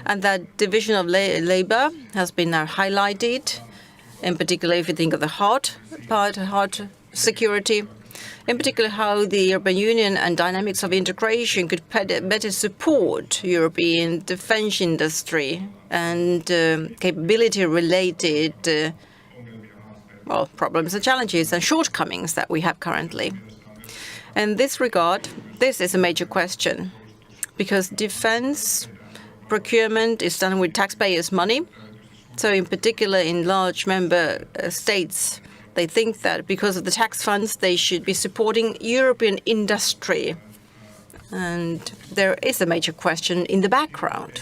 And that division of labor has been now highlighted, in particular if you think of the hard part, hard security, in particular how the European Union and dynamics of integration could better support European defense industry and capability-related problems and challenges and shortcomings that we have currently. In this regard, this is a major question, because defense procurement is done with taxpayers' money. So in particular in large member states, they think that because of the tax funds, they should be supporting European industry. And there is a major question in the background,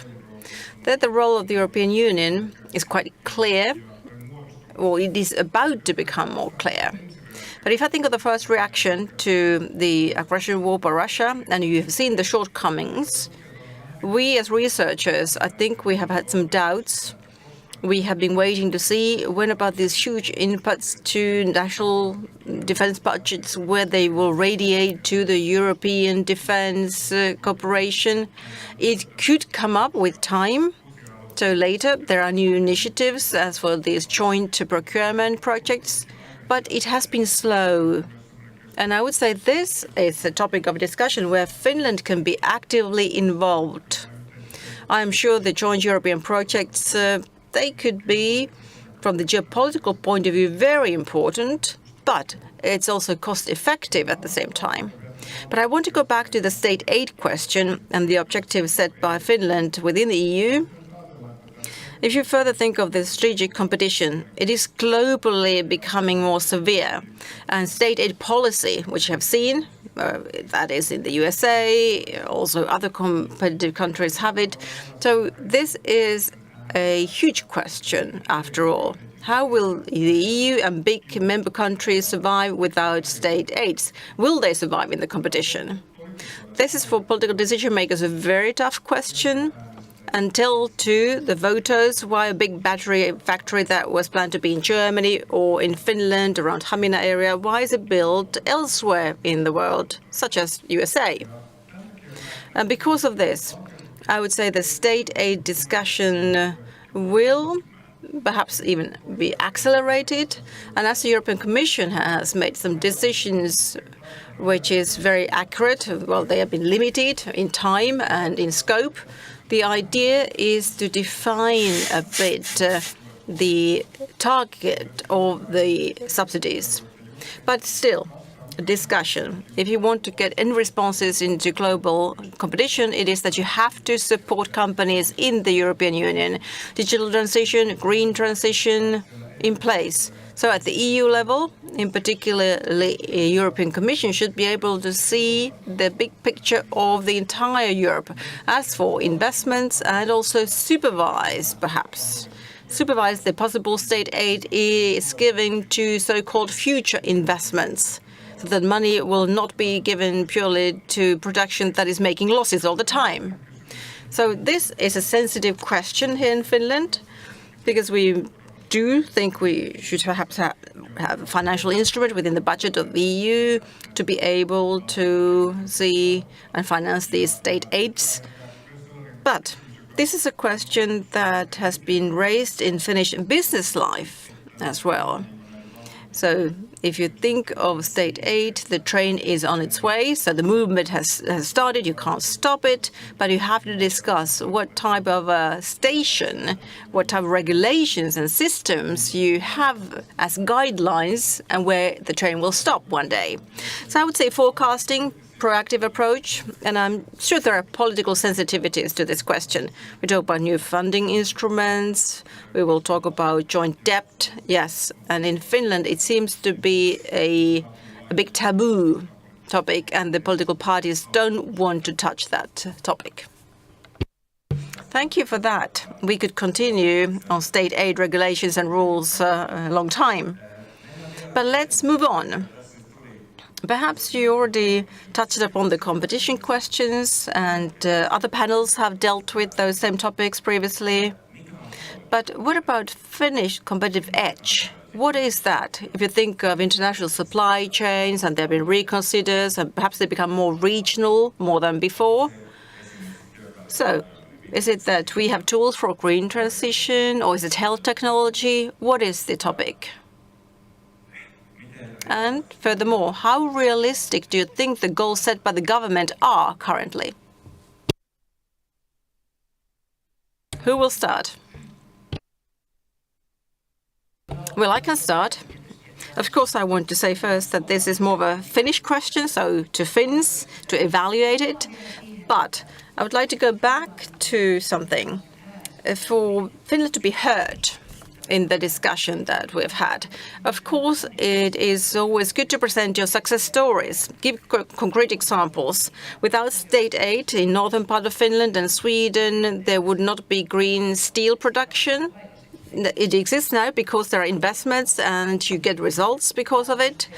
that the role of the European Union is quite clear, or it is about to become more clear. But if I think of the first reaction to the aggression war by Russia, and you have seen the shortcomings, we as researchers, I think we have had some doubts. We have been waiting to see when about these huge inputs to national defense budgets, where they will radiate to the European defense cooperation. It could come up with time. So later there are new initiatives as for these joint procurement projects, but it has been slow. And I would say this is a topic of discussion where Finland can be actively involved. I'm sure the joint European projects, they could be, from the geopolitical point of view, very important, but it's also cost-effective at the same time. But I want to go back to the state aid question and the objectives set by Finland within the EU. If you further think of the strategic competition, it is globally becoming more severe. And state aid policy, which you have seen, that is in the USA, also other competitive countries have it. So this is a huge question after all. How will the EU and big member countries survive without state aids? Will they survive in the competition? This is for political decision makers a very tough question. Until to the voters, why a big battery factory that was planned to be in Germany or in Finland around Hamina area, why is it built elsewhere in the world, such as USA? And because of this, I would say the state aid discussion will perhaps even be accelerated. And as the European Commission has made some decisions which is very accurate, well, they have been limited in time and in scope. The idea is to define a bit the target of the subsidies. But still, a discussion. If you want to get end responses into global competition, it is that you have to support companies in the European Union. Digital transition, green transition in place. So at the EU level, in particular, the European Commission should be able to see the big picture of the entire Europe, as for investments, and also supervise, perhaps. Supervise the possible state aid is given to so-called future investments, so that money will not be given purely to production that is making losses all the time. So this is a sensitive question here in Finland, because we do think we should perhaps have a financial instrument within the budget of the EU to be able to see and finance these state aids. But This is a question that has been raised in Finnish business life as well. So if you think of state aid, the train is on its way, so the movement has started, you can't stop it, but you have to discuss what type of station, what type of regulations and systems you have as guidelines and where the train will stop one day. So I would say forecasting, proactive approach, and I'm sure there are political sensitivities to this question. We talk about new funding instruments, we will talk about joint debt, yes, and in Finland it seems to be a big taboo topic and the political parties don't want to touch that topic. Thank you for that. We could continue on state aid regulations and rules a long time. But let's move on. Perhaps you already touched upon the competition questions and other panels have dealt with those same topics previously. But what about Finnish competitive edge? What is that? If you think of international supply chains and they've been reconsidered and perhaps they become more regional more than before. So is it that we have tools for green transition or is it health technology? What is the topic? And furthermore, how realistic do you think the goals set by the government are currently? Who will start? Well, I can start. Of course, I want to say first that this is more of a Finnish question, so to Finns to evaluate it. But I would like to go back to something. For Finland to be heard in the discussion that we've had. Of course, it is always good to present your success stories, give concrete examples. Without state aid in northern part of Finland and Sweden, there would not be green steel production. It exists now because there are investments and you get results because of it.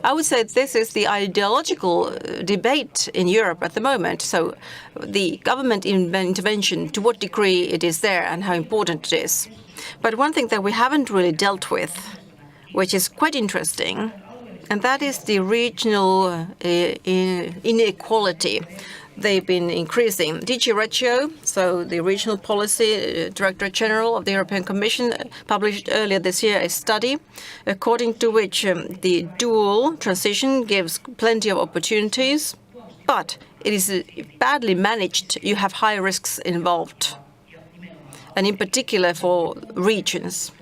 I would say this is the ideological debate in Europe at the moment. So the government intervention, to what degree it is there and how important it is. But one thing that we haven't really dealt with, which is quite interesting, and that is the regional inequality. They've been increasing. DG Regio, so the Regional Policy Director General of the European Commission, published earlier this year a study according to which the dual transition gives plenty of opportunities, but it is badly managed. You have high risks involved, and in particular for regions.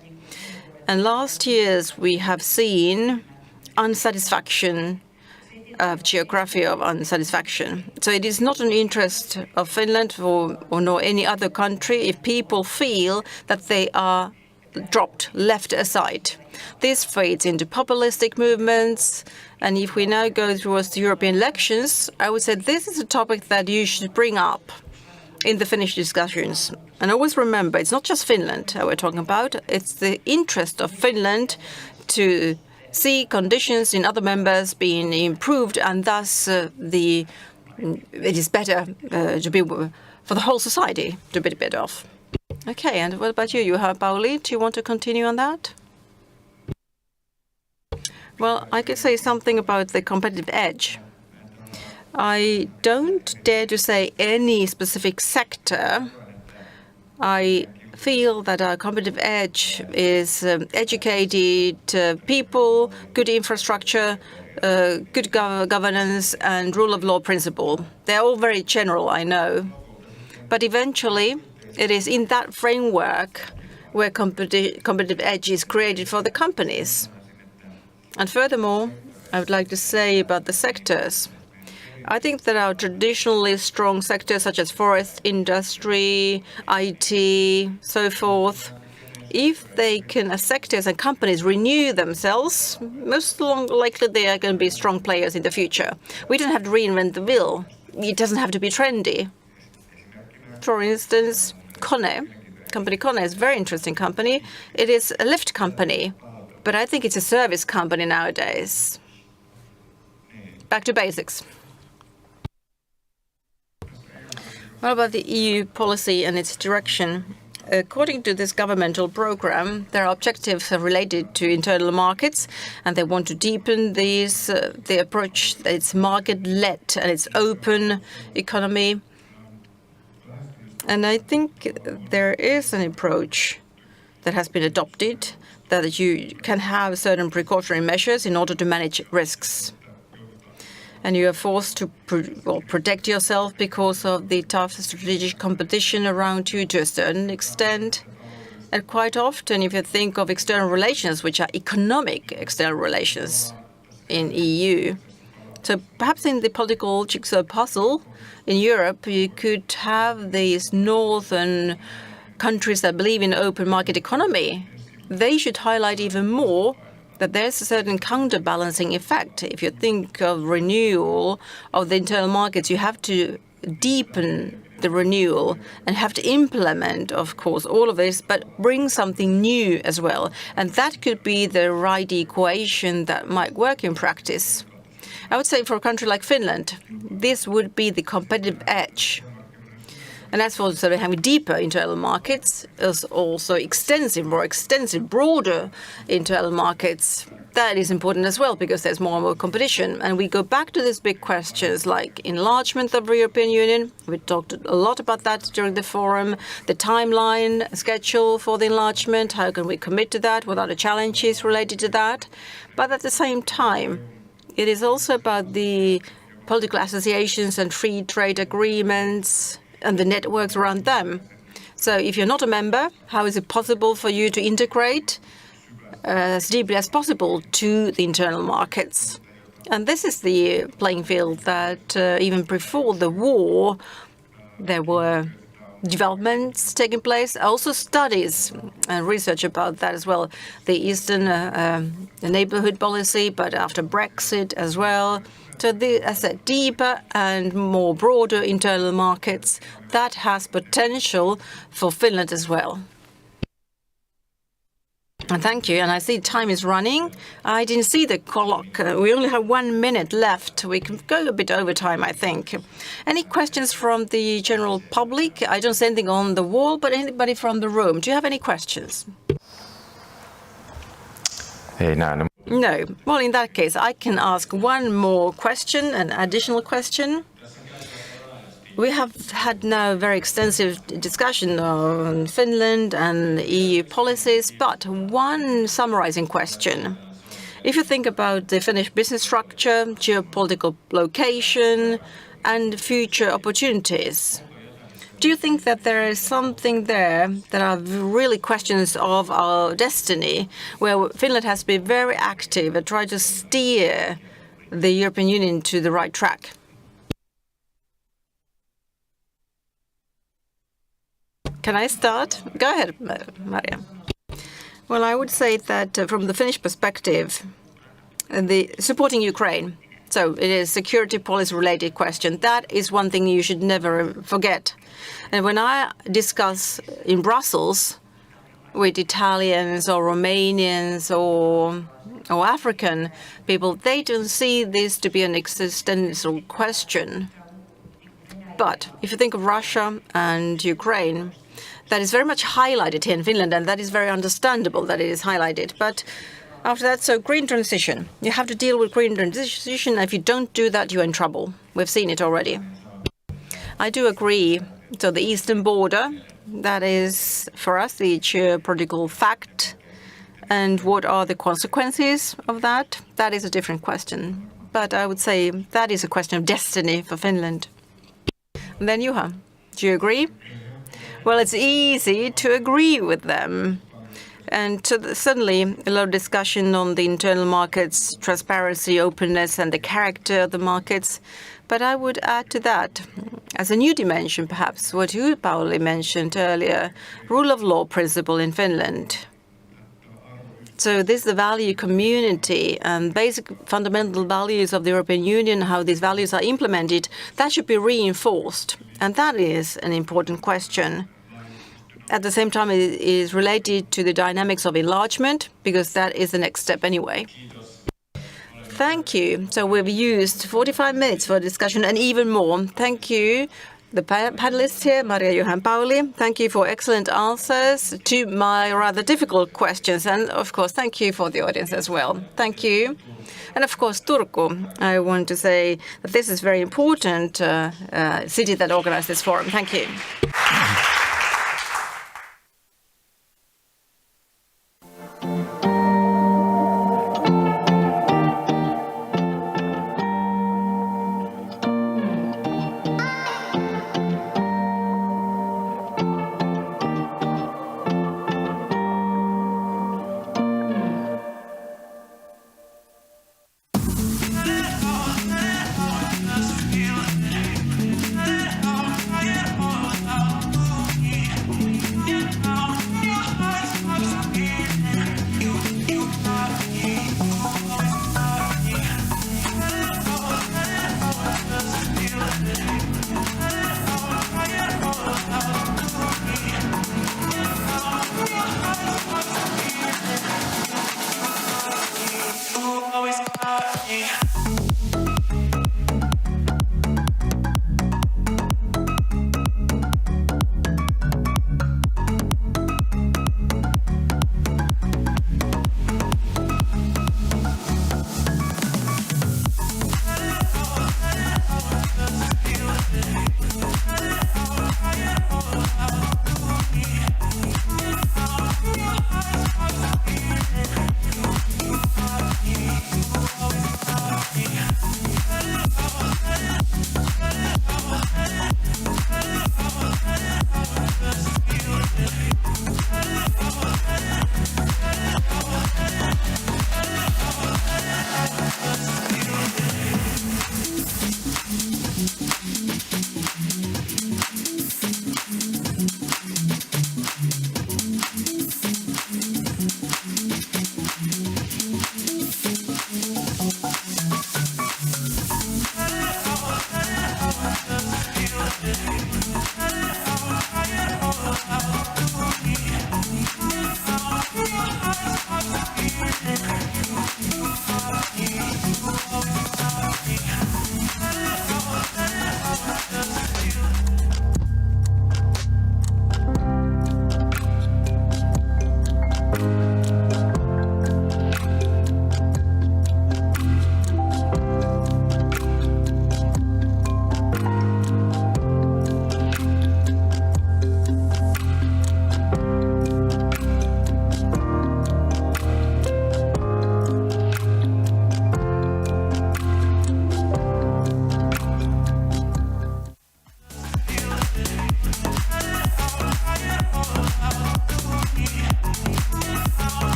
And last years we have seen unsatisfaction of geography of unsatisfaction. So it is not an interest of Finland or nor any other country if people feel that they are dropped, left aside. This fades into populistic movements. And if we now go towards the European elections, I would say this is a topic that you should bring up in the Finnish discussions. And always remember, it's not just Finland that we're talking about. It's the interest of Finland to see conditions in other members being improved, and thus it is better to be for the whole society to be better off. Okay, and what about you, Juha Pauli? Do you want to continue on that? Well, I could say something about the competitive edge. I don't dare to say any specific sector. I feel that our competitive edge is educated people, good infrastructure, good governance and rule of law principle. They're all very general, I know. But eventually, it is in that framework where competitive edge is created for the companies. And furthermore, I would like to say about the sectors. I think that our traditionally strong sectors such as forest, industry, IT, so forth, if they can, as sectors and companies, renew themselves, most likely they are going to be strong players in the future. We don't have to reinvent the wheel. It doesn't have to be trendy. For instance, company Kone is a very interesting company. It is a lift company, but I think it's a service company nowadays. Back to basics. What about the EU policy and its direction? According to this governmental program, their objectives are related to internal markets, and they want to deepen these. The approach that it's market-led and it's open economy. And I think there is an approach that has been adopted that you can have certain precautionary measures in order to manage risks. And you are forced to protect yourself because of the tough strategic competition around you to a certain extent. And quite often, if you think of external relations, which are economic external relations in EU, so perhaps in the political jigsaw puzzle in Europe, you could have these northern countries that believe in open market economy. They should highlight even more that there's a certain counterbalancing effect. If you think of renewal of the internal markets, you have to deepen the renewal and have to implement, of course, all of this, but bring something new as well. And that could be the right equation that might work in practice. I would say for a country like Finland, this would be the competitive edge. And as for sort of having deeper internal markets, there's also more extensive, broader internal markets. That is important as well because there's more and more competition. And we go back to these big questions like enlargement of the European Union. We talked a lot about that during the forum. The timeline, schedule for the enlargement, how can we commit to that? What are the challenges related to that? But at the same time, it is also about the political associations and free trade agreements and the networks around them. So if you're not a member, how is it possible for you to integrate as deeply as possible to the internal markets? And this is the playing field that even before the war, there were developments taking place, also studies and research about that as well. The Eastern neighborhood policy, but after Brexit as well. So as a deeper and more broader internal markets, that has potential for Finland as well. Thank you. And I see time is running. I didn't see the clock. We only have 1 minute left. We can go a bit over time, I think. Any questions from the general public? I don't see anything on the wall, but anybody from the room. Do you have any questions? No. Well, in that case, I can ask one more question, an additional question. We have had now very extensive discussion on Finland and EU policies, but one summarizing question. If you think about the Finnish business structure, geopolitical location, and future opportunities, do you think that there is something there that are really questions of our destiny, where Finland has been very active and tried to steer the European Union to the right track? Can I start? Go ahead, Maria. Well, I would say that from the Finnish perspective, the supporting Ukraine, so it is security policy related question. That is one thing you should never forget. And when I discuss in Brussels with Italians or Romanians or African people, they don't see this to be an existential question. But if you think of Russia and Ukraine, that is very much highlighted here in Finland, and that is very understandable that it is highlighted. But after that, so green transition. You have to deal with green transition. If you don't do that, you're in trouble. We've seen it already. I do agree. So the eastern border, that is for us the geopolitical fact. And what are the consequences of that? That is a different question. But I would say that is a question of destiny for Finland. And then Juha, do you agree? Well, it's easy to agree with them. And suddenly a lot of discussion on the internal markets, transparency, openness, and the character of the markets. But I would add to that, as a new dimension perhaps, what you, Pauli, mentioned earlier, rule of law principle in Finland. So this is the value community and basic fundamental values of the European Union, how these values are implemented, that should be reinforced. And that is an important question. At the same time, it is related to the dynamics of enlargement, because that is the next step anyway. Thank you. So we've used 45 minutes for discussion and even more. Thank you the panelists here, Maria Johan Pauli. Thank you for excellent answers to my rather difficult questions. And of course, thank you for the audience as well. Thank you. And of course, Turku, I want to say that this is very important city that organized this forum. Thank you.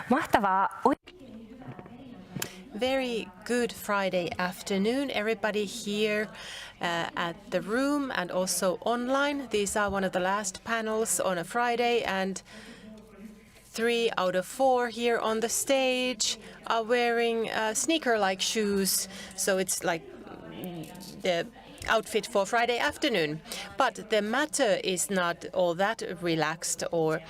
Mahtavaa. Very good Friday afternoon, everybody here at the room and also online. These are one of the last panels on a Friday, and 3 out of 4 here on the stage are wearing sneaker-like shoes, so it's like the outfit for Friday afternoon. But the matter is not all that relaxed or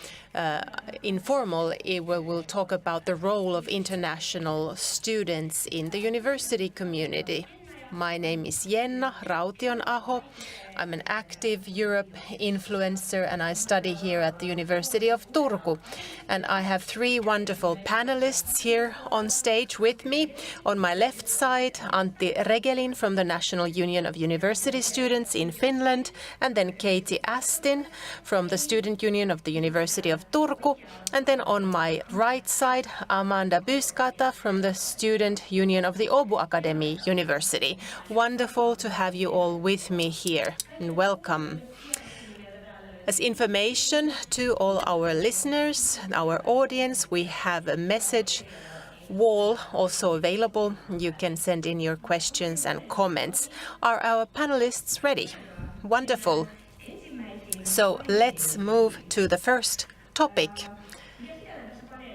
informal. We will talk about the role of international students in the university community. My name is Jenna Rautionaho. I'm an active Europe influencer and I study here at the University of Turku. And I have 3 wonderful panelists here on stage with me. On my left side, Antti Regelin from the National Union of University Students in Finland, and then Katie Astin from the Student Union of the University of Turku. And then on my right side, Amanda Byskata from the Student Union of the Åbo Academy University. Wonderful to have you all with me here. And welcome. As information to all our listeners, our audience, we have a message wall also available. You can send in your questions and comments. Are our panelists ready? Wonderful. So let's move to the first topic.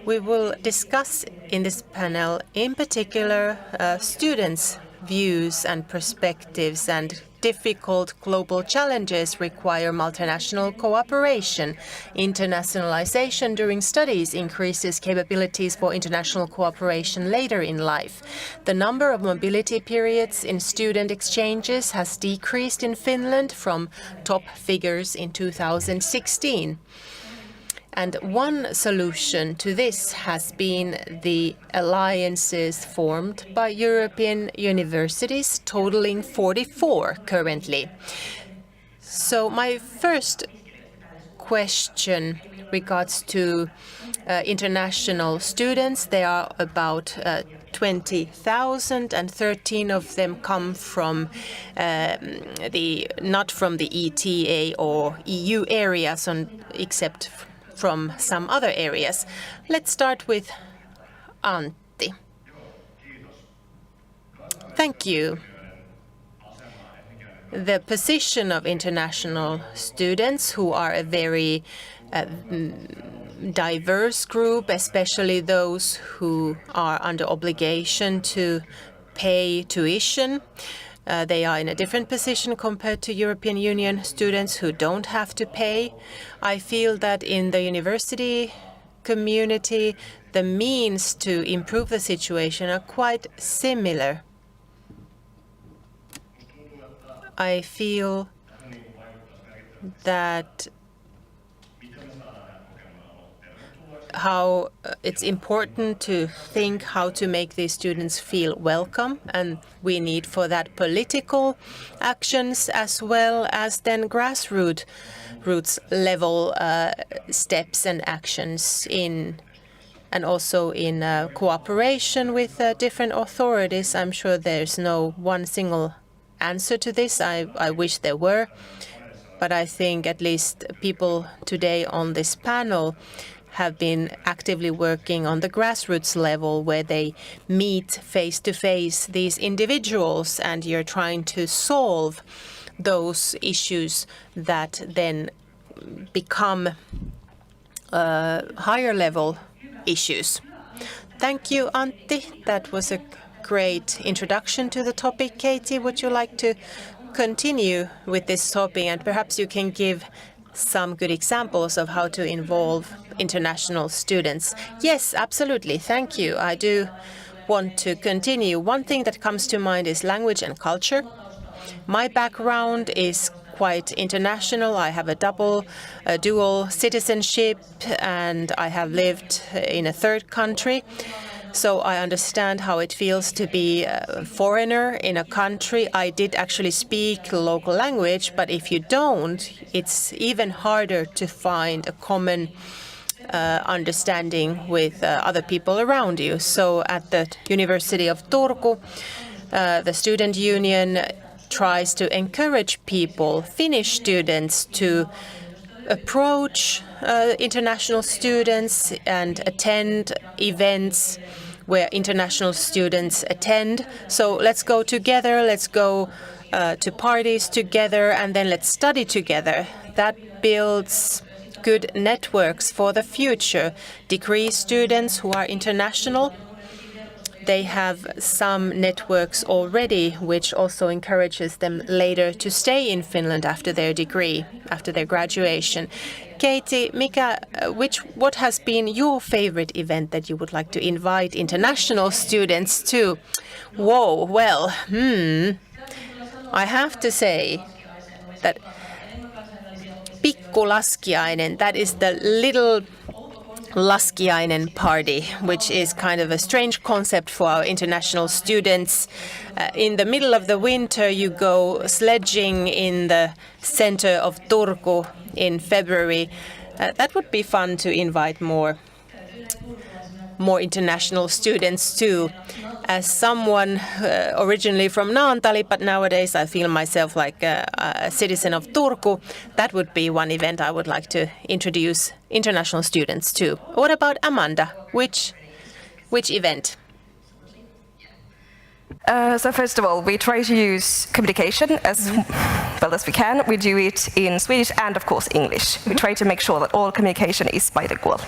We will discuss in this panel, in particular, students' views and perspectives, and difficult global challenges require multinational cooperation. Internationalization during studies increases capabilities for international cooperation later in life. The number of mobility periods in student exchanges has decreased in Finland from top figures in 2016. And one solution to this has been the alliances formed by European universities, totaling 44 currently. So my first question regards to international students. There are about 20,000 and 13 of them come from not from the ETA or EU areas except from some other areas. Let's start with Antti. Thank you. The position of international students, who are a very diverse group, especially those who are under obligation to pay tuition. They are in a different position compared to European Union students who don't have to pay. I feel that in the university community, the means to improve the situation are quite similar. I feel that how it's important to think how to make these students feel welcome, and we need for that political actions as well as then grassroots level steps and actions and also in cooperation with different authorities. I'm sure there's no one single answer to this. I wish there were, but I think at least people today on this panel have been actively working on the grassroots level, where they meet face-to-face these individuals, and you're trying to solve those issues that then become higher level issues. Thank you, Antti. That was a great introduction to the topic. Katie, would you like to continue with this topic, and perhaps you can give some good examples of how to involve international students? Yes, absolutely. Thank you. I do want to continue. One thing that comes to mind is language and culture. My background is quite international. I have a dual citizenship, and I have lived in a third country. So I understand how it feels to be a foreigner in a country. I did actually speak the local language, but if you don't, it's even harder to find a common understanding with other people around you. So at the University of Turku, the student union tries to encourage people, Finnish students, to approach international students and attend events where international students attend. So let's go together, let's go to parties together, and then let's study together. That builds good networks for the future. Degree students who are international, they have some networks already, which also encourages them later to stay in Finland after their degree, after their graduation. Katie, what has been your favorite event that you would like to invite international students to? Whoa, well, I have to say that Pikkulaskiainen, that is the little Laskiainen party, which is kind of a strange concept for our international students. In the middle of the winter, you go sledging in the center of Turku in February. That would be fun to invite more international students too. As someone originally from Naantali, but nowadays I feel myself like a citizen of Turku, that would be one event I would like to introduce international students to. What about Amanda? Which event? So first of all, we try to use communication as well as we can. We do it in Swedish and, of course, English. We try to make sure that all communication is bilingual,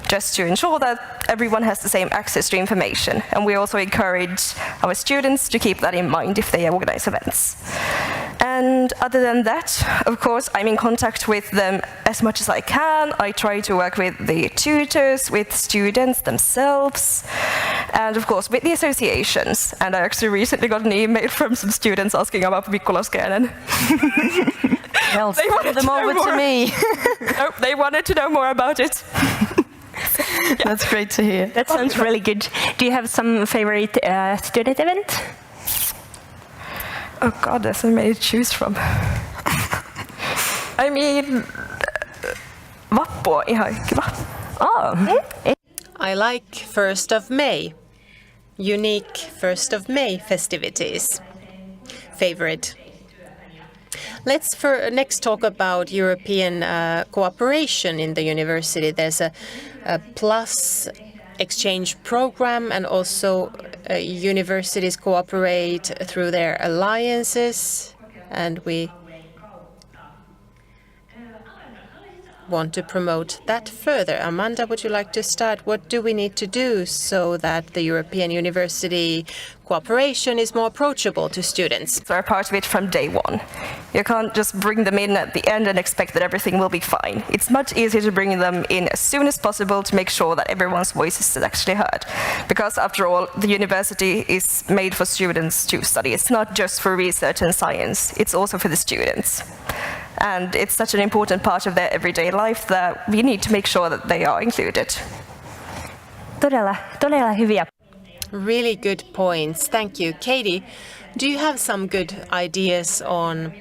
just to ensure that everyone has the same access to information. And we also encourage our students to keep that in mind if they organize events. And other than that, of course, I'm in contact with them as much as I can. I try to work with the tutors, with students themselves, and of course with the associations. And I actually recently got an email from some students asking about Pikkulaskiainen. Well, send them over to me. Nope, they wanted to know more about it. That's great to hear. That sounds really good. Do you have some favorite student event? Oh God, there's so many to choose from. I mean, Vappu on ihan kiva. Oh. I like 1st of May. Unique 1st of May festivities. Favorite. Let's next talk about European cooperation in the university. There's a plus exchange program, and also universities cooperate through their alliances, and we want to promote that further. Amanda, would you like to start? What do we need to do so that the European university cooperation is more approachable to students? They're part of it from day one. You can't just bring them in at the end and expect that everything will be fine. It's much easier to bring them in as soon as possible to make sure that everyone's voice is actually heard. Because after all, the university is made for students to study. It's not just for research and science, it's also for the students. And it's such an important part of their everyday life that we need to make sure that they are included. Todella hyviä. Really good points. Thank you. Katie, do you have some good ideas on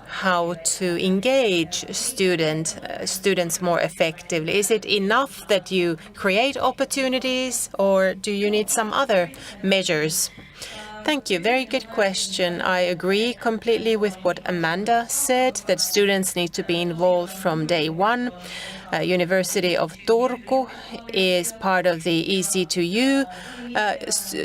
how to engage students more effectively? Is it enough that you create opportunities, or do you need some other measures? Thank you. Very good question. I agree completely with what Amanda said, that students need to be involved from day one. University of Turku is part of the EC2U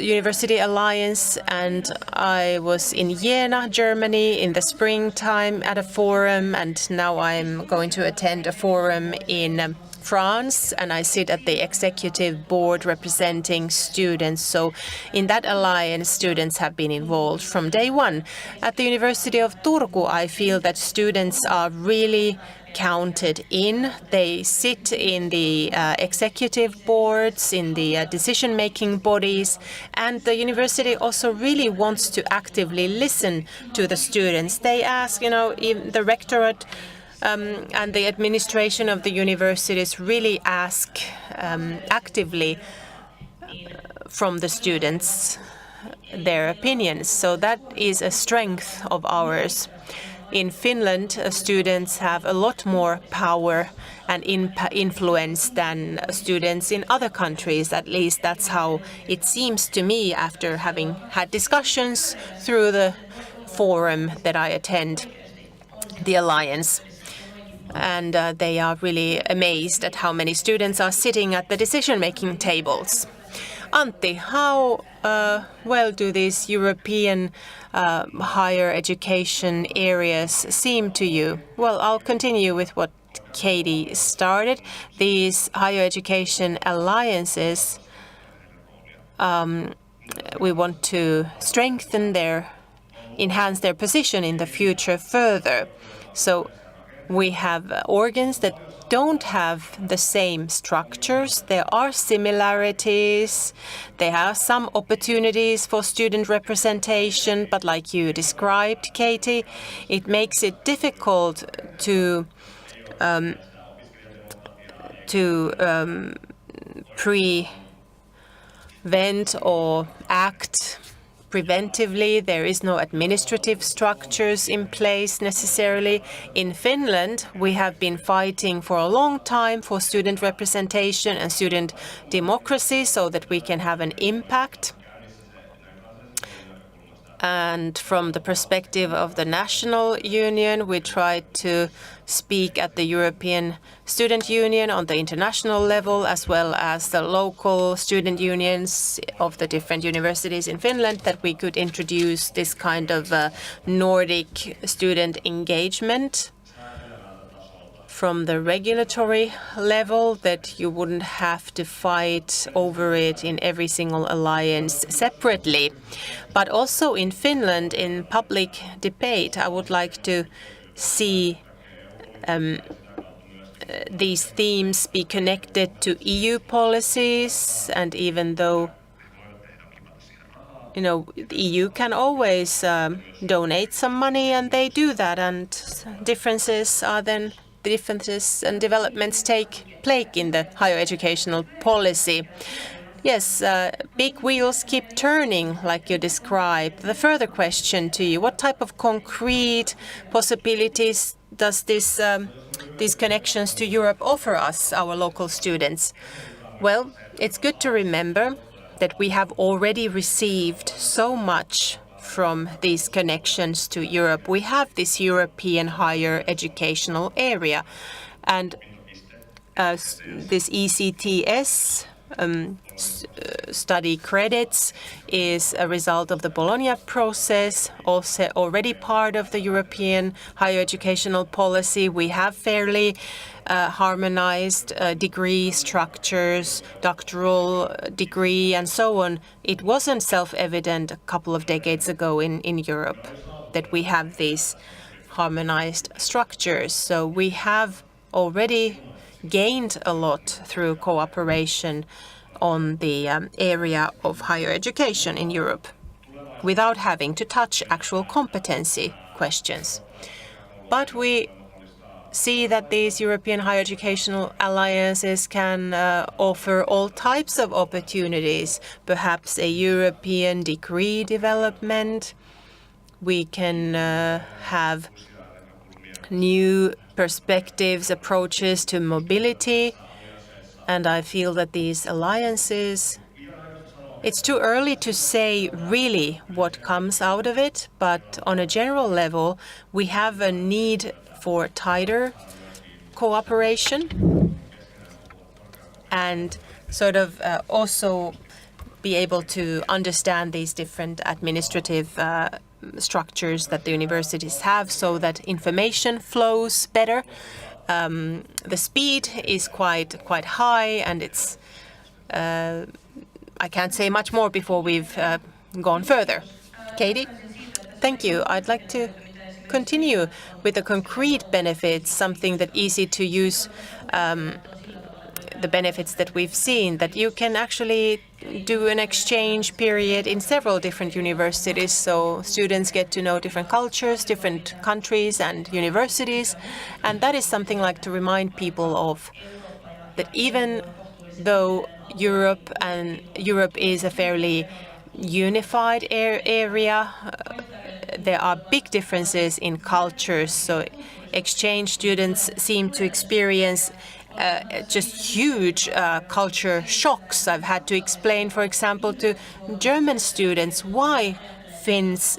University Alliance, and I was in Jena, Germany in the springtime at a forum, and now I'm going to attend a forum in France, and I sit at the executive board representing students. So in that alliance, students have been involved from day one. At the University of Turku, I feel that students are really counted in. They sit in the executive boards, in the decision-making bodies, and the university also really wants to actively listen to the students. They ask, the rectorate and the administration of the universities really ask actively from the students their opinions. So that is a strength of ours. In Finland, students have a lot more power and influence than students in other countries. At least that's how it seems to me after having had discussions through the forum that I attend, the Alliance. And they are really amazed at how many students are sitting at the decision-making tables. Antti, how well do these European higher education areas seem to you? Well, I'll continue with what Katie started. These higher education alliances, we want to enhance their position in the future further. So we have organs that don't have the same structures. There are similarities. There are some opportunities for student representation, but like you described, Katie, it makes it difficult to prevent or act preventively. There is no administrative structures in place necessarily. In Finland, we have been fighting for a long time for student representation and student democracy so that we can have an impact. And from the perspective of the national union, we tried to speak at the European Student Union on the international level, as well as the local student unions of the different universities in Finland, that we could introduce this kind of Nordic student engagement from the regulatory level, that you wouldn't have to fight over it in every single alliance separately. But also in Finland, in public debate, I would like to see these themes be connected to EU policies, and even though the EU can always donate some money, and they do that, and differences and developments take place in the higher educational policy. Yes, big wheels keep turning, like you described. The further question to you: what type of concrete possibilities does these connections to Europe offer us, our local students? Well, it's good to remember that we have already received so much from these connections to Europe. We have this European higher educational area, and this ECTS study credits is a result of the Bologna process, also already part of the European higher educational policy. We have fairly harmonized degree structures, doctoral degree, and so on. It wasn't self-evident a couple of decades ago in Europe that we have these harmonized structures. So we have already gained a lot through cooperation on the area of higher education in Europe without having to touch actual competency questions. But we see that these European higher educational alliances can offer all types of opportunities, perhaps a European degree development. We can have new perspectives, approaches to mobility. And I feel that these alliances, it's too early to say really what comes out of it, but on a general level, we have a need for tighter cooperation and sort of also be able to understand these different administrative structures that the universities have, so that information flows better the speed is quite high, and it's I can't say much more before we've gone further. Katie? Thank you. I'd like to continue with the concrete benefits, something that easy to use, the benefits that we've seen, that you can actually do an exchange period in several different universities, so students get to know different cultures, different countries and universities, and that is something like to remind people of that even though Europe is a fairly unified area, there are big differences in cultures, so exchange students seem to experience just huge culture shocks. I've had to explain, for example, to German students why Finns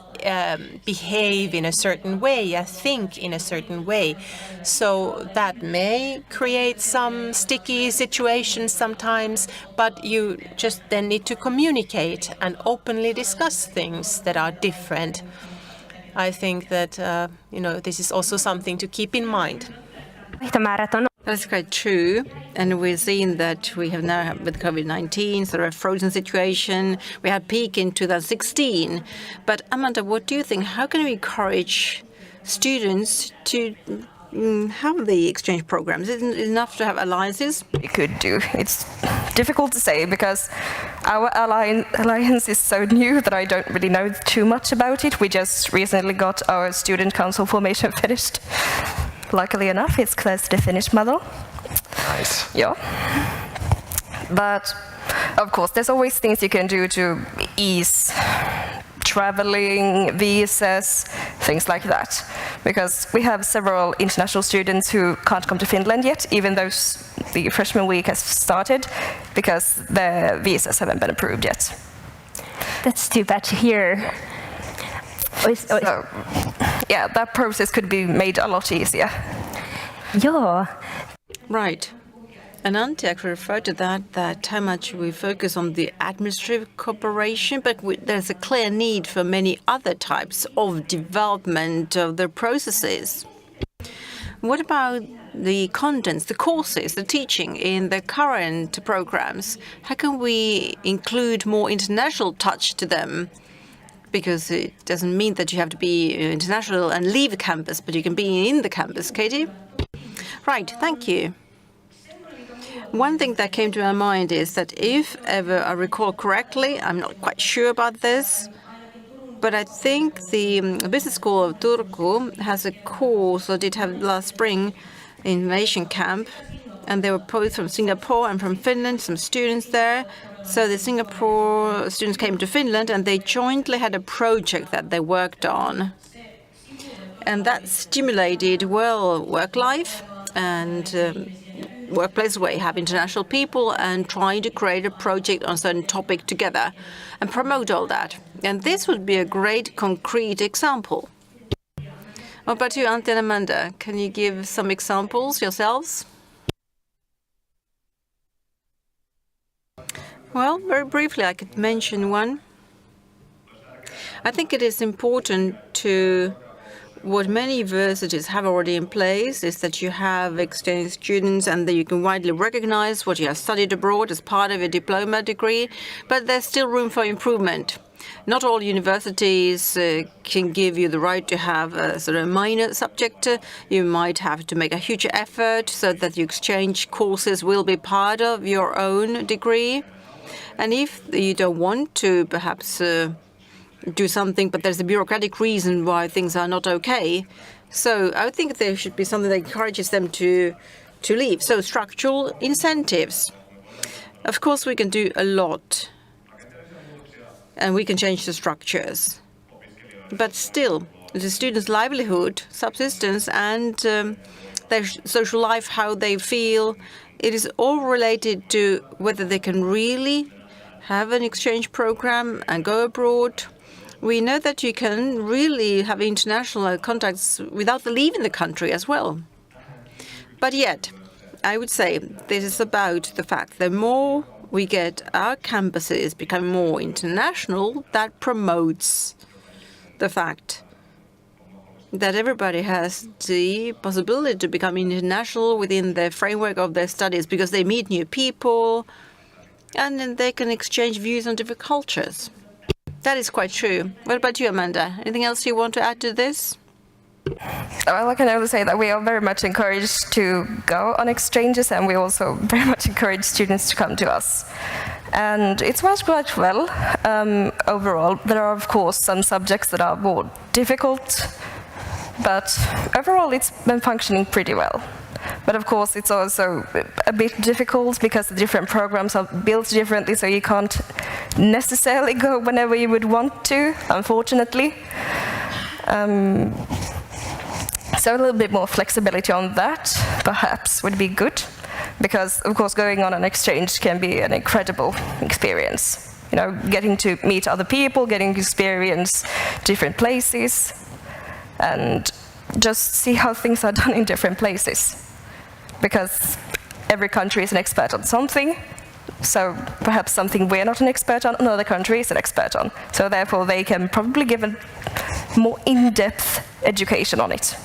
behave in a certain way, think in a certain way. So that may create some sticky situations sometimes, but you just then need to communicate and openly discuss things that are different. I think that this is also something to keep in mind. That's quite true. And we've seen that we have now, with COVID-19, sort of a frozen situation. We had peak in 2016. But Amanda, what do you think? How can we encourage students to have the exchange programs? Is it enough to have alliances? We could do. It's difficult to say because our alliance is so new that I don't really know too much about it. We just recently got our student council formation finished. Luckily enough, it's close to the Finnish model. Nice. Yeah. But of course, there's always things you can do to ease traveling, visas, things like that. Because we have several international students who can't come to Finland yet, even though the freshman week has started, because their visas haven't been approved yet. That's too bad to hear. So, yeah, that process could be made a lot easier. Yeah. Right. And Antti actually referred to that how much we focus on the administrative cooperation, but there's a clear need for many other types of development of the processes. What about the contents, the courses, the teaching in the current programs? How can we include more international touch to them? Because it doesn't mean that you have to be international and leave the campus, but you can be in the campus. Katie? Right, thank you. One thing that came to my mind is that if ever I recall correctly, I'm not quite sure about this, but I think the Business School of Turku has a course, or did have last spring, innovation camp, and they were both from Singapore and from Finland, some students there. So the Singapore students came to Finland and they jointly had a project that they worked on. And that stimulated, well, work life and workplace where you have international people and trying to create a project on a certain topic together and promote all that. And this would be a great concrete example. What about you, Antti and Amanda? Can you give some examples yourselves? Well, very briefly, I could mention one. I think it is important to what many universities have already in place is that you have exchange students and that you can widely recognize what you have studied abroad as part of a diploma degree, but there's still room for improvement. Not all universities can give you the right to have a sort of minor subject. You might have to make a huge effort so that your exchange courses will be part of your own degree. And if you don't want to perhaps do something, but there's a bureaucratic reason why things are not okay, so I think there should be something that encourages them to leave. So structural incentives. Of course, we can do a lot, and we can change the structures. But still, the students' livelihood, subsistence, and their social life, how they feel, it is all related to whether they can really have an exchange program and go abroad. We know that you can really have international contacts without leaving the country as well. But yet, I would say this is about the fact that the more we get our campuses becoming more international, that promotes the fact that everybody has the possibility to become international within the framework of their studies because they meet new people and then they can exchange views on different cultures. That is quite true. What about you, Amanda? Anything else you want to add to this? Well, I can only say that we are very much encouraged to go on exchanges, and we also very much encourage students to come to us. And it's worked quite well overall. There are, of course, some subjects that are more difficult, but overall it's been functioning pretty well. But of course it's also a bit difficult because the different programs are built differently, so you can't necessarily go whenever you would want to, unfortunately. So a little bit more flexibility on that perhaps would be good, because of course going on an exchange can be an incredible experience. You know, getting to meet other people, getting to experience different places, and just see how things are done in different places. Because every country is an expert on something, so perhaps something we're not an expert on, another country is an expert on. So therefore they can probably give a more in-depth education on it.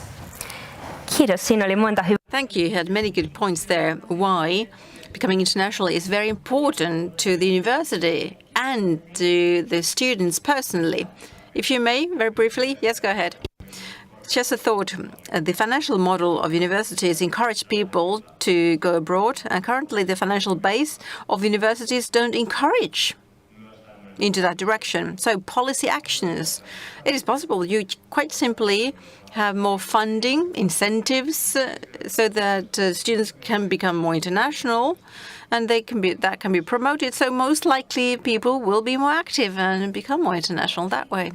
Thank you. You had many good points there. Why becoming international is very important to the university and to the students personally. If you may, very briefly. Yes, go ahead. Just a thought. The financial model of universities encourage people to go abroad, and currently the financial base of universities don't encourage into that direction. So policy actions, it is possible. You quite simply have more funding, incentives, so that students can become more international, and that can be promoted. So most likely people will be more active and become more international that way.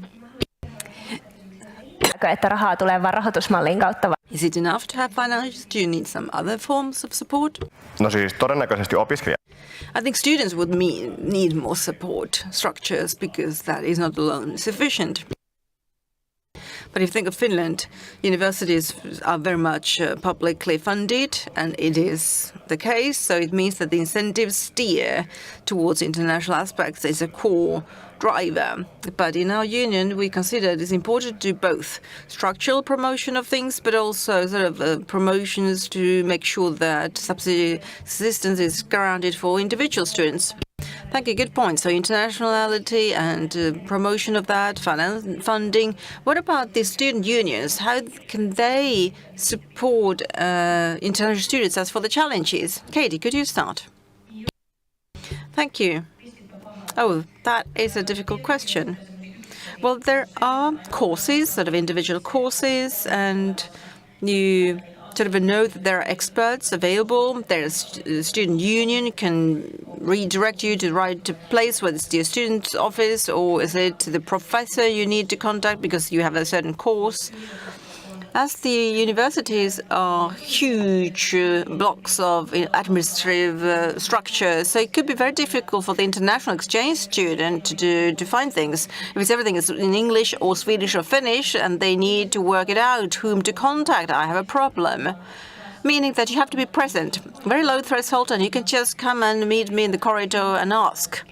Is it enough to have finance? Do you need some other forms of support? No siis todennäköisesti opiskelijat. I think students would need more support structures because that is not alone sufficient. But if you think of Finland, universities are very much publicly funded, and it is the case. So it means that the incentives steer towards international aspects. It's a core driver. But in our union, we consider it is important to do both structural promotion of things, but also sort of promotions to make sure that subsidy assistance is guaranteed for individual students. Thank you. Good point. So internationality and promotion of that, funding. What about the student unions? How can they support international students as for the challenges? Katie, could you start? Thank you. Oh, that is a difficult question. Well, there are courses, sort of individual courses, and you sort of know that there are experts available. There's a student union can redirect you to the right place, whether it's to your student's office or is it to the professor you need to contact because you have a certain course. As the universities are huge blocks of administrative structures, so it could be very difficult for the international exchange student to find things. If everything is in English or Swedish or Finnish and they need to work it out, whom to contact, I have a problem. Meaning that you have to be present. Very low threshold, and you can just come and meet me in the corridor and ask.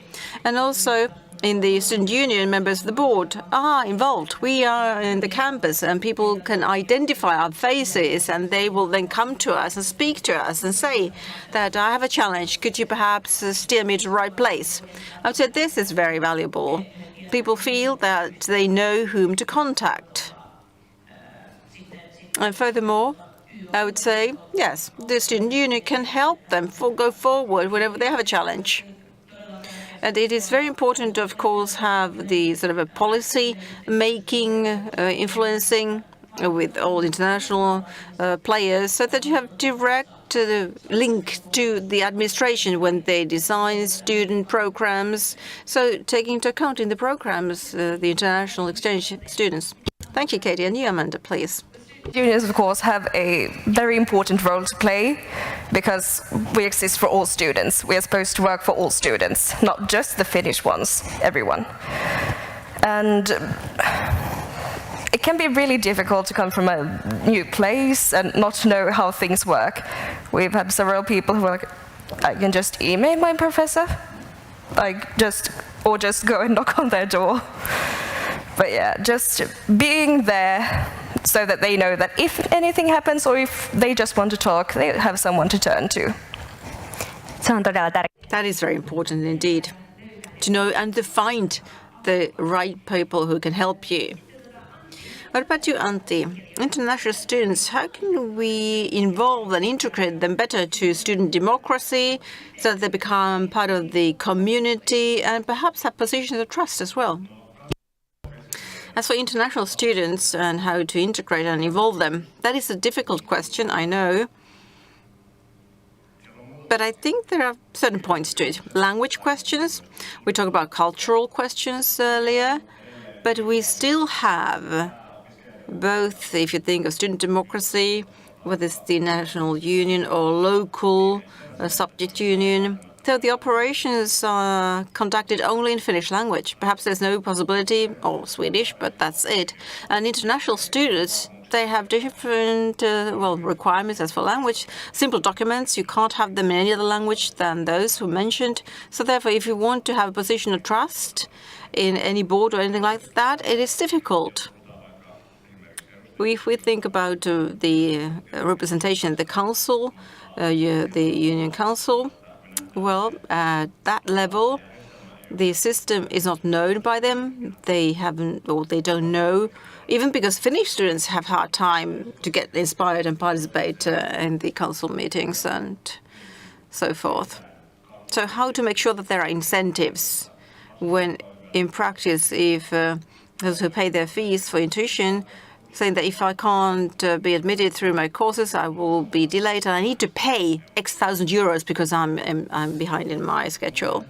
And also, in the student union, members of the board are involved. We are in the campus and people can identify our faces and they will then come to us and speak to us and say that I have a challenge. Could you perhaps steer me to the right place? I would say this is very valuable. People feel that they know whom to contact. And furthermore, I would say, yes, the student union can help them go forward whenever they have a challenge. And it is very important to, of course, have the sort of a policy making, influencing with all international players so that you have direct link to the administration when they design student programs. So taking into account in the programs the international exchange students. Thank you, Katie. And you, Amanda, please. Unions, of course, have a very important role to play because we exist for all students. We are supposed to work for all students, not just the Finnish ones, everyone. And it can be really difficult to come from a new place and not know how things work. We've had several people who are like, I can just email my professor, or just go and knock on their door. But yeah, just being there, so that they know that if anything happens or if they just want to talk, they have someone to turn to. That is very important indeed, to know and to find the right people who can help you. What about you, Antti? International students, how can we involve and integrate them better to student democracy so that they become part of the community and perhaps have positions of trust as well? As for international students and how to integrate and involve them, that is a difficult question, I know. But I think there are certain points to it. Language questions, we talked about cultural questions earlier, but we still have both, if you think of student democracy, whether it's the national union or local subject union. So the operations are conducted only in Finnish language. Perhaps there's no possibility, or Swedish, but that's it. And international students, they have different requirements as for language. Simple documents, you can't have them in any other language than those who mentioned. So therefore, if you want to have a position of trust in any board or anything like that, it is difficult. If we think about the representation in the council, the union council, well, at that level, the system is not known by them. They haven't, or they don't know, even because Finnish students have hard time to get inspired and participate in the council meetings and so forth. So how to make sure that there are incentives when, in practice, if those who pay their fees for tuition saying that if I can't be admitted through my courses, I will be delayed and I need to pay X thousand euros because I'm behind in my schedule.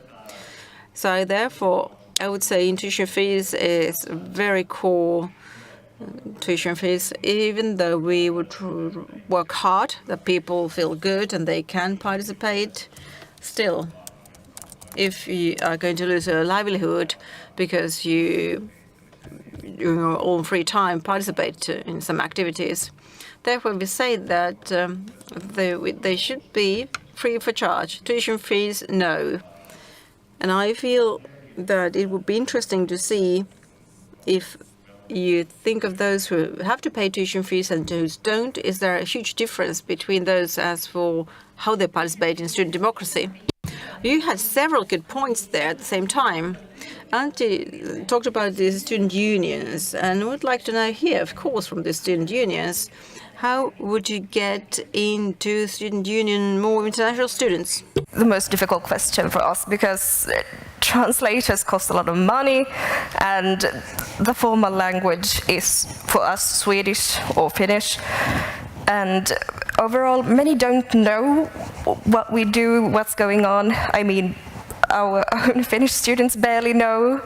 So therefore, I would say tuition fees is very core tuition fees, even though we would work hard that people feel good and they can participate. Still, if you are going to lose a livelihood because you during your own free time participate in some activities. Therefore, we say that they should be free of charge. Tuition fees, no. And I feel that it would be interesting to see if you think of those who have to pay tuition fees and those don't, is there a huge difference between those as for how they participate in student democracy? You had several good points there at the same time. Antti talked about the student unions, and I would like to know here, of course, from the student unions, how would you get into student union more international students? The most difficult question for us, because translators cost a lot of money, and the formal language is for us Swedish or Finnish. And overall, many don't know what we do, what's going on. I mean, our own Finnish students barely know.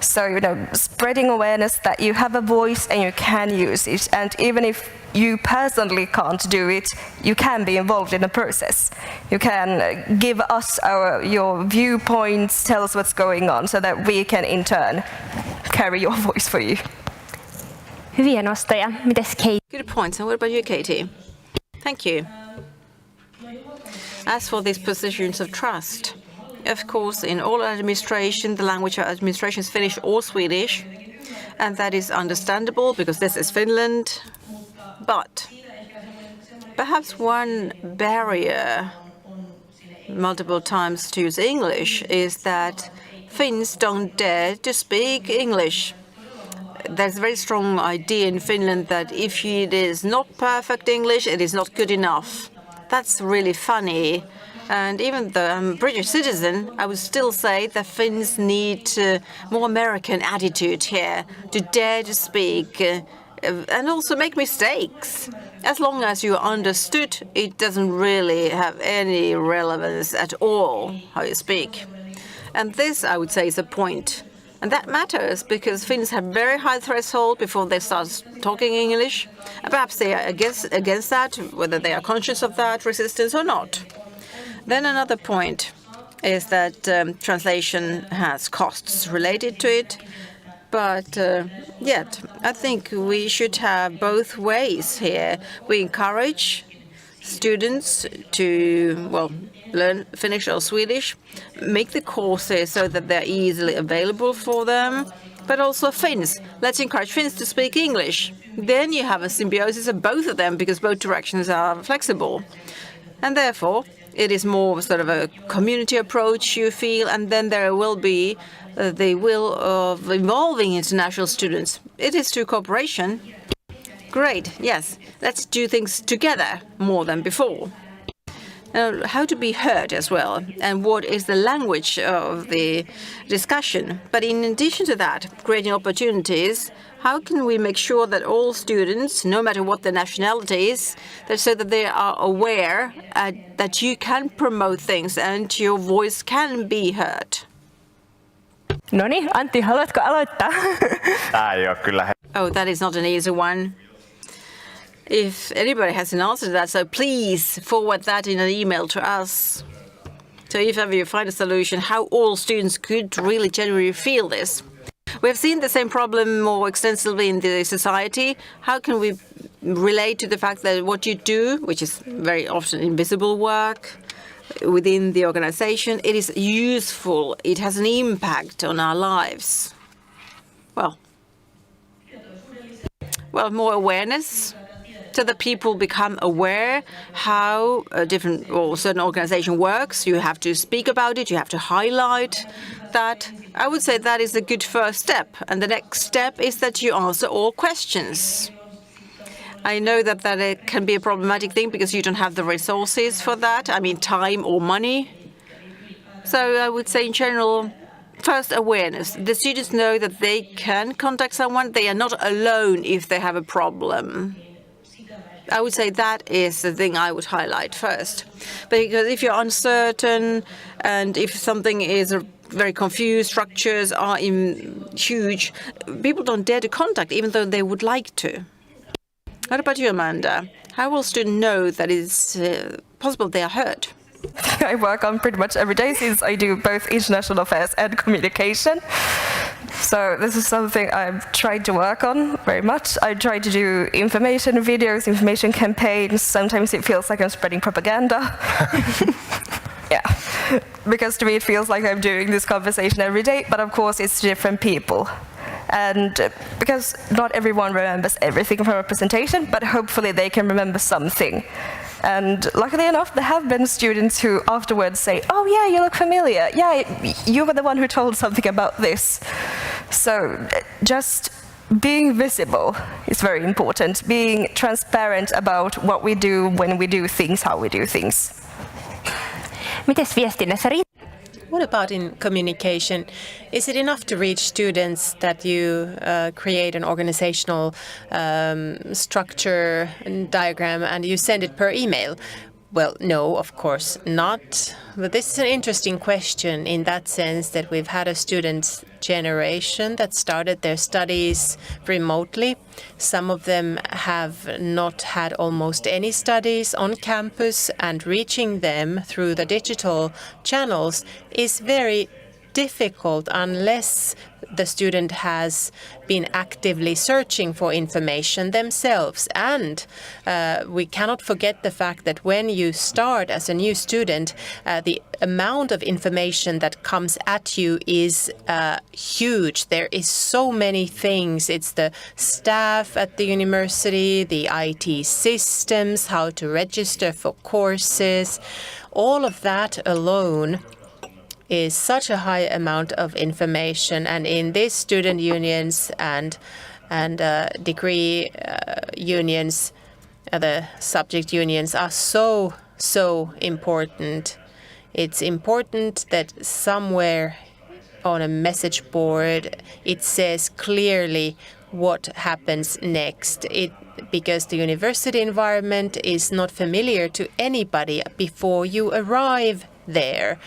So, spreading awareness that you have a voice and you can use it. And even if you personally can't do it, you can be involved in the process. You can give us your viewpoints, tell us what's going on, so that we can in turn carry your voice for you. Hyviä nostoja. Mites Kate? Good points. And what about you, Katie? Thank you. As for these positions of trust, of course, in all administration, the language of administration is Finnish or Swedish, and that is understandable because this is Finland. But perhaps one barrier multiple times to use English is that Finns don't dare to speak English. There's a very strong idea in Finland that if it is not perfect English, it is not good enough. That's really funny. And even though I'm a British citizen, I would still say that Finns need more American attitude here, to dare to speak and also make mistakes. As long as you are understood, it doesn't really have any relevance at all how you speak. And this, I would say, is a point. And that matters because Finns have very high threshold before they start talking English. And perhaps they are against that, whether they are conscious of that resistance or not. Then another point is that translation has costs related to it. But yet, I think we should have both ways here. We encourage students to, learn Finnish or Swedish, make the courses so that they're easily available for them, but also Finns. Let's encourage Finns to speak English. Then you have a symbiosis of both of them because both directions are flexible. And therefore, it is more sort of a community approach, you feel, and then there will be the will of involving international students. It is through cooperation. Great, yes. Let's do things together more than before. How to be heard as well, and what is the language of the discussion. But in addition to that, creating opportunities, how can we make sure that all students, no matter what their nationality is, so that they are aware that you can promote things and your voice can be heard? No niin, Antti, haluatko aloittaa? Tää ei ole kyllä. Oh, that is not an easy one. If anybody has an answer to that, so please forward that in an email to us. So if ever you find a solution, how all students could really genuinely feel this. We have seen the same problem more extensively in the society. How can we relate to the fact that what you do, which is very often invisible work within the organization, it is useful, it has an impact on our lives? Well, more awareness, so that people become aware how a different or certain organization works. You have to speak about it, you have to highlight that. I would say that is a good first step. And the next step is that you answer all questions. I know that it can be a problematic thing because you don't have the resources for that. I mean, time or money. So I would say in general, first, awareness. The students know that they can contact someone. They are not alone if they have a problem. I would say that is the thing I would highlight first. Because if you're uncertain and if something is very confused, structures are huge, people don't dare to contact even though they would like to. What about you, Amanda? How will students know that it's possible they are heard? I work on pretty much every day since I do both international affairs and communication. So this is something I've tried to work on very much. I try to do information videos, information campaigns. Sometimes it feels like I'm spreading propaganda. Yeah, because to me it feels like I'm doing this conversation every day, but of course it's different people. And because not everyone remembers everything from a presentation, but hopefully they can remember something. And luckily enough, there have been students who afterwards say, oh yeah, you look familiar. Yeah, you were the one who told something about this. So just being visible is very important. Being transparent about what we do, when we do things, how we do things. Mites viestinnässä What about in communication? Is it enough to reach students that you create an organizational structure and diagram and you send it per email? Well, no, of course not. But this is an interesting question in that sense that we've had a student generation that started their studies remotely. Some of them have not had almost any studies on campus, and reaching them through the digital channels is very difficult unless the student has been actively searching for information themselves. And we cannot forget the fact that when you start as a new student, the amount of information that comes at you is huge. There is so many things. It's the staff at the university, the IT systems, how to register for courses. All of that alone is such a high amount of information, and in these student unions and degree unions, the subject unions are so important. It's important that somewhere on a message board it says clearly what happens next. Because the university environment is not familiar to anybody before you arrive there.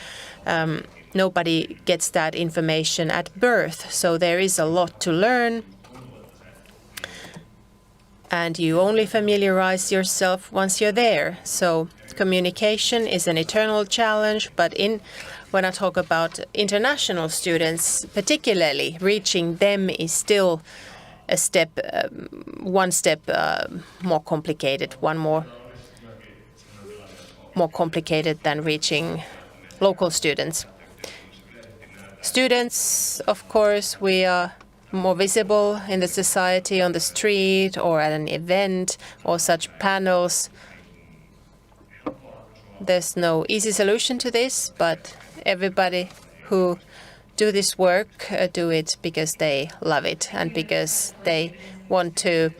Nobody gets that information at birth, so there is a lot to learn. And you only familiarize yourself once you're there. So communication is an eternal challenge, but when I talk about international students, particularly, reaching them is still one step more complicated, more complicated than reaching local students. Students, of course, we are more visible in the society, on the street, or at an event, or such panels. There's no easy solution to this, but everybody who do this work do it because they love it and because they want to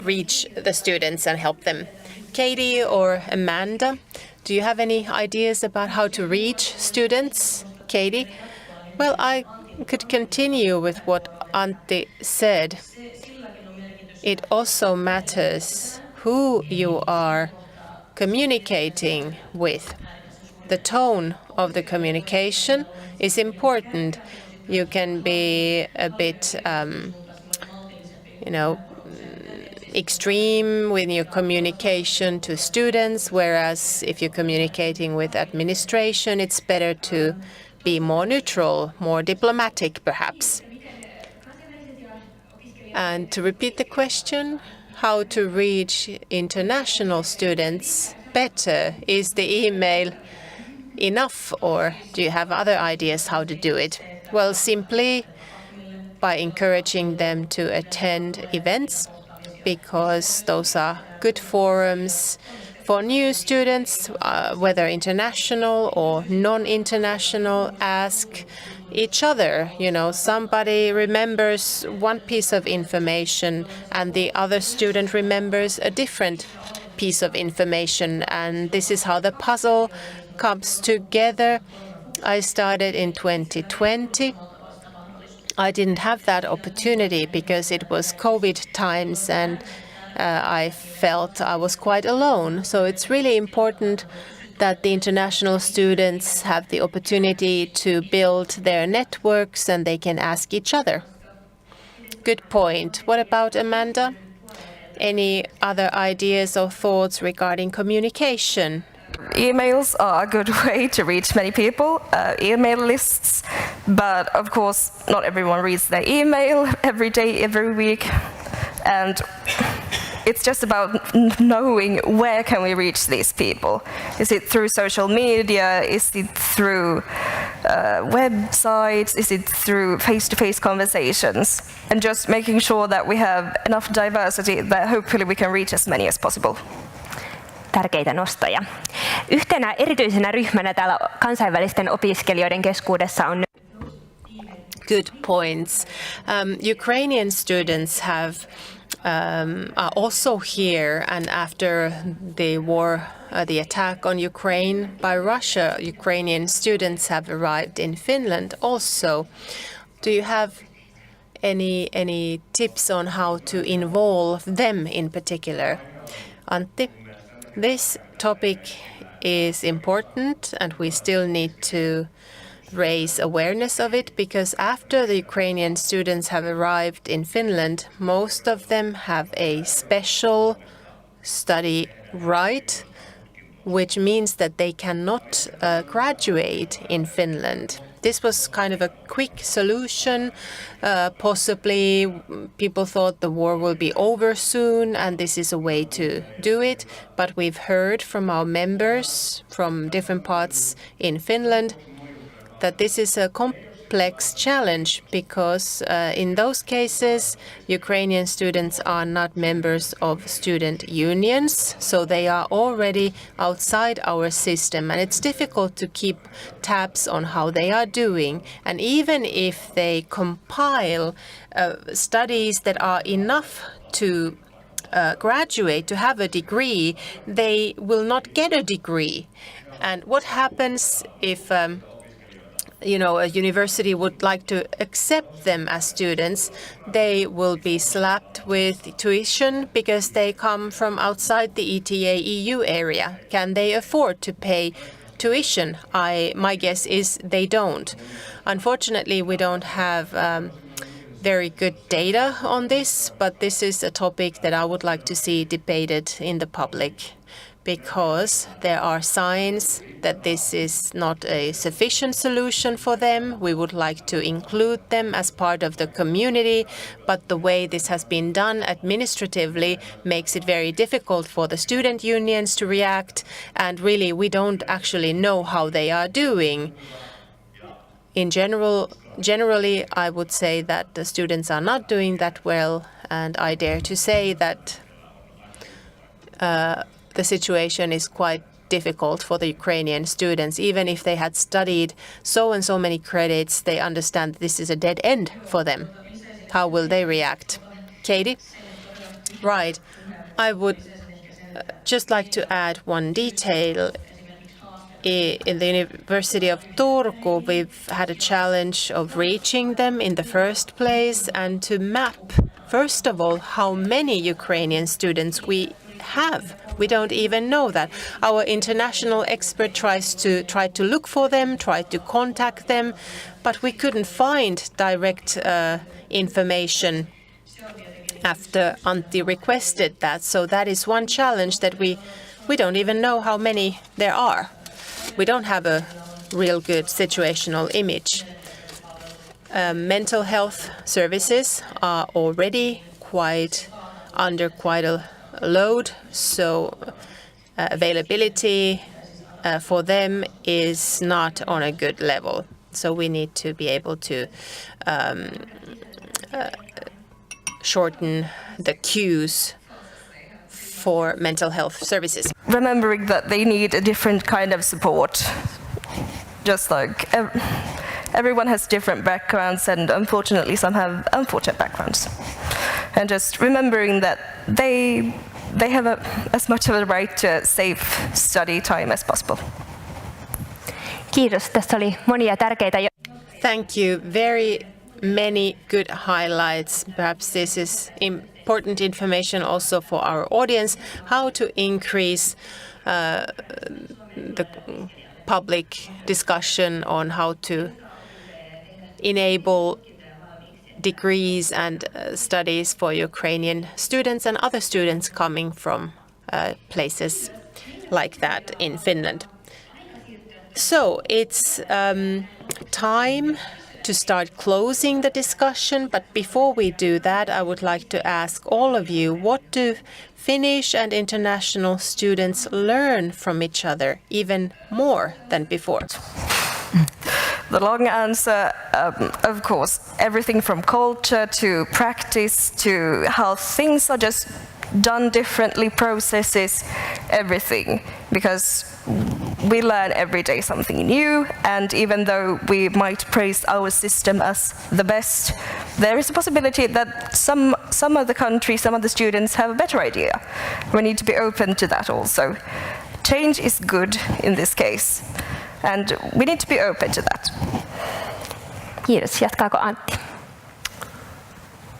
reach the students and help them. Katie or Amanda, do you have any ideas about how to reach students? Katie? Well, I could continue with what Antti said. It also matters who you are communicating with. The tone of the communication is important. You can be a bit, extreme with your communication to students, whereas if you're communicating with administration, it's better to be more neutral, more diplomatic, perhaps. And to repeat the question, how to reach international students better? Is the email enough, or do you have other ideas how to do it? Well, simply by encouraging them to attend events, because those are good forums for new students, whether international or non-international. Ask each other. Somebody remembers one piece of information and the other student remembers a different piece of information, and this is how the puzzle comes together. I started in 2020. I didn't have that opportunity because it was COVID times, and I felt I was quite alone. So it's really important that the international students have the opportunity to build their networks and they can ask each other. Good point. What about Amanda? Any other ideas or thoughts regarding communication? Emails are a good way to reach many people, email lists, but of course not everyone reads their email every day, every week, and it's just about knowing where can we reach these people. Is it through social media? Is it through websites? Is it through face-to-face conversations? And just making sure that we have enough diversity that hopefully we can reach as many as possible. Tärkeitä nostoja. Yhtenä erityisenä ryhmänä täällä kansainvälisten opiskelijoiden keskuudessa on good points. Ukrainian students are also here, and after the war, the attack on Ukraine by Russia, Ukrainian students have arrived in Finland also. Do you have any tips on how to involve them in particular? Antti? This topic is important, and we still need to raise awareness of it, because after the Ukrainian students have arrived in Finland, most of them have a special study right, which means that they cannot graduate in Finland. This was kind of a quick solution. Possibly people thought the war will be over soon, and this is a way to do it. But we've heard from our members from different parts in Finland that this is a complex challenge, because in those cases, Ukrainian students are not members of student unions, so they are already outside our system, and it's difficult to keep tabs on how they are doing. And even if they compile studies that are enough to graduate, to have a degree, they will not get a degree. And what happens if a university would like to accept them as students? They will be slapped with tuition because they come from outside the ETA EU area. Can they afford to pay tuition? My guess is they don't. Unfortunately, we don't have very good data on this, but this is a topic that I would like to see debated in the public, because there are signs that this is not a sufficient solution for them. We would like to include them as part of the community, but the way this has been done administratively makes it very difficult for the student unions to react, and really we don't actually know how they are doing. In general, generally, I would say that the students are not doing that well, and I dare to say that the situation is quite difficult for the Ukrainian students. Even if they had studied so and so many credits, they understand this is a dead end for them. How will they react? Katie? Right. I would just like to add one detail. In the University of Turku, we've had a challenge of reaching them in the first place and to map, first of all, how many Ukrainian students we have. We don't even know that. Our international expert tried to look for them, tried to contact them, but we couldn't find direct information after Antti requested that. So that is one challenge, that we don't even know how many there are. We don't have a real good situational image. Mental health services are already under quite a load, so availability for them is not on a good level. So we need to be able to shorten the queues for mental health services. Remembering that they need a different kind of support. Just like everyone has different backgrounds, and unfortunately some have unfortunate backgrounds. And just remembering that they have as much of a right to safe study time as possible. Kiitos. Tässä oli monia tärkeitä. Thank you. Very many good highlights. Perhaps this is important information also for our audience, how to increase the public discussion on how to enable degrees and studies for Ukrainian students and other students coming from places like that in Finland. So it's time to start closing the discussion, but before we do that, I would like to ask all of you, what do Finnish and international students learn from each other even more than before? The long answer, of course, everything from culture to practice to how things are just done differently, processes, everything. Because we learn every day something new, and even though we might praise our system as the best, there is a possibility that some of the countries, some of the students have a better idea. We need to be open to that also. Change is good in this case, and we need to be open to that. Kiitos. Jatkaako Antti?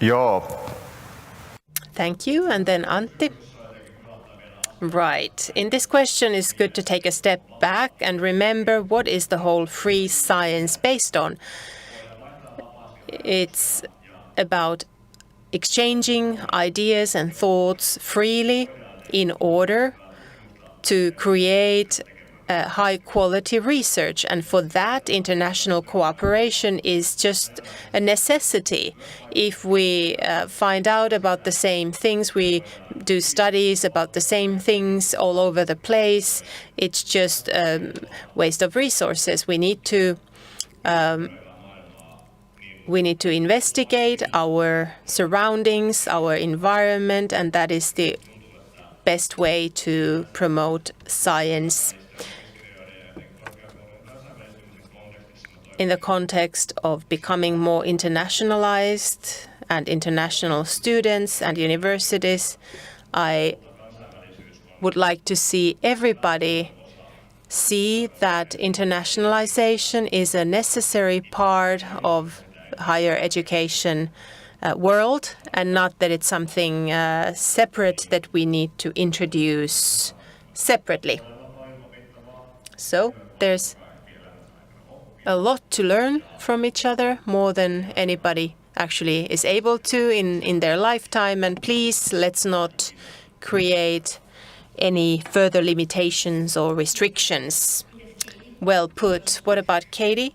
Joo. Thank you, and then Antti. Right. In this question, it's good to take a step back and remember what is the whole free science based on. It's about exchanging ideas and thoughts freely in order to create high quality research, and for that international cooperation is just a necessity. If we find out about the same things, we do studies about the same things all over the place, it's just a waste of resources. We need to investigate our surroundings, our environment, and that is the best way to promote science in the context of becoming more internationalized and international students and universities. I would like to see everybody see that internationalization is a necessary part of higher education world, and not that it's something separate that we need to introduce separately. So there's a lot to learn from each other, more than anybody actually is able to in their lifetime. And please, let's not create any further limitations or restrictions. Well put. What about Katie?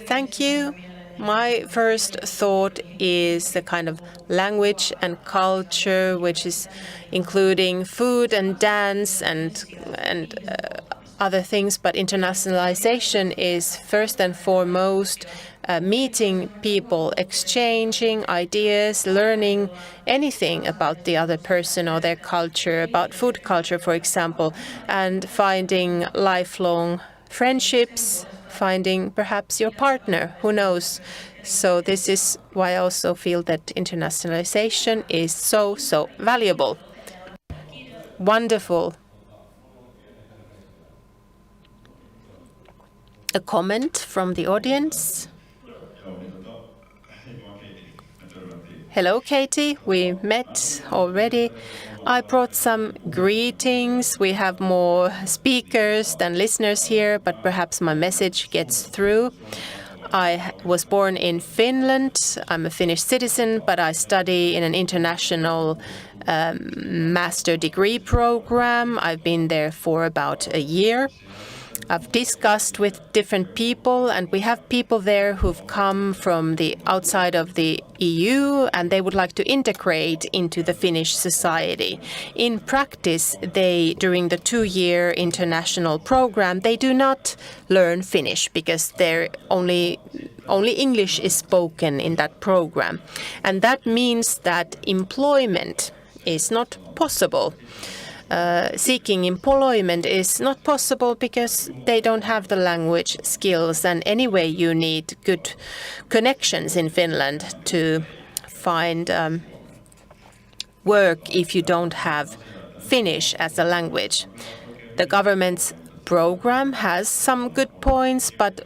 Thank you. My first thought is the kind of language and culture, which is including food and dance and other things, but internationalization is first and foremost meeting people, exchanging ideas, learning anything about the other person or their culture, about food culture, for example, and finding lifelong friendships, finding perhaps your partner, who knows. So this is why I also feel that internationalization is so valuable. Wonderful. A comment from the audience? Hello, Katie. We met already. I brought some greetings. We have more speakers than listeners here, but perhaps my message gets through. I was born in Finland. I'm a Finnish citizen, but I study in an international master degree program. I've been there for about a year. I've discussed with different people, and we have people there who've come from the outside of the EU, and they would like to integrate into the Finnish society. In practice, during the 2-year international program, they do not learn Finnish because only English is spoken in that program. And that means that employment is not possible. Seeking employment is not possible because they don't have the language skills, and anyway you need good connections in Finland to find work if you don't have Finnish as a language. The government's program has some good points, but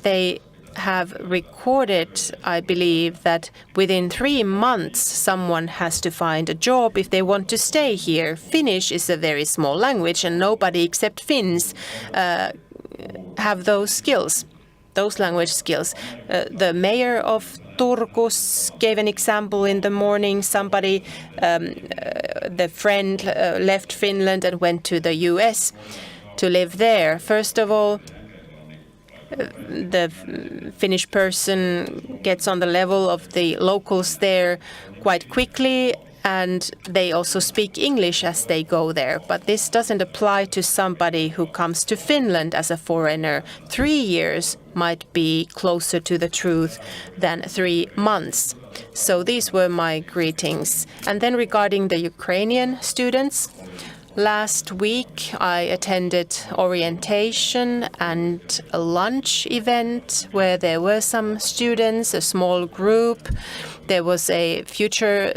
they have recorded, I believe, that within 3 months someone has to find a job if they want to stay here. Finnish is a very small language, and nobody except Finns have those skills, those language skills. The mayor of Turku gave an example in the morning. Somebody, the friend left Finland and went to the US to live there. First of all, the Finnish person gets on the level of the locals there quite quickly, and they also speak English as they go there. But this doesn't apply to somebody who comes to Finland as a foreigner. 3 years might be closer to the truth than 3 months. So these were my greetings. And then regarding the Ukrainian students, last week I attended orientation and a lunch event where there were some students, a small group. There was a future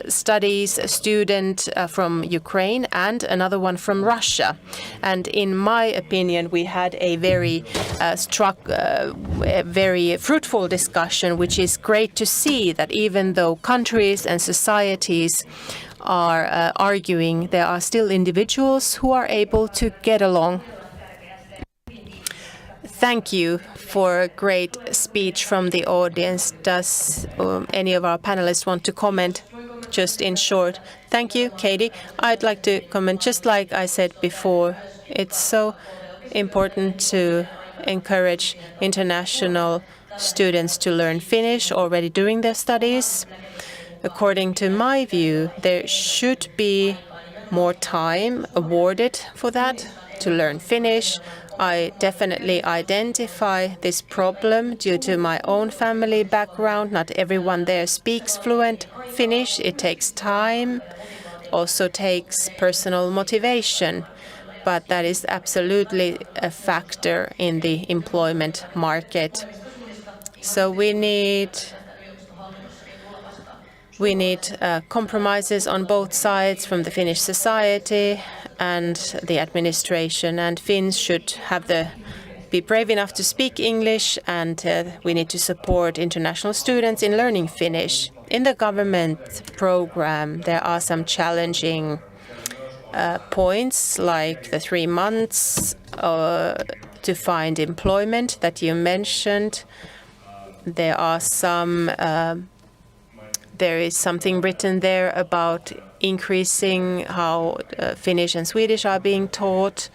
studies student from Ukraine and another one from Russia. And in my opinion, we had a very fruitful discussion, which is great to see that even though countries and societies are arguing, there are still individuals who are able to get along. Thank you for a great speech from the audience. Does any of our panelists want to comment just in short? Thank you, Katie. I'd like to comment, just like I said before, it's so important to encourage international students to learn Finnish already during their studies. According to my view, there should be more time awarded for that, to learn Finnish. I definitely identify this problem due to my own family background. Not everyone there speaks fluent Finnish. It takes time, also takes personal motivation, but that is absolutely a factor in the employment market. So we need compromises on both sides from the Finnish society and the administration, and Finns should be brave enough to speak English, and we need to support international students in learning Finnish. In the government program, there are some challenging points, like the 3 months to find employment that you mentioned. There is something written there about increasing how Finnish and Swedish are being taught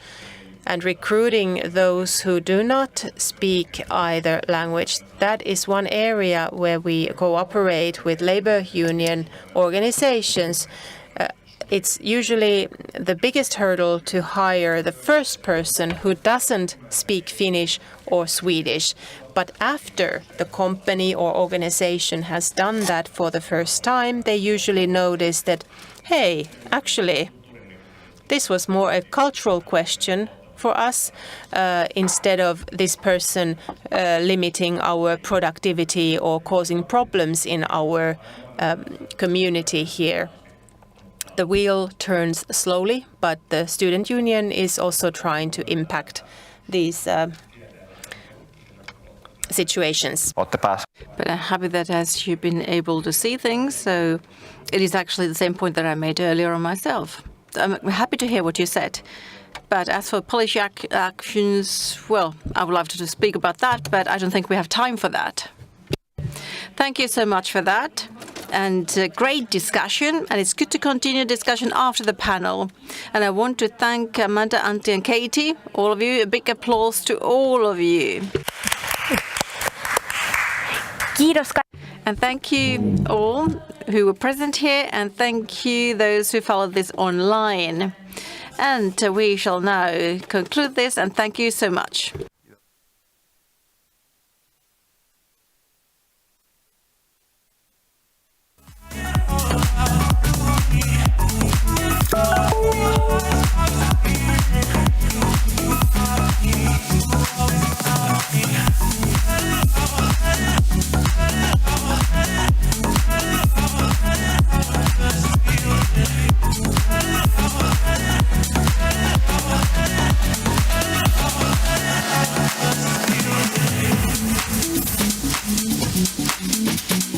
and recruiting those who do not speak either language. That is one area where we cooperate with labor union organizations. it's usually the biggest hurdle to hire the first person who doesn't speak Finnish or Swedish. But after the company or organization has done that for the first time, they usually notice that, hey, actually, this was more a cultural question for us instead of this person limiting our productivity or causing problems in our community here. The wheel turns slowly, but the student union is also trying to impact these situations. But I'm happy that as you've been able to see things, so it is actually the same point that I made earlier on myself. I'm happy to hear what you said. But as for policy actions, well, I would love to speak about that, but I don't think we have time for that. Thank you so much for that. And great discussion, and it's good to continue discussion after the panel. And I want to thank Amanda, Antti and Katie, all of you. A big applause to all of you. And thank you all who were present here, and thank you those who followed this online. And we shall now conclude this, and thank you so much. Thank you.